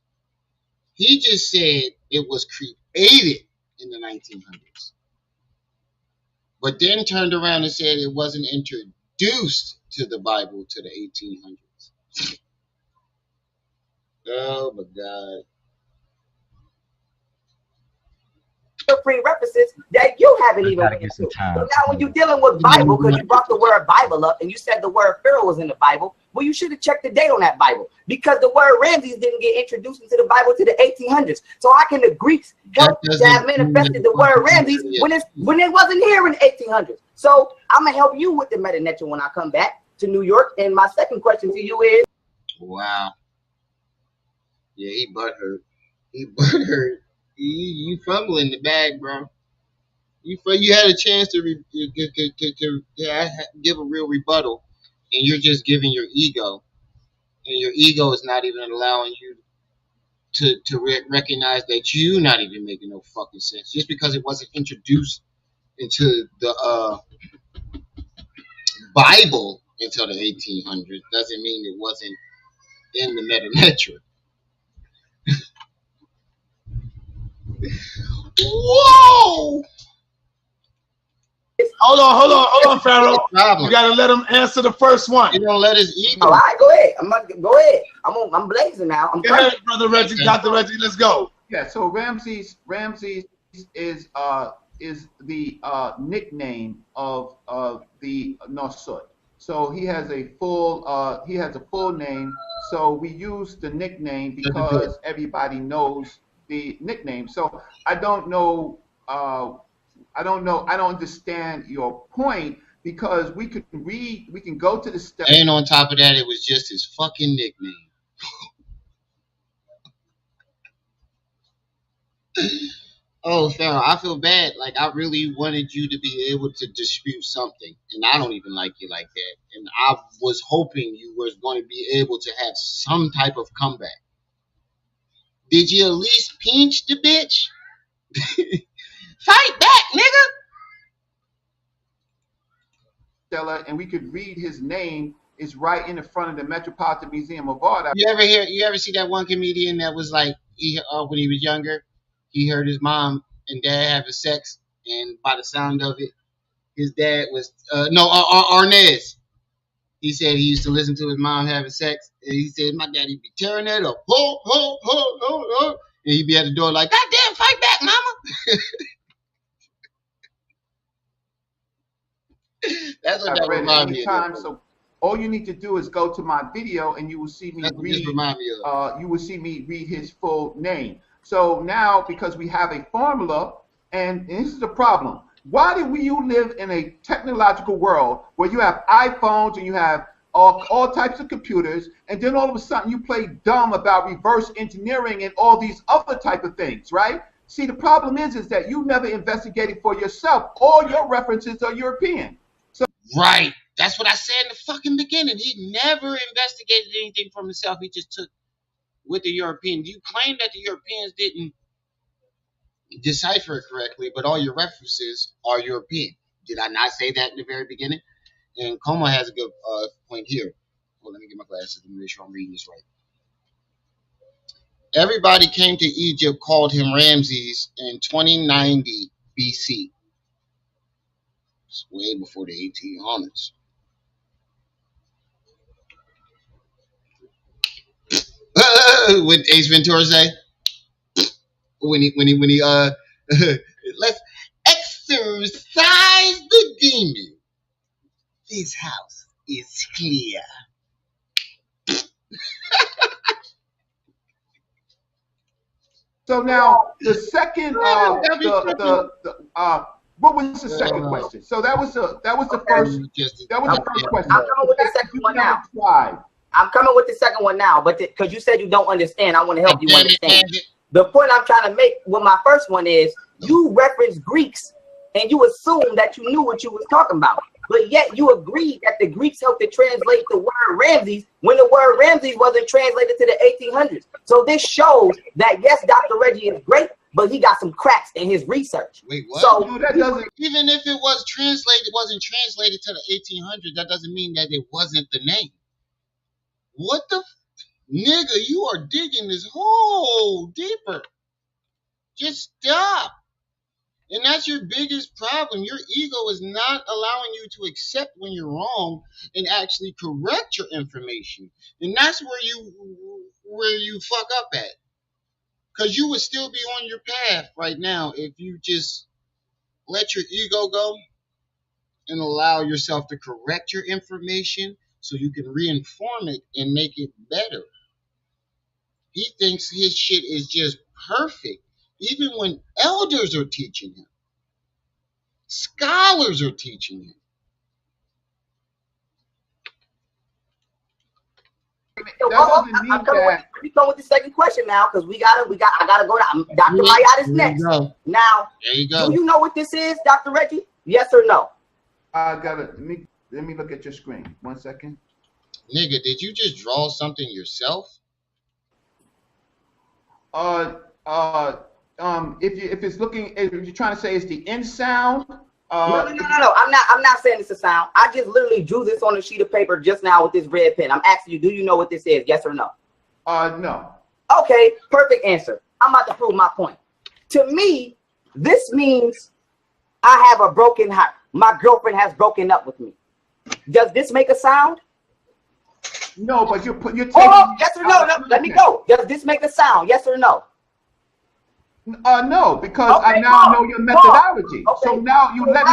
S1: He just said it was created in the 1900s, but then turned around and said it wasn't introduced to the Bible to the 1800s. Oh my God.
S18: Prerequisites that you haven't even went into. So now when you're dealing with Bible, because you brought the word Bible up and you said the word Pharaoh was in the Bible, well, you should have checked the date on that Bible, because the word Ramses didn't get introduced into the Bible to the 1800s. So how can the Greeks help to have manifested the word Ramses when it wasn't here in the 1800s? So I'm gonna help you with the meta nature when I come back to New York. And my second question to you is,
S1: wow, yeah, he butthurt. He butthurt. You fumbling the bag, bro. You had a chance to give a real rebuttal, and you're just giving your ego, and your ego is not even allowing you to recognize that you're not even making no fucking sense. Just because it wasn't introduced into the Bible until the 1800s doesn't mean it wasn't in the metametric. Whoa!
S14: Hold on, Pharaoh. You gotta let him answer the first one.
S1: You don't let his ego.
S18: All right, go ahead. Go ahead. I'm blazing now.
S14: Go ahead, brother Reggie, Dr. Reggie. Let's go.
S8: Yeah. So Ramses is the nickname of the Nosut. So he has a full name. So we use the nickname because everybody knows the nickname. So I don't know. I don't understand your point, because we can go to the step.
S1: And on top of that, it was just his fucking nickname. Oh, Pharaoh, I feel bad. Like, I really wanted you to be able to dispute something, and I don't even like you like that. And I was hoping you was going to be able to have some type of comeback. Did you at least pinch the bitch? Fight back, nigga!
S8: And we could read his name is right in the front of the Metropolitan Museum of Art.
S1: You ever see that one comedian that was like, when he was younger, he heard his mom and dad having sex, and by the sound of it, his dad was Arnez. He said he used to listen to his mom having sex, and he said my daddy be tearing that up, and he'd be at the door like, "Goddamn, fight back, mama." That's what that reminds me of.
S8: So all you need to do is go to my video, and you will see me read. You will see me read his full name. So now, because we have a formula, and this is the problem. Why do you live in a technological world where you have iPhones and you have all types of computers, and then all of a sudden you play dumb about reverse engineering and all these other type of things, right? See, the problem is that you never investigated for yourself. All your references are European. So
S1: right. That's what I said in the fucking beginning. He never investigated anything for himself. He just took with the Europeans. You claim that the Europeans didn't decipher it correctly, but all your references are European. Did I not say that in the very beginning? And Coma has a good point here. Well, let me get my glasses and make sure I'm reading this right. Everybody came to Egypt, called him Ramses in 2090 BC. It's way before the 1800s. What Ace Ventura say? When he let's exorcise the demon. This house is clear.
S8: So now the second, what was the second question? So that was the first question.
S18: I'm coming with the second one now. I'm coming with the second one now, but because you said you don't understand, I want to help you understand. The point I'm trying to make with my first one is you reference Greeks and you assume that you knew what you was talking about. But yet you agreed that the Greeks helped to translate the word Ramses when the word Ramses wasn't translated to the 1800s. So this shows that, yes, Dr. Reggie is great, but he got some cracks in his research.
S1: Wait, what?
S18: So
S1: No, that doesn't. Even if it was translated, wasn't translated to the 1800s, that doesn't mean that it wasn't the name. What the nigga? You are digging this hole deeper. Just stop. And that's your biggest problem. Your ego is not allowing you to accept when you're wrong and actually correct your information. And that's where you fuck up at. Because you would still be on your path right now if you just let your ego go and allow yourself to correct your information so you can reinform it and make it better. He thinks his shit is just perfect, even when elders are teaching him. Scholars are teaching him.
S18: I'm coming with the second question now because I gotta go down. Dr. Mayat is next. Now,
S1: there you go.
S18: Do you know what this is, Dr. Reggie? Yes or no?
S8: I got it. Let me look at your screen. 1 second.
S1: Nigga, did you just draw something yourself?
S8: If it's looking, if you're trying to say it's the end sound.
S18: No. I'm not saying it's a sound. I just literally drew this on a sheet of paper just now with this red pen. I'm asking you, do you know what this is? Yes or no?
S8: No.
S18: Okay, perfect answer. I'm about to prove my point. To me, this means I have a broken heart. My girlfriend has broken up with me. Does this make a sound?
S8: No, but you're taking.
S18: Yes or no? Let me go. Does this make a sound? Yes or no?
S8: No, because I now know your methodology. Okay. So now you let me.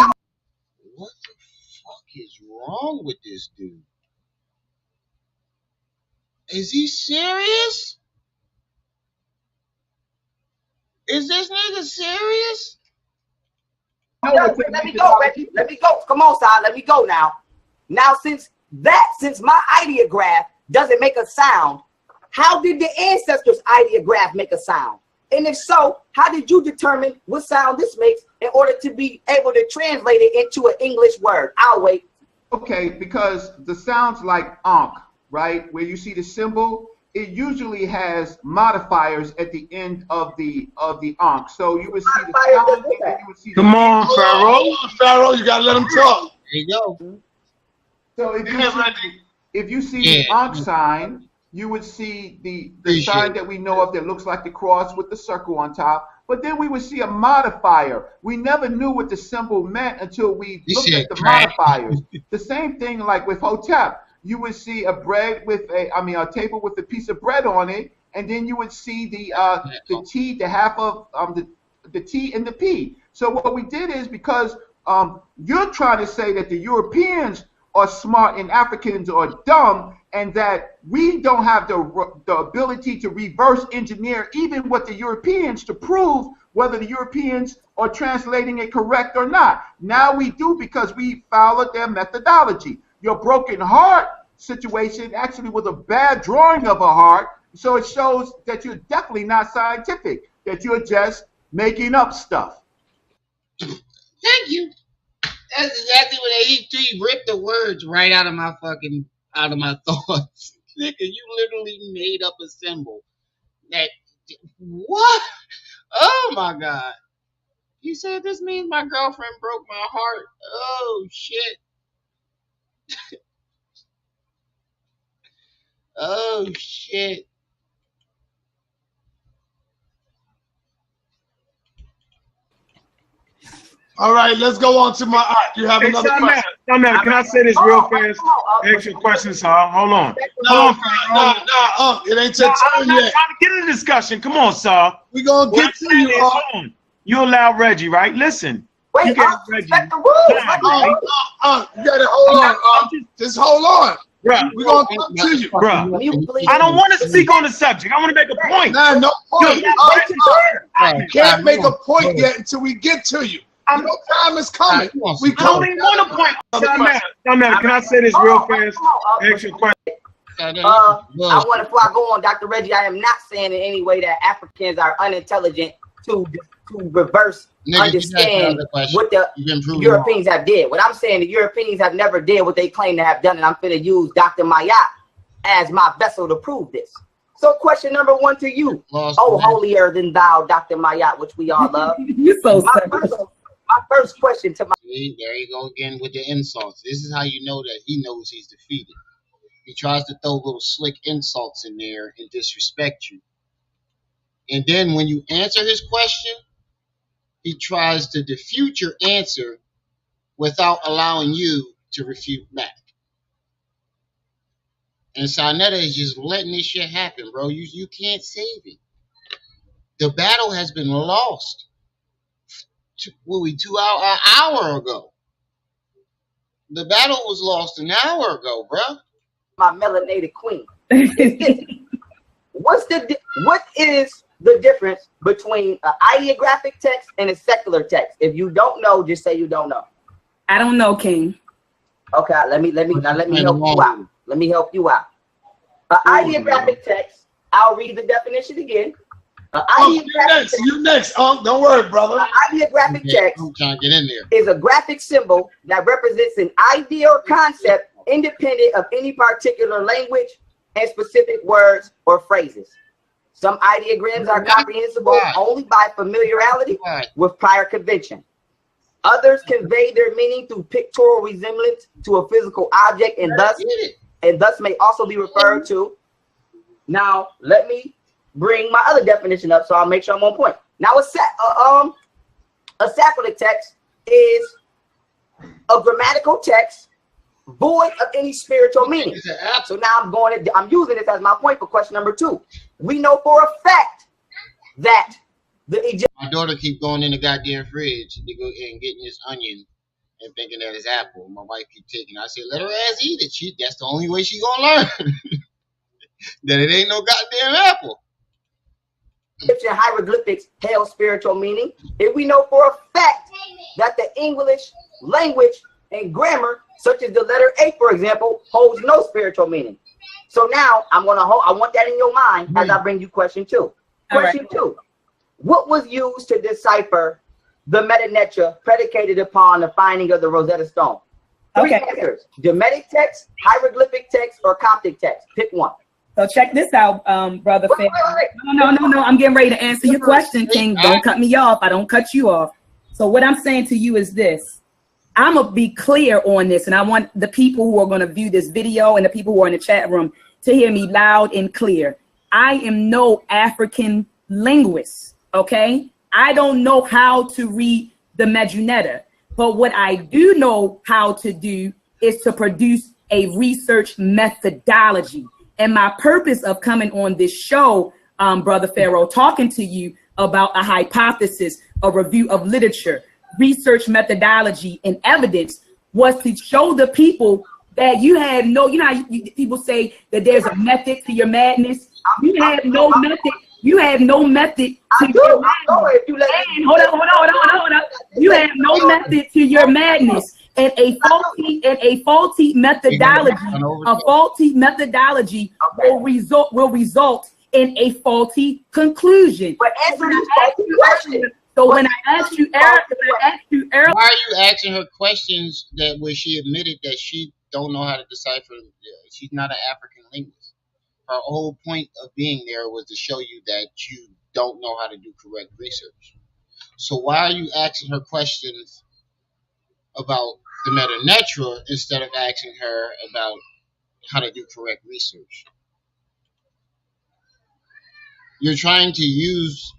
S1: What the fuck is wrong with this dude? Is he serious? Is this nigga serious?
S18: No, let me go, Reggie. Let me go. Come on, son. Let me go now. Now, since my ideograph doesn't make a sound, how did the ancestors' ideograph make a sound? And if so, how did you determine what sound this makes in order to be able to translate it into an English word? I'll wait.
S8: Okay, because the sounds like ankh, right, where you see the symbol, it usually has modifiers at the end of the ankh. So you would see the sound. You would see
S14: Come on, Pharaoh, you gotta let him talk.
S1: There you go.
S8: So if you see the ankh sign, you would see the sign that we know of that looks like the cross with the circle on top. But then we would see a modifier. We never knew what the symbol meant until we looked at the modifiers. The same thing like with Hotep. You would see a table with a piece of bread on it, and then you would see the T, the half of the T and the P. So what we did is, because you're trying to say that the Europeans are smart and Africans are dumb, and that we don't have the ability to reverse engineer even what the Europeans to prove whether the Europeans are translating it correct or not. Now we do, because we followed their methodology. Your broken heart situation actually was a bad drawing of a heart, so it shows that you're definitely not scientific, that you're just making up stuff.
S1: Thank you. That's exactly what he ripped the words right out of my thoughts. Nigga, you literally made up a symbol That what? Oh my God. He said this means my girlfriend broke my heart. Oh shit. Oh shit.
S14: All right, let's go on to my art. You have
S4: Hey,
S14: another question?
S4: Can I say this real fast? Ask your question, sir. Hold on.
S14: No,
S4: Pharaoh.
S14: it ain't your
S4: I'm
S14: turn
S4: not
S14: yet.
S4: trying to get in a discussion. Come on, sir.
S14: We gonna
S4: What
S14: get
S4: I'm
S14: to
S4: saying
S14: you,
S4: is, hold on. You allow Reggie, right? Listen.
S18: Wait,
S4: you gave Reggie
S18: respect the rules.
S4: time, right?
S14: You gotta hold on. Just hold on.
S4: Bruh.
S14: We're gonna come to you.
S4: Bruh. I don't want to speak on the subject. I want to make a point.
S14: Nah, no point. You can't make a point
S4: Hold on.
S14: yet until we get to you. Your time is coming. We
S4: I don't even want to point. Can I say this real fast? Ask your question.
S18: I want before I go on, Dr. Reggie, I am not saying in any way that Africans are unintelligent to reverse understand what the Europeans have did. What I'm saying, the Europeans have never did what they claim to have done, and I'm going to use Dr. Mayat as my vessel to prove this. So question number one to you. Oh, holier than thou, Dr. Mayat, which we all love.
S19: You so
S18: my first question to my...
S1: See, there you go again with the insults. This is how you know that he knows he's defeated. He tries to throw little slick insults in there and disrespect you. And then when you answer his question, he tries to defute your answer without allowing you to refute back. And Sarnetta is just letting this shit happen, bro. You can't save it. The battle has been lost. An hour ago. The battle was lost an hour ago, bro.
S18: My melanated queen. What is the difference between an ideographic text and a secular text? If you don't know, just say you don't know.
S19: I don't know, King.
S18: Okay, let me help you out. Let me help you out. An ideographic text, I'll read the definition again.
S14: You next. Don't worry, brother.
S18: An ideographic text
S1: I'm trying to get in there.
S18: is a graphic symbol that represents an idea or concept independent of any particular language and specific words or phrases. Some ideograms are comprehensible only by familiarity with prior convention. Others convey their meaning through pictorial resemblance to a physical object and thus may also be referred to. Now, let me bring my other definition up so I'll make sure I'm on point. Now, a sacred text is a grammatical text void of any spiritual meaning. So now I'm using this as my point for question number two. We know for a fact that the Egyptian...
S1: My daughter keep going in the goddamn fridge to go and getting this onion and thinking that it's apple. My wife keep taking it. I said, let her ass eat it. That's the only way she gonna learn. That it ain't no goddamn apple.
S18: Egyptian hieroglyphics held spiritual meaning. If we know for a fact that the English language and grammar, such as the letter A, for example, holds no spiritual meaning. So now I want that in your mind as I bring you question two. Question two. What was used to decipher the Metanetra predicated upon the finding of the Rosetta Stone? Three answers: Gemetic text, hieroglyphic text, or Coptic text. Pick one.
S19: So check this out, brother.
S18: Wait.
S19: No. I'm getting ready to answer your question, King. Don't cut me off. I don't cut you off. So what I'm saying to you is this. I'm going to be clear on this, and I want the people who are going to view this video and the people who are in the chat room to hear me loud and clear. I am no African linguist, okay? I don't know how to read the Medjugorje, but what I do know how to do is to produce a research methodology. And my purpose of coming on this show, Brother Pharaoh, talking to you about a hypothesis, a review of literature, research methodology, and evidence was to show the people that you have no, you know how people say that there's a method to your madness. You have no method. You have no method to your madness. Hold on. You have no method to your madness. And a faulty methodology, will result in a faulty conclusion.
S18: But answer this question.
S19: So when I asked you, Eric,
S1: why are you asking her questions where she admitted that she don't know how to decipher? She's not an African linguist. her whole point of being there was to show you that you don't know how to do correct research. So why are you asking her questions about the meta natura instead of asking her about how to do correct research? You're trying to use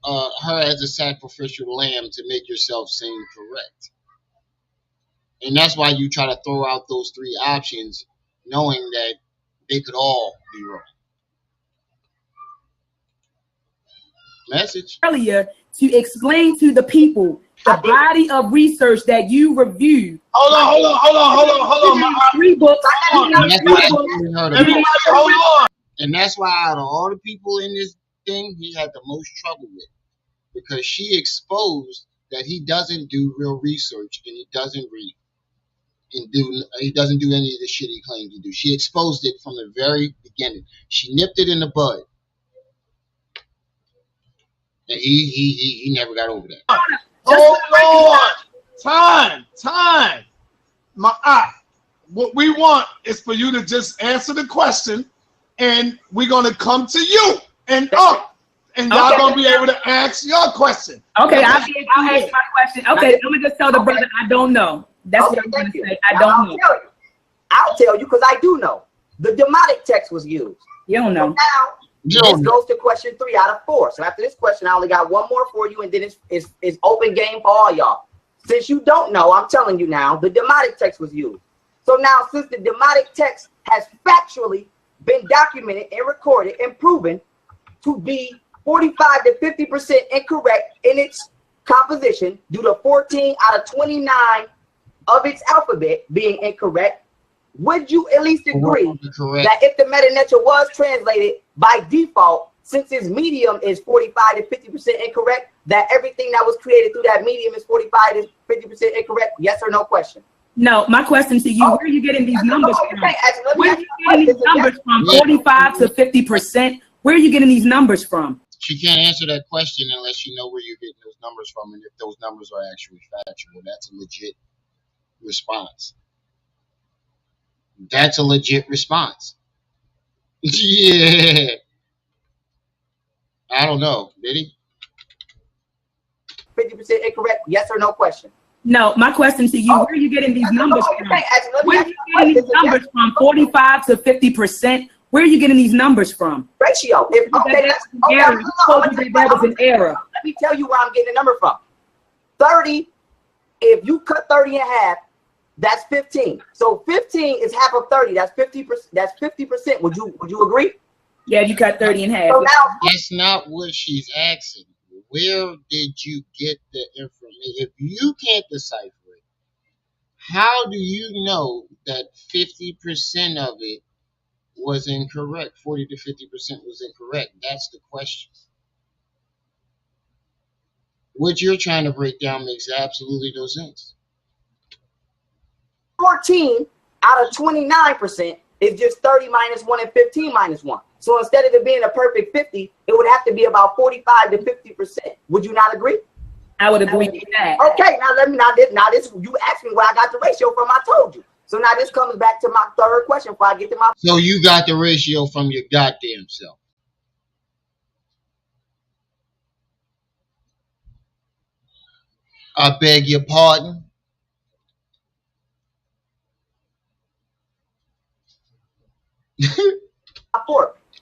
S1: her as a sacrificial lamb to make yourself seem correct. And that's why you try to throw out those three options, knowing that they could all be wrong. Message.
S19: Earlier to explain to the people the body of research that you reviewed.
S14: Hold on.
S19: 3 books.
S1: And that's why out of all the people in this thing, he had the most trouble with, because she exposed that he doesn't do real research and he doesn't read and he doesn't do any of the shit he claimed to do. She exposed it from the very beginning. She nipped it in the bud, and he never got over that.
S14: Hold on. Time. What we want is for you to just answer the question, and we're gonna come to you and y'all gonna be able to ask your question.
S19: Okay, I'll ask my question. Okay, let me just tell the brother I don't know. That's what I'm gonna say. I don't know.
S18: I'll tell you because I do know. The demotic text was used.
S19: You don't know.
S18: So now this goes to question 3 out of 4. So after this question, I only got one more for you, and then it's open game for all y'all. Since you don't know, I'm telling you now, the demotic text was used. So now, since the demotic text has factually been documented and recorded and proven to be 45 to 50% incorrect in its composition due to 14 out of 29 of its alphabet being incorrect, would you at least agree that if the meta natura was translated by default, since its medium is 45 to 50% incorrect, that everything that was created through that medium is 45 to 50% incorrect? Yes or no question?
S19: No, my question to you, where are you getting these numbers from? Where are you getting these numbers from? 45 to 50%? Where are you getting these numbers from?
S1: She can't answer that question unless you know where you're getting those numbers from and if those numbers are actually factual. That's a legit response. That's a legit response. Yeah. I don't know. Did he?
S18: 50% incorrect? Yes or no question?
S19: No, my question to you, where are you getting these numbers from? Where are you getting these numbers from? 45 to 50%? Where are you getting these numbers from?
S18: Ratio. That
S19: was an error.
S18: Let me tell you where I'm getting the number from. 30, if you cut 30 in half, that's 15. So 15 is half of 30. That's 50%. That's 50%. Would you agree?
S19: Yeah, you cut 30 in half.
S18: So now,
S1: that's not what she's asking. Where did you get the information? If you can't decipher it, how do you know that 50% of it was incorrect? 40 to 50% was incorrect. That's the question. What you're trying to break down makes absolutely no sense.
S18: 14 out of 29% is just 30 minus 1 and 15 minus 1. So instead of it being a perfect 50, it would have to be about 45 to 50%. Would you not agree?
S19: I would agree with that.
S18: Okay, now this you asked me where I got the ratio from. I told you. So now this comes back to my third question before I get to my.
S1: So you got the ratio from your goddamn self. I beg your pardon.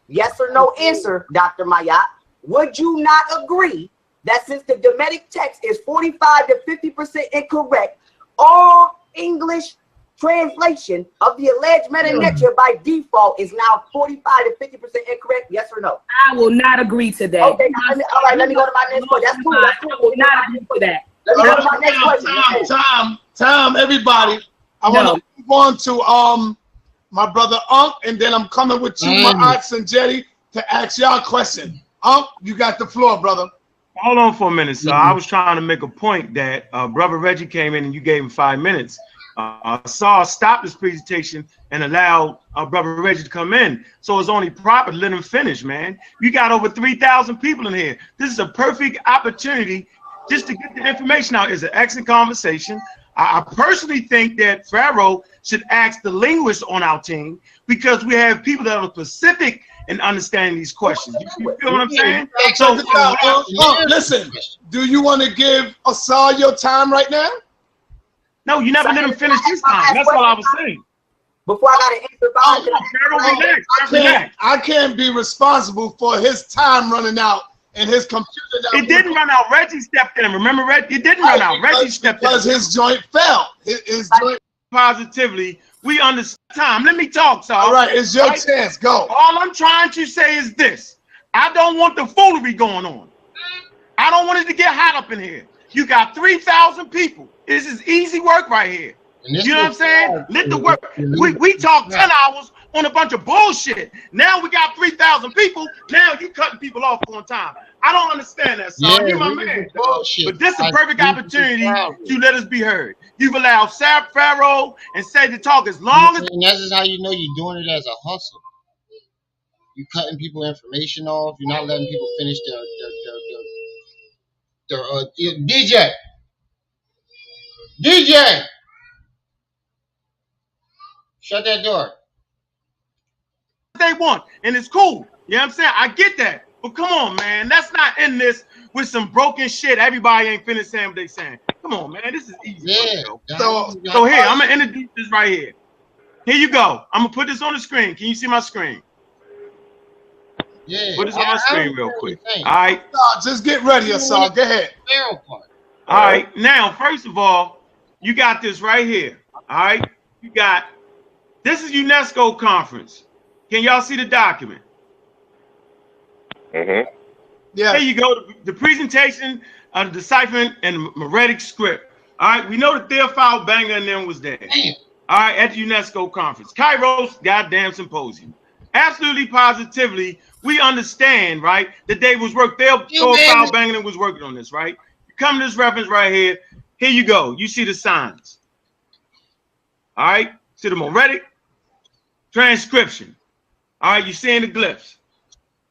S18: Yes or no answer, Dr. Mayat. Would you not agree that since the Dometic text is 45 to 50% incorrect, all English translation of the alleged meta natura by default is now 45 to 50% incorrect? Yes or no?
S19: I will not agree to that.
S18: Okay, all right, let me go to my next question. That's cool.
S19: I will not agree to that.
S18: Let me go to my next question.
S14: Time, everybody. I want to move on to my brother Unc, and then I'm coming with you, my aunts and Jetty, to ask y'all a question. Unc, you got the floor, brother.
S4: Hold on for a minute, sir. I was trying to make a point that Brother Reggie came in and you gave him 5 minutes. Saul stopped his presentation and allowed Brother Reggie to come in. So it's only proper to let him finish, man. You got over 3,000 people in here. This is a perfect opportunity just to get the information out. It's an excellent conversation. I personally think that Pharaoh should ask the linguists on our team because we have people that are specific and understanding these questions. You feel what I'm saying?
S14: So, listen, do you want to give Asar your time right now?
S4: No, you never let him finish this time. That's all I was saying.
S18: Before I got to answer,
S14: I can't be responsible for his time running out and his computer.
S4: It didn't run out. Reggie stepped in. Remember, Reggie? It didn't run out. Reggie stepped in.
S14: Because his joint fell. His joint.
S4: Positively, we understand time. Let me talk, so.
S14: All right, it's your chance. Go.
S4: All I'm trying to say is this. I don't want the foolery going on. I don't want it to get hot up in here. You got 3,000 people. This is easy work right here. You know what I'm saying? Let the work. We talk 10 hours on a bunch of bullshit. Now we got 3,000 people. Now you cutting people off on time. I don't understand that, son. You my man. But this is a perfect opportunity to let us be heard. You've allowed Pharaoh and Say to talk as long as.
S1: And that's how you know you're doing it as a hustle. You cutting people information off. You're not letting people finish their DJ. Shut that door.
S4: They want, and it's cool. You know what I'm saying? I get that. But come on, man. Let's not end this with some broken shit. Everybody ain't finished saying what they saying. Come on, man. This is easy.
S1: Yeah.
S4: So here, I'm going to introduce this right here. Here you go. I'm going to put this on the screen. Can you see my screen?
S1: Yeah.
S4: Put this on my screen real quick. All right.
S14: Just get ready, Asar. Go ahead.
S4: All right. Now, first of all, you got this right here. All right. You got, this is UNESCO conference. Can y'all see the document?
S23: Mm-hmm.
S14: Yeah.
S4: There you go. The presentation of the decipherment and Meretic script. All right. We know that Theophile Banger and them was there. All right. At the UNESCO conference. Kairos goddamn symposium. Absolutely positively, we understand, right, that they was Theophile Banger was working on this, right? You come to this reference right here. Here you go. You see the signs. All right. See the Meretic transcription. All right. You're seeing the glyphs.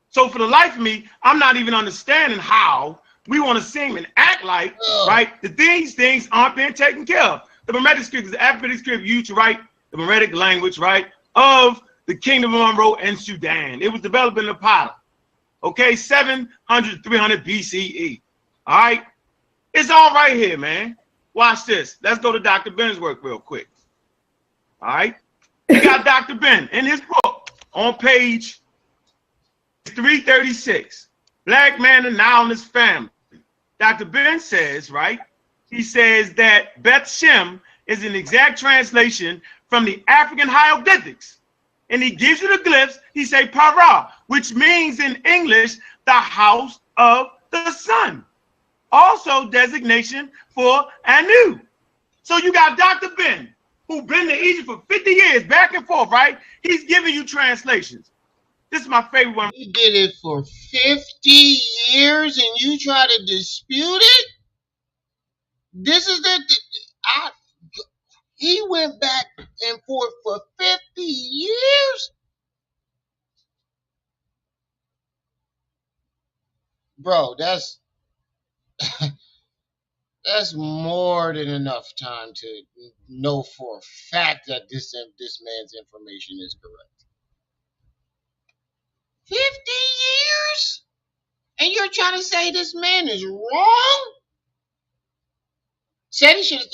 S4: So for the life of me, I'm not even understanding how we want to seem and act like, right, that these things aren't being taken care of. The Meretic script is the alphabetic script used to write the Meretic language, right, of the Kingdom of Monroe and Sudan. It was developed in Napata, okay, 700 300 BCE. All right, it's all right here, man. Watch this. Let's go to Dr. Ben's work real quick. All right, we got Dr. Ben in his book on page 336, Black Man and Now and His Family. Dr. Ben says, right, he says that Beth Shem is an exact translation from the African hieroglyphics. And he gives you the glyphs. He say Pharaoh, which means in English, the house of the sun. Also designation for Anu. So you got Dr. Ben, who been to Egypt for 50 years, back and forth, right? He's giving you translations. This is my favorite one.
S1: He did it for 50 years and you try to dispute it? This is he went back and forth for 50 years? Bro, that's more than enough time to know for a fact that this man's information is correct. 50 years? And you're trying to say this man is wrong? Said he should have,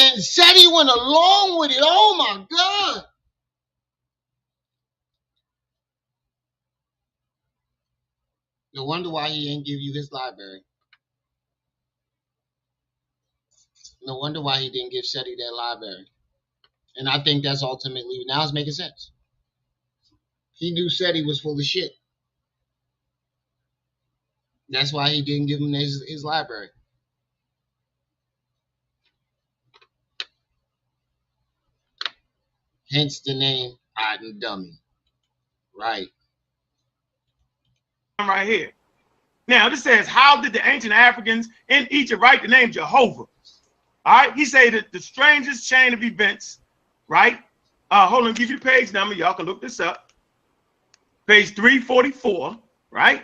S1: and said he went along with it. Oh my God. No wonder why he didn't give you his library. No wonder why he didn't give Seti that library. And I think that's ultimately, now it's making sense. He knew Seti was full of shit. That's why he didn't give him his library. Hence the name Otten Dummy. Right.
S4: Right here. Now, this says, how did the ancient Africans in Egypt write the name Jehovah? All right. He said that the strangest chain of events, right? Hold on, give you the page number. Y'all can look this up. Page 344, right?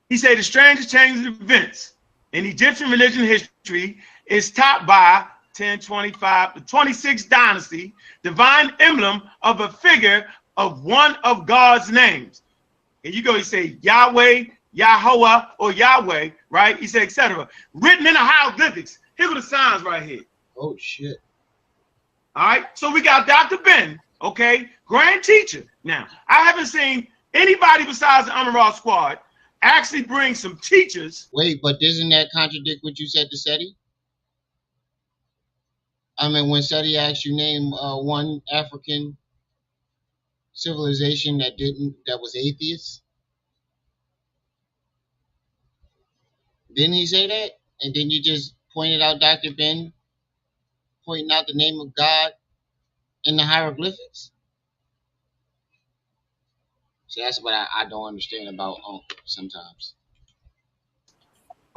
S4: He said the strangest chain of events in Egyptian religion history is topped by 1025, the 26th dynasty, divine emblem of a figure of one of God's names. and you go, you say Yahweh, Yahweh, or Yahweh, right? He said, etc. Written in the hieroglyphics. Here are the signs right here.
S1: Oh shit.
S4: All right. So we got Dr. Ben, okay, grand teacher. Now, I haven't seen anybody besides the Amaral squad actually bring some teachers.
S1: Wait, but doesn't that contradict what you said to SETI? I mean, when SETI asked you name one African civilization that was atheist, didn't he say that? And then you just pointed out Dr. Ben pointing out the name of God in the hieroglyphics. So that's what I don't understand about sometimes.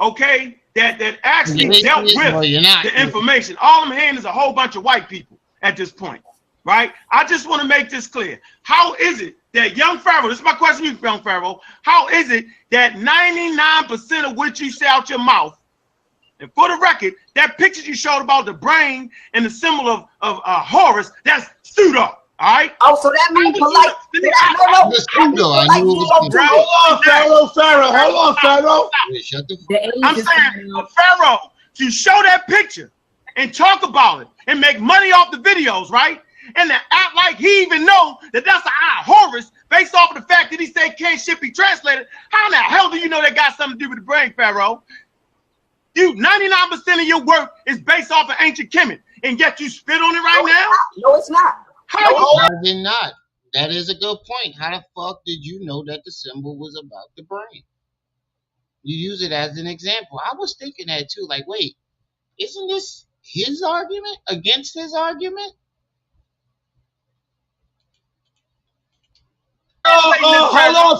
S4: Okay, that actually
S1: You're
S4: dealt
S1: atheist,
S4: with
S1: or you're not.
S4: the information. All I'm hearing is a whole bunch of white people at this point, right? I just want to make this clear. How is it that young Pharaoh, this is my question to you, young Pharaoh, how is it that 99% of what you say out your mouth, and for the record, that picture you showed about the brain and the symbol of Horus, that's pseudo. All right.
S18: Oh, so that means polite.
S14: Hold on, Pharaoh. Hold on, Pharaoh.
S1: Shut the
S4: I'm saying Pharaoh to show that picture and talk about it and make money off the videos, right? And to act like he even know that that's a Horus based off of the fact that he said can't shit be translated. How in the hell do you know that got something to do with the brain, Pharaoh? You 99% of your work is based off of ancient Kemet, and yet you spit on it right now?
S18: No, it's not.
S1: How is it not? That is a good point. How the fuck did you know that the symbol was about the brain? You use it as an example. I was thinking that too. Like, wait, isn't this his argument against his argument?
S14: Hold on,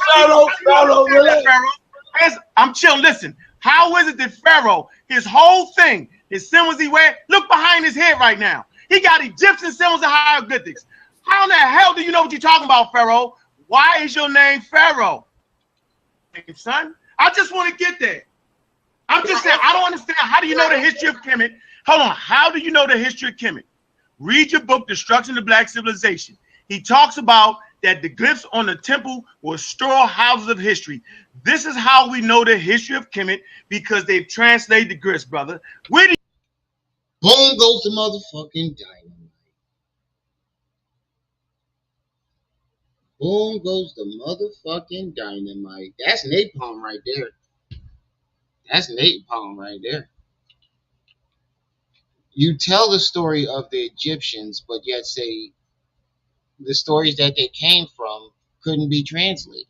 S14: Pharaoh. Relax.
S4: I'm chilling. Listen, how is it that Pharaoh, his whole thing, his symbols he wear, look behind his head right now. He got Egyptian symbols and hieroglyphics. How in the hell do you know what you're talking about, Pharaoh? Why is your name Pharaoh? Son, I just want to get there. I'm just saying, I don't understand. How do you know the history of Kemet? Hold on. How do you know the history of Kemet? Read your book, Destruction of Black Civilization. He talks about that the glyphs on the temple were storehouses of history. This is how we know the history of Kemet, because they've translated the glyphs, brother. Where do you...
S1: Boom goes the motherfucking dynamite. Boom goes the motherfucking dynamite. That's napalm right there. That's napalm right there. You tell the story of the Egyptians, but yet say the stories that they came from couldn't be translated.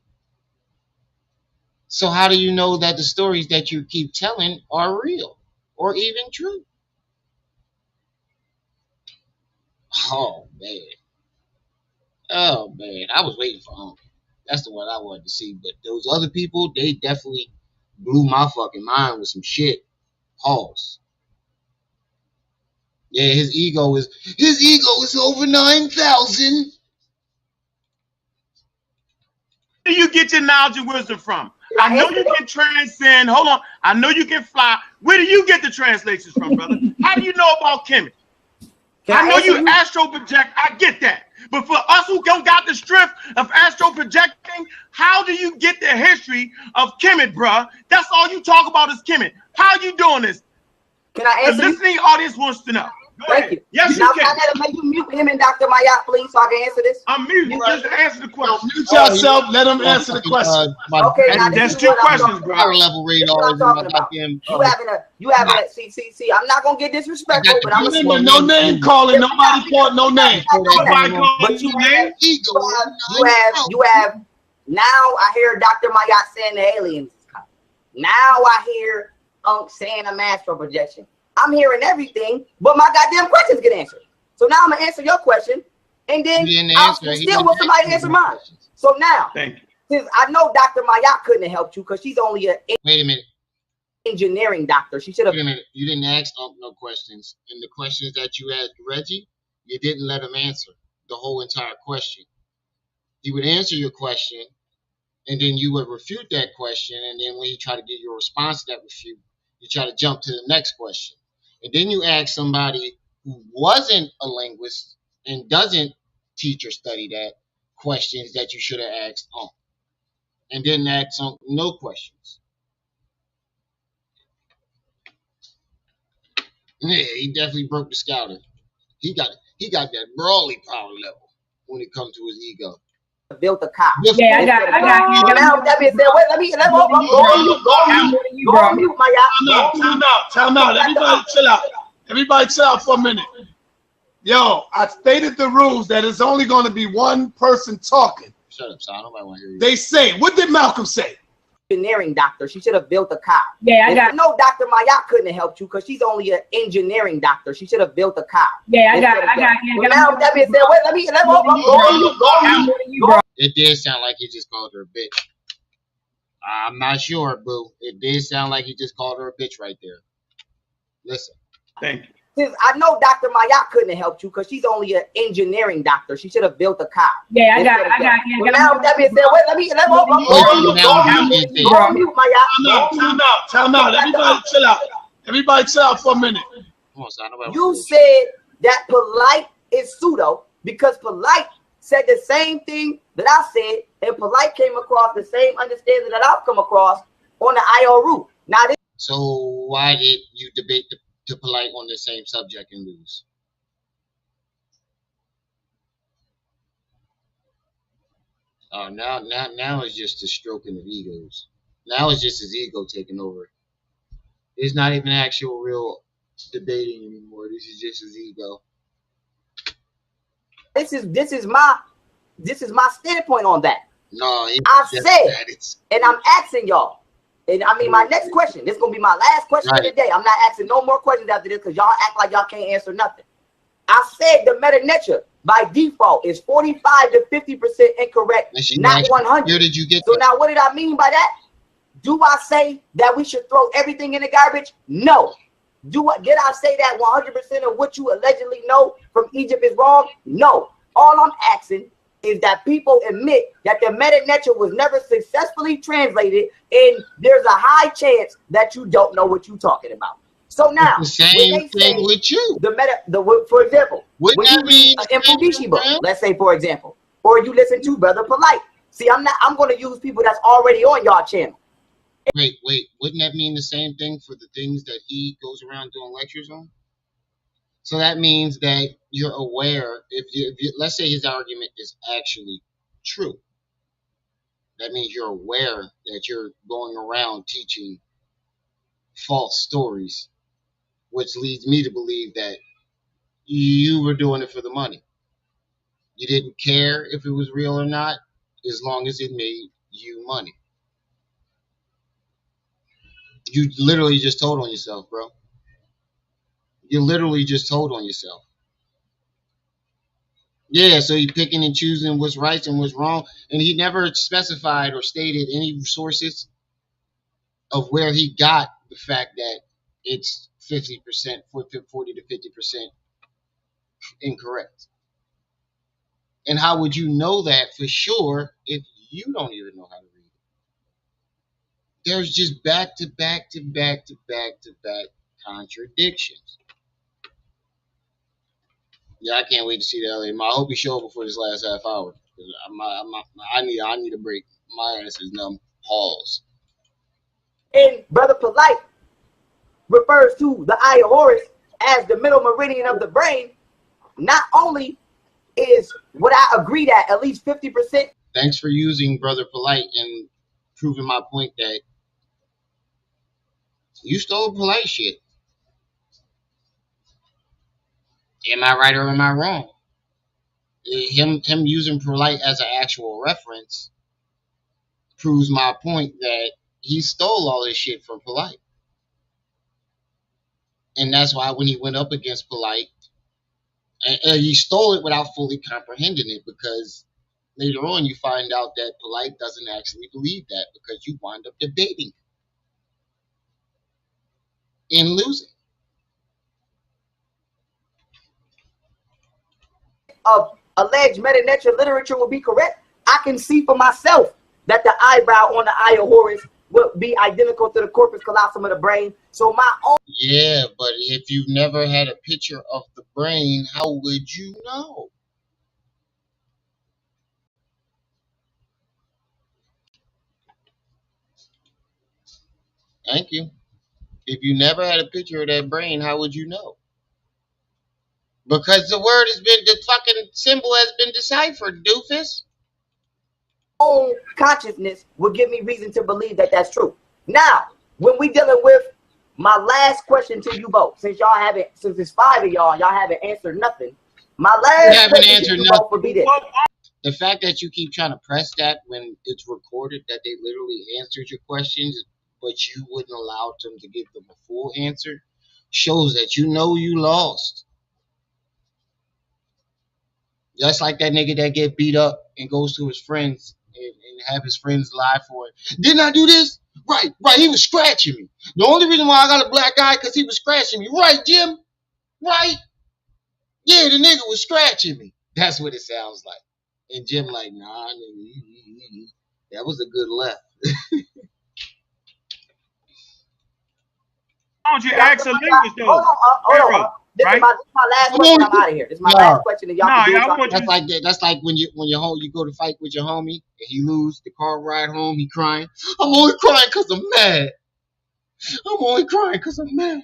S1: So how do you know that the stories that you keep telling are real or even true? Oh man. Oh man. I was waiting for Uncle. That's the one I wanted to see. But those other people, they definitely blew my fucking mind with some shit. Pause. Yeah, his ego is over 9,000.
S4: Where do you get your knowledge and wisdom from? I know you can transcend. Hold on. I know you can fly. Where do you get the translations from, brother? How do you know about Kemet? I know you astro project. I get that. But for us who don't got the strength of astro projecting, how do you get the history of Kemet, bruh? That's all you talk about is Kemet. How are you doing this?
S18: Can I answer?
S4: The listening audience wants to know.
S18: Thank you.
S4: Yes,
S18: now,
S4: you can.
S18: May you mute him and Dr. Mayat, please, so I can answer this?
S4: I'm muting. Just answer the question.
S14: Mute yourself. Let him answer the question.
S18: Okay, now
S4: that's two questions, bro.
S1: Higher level radar is
S18: about. You having a see. I'm not gonna get disrespectful, but I'm gonna
S14: no name calling. Nobody called no name.
S18: But you have. Now I hear Dr. Mayat saying the aliens is coming. Now I hear saying a astral projection. I'm hearing everything, but my goddamn questions get answered. So now I'm gonna answer your question, and then I'll still want somebody to answer mine. So now, since I know Dr. Mayat couldn't have helped you because she's only a
S1: wait a minute
S18: engineering doctor. She should have.
S1: Wait a minute. You didn't ask no questions, and the questions that you asked Reggie, you didn't let him answer the whole entire question. He would answer your question, and then you would refute that question, and then when he tried to get your response to that refute, you try to jump to the next question. And then you ask somebody who wasn't a linguist and doesn't teach or study that questions that you should have asked. and didn't ask no questions. Yeah, he definitely broke the scouter. He got that brawly power level when it comes to his ego.
S18: Built a cop.
S19: Yeah, I got you.
S18: Now that being said, wait, let me go on mute, my y'all.
S14: Time out. Everybody chill out. Everybody chill out for a minute. Yo, I stated the rules that it's only going to be one person talking.
S1: Shut up, son. Nobody want to hear you.
S14: They say, what did Malcolm say?
S18: Engineering doctor. She should have built a cop.
S19: Yeah, I got.
S18: No, Dr. Maya couldn't have helped you because she's only an engineering doctor. She should have built a cop.
S19: Yeah, I got.
S18: Now that being said, wait, let me go on mute.
S1: It did sound like he just called her a bitch. I'm not sure, boo. It did sound like he just called her a bitch right there. Listen.
S4: Thank you.
S18: Since I know Dr. Maya couldn't have helped you because she's only an engineering doctor. She should have built a cop.
S19: Yeah, I got.
S18: Now that being said, wait, let me go on mute, Maya.
S14: Time out. Everybody chill out. Everybody chill out for a minute.
S18: You said that polite is pseudo because polite said the same thing that I said, and polite came across the same understanding that I've come across on the IO route. Now,
S1: so why did you debate to polite on the same subject and lose? Now it's just a stroking of egos. Now it's just his ego taking over. It's not even actual real debating anymore. This is just his ego.
S18: This is my standpoint on that.
S1: No,
S18: I said, and I'm asking y'all, and I mean my next question. This is gonna be my last question of the day. I'm not asking no more questions after this because y'all act like y'all can't answer nothing. I said the meta nature by default is 45 to 50% incorrect, not 100.
S1: Where did you get
S18: so
S1: that?
S18: now what did I mean by that? Do I say that we should throw everything in the garbage? No. Did I say that 100% of what you allegedly know from Egypt is wrong? No. All I'm asking is that people admit that the meta nature was never successfully translated, and there's a high chance that you don't know what you're talking about. So now,
S1: the same thing with you.
S18: For example, when
S1: that
S18: you read an Mfubishi book, let's say for example, or you listen to Brother Polite. See, I'm going to use people that's already on y'all channel.
S1: Wait, wouldn't that mean the same thing for the things that he goes around doing lectures on? So that means that you're aware, if you let's say his argument is actually true, that means you're aware that you're going around teaching false stories, which leads me to believe that you were doing it for the money. You didn't care if it was real or not, as long as it made you money. You literally just told on yourself, bro. You literally just told on yourself. Yeah, so he picking and choosing what's right and what's wrong, and he never specified or stated any sources of where he got the fact that it's 50%, 40 to 50% incorrect. And how would you know that for sure if you don't even know how to read it? There's just back to back to back to back to back contradictions. Yeah, I can't wait to see the LA. I hope he show up before this last half hour. I need a break. My ass is numb. Pause.
S18: And Brother Polite refers to the eye of Horus as the middle meridian of the brain. Not only is what I agreed at least 50%.
S1: Thanks for using Brother Polite and proving my point that you stole Polite shit. Am I right or am I wrong? Him using Polite as an actual reference proves my point that he stole all this shit from Polite. And that's why when he went up against Polite, he stole it without fully comprehending it, because later on you find out that Polite doesn't actually believe that, because you wind up debating and losing.
S18: Of alleged meta-nature literature will be correct, I can see for myself that the eyebrow on the eye of Horus will be identical to the corpus callosum of the brain. So my own.
S1: Yeah, but if you've never had a picture of the brain, how would you know? Thank you. If you never had a picture of that brain, how would you know? Because the word has been, the fucking symbol has been deciphered, doofus.
S18: Own consciousness would give me reason to believe that that's true. Now, when we dealing with my last question to you both, since it's 5 of y'all haven't answered nothing. My last question to you both would be this.
S1: The fact that you keep trying to press that when it's recorded that they literally answered your questions, but you wouldn't allow them to give them a full answer, shows that you know you lost. Just like that nigga that get beat up and goes to his friends and have his friends lie for it. Didn't I do this? Right, he was scratching me. The only reason why I got a black eye because he was scratching me. Right, Jim? Right? Yeah, the nigga was scratching me. That's what it sounds like. And Jim like, nah, nigga, that was a good left.
S4: Why don't you ask a linguist though?
S18: Hold on. This is my last question. I'm out of here. This is my last question, and y'all can do something.
S1: That's like that. That's like when you go to fight with your homie and he lose the car ride home. He crying. I'm only crying because I'm mad. I'm only crying because I'm mad.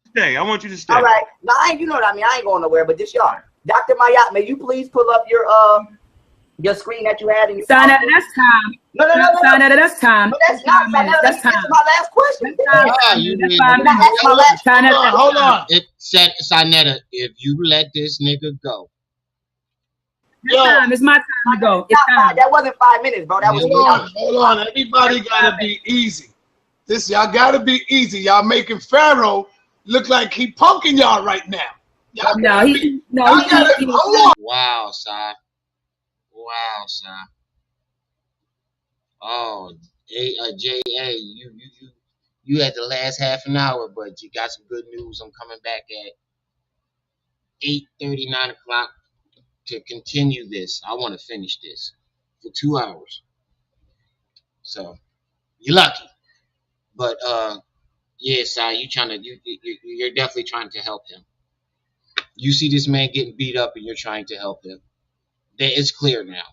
S4: Stay. I want you to stay.
S18: All right. Now, you know what I mean. I ain't going nowhere, but this y'all. Dr. Mayat, may you please pull up your screen that you had in your
S19: Sign out, that's time.
S18: No.
S19: Sign out, that's time.
S18: No, that's not. That's time. That's my last question.
S1: That's
S18: my last question.
S14: Hold on.
S1: Sinetta, if you let this nigga go.
S19: It's my time to go. It's time.
S18: That wasn't 5 minutes, bro. That was
S14: Hold on. Everybody gotta be easy. Y'all gotta be easy. Y'all making Pharaoh look like he punking y'all right now.
S1: Wow, Si. Wow, Si. Oh, J.A., you had the last half an hour, but you got some good news. I'm coming back at 8:30, 9 o'clock to continue this. I want to finish this for 2 hours. So, you're lucky. But, yeah, Si, you're definitely trying to help him. You see this man getting beat up and you're trying to help him. It's clear now.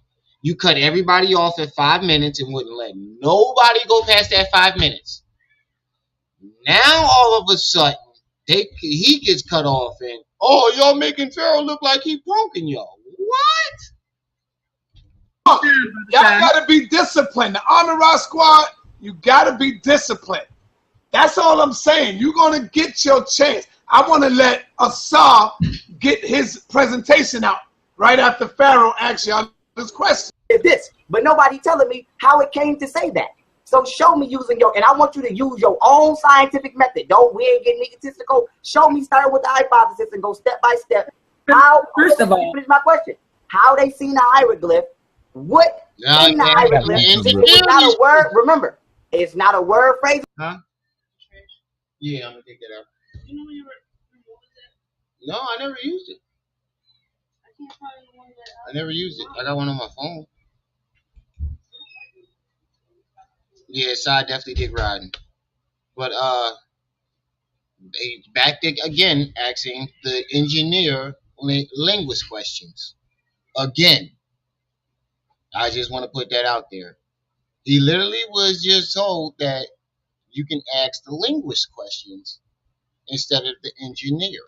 S1: You cut everybody off at 5 minutes and wouldn't let nobody go past that 5 minutes. Now all of a sudden, he gets cut off and, oh, y'all making Pharaoh look like he punking y'all. What?
S14: Y'all gotta be disciplined. The Amira squad, you gotta be disciplined. That's all I'm saying. You're gonna get your chance. I want to let Asar get his presentation out right after Pharaoh asks y'all this question.
S18: But nobody telling me how it came to say that. So show me using and I want you to use your own scientific method. We ain't getting egotistical. Show me, start with the hypothesis and go step by step. First of all, finish my question. How they seen the hieroglyph? What in the hieroglyph? It's not a word. Remember, it's not a word phrase.
S1: Huh? Yeah, I'm gonna take that out. No, I never used it. I never used it. I got one on my phone. Yeah, so I definitely did riding. But back to, again, asking the engineer linguist questions. Again. I just want to put that out there. He literally was just told that you can ask the linguist questions instead of the engineer.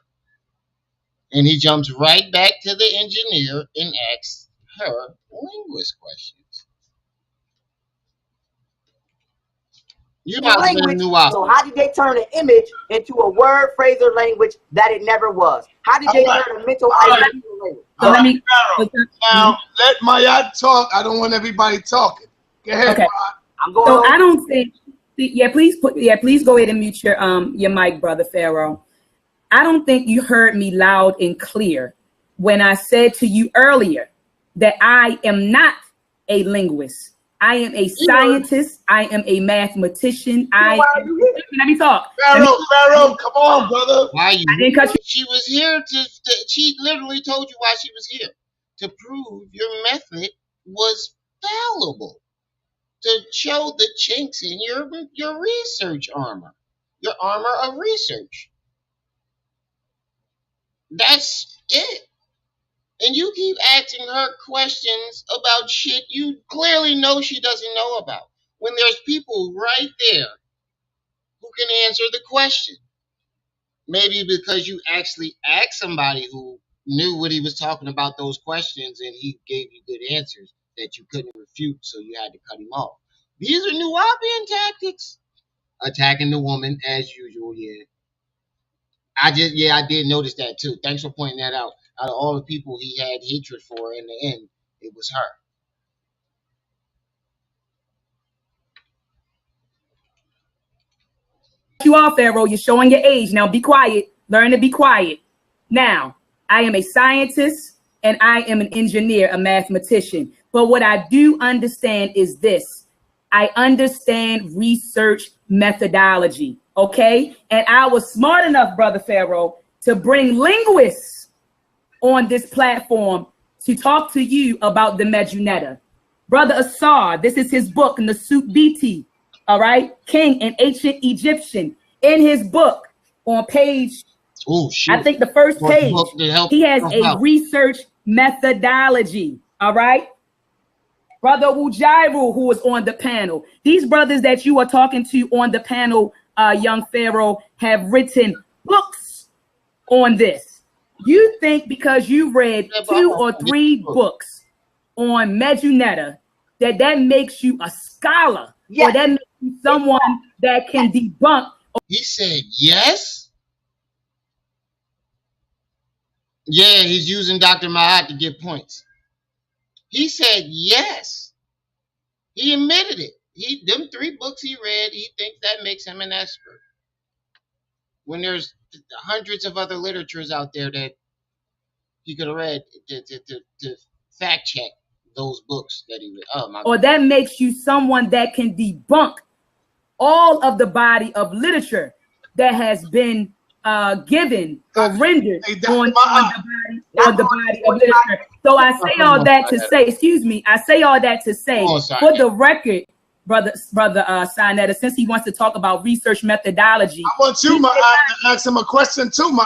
S1: And he jumps right back to the engineer and asks her linguist questions.
S18: So how did they turn an image into a word, phrase, or language that it never was? How did they turn a mental idea into a language?
S14: So now let Mayat talk. I don't want everybody talking. Go ahead.
S19: Okay.
S18: I'm going.
S19: So I don't think. Please go ahead and mute your mic, brother Pharaoh. I don't think you heard me loud and clear when I said to you earlier that I am not a linguist. I am a scientist. I am a mathematician. Let me talk.
S14: Pharaoh, come on, brother.
S1: Why you?
S19: I didn't cut you.
S1: She was here she literally told you why she was here. To prove your method was fallible. To show the chinks in your research armor. Your armor of research. That's it. And you keep asking her questions about shit you clearly know she doesn't know about. when there's people right there who can answer the question? Maybe because you actually asked somebody who knew what he was talking about those questions and he gave you good answers that you couldn't refute, so you had to cut him off. These are Nuwapian tactics. Attacking the woman as usual, yeah. I did notice that too. Thanks for pointing that out. Out of all the people he had hatred for in the end, it was her.
S19: You are, Pharaoh. You're showing your age. Now be quiet. Learn to be quiet. Now, I am a scientist and I am an engineer, a mathematician. But what I do understand is this. I understand research methodology, okay? And I was smart enough, Brother Pharaoh, to bring linguists on this platform to talk to you about the Medunetta. Brother Assar, this is his book, Nasut BT, all right? King and Ancient Egyptian. In his book, on page, I think the first page, he has a research methodology, all right? Brother Wujairu, who was on the panel. These brothers that you are talking to on the panel, young Pharaoh, have written books on this. You think because you read 2 or 3 books on Medunetta that makes you a scholar, or that makes you someone that can debunk.
S1: He said yes? Yeah, he's using Dr. Mahat to get points. He said yes. He admitted it. Them 3 books he read, he thinks that makes him an expert. When there's hundreds of other literatures out there that he could have read to fact check those books that he read. Oh my God.
S19: Or that makes you someone that can debunk all of the body of literature that has been given or rendered on the body of literature. So I say all that to say, excuse me, I say all that to say, for the record, brother Sinetta, since he wants to talk about research methodology.
S14: I want you, to ask him a question too,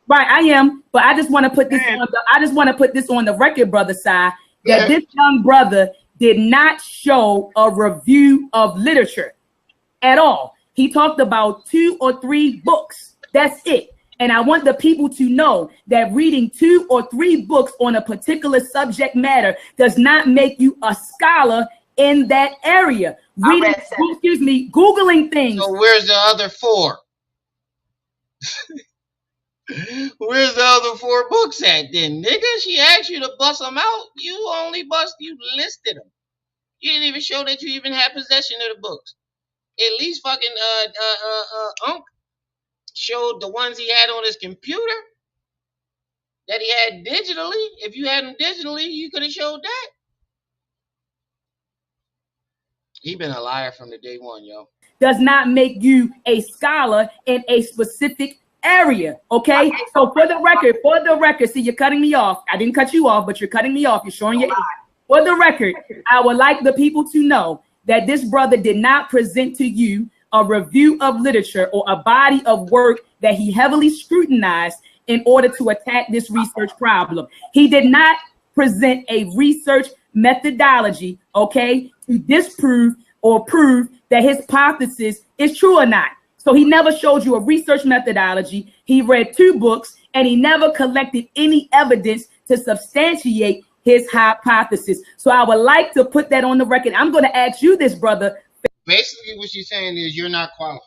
S19: Right, I am, but I just want to put this on the record, brother Sai, that this young brother did not show a review of literature at all. He talked about 2 or 3 books. That's it. And I want the people to know that reading 2 or 3 books on a particular subject matter does not make you a scholar in that area. Googling things.
S1: So where's the other 4? Where's the other 4 books at then, nigga? She asked you to bust them out. You listed them. You didn't even show that you even had possession of the books. At least fucking Unc showed the ones he had on his computer that he had digitally. If you had them digitally, you could have showed that. He been a liar from the day one, yo.
S19: Does not make you a scholar in a specific area, okay? So for the record, see, you're cutting me off. I didn't cut you off, but you're cutting me off. You're showing your age. For the record, I would like the people to know that this brother did not present to you a review of literature or a body of work that he heavily scrutinized in order to attack this research problem. He did not present a research methodology, okay, to disprove or prove that his hypothesis is true or not. So he never showed you a research methodology. He read 2 books and he never collected any evidence to substantiate his hypothesis. So I would like to put that on the record. I'm going to ask you this, brother.
S1: Basically, what she's saying is you're not qualified,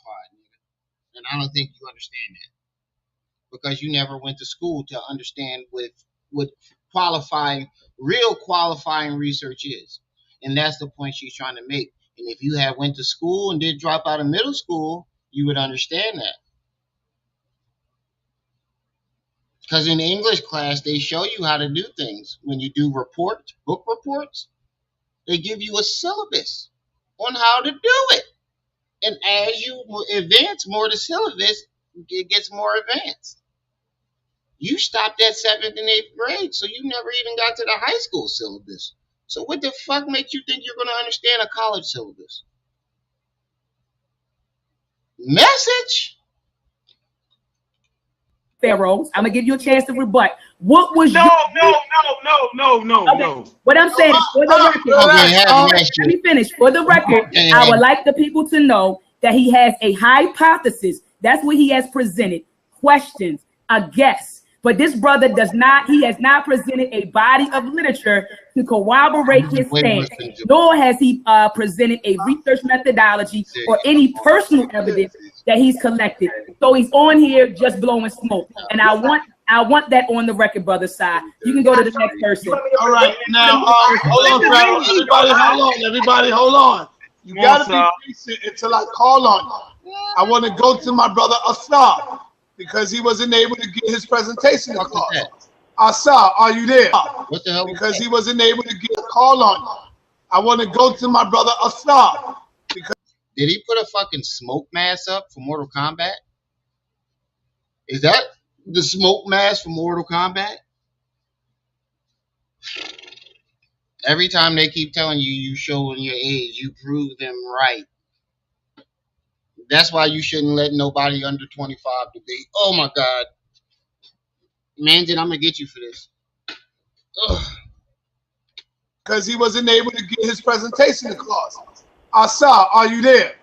S1: and I don't think you understand that because you never went to school to understand what real qualifying research is, and that's the point she's trying to make. And if you had went to school and did drop out of middle school, you would understand that. Because in English class, they show you how to do things. When you do book reports, they give you a syllabus on how to do it. And as you advance more the syllabus, it gets more advanced. You stopped at 7th and 8th grade, so you never even got to the high school syllabus. So what the fuck makes you think you're going to understand a college syllabus? Message?
S19: Pharaoh. I'm gonna give you a chance to rebut. What was
S4: no.
S19: What I'm saying is, for the record, let me finish. For the record, I would like the people to know that he has a hypothesis. That's what he has presented. Questions, a guess. But this brother does not, he has not presented a body of literature to corroborate his stance, nor has he presented a research methodology or any personal evidence that he's collected. So he's on here just blowing smoke. And I want that on the record, brother Sai. You can go to the next person.
S14: All right, now, hold on, Pharaoh. Everybody, hold on. You got to be patient until I call on you. I want to go to my brother Asar, because he wasn't able to get his presentation across. Asar, are you there?
S1: What the hell?
S14: Because he wasn't able to get a call on you. I want to go to my brother Asar. Because
S1: did he put a fucking smoke mask up for Mortal Kombat? Is that the smoke mask for Mortal Kombat? Every time they keep telling you you showing your age, you prove them right. That's why you shouldn't let nobody under 25 debate. Oh my God. Manson, I'm going to get you for this. Ugh.
S14: Because he wasn't able to get his presentation across. Asar, are you there?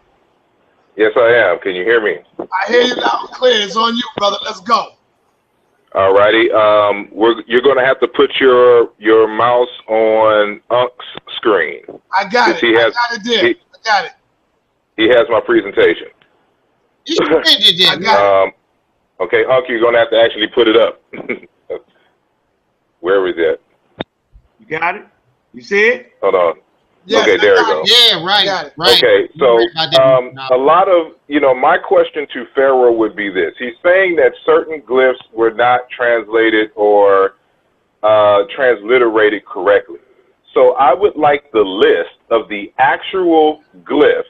S23: Yes, I am. Can you hear me?
S14: I hear you loud and clear. It's on you, brother. Let's go.
S23: All righty. You're going to have to put your mouse on Unk's screen.
S14: I got it. I got it there. I got it.
S23: He has my presentation. Okay, Unk, you're going to have to actually put it up. Where is it?
S4: You got it? You see it?
S23: Hold on.
S14: Yes,
S23: okay, there we go.
S1: Yeah, right.
S23: Okay, so a lot of, my question to Pharaoh would be this. He's saying that certain glyphs were not translated or transliterated correctly. So I would like the list of the actual glyphs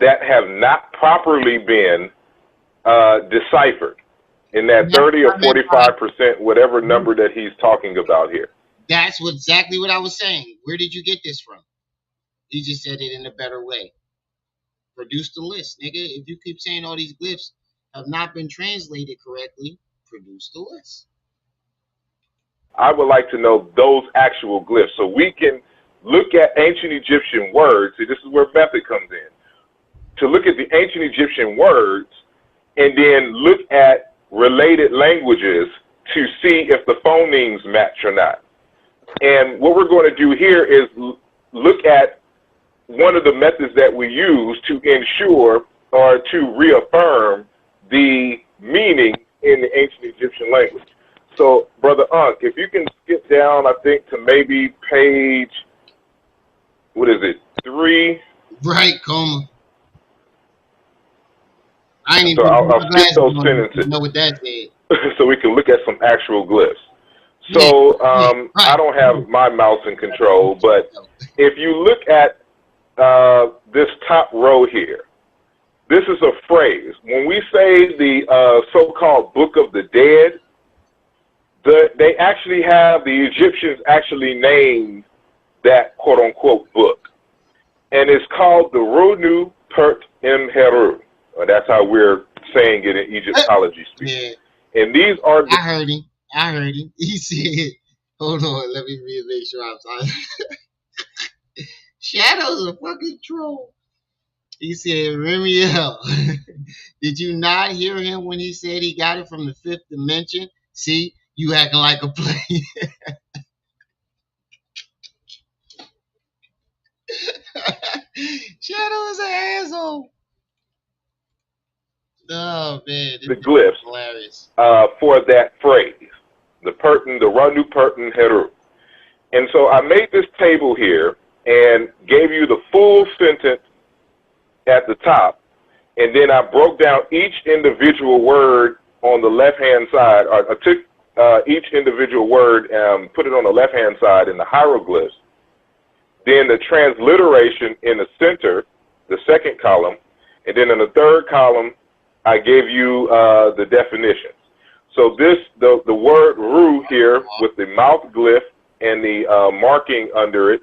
S23: that have not properly been deciphered in that 30 or 45%, whatever number that he's talking about here.
S1: That's exactly what I was saying. Where did you get this from? He just said it in a better way. Produce the list, nigga. If you keep saying all these glyphs have not been translated correctly, produce the list.
S23: I would like to know those actual glyphs so we can look at ancient Egyptian words. See, this is where method comes in. To look at the ancient Egyptian words and then look at related languages to see if the phonemes match or not. And what we're going to do here is look at one of the methods that we use to ensure or to reaffirm the meaning in the ancient Egyptian language. So, Brother Unk, if you can skip down, I think, to maybe page, 3?
S1: Right, Coma. I ain't
S23: so
S1: even
S23: I'll skip those sentences.
S1: Know what that said.
S23: So we can look at some actual glyphs. So I don't have my mouse in control, but if you look at this top row here, this is a phrase. When we say the so-called Book of the Dead, they actually have, the Egyptians actually named that quote-unquote book. And it's called the Runu Pert Imheru. That's how we're saying it in Egyptology speak.
S1: Yeah.
S23: And these are...
S1: I heard him. He said, hold on, let me make sure I'm sorry. Shadow's a fucking troll. He said, Remiel, did you not hear him when he said he got it from the 5th dimension? See, you acting like a player. Shadow is an asshole. Oh, man.
S23: The glyphs
S1: hilarious.
S23: For that phrase, the Ranu Pertin Heru. And so I made this table here and gave you the full sentence at the top, and then I broke down each individual word on the left-hand side. I took each individual word and put it on the left-hand side in the hieroglyphs. Then the transliteration in the center, the second column, and then in the third column, I gave you the definitions. So the word Ru here with the mouth glyph and the marking under it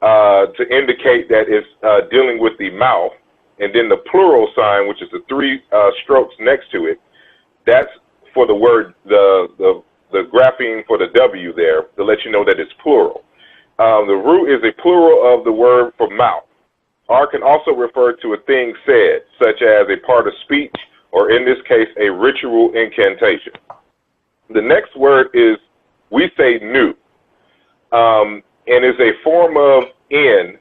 S23: to indicate that it's dealing with the mouth, and then the plural sign, which is the 3 strokes next to it, that's for the word, the grapheme for the W there to let you know that it's plural. The root is a plural of the word for mouth. R can also refer to a thing said, such as a part of speech, or in this case, a ritual incantation. The next word is, we say nu, and is a form of in,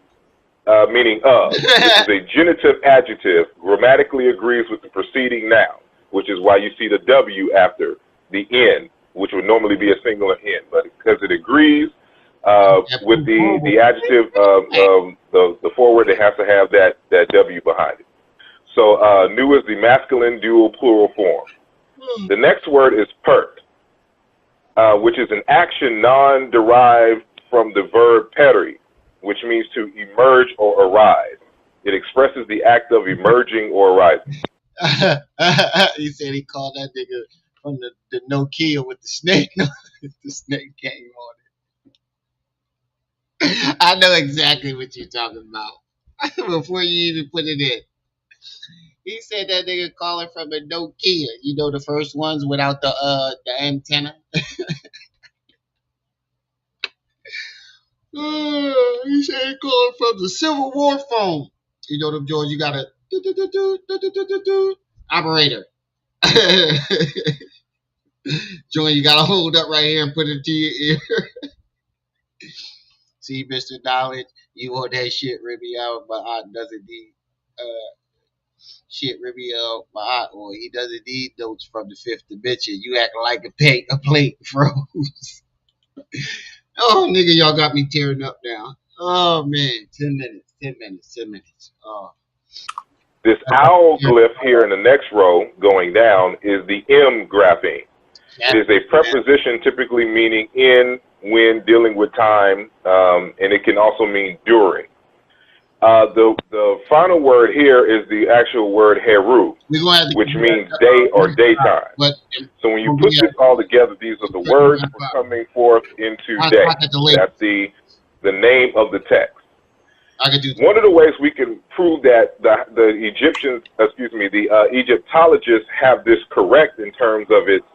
S23: meaning of. This is a genitive adjective, grammatically agrees with the preceding noun, which is why you see the W after the in, which would normally be a singular in, but because it agrees with the adjective, the forward, it has to have that W behind it. So nu is the masculine dual plural form. The next word is pert, which is an action non-derived from the verb peri, which means to emerge or arise. It expresses the act of emerging or arising.
S1: He said he called that nigga from the Nokia with the snake. The snake came on it. I know exactly what you're talking about. Before you even put it in. He said that nigga calling from a Nokia. You know, the first ones without the antenna. He said he calling from the Civil War phone. You know them George, you got a operator. Join, you gotta hold up right here and put it to your ear. See, Mr. Knowledge, you want that shit rip me out, but I doesn't need shit rip me out. My or he doesn't need notes from the fifth dimension. You acting like a plate froze. Oh nigga, y'all got me tearing up now. Oh man, 10 minutes. Oh.
S23: This owl glyph here in the next row going down is the M grapheme. It is a preposition typically meaning in, when, dealing with time, and it can also mean during. The final word here is the actual word heru, which means day or daytime. So when you put this all together, these are the words coming forth into day. That's the name of the text. One of the ways we can prove that the Egyptians, the Egyptologists have this correct in terms of its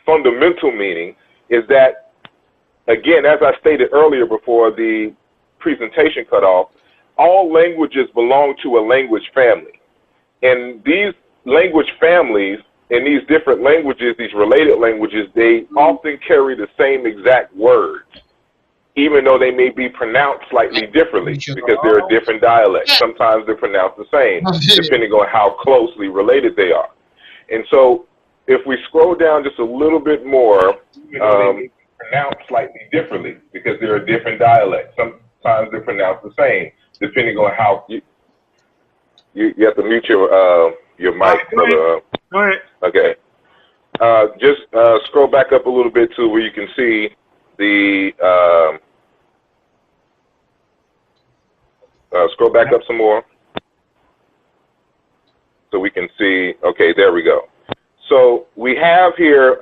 S23: fundamental meaning is that, again, as I stated earlier before the presentation cut off, all languages belong to a language family. And these language families in these different languages, these related languages, they often carry the same exact words, even though they may be pronounced slightly differently because they're a different dialect. Sometimes they're pronounced the same, depending on how closely related they are. And so if we scroll down just a little bit more, pronounced slightly differently because they're a different dialect. Sometimes they're pronounced the same, depending on how you have to mute your mic, brother.
S4: Go ahead.
S23: Okay. Just scroll back up a little bit to where you can see the scroll back up some more so we can see. Okay, there we go. So we have here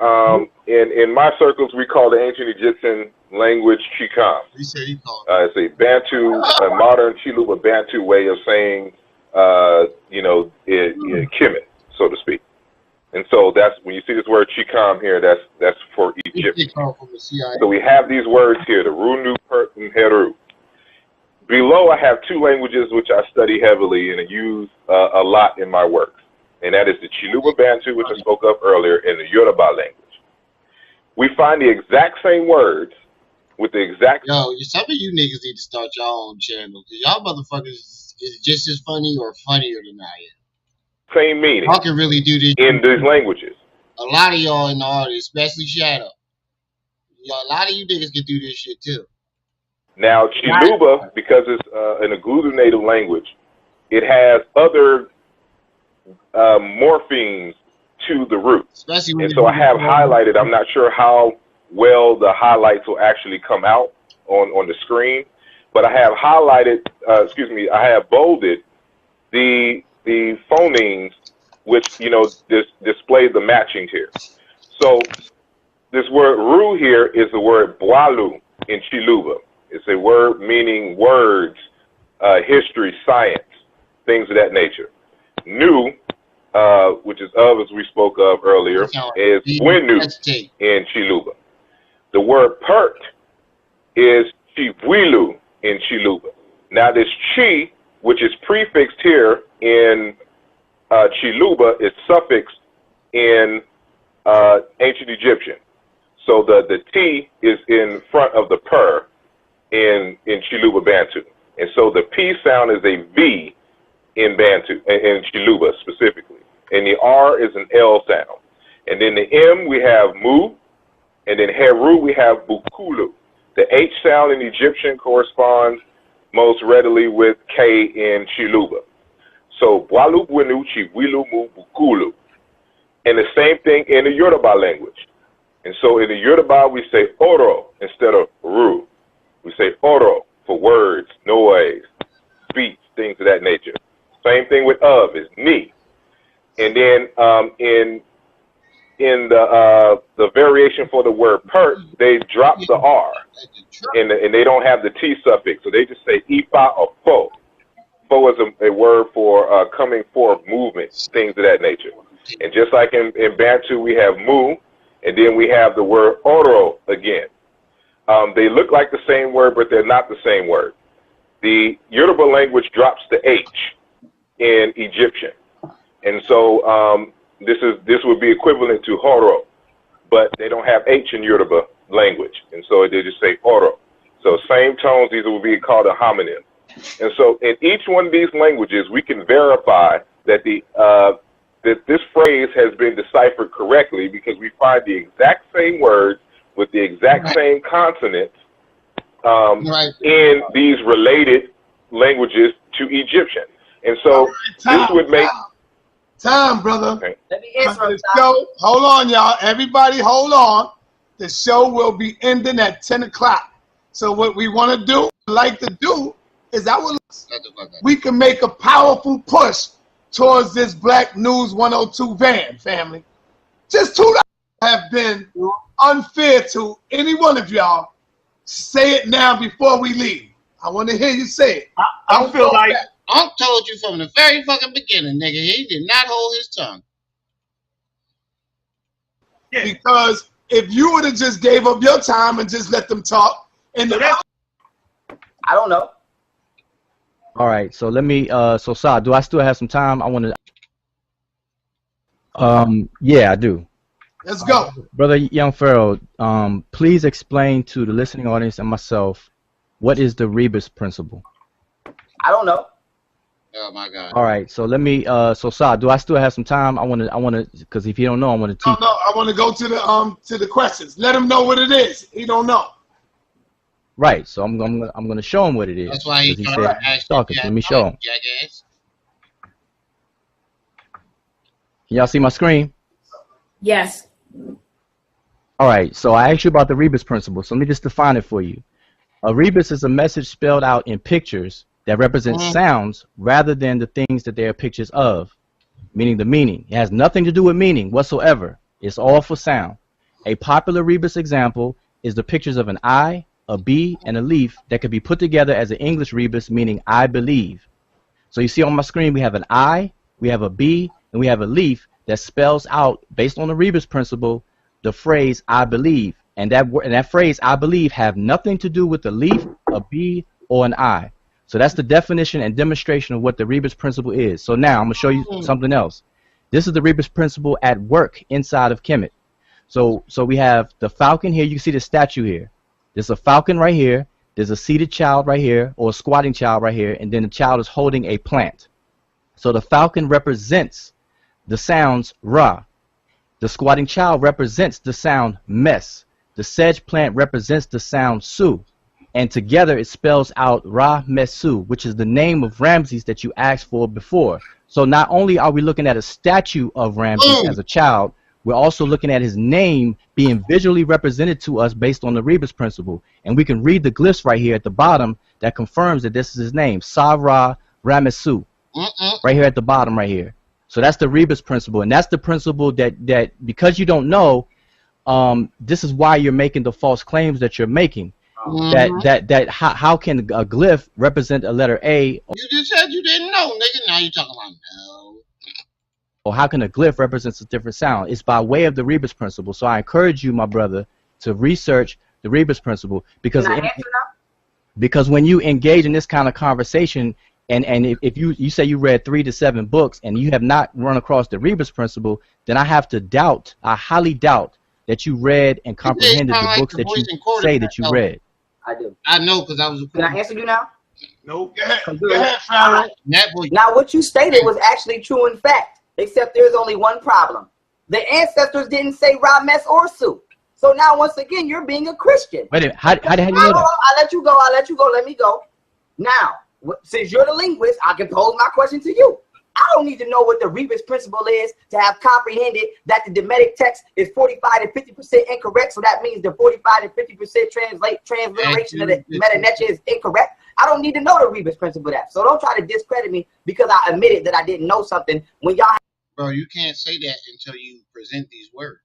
S23: in my circles we call the ancient Egyptian language Chikam. It's a Bantu, a modern Chiluba Bantu way of saying Kemet, so to speak. And so that's when you see this word Chikam here, that's for Egypt. So we have these words here, the Runu, Pert, and Heru. Below I have two languages which I study heavily and use a lot in my work. And that is the Chiluba Bantu, which I spoke of earlier, and the Yoruba language. We find the exact same words with the exact...
S1: Yo, some of you niggas need to start your own channel, because y'all motherfuckers is just as funny or funnier than I am.
S23: Same meaning.
S1: Y'all can really do this
S23: in these languages.
S1: A lot of y'all in the audience, especially Shadow. A lot of you niggas can do this shit too.
S23: Now, Chiluba, because it's an agglutinative language, it has other morphemes to the root. And so I have highlighted, I'm not sure how well the highlights will actually come out on the screen, but I have highlighted, I have bolded the phonemes which, display the matching here. So this word ru here is the word boalu in Chiluba. It's a word meaning words, history, science, things of that nature. Nu which is of as we spoke of earlier, is Winu in Chiluba. The word pert is Chiwilu in Chiluba. Now this chi, which is prefixed here in Chiluba, is suffixed in ancient Egyptian. So the T is in front of the per in Chiluba Bantu. And so the P sound is a V in Bantu, in Chiluba specifically. And the R is an L sound. And then the M we have Mu, and then Heru we have Bukulu. The H sound in Egyptian corresponds most readily with K in Chiluba. So Bwalu Bwinu Chiwilu Mu Bukulu. And the same thing in the Yoruba language. And so in the Yoruba we say Oro instead of Ru. We say Oro for words, noise, speech, things of that nature. Same thing with of is Ni. And then in the variation for the word pert, they drop the R, and they don't have the T suffix, so they just say Ifa or Fo. Fo is a word for coming forth, movement, things of that nature. And just like in Bantu, we have Mu, and then we have the word Oro again. They look like the same word, but they're not the same word. The Yoruba language drops the H in Egyptian, and so this would be equivalent to Horo, but they don't have H in Yoruba language, and so they just say Oro. So same tones, these would be called a homonym. And so in each one of these languages, we can verify that that this phrase has been deciphered correctly because we find the exact same words with the exact same consonants in these related languages to Egyptian. And so this would make
S14: time, brother.
S23: Okay.
S18: Let me answer
S14: the show. Hold on, y'all. Everybody, hold on. The show will be ending at 10 o'clock. So what we want to do, is we can make a powerful push towards this Black News 102 van, family. Just $2 have been unfair to any one of y'all. Say it now before we leave. I want to hear you say it.
S1: I feel like Unc told you from the very fucking beginning, nigga. He did not hold his tongue.
S14: Because if you would have just gave up your time and just let them talk, and
S18: I don't know.
S5: All right, so let me. So Sa, do I still have some time? I want to. Yeah, I do.
S14: Let's go,
S5: Brother Young Pharaoh. Please explain to the listening audience and myself what is the Rebus principle.
S18: I don't know.
S1: Oh my God.
S5: All right, so let me. So Sa, do I still have some time? I want to, because if you don't know, I want to teach.
S14: No, I want to go to the questions. Let him know what it is. He don't know.
S5: Right, so I'm gonna show him what it is.
S1: That's why he
S5: said talking. Let me show him.
S1: Jackass.
S5: Can y'all see my screen?
S19: Yes.
S5: All right, so I asked you about the Rebus principle, so let me just define it for you. A rebus is a message spelled out in pictures that represent sounds rather than the things that they are pictures of, meaning the meaning. It has nothing to do with meaning whatsoever. It's all for sound. A popular rebus example is the pictures of an eye, a bee, and a leaf that could be put together as an English rebus, meaning I believe. So you see on my screen we have an eye, we have a bee, and we have a leaf that spells out, based on the rebus principle, the phrase I believe. And that phrase I believe have nothing to do with the leaf, a bee, or an eye. So that's the definition and demonstration of what the Rebus principle is. So now I'm going to show you something else. This is the Rebus principle at work inside of Kemet. So we have the falcon here. You can see the statue here. There's a falcon right here. There's a seated child right here, or a squatting child right here, and then the child is holding a plant. So the falcon represents the sounds Ra. The squatting child represents the sound Mes. The sedge plant represents the sound Su. And together it spells out Ra Mesu, which is the name of Ramses that you asked for before. So not only are we looking at a statue of Ramses as a child, we're also looking at his name being visually represented to us based on the Rebus principle. And we can read the glyphs right here at the bottom that confirms that this is his name, Sa-Ra Ramesu, right here at the bottom right here. So that's the Rebus principle. And that's the principle that because you don't know, this is why you're making the false claims that you're making. How can a glyph represent a letter A?
S1: You just said you didn't know, nigga. Now you talking about no.
S5: or how can a glyph represent a different sound? It's by way of the Rebus principle. So I encourage you, my brother, to research the Rebus principle because because when you engage in this kind of conversation, and if you say you read 3 to 7 books and you have not run across the Rebus principle, then I have to doubt, I highly doubt that you read and comprehended the books that you say that you read.
S18: I do.
S1: I know because I was.
S18: Can I answer you now?
S4: Nope.
S14: Go ahead, Pharaoh.
S18: Now, what you stated was actually true in fact, except there's only one problem. The ancestors didn't say Rames or Su. So now, once again, you're being a Christian.
S5: Wait a minute. How do you know that?
S18: I'll let you go. I'll let you go. Let me go. Now, since you're the linguist, I can pose my question to you. I don't need to know what the Rebus principle is to have comprehended that the Demetic text is 45 to 50% incorrect. So that means the 45 to 50% transliteration of the Metanetia is incorrect. I don't need to know the Rebus principle of that. So don't try to discredit me because I admitted that I didn't know something when y'all.
S1: Bro, you can't say that until you present these words.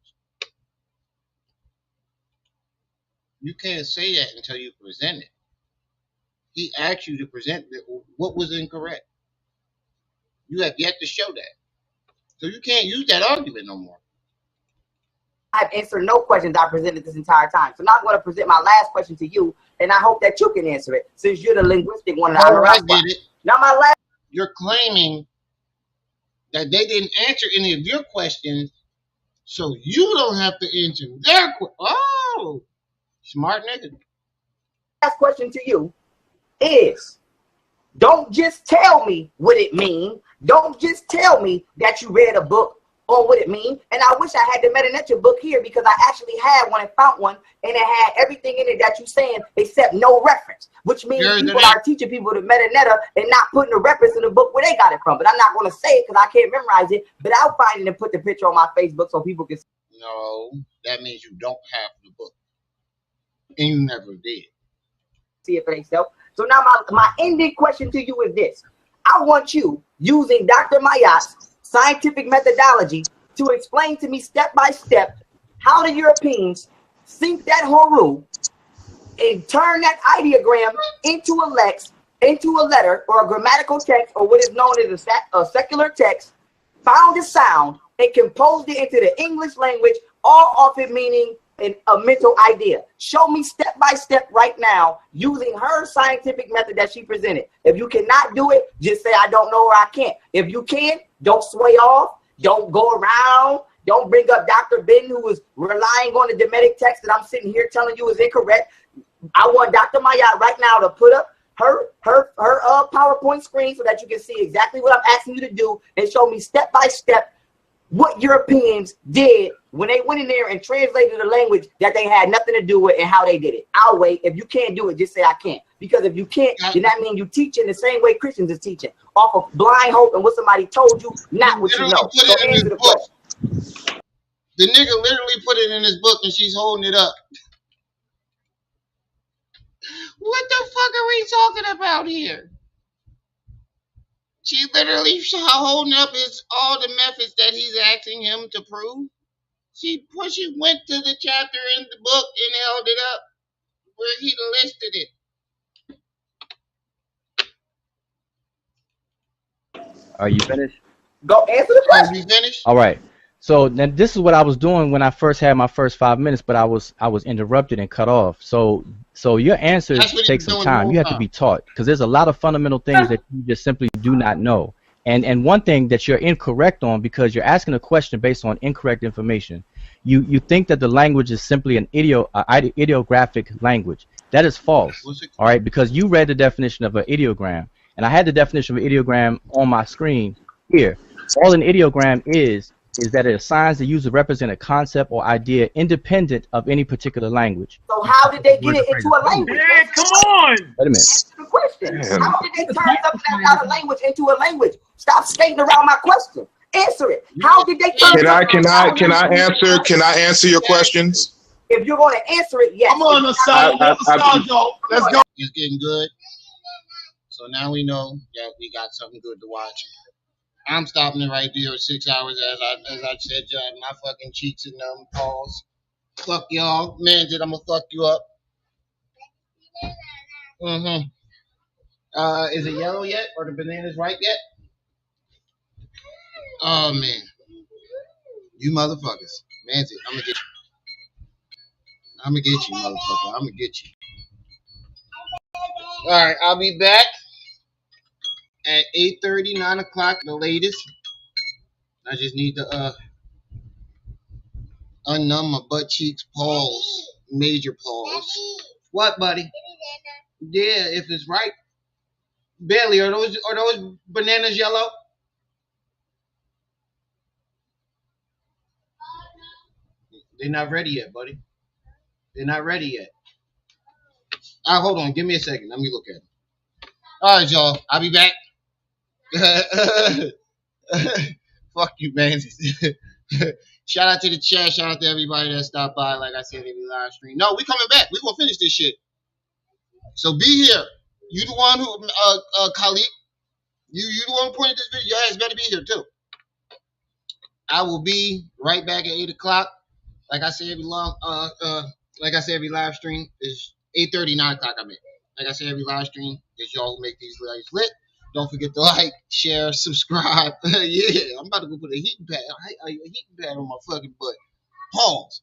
S1: You can't say that until you present it. He asked you to present what was incorrect. You have yet to show that. So you can't use that argument no more.
S18: I've answered no questions I presented this entire time. So now I'm going to present my last question to you, and I hope that you can answer it since you're the linguistic one.
S1: I get it.
S18: Now my last.
S1: You're claiming that they didn't answer any of your questions, so you don't have to answer their questions. Oh, smart nigga.
S18: Last question to you is, don't just tell me what it means. Don't just tell me that you read a book on what it means. And I wish I had the Metanetia book here because I actually had one and found one, and it had everything in it that you're saying except no reference, which means people are teaching people the Metanetia and not putting the reference in the book where they got it from. But I'm not going to say it because I can't memorize it, but I'll find it and put the picture on my Facebook so people can see.
S1: No, that means you don't have the book. And you never did.
S18: See it for themselves. So now my ending question to you is this. I want you, using Dr. Mayat's scientific methodology, to explain to me step by step how the Europeans sync that Horu and turn that ideogram into a lex, into a letter or a grammatical text, or what is known as a secular text, found a sound and composed it into the English language, all off it meaning a mental idea. Show me step by step right now using her scientific method that she presented. If you cannot do it, just say I don't know or I can't. If you can, don't sway off. Don't go around. Don't bring up Dr. Ben, who is relying on the Demetic text that I'm sitting here telling you is incorrect. I want Dr. Mayat right now to put up her PowerPoint screen so that you can see exactly what I'm asking you to do and show me step by step what Europeans did when they went in there and translated a language that they had nothing to do with and how they did it. I'll wait. If you can't do it, just say I can't. Because if you can't, then that means you teach in the same way Christians is teaching, off of blind hope and what somebody told you, not what you know. So answer the question.
S1: The nigga literally put it in his book and she's holding it up. What the fuck are we talking about here? She literally holding up all the methods that he's asking him to prove. She went to the chapter in the book and held it up where he listed it.
S5: Are you finished?
S18: Go answer the question.
S1: Are you finished?
S5: All right. So then this is what I was doing when I first had my first 5 minutes, but I was interrupted and cut off. So your answers take some time. You have to be taught because there's a lot of fundamental things that you just simply do not know. And one thing that you're incorrect on because you're asking a question based on incorrect information. You think that the language is simply an ideographic language. That is false. All right, because you read the definition of an ideogram, and I had the definition of an ideogram on my screen here. All an ideogram is that it assigns the user to represent a concept or idea independent of any particular language.
S18: So how did they get it into a language?
S4: Yeah, come on!
S5: Wait a minute.
S18: That's the question. How did they turn something out of language into a language? Stop skating around my question. Answer it. How did they turn
S10: Can I answer your questions?
S18: If you're going to answer it, yes.
S14: I'm on the side. Let's go.
S1: It's getting good. So now we know that we got something good to watch. I'm stopping it right there at 6 hours as I said, my fucking cheeks and paws. Fuck y'all. Man, I'm gonna fuck you up. Is it yellow yet? Or the bananas ripe yet? Oh man, you motherfuckers, man, I'm gonna get you. I'm gonna get you, motherfucker. I'm gonna get you. All right, I'll be back at 8:30, 9 o'clock, the latest. I just need to unnumb my butt cheeks, pause, major pause. What, buddy? Yeah, if it's right. Bailey, are those bananas yellow? They're not ready yet, buddy. They're not ready yet. Hold on, give me a second. Let me look at them. All right, y'all. I'll be back. Fuck you, man. Shout out to the chat. Shout out to everybody that stopped by. Like I said, every live stream. No, we coming back. We gonna finish this shit. So be here. You the one who, Khalid. You the one who pointed this video. Your ass better be here too. I will be right back at 8 o'clock. Like I said, every live stream is 8:30, 9 o'clock. I mean, like I said, every live stream is y'all who make these lights lit. Don't forget to like, share, subscribe. Yeah, I'm about to go put a heating pad on my fucking butt. Pause.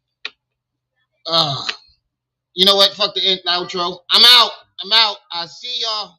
S1: You know what? Fuck the outro. I'm out. I'll see y'all.